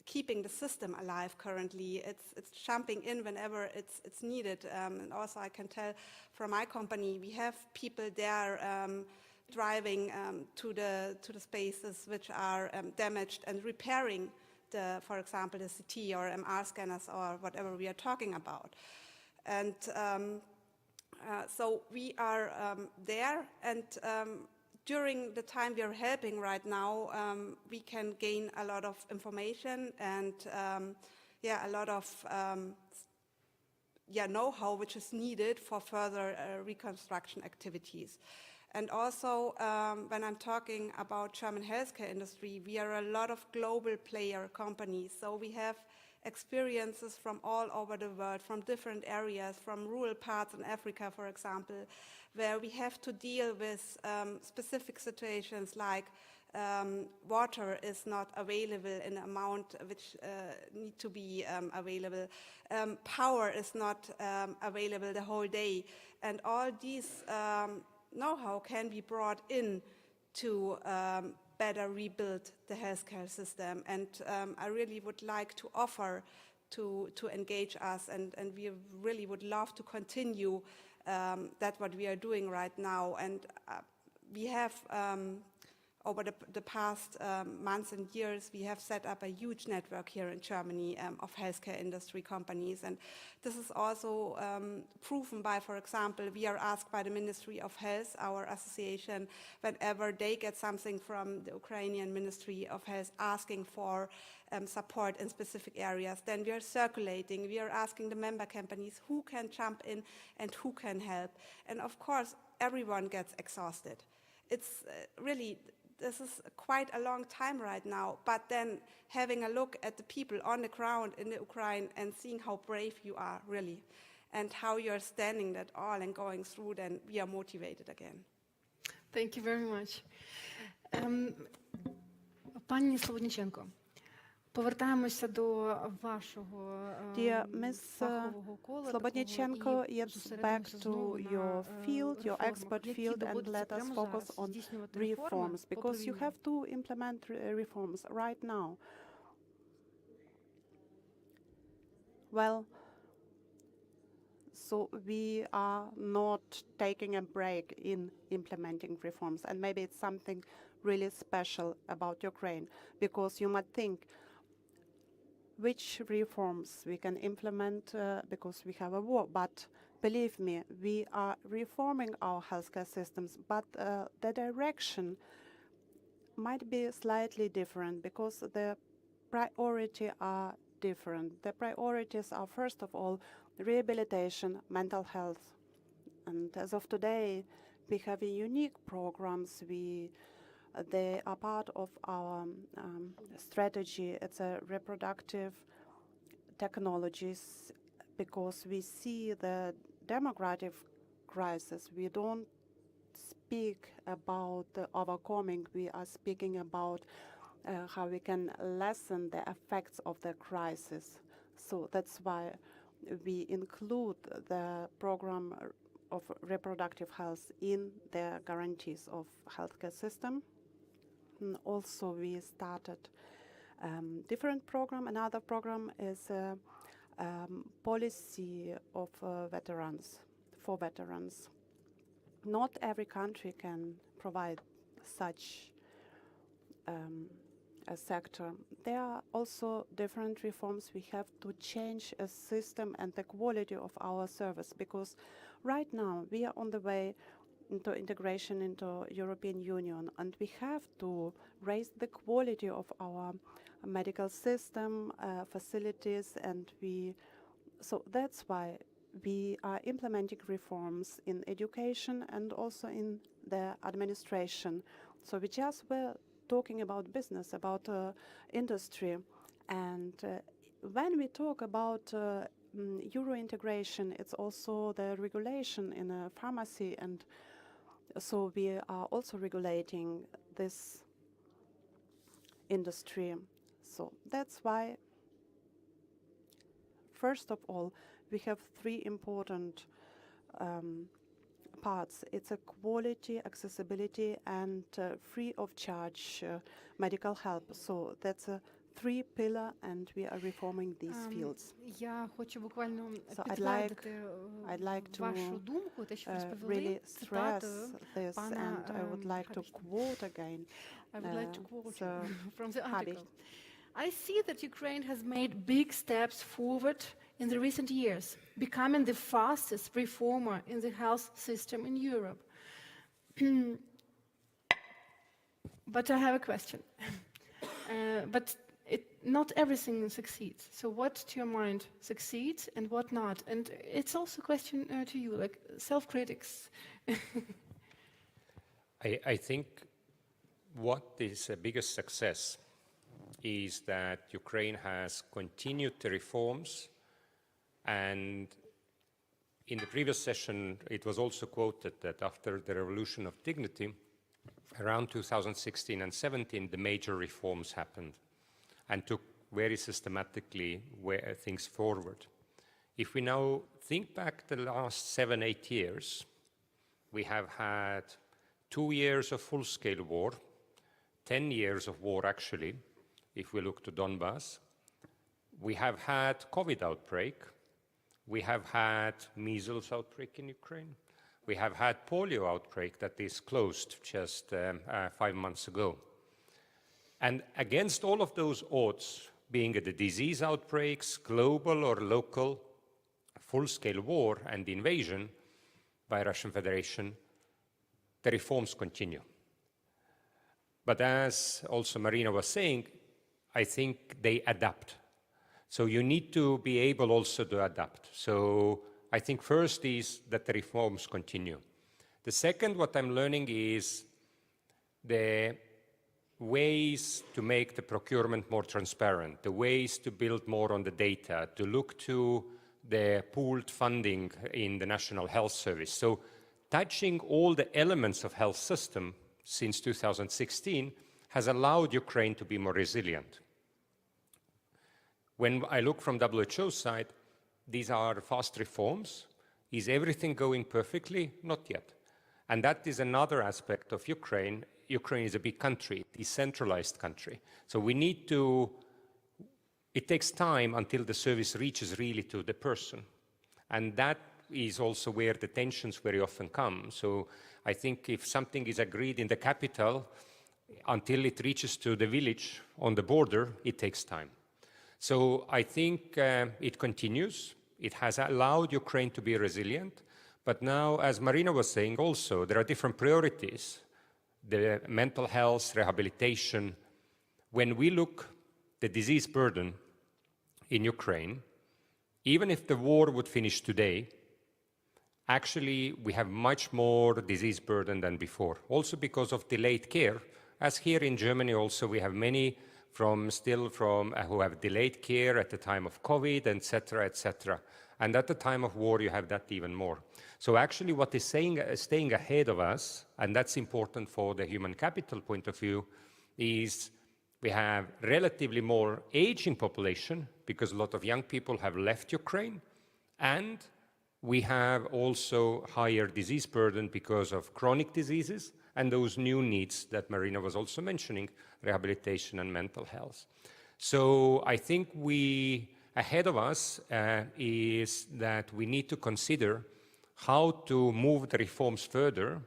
keeping the system alive currently. It's jumping in whenever it's needed. And also I can tell from my company, we have people there driving to the spaces which are damaged and repairing for example, the CT or MR scanners or whatever we are talking about. And so we are there, and during the time we are helping right now, we can gain a lot of information and a lot of know-how which is needed for further reconstruction activities. And also, when I'm talking about German healthcare industry, we are a lot of global player companies. So we have experiences from all over the world, from different areas, from rural parts in Africa, for example, where we have to deal with specific situations like water is not available in the amount which need to be available. Power is not available the whole day. And all these know-how can be brought in to better rebuild the healthcare system. And I really would like to offer to engage us, and we really would love to continue that what we are doing right now. And we have over the past months and years, we have set up a huge network here in Germany of healthcare industry companies. And this is also proven by, for example, we are asked by the Ministry of Health, our association, whenever they get something from the Ukrainian Ministry of Health asking for support in specific areas, then we are circulating, we are asking the member companies who can jump in and who can help. And of course, everyone gets exhausted. It's really, this is quite a long time right now, but then having a look at the people on the ground in the Ukraine and seeing how brave you are, really, and how you're standing that all and going through, then we are motivated again. Thank you very much. Пані Слободниченко, повертаємося до вашого фахового кола. Slobodnichenko, yes, back to your field, your expert field, and let us focus on reforms, because you have to implement reforms right now. Well, so we are not taking a break in implementing reforms, and maybe it's something really special about Ukraine, because you might think, which reforms we can implement because we have a war. But believe me, we are reforming our healthcare systems, but the direction might be slightly different because the priorities are different. The priorities are, first of all, rehabilitation, mental health. And as of today, we have unique programs. They are part of our strategy. It's a reproductive technologies, because we see the demographic crisis. We don't speak about overcoming. We are speaking about how we can lessen the effects of the crisis. So that's why we include the program of reproductive health in the guarantees of healthcare system. And also, we started different program. Another program is policy of veterans, for veterans. Not every country can provide such a sector. There are also different reforms. We have to change a system and the quality of our service, because right now we are on the way into integration into European Union, and we have to raise the quality of our medical system, facilities, and so that's why we are implementing reforms in education and also in the administration. So we just were talking about business, about industry, and when we talk about Euro integration, it's also the regulation in a pharmacy, and so we are also regulating this industry. So that's why, first of all, we have three important parts. It's a quality, accessibility, and free of charge medical help. So that's a three pillar, and we are reforming these fields. Я хочу буквально підтвердити вашу думку, те, що ви розповіли, really stress this, and I would like to quote again. I would like to quote from the article. I see that Ukraine has made big steps forward in the recent years, becoming the fastest reformer in the health system in Europe. But I have a question. Not everything succeeds. So what, to your mind, succeeds and what not? And it's also a question to you, like self-critics. I think what is the biggest success is that Ukraine has continued the reforms, and in the previous session it was also quoted that after the Revolution of Dignity, around 2016 and 17, the major reforms happened and took very systematically things forward. If we now think back the last 7-8 years, we have had 2 years of full-scale war, 10 years of war actually, if we look to Donbass. We have had COVID outbreak. We have had measles outbreak in Ukraine. We have had polio outbreak that is closed just 5 months ago. And against all of those odds, being the disease outbreaks, global or local, full-scale war and invasion by Russian Federation, the reforms continue. But as also Marina was saying, I think they adapt. So you need to be able also to adapt. So I think first is that the reforms continue. The second, what I'm learning is the ways to make the procurement more transparent, the ways to build more on the data, to look to the pooled funding in the National Health Service. So touching all the elements of health system since 2016 has allowed Ukraine to be more resilient. When I look from WHO side, these are fast reforms. Is everything going perfectly? Not yet. And that is another aspect of Ukraine. Ukraine is a big country, decentralized country. So we need to, it takes time until the service reaches really to the person. And that is also where the tensions very often come. So I think if something is agreed in the capital, until it reaches to the village on the border, it takes time. So I think it continues. It has allowed Ukraine to be resilient. But now, as Marina was saying also, there are different priorities. The mental health, rehabilitation. When we look the disease burden in Ukraine, even if the war would finish today, actually we have much more disease burden than before. Also because of delayed care, as here in Germany also we have many who have delayed care at the time of COVID, etc., etc. And at the time of war, you have that even more. So actually what is staying ahead of us, and that's important for the human capital point of view, is we have relatively more aging population because a lot of young people have left Ukraine, and we have also higher disease burden because of chronic diseases and those new needs that Marina was also mentioning, rehabilitation and mental health. So I think ahead of us is that we need to consider how to move the reforms further,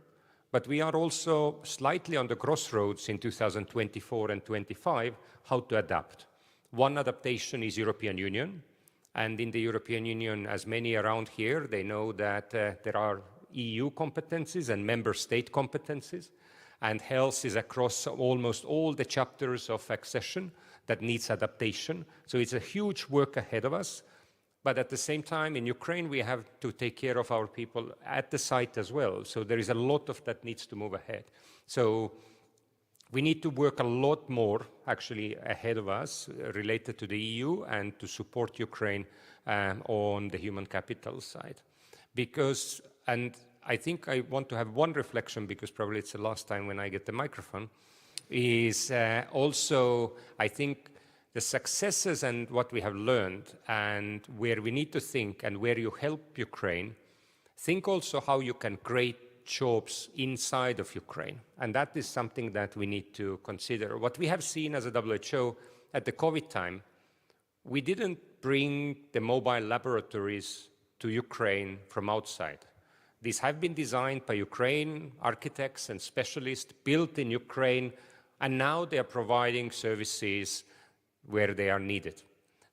but we are also slightly on the crossroads in 2024 and 25, how to adapt. One adaptation is European Union, and in the European Union, as many around here, they know that there are EU competencies and member state competencies, and health is across almost all the chapters of accession that needs adaptation. So it's a huge work ahead of us, but at the same time in Ukraine we have to take care of our people at the site as well. So there is a lot of that needs to move ahead. So we need to work a lot more actually ahead of us related to the EU and to support Ukraine on the human capital side. And I think I want to have one reflection, because probably it's the last time when I get the microphone, is also, I think, the successes and what we have learned and where we need to think and where you help Ukraine, think also how you can create jobs inside of Ukraine. And that is something that we need to consider. What we have seen as a WHO at the COVID time, we didn't bring the mobile laboratories to Ukraine from outside. These have been designed by Ukraine architects and specialists, built in Ukraine, and now they are providing services where they are needed.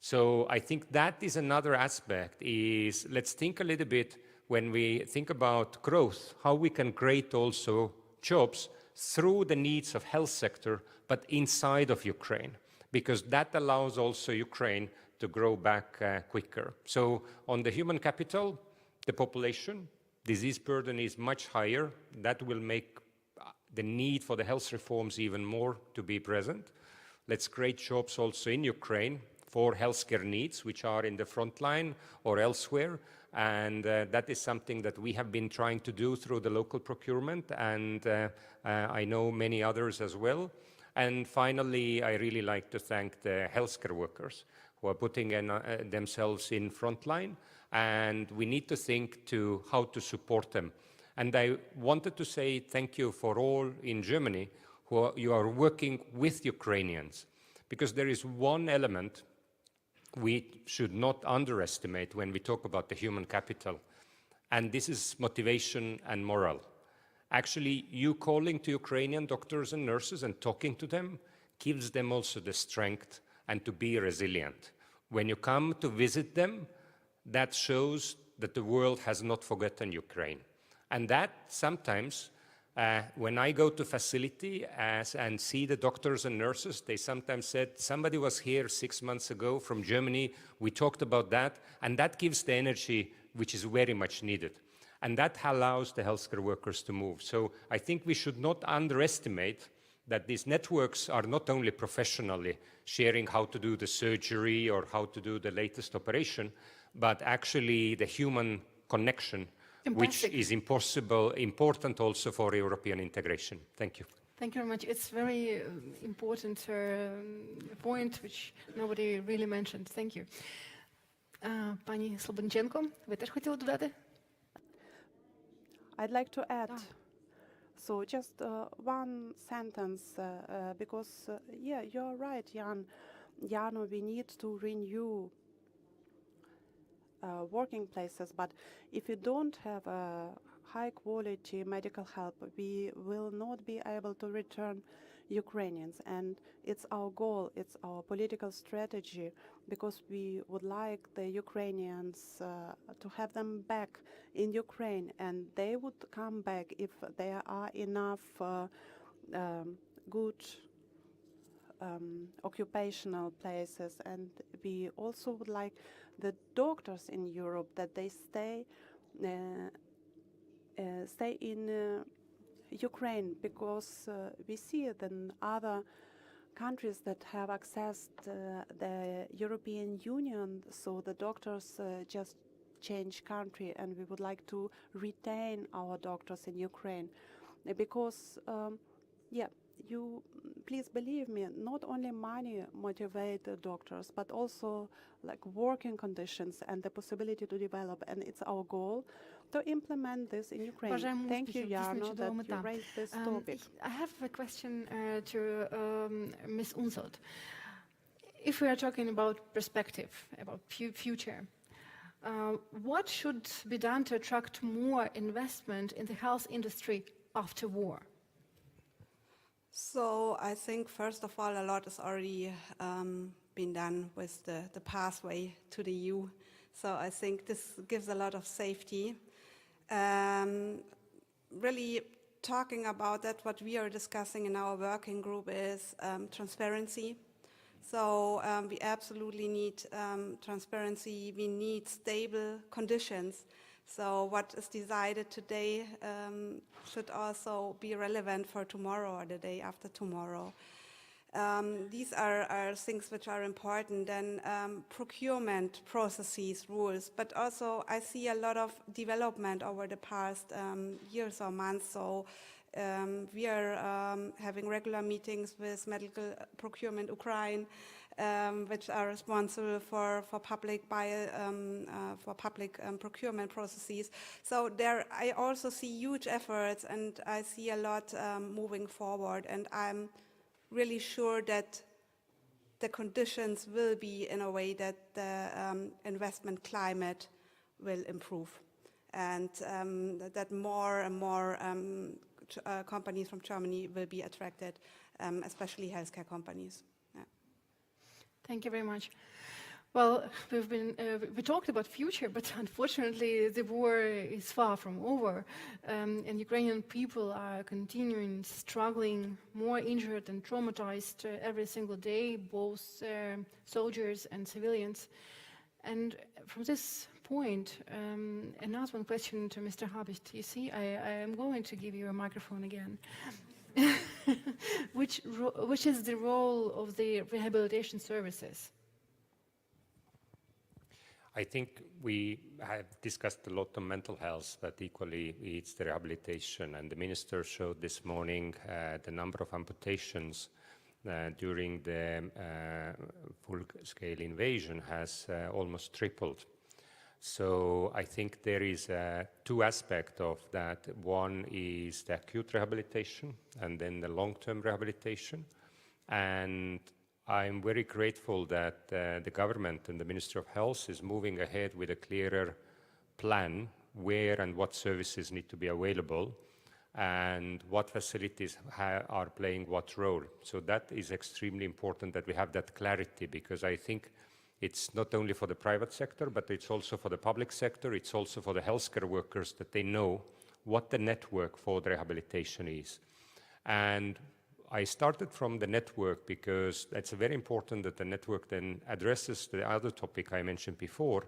So I think that is another aspect, is let's think a little bit when we think about growth, how we can create also jobs through the needs of health sector, but inside of Ukraine, because that allows also Ukraine to grow back quicker. So on the human capital, the population, disease burden is much higher. That will make the need for the health reforms even more to be present. Let's create jobs also in Ukraine for healthcare needs, which are in the front line or elsewhere. And that is something that we have been trying to do through the local procurement, and I know many others as well. And finally, I really like to thank the healthcare workers who are putting themselves in front line, and we need to think to how to support them. And I wanted to say thank you for all in Germany who you are working with Ukrainians, because there is one element we should not underestimate when we talk about the human capital. And this is motivation and morale. Actually, you calling to Ukrainian doctors and nurses and talking to them gives them also the strength and to be resilient. When you come to visit them, that shows that the world has not forgotten Ukraine. And that sometimes, when I go to facility and see the doctors and nurses, they sometimes said, somebody was here 6 months ago from Germany, we talked about that, and that gives the energy which is very much needed. And that allows the healthcare workers to move. So I think we should not underestimate that these networks are not only professionally sharing how to do the surgery or how to do the latest operation, but actually the human connection, which is important also for European integration. Thank you. Thank you very much. It's very important point which nobody really mentioned. Thank you. Пані Слободниченко, ви теж хотіли додати? I'd like to add. So just one sentence, because, yeah, you're right, Jano, we need to renew working places, but if you don't have high quality medical help, we will not be able to return Ukrainians. And it's our goal, it's our political strategy, because we would like the Ukrainians to have them back in Ukraine, and they would come back if there are enough good occupational places. And we also would like the doctors in Europe that they stay in Ukraine, because we see that in other countries that have accessed the European Union, so the doctors just change country, and we would like to retain our doctors in Ukraine, because yeah, you please believe me, not only money motivate the doctors, but also like working conditions and the possibility to develop, and it's our goal to implement this in Ukraine. Thank you, Jarno, that you raised this topic. I have a question to Ms. Unselt. If we are talking about perspective, about future, what should be done to attract more investment in the health industry after war? So I think, first of all, a lot has already been done with the pathway to the EU. So I think this gives a lot of safety. Really talking about that, what we are discussing in our working group is transparency. So we absolutely need transparency. We need stable conditions. So what is decided today should also be relevant for tomorrow or the day after tomorrow. These are things which are important. Then procurement processes, rules, but also I see a lot of development over the past years or months. So we are having regular meetings with Medical Procurement Ukraine, which are responsible for public procurement processes. So there I also see huge efforts, and I see a lot moving forward, and I'm really sure that the conditions will be in a way that the investment climate will improve, and that more and more companies from Germany will be attracted, especially healthcare companies. Yeah. Thank you very much. Well, we talked about future, but unfortunately the war is far from over, and Ukrainian people are continuing struggling, more injured and traumatized every single day, both soldiers and civilians. And from this point, another one question to Mr. Habicht. You see, I am going to give you a microphone again. Which is the role of the rehabilitation services? I think we have discussed a lot on mental health, but equally it's the rehabilitation. And the minister showed this morning the number of amputations during the full-scale invasion has almost tripled. So I think there is two aspects of that. One is the acute rehabilitation and then the long-term rehabilitation. And I'm very grateful that the government and the Ministry of Health is moving ahead with a clearer plan where and what services need to be available and what facilities are playing what role. So that is extremely important that we have that clarity, because I think it's not only for the private sector, but it's also for the public sector, it's also for the healthcare workers, that they know what the network for the rehabilitation is. And I started from the network because it's very important that the network then addresses the other topic I mentioned before,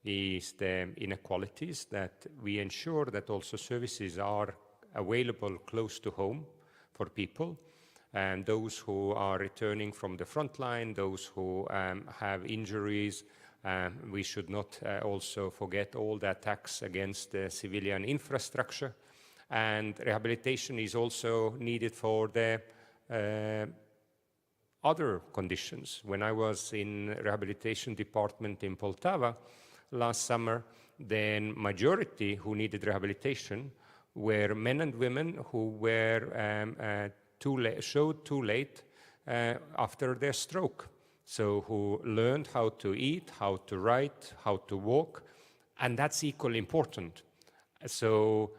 is the inequalities, that we ensure that also services are available close to home for people, and those who are returning from the front line, those who have injuries. We should not also forget all the attacks against the civilian infrastructure. And rehabilitation is also needed for the other conditions. When I was in rehabilitation department in Poltava last summer, then majority who needed rehabilitation were men and women who were showed too late after their stroke. So who learned how to eat, how to write, how to walk, and that's equally important. So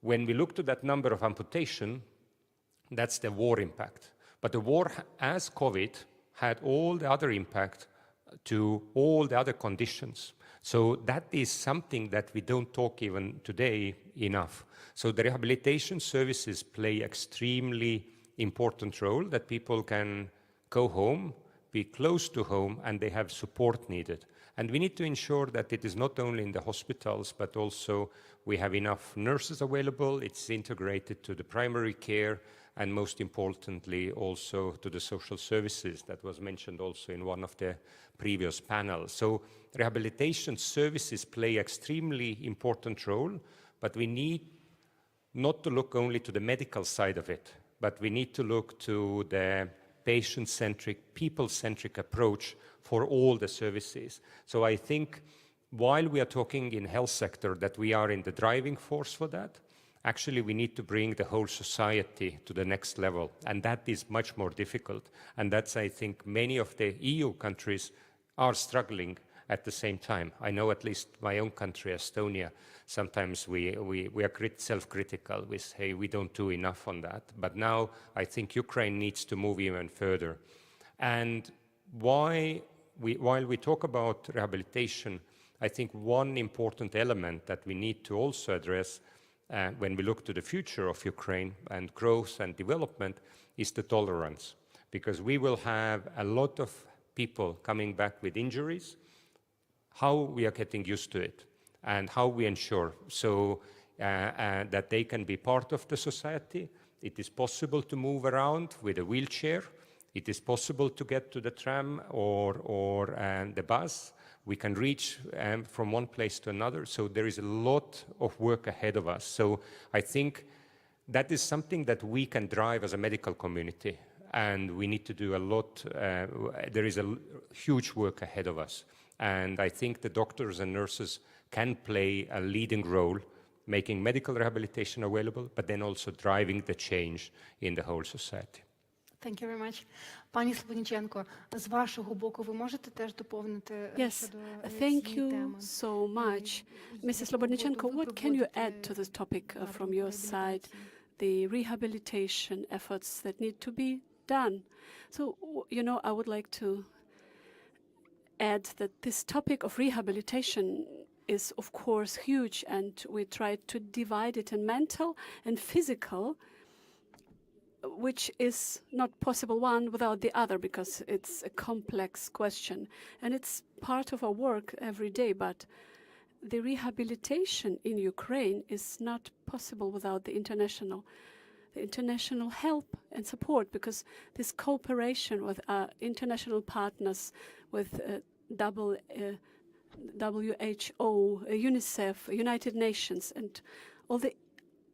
when we look to that number of amputation, that's the war impact. But the war, as COVID, had all the other impact to all the other conditions. So that is something that we don't talk even today enough. So the rehabilitation services play extremely important role, that people can go home, be close to home, and they have support needed. And we need to ensure that it is not only in the hospitals, but also we have enough nurses available, it's integrated to the primary care, and most importantly also to the social services that was mentioned also in one of the previous panels. So rehabilitation services play extremely important role, but we need not to look only to the medical side of it, but we need to look to the patient-centric, people-centric approach for all the services. So I think while we are talking in health sector that we are in the driving force for that, actually we need to bring the whole society to the next level, and that is much more difficult. And that's, I think, many of the EU countries are struggling at the same time. I know at least my own country, Estonia, sometimes we are self-critical. We say we don't do enough on that. But now I think Ukraine needs to move even further. And while we talk about rehabilitation, I think one important element that we need to also address when we look to the future of Ukraine and growth and development is the tolerance. Because we will have a lot of people coming back with injuries, how we are getting used to it and how we ensure so that they can be part of the society. It is possible to move around with a wheelchair. It is possible to get to the tram or the bus. We can reach from one place to another. So there is a lot of work ahead of us. So I think that is something that we can drive as a medical community. And we need to do a lot. There is a huge work ahead of us. And I think the doctors and nurses can play a leading role, making medical rehabilitation available, but then also driving the change in the whole society. Thank you very much. Пані Слободниченко, з вашого боку ви можете теж доповнити Yes, thank you so much. Mrs. Slobodnichenko, what can you add to this topic from your side, the rehabilitation efforts that need to be done? So, you know, I would like to add that this topic of rehabilitation is, of course, huge, and we try to divide it in mental and physical, which is not possible one without the other, because it's a complex question. And it's part of our work every day, but the rehabilitation in Ukraine is not possible without the international help and support, because this cooperation with our international partners, with WHO, UNICEF, United Nations, and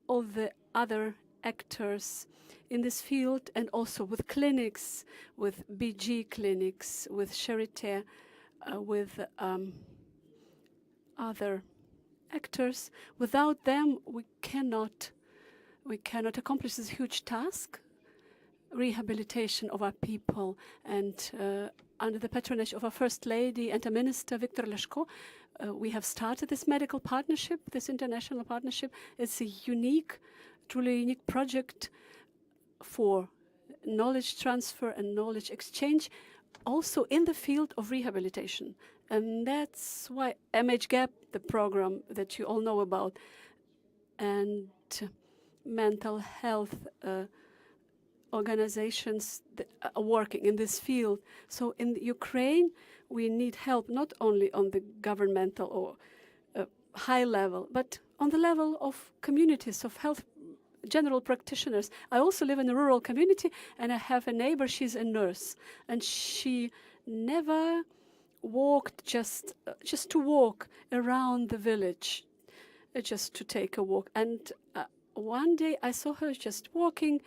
all the other actors in this field, and also with clinics, with BG clinics, with Charité, with other actors. Without them, we cannot accomplish this huge task, rehabilitation of our people. And under the patronage of our First Lady and a Minister, Viktor Liashko, we have started this medical partnership, this international partnership. It's a truly unique project for knowledge transfer and knowledge exchange, also in the field of rehabilitation. And that's why MHGAP, the program that you all know about, and mental health organizations that are working in this field. So in Ukraine, we need help not only on the governmental or high level, but on the level of communities, of health general practitioners. I also live in a rural community, and I have a neighbor, she's a nurse, and she never walked just to walk around the village, just to take a walk. And one day I saw her just walking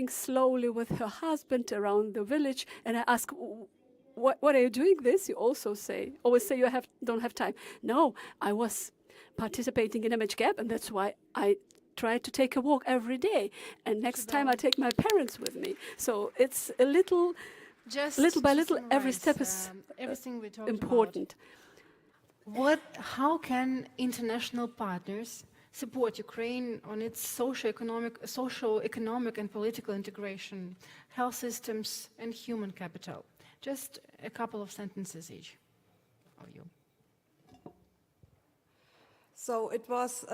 slowly with her husband around the village, and I asked, what are you doing this? You always say you don't have time. No, I was participating in MHGAP, and that's why I try to take a walk every day. And next time I take my parents with me. So it's a little by little, every step is everything we talked important. About. How can international partners support Ukraine on its socio-economic and political integration, health systems and human capital? Just a couple of sentences each of you. So it was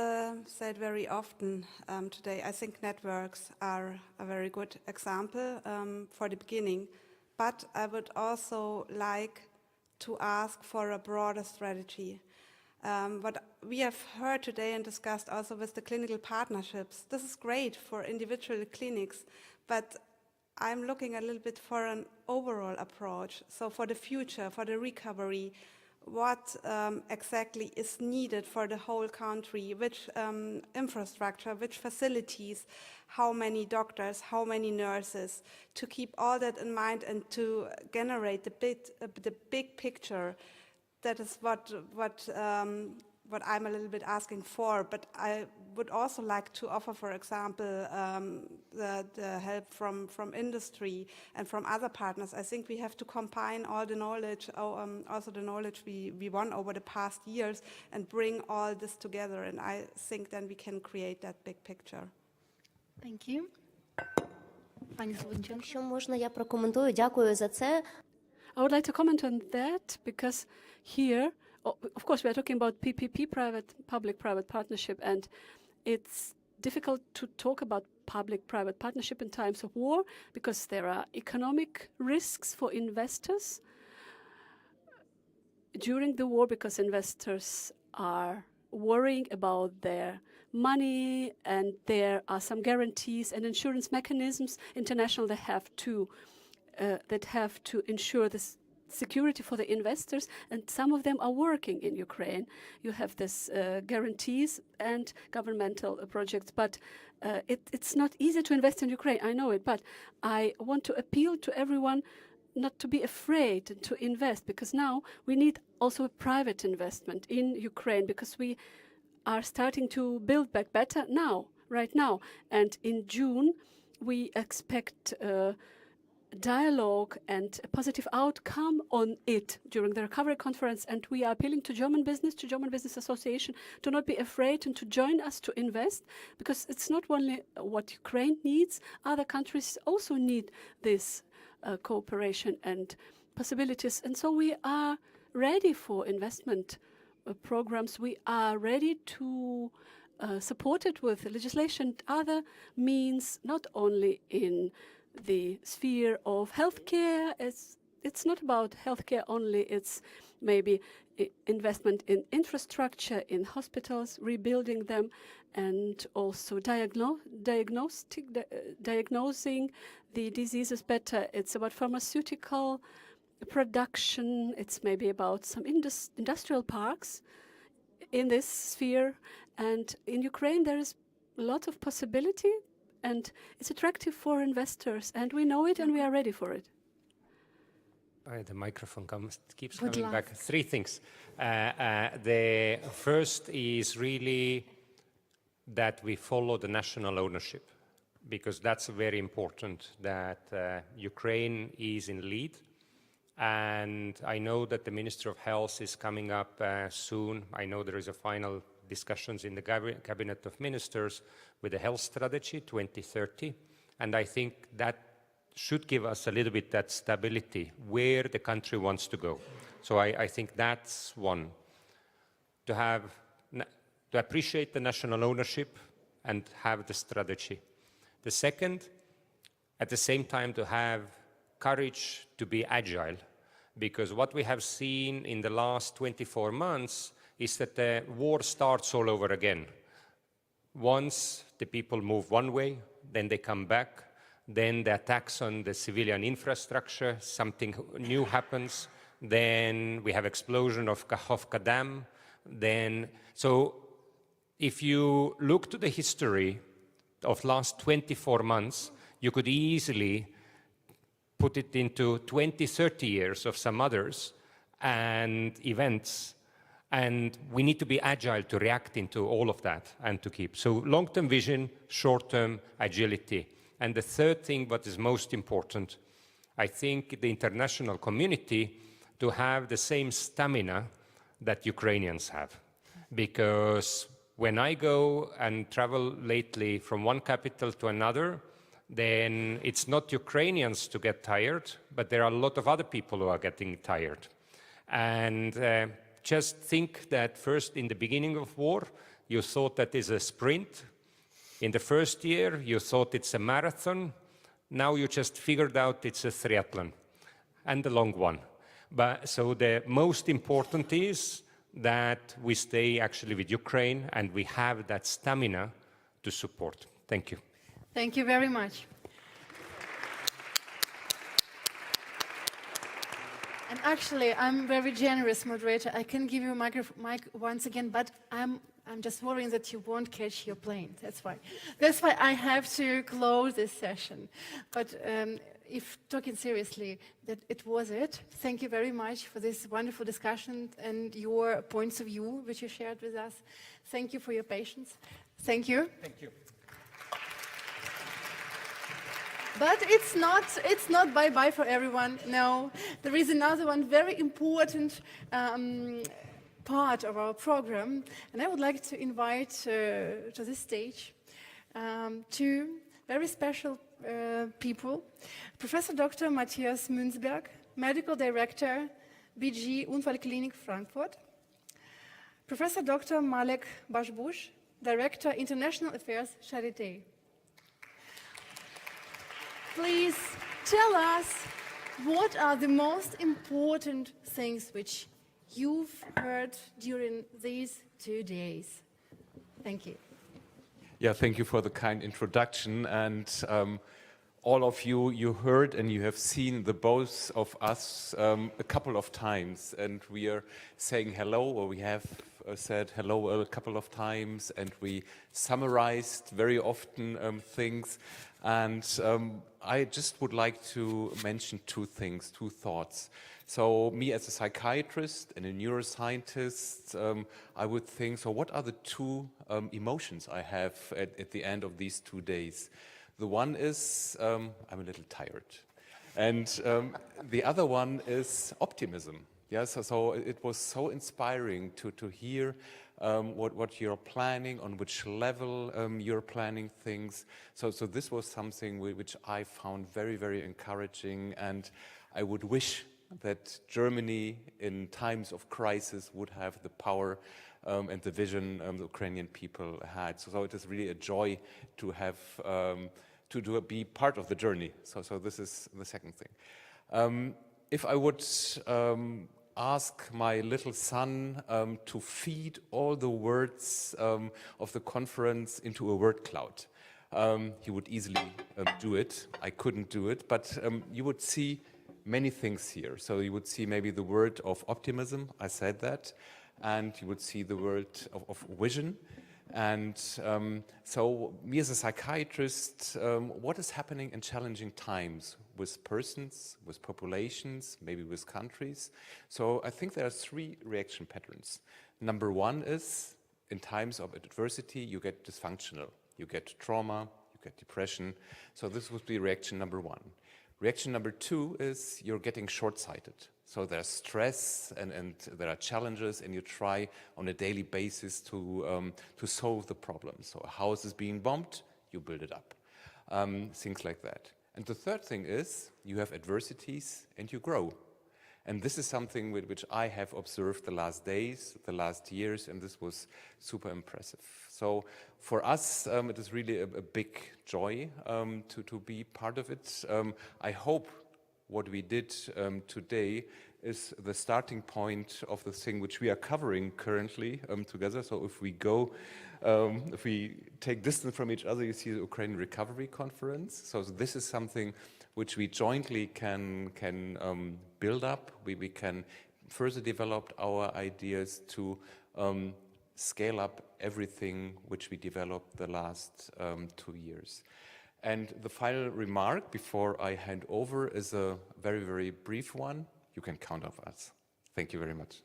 said very often today, I think networks are a very good example for the beginning, but I would also like to ask for a broader strategy. What we have heard today and discussed also with the clinical partnerships, this is great for individual clinics, but I'm looking a little bit for an overall approach. So for the future, for the recovery, what exactly is needed for the whole country, which infrastructure, which facilities, how many doctors, how many nurses, to keep all that in mind and to generate the big picture. That is what I'm a little bit asking for, but I would also like to offer, for example, the help from industry and from other partners. I think we have to combine all the knowledge, also the knowledge we won over the past years, and bring all this together, and I think then we can create that big picture. Thank you. Якщо можна, я прокоментую. Дякую за це. I would like to comment on that, because here, of course, we are talking about PPP, public-private partnership, and it's difficult to talk about public-private partnership in times of war because there are economic risks for investors during the war, because investors are worrying about their money, and there are some guarantees and insurance mechanisms international that have to ensure this security for the investors, and some of them are working in Ukraine. You have this guarantees and governmental projects, but it's not easy to invest in Ukraine. I know it, but I want to appeal to everyone not to be afraid to invest, because now we need also a private investment in Ukraine, because we are starting to build back better right now. And in June, we expect dialogue and a positive outcome on it during the recovery conference, and we are appealing to German Business Association to not be afraid and to join us to invest, because it's not only what Ukraine needs, other countries also need this cooperation and possibilities. And so we are ready for investment programs. We are ready to support it with legislation, other means, not only in the sphere of healthcare. It's not about healthcare only, it's maybe investment in infrastructure, in hospitals, rebuilding them, and also diagnosing the diseases better. It's about pharmaceutical production, it's maybe about some industrial parks in this sphere. And in Ukraine there is a lot of possibility, and it's attractive for investors, and we know it, and we are ready for it. The microphone keeps coming back. Three things. The first is really that we follow the national ownership, because that's very important, that Ukraine is in lead, And I know that the Minister of Health is coming up soon. I know there is a final discussions in the Cabinet of Ministers with the health strategy 2030. And I think that should give us a little bit that stability where the country wants to go. So I think that's one. To appreciate the national ownership and have the strategy. The second, at the same time, to have courage to be agile, because what we have seen in the last 24 months is that the war starts all over again. Once the people move one way, then they come back, then the attacks on the civilian infrastructure, something new happens, then we have explosion of Kakhovka Dam, so if you look to the history of last 24 months, you could easily put it into 20, 30 years of some others and events. And we need to be agile to react into all of that and to keep. So long-term vision, short-term agility. And the third thing, what is most important, I think the international community to have the same stamina that Ukrainians have. Because when I go and travel lately from one capital to another, then it's not Ukrainians to get tired, but there are a lot of other people who are getting tired. And just think that first in the beginning of war, you thought that is a sprint. In the first year, you thought it's a marathon. Now you just figured out it's a triathlon, and a long one. So the most important is that we stay actually with Ukraine and we have that stamina to support. Thank you. Thank you very much. And actually, I'm very generous, moderator. I can give you a mic once again, but I'm just worrying that you won't catch your plane. That's why. That's why I have to close this session. But if talking seriously, that it was it. Thank you very much for this wonderful discussion and your points of view, which you shared with us. Thank you for your patience. Thank you. Thank you. But it's not bye-bye for everyone. No, there is another one very important part of our program, and I would like to invite to this stage two very special people. Professor Dr. Matthias Münzberg, Medical Director, BG Unfallklinik Frankfurt. Professor Dr. Malek Bashbush, Director, International Affairs, Charité. Please tell us what are the most important things which you've heard during these 2 days. Thank you. Yeah, thank you for the kind introduction. And all of you, you heard and you have seen the both of us a couple of times. And we are saying hello, or we have said hello a couple of times. And we summarized very often things. And I just would like to mention two things, two thoughts. So me as a psychiatrist and a neuroscientist, I would think, so what are the two emotions I have at the end of these 2 days? The one is, I'm a little tired. And the other one is optimism. Yes, so it was so inspiring to hear what you're planning, on which level you're planning things. So this was something which I found very, very encouraging, and I would wish that Germany in times of crisis would have the power and the vision the Ukrainian people had. So it is really a joy to have to be part of the journey. So this is the second thing. If I would ask my little son to feed all the words of the conference into a word cloud, he would easily do it. I couldn't do it, but you would see many things here. So you would see maybe the word of optimism, I said that, and you would see the word of vision. And so me as a psychiatrist, what is happening in challenging times with persons, with populations, maybe with countries? So I think there are three reaction patterns. Number one is, in times of adversity, you get dysfunctional. You get trauma, you get depression. So this would be reaction number one. Reaction number 2 is you're getting short-sighted. So there's stress and there are challenges, and you try on a daily basis to solve the problem. So a house is being bombed, you build it up. Things like that. And the third thing is you have adversities and you grow. And this is something which I have observed the last days, the last years, and this was super impressive. So for us, it is really a big joy to be part of it. I hope what we did today is the starting point of the thing which we are covering currently together. So if we take distance from each other, you see the Ukrainian Recovery Conference. So this is something which we jointly can build up. We can further develop our ideas to scale up everything which we developed the last 2 years. And the final remark before I hand over is a very, very brief one. You can count on us. Thank you very much.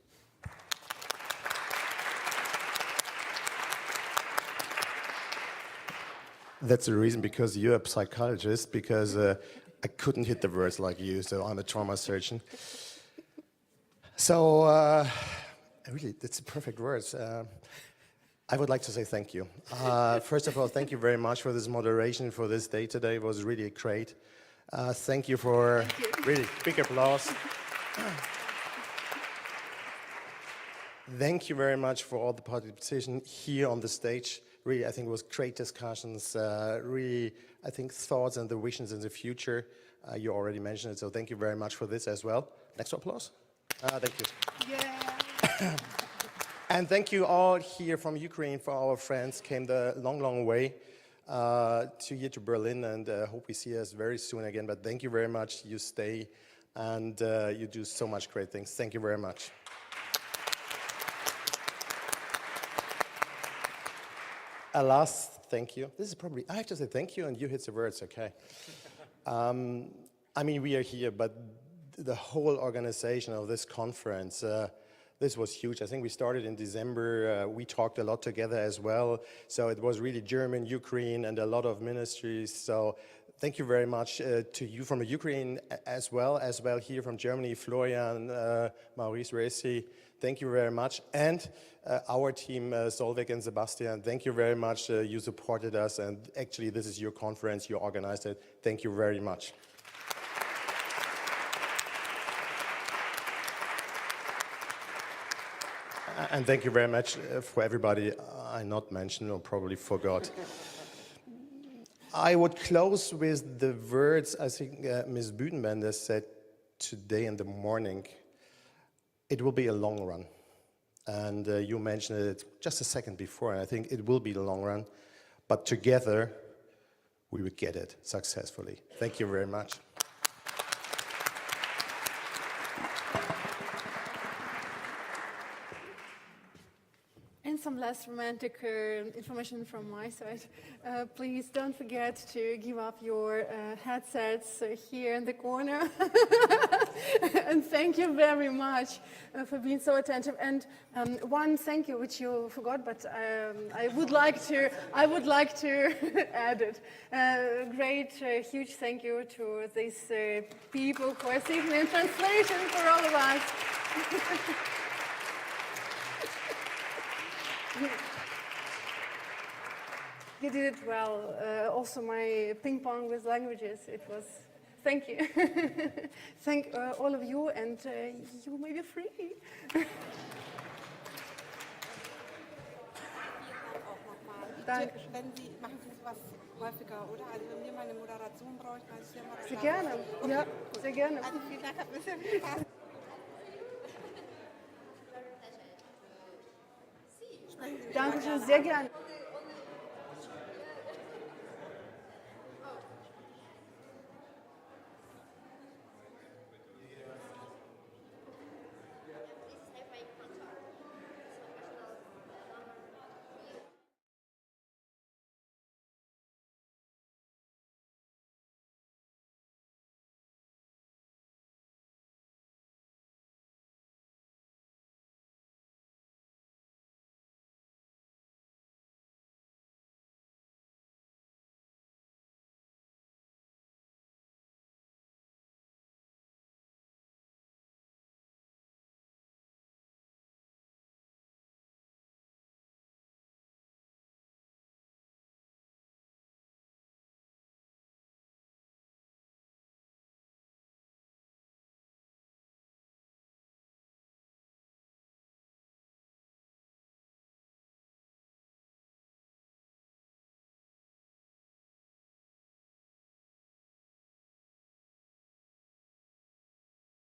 That's the reason, because you're a psychologist, because I couldn't hit the words like you, so I'm a trauma surgeon. So, really, that's the perfect words. I would like to say thank you. First of all, thank you very much for this moderation for this day today. It was really great. Thank you for really big applause. Thank you very much for all the participation here on the stage. Really, I think it was great discussions, really, I think, thoughts and the visions in the future. You already mentioned it, so thank you very much for this as well. Next applause. Thank you. Yeah. And thank you all here from Ukraine, for our friends, came the long, long way here to Berlin, and hope we see us very soon again. But thank you very much. You stay, and you do so much great things. Thank you very much. A last thank you. This is probably, I have to say thank you, and you hit the words, okay. I mean, we are here, but the whole organization of this conference, this was huge. I think we started in December. We talked a lot together as well. So it was really German, Ukraine, and a lot of ministries. So thank you very much to you from Ukraine as well here from Germany, Florian, Maurice Resi. Thank you very much. And our team, Solveig and Sebastian, thank you very much. You supported us, and actually this is your conference. You organized it. Thank you very much. And thank you very much for everybody I not mentioned or probably forgot. I would close with the words I think Ms. Büdenbender said today in the morning. It will be a long run. And you mentioned it just a second before, and I think it will be the long run. But together, we will get it successfully. Thank you very much. And some less romantic information from my side. Please don't forget to give up your headsets here in the corner. And thank you very much for being so attentive. And one thank you, which you forgot, but I would like to add it. Great, huge thank you to these people who are sitting in translation for all of us. You did it well. Also, my ping pong with languages, it was. Thank you. Thank all of you, and you may be free. Danke. Machen Sie sowas häufiger, oder? Also wenn wir mal eine Moderation bräuchten, als wir mal. Sehr gerne. Ja, sehr gerne. Also vielen Dank, hat mir sehr viel Spaß. Danke schön, sehr gerne.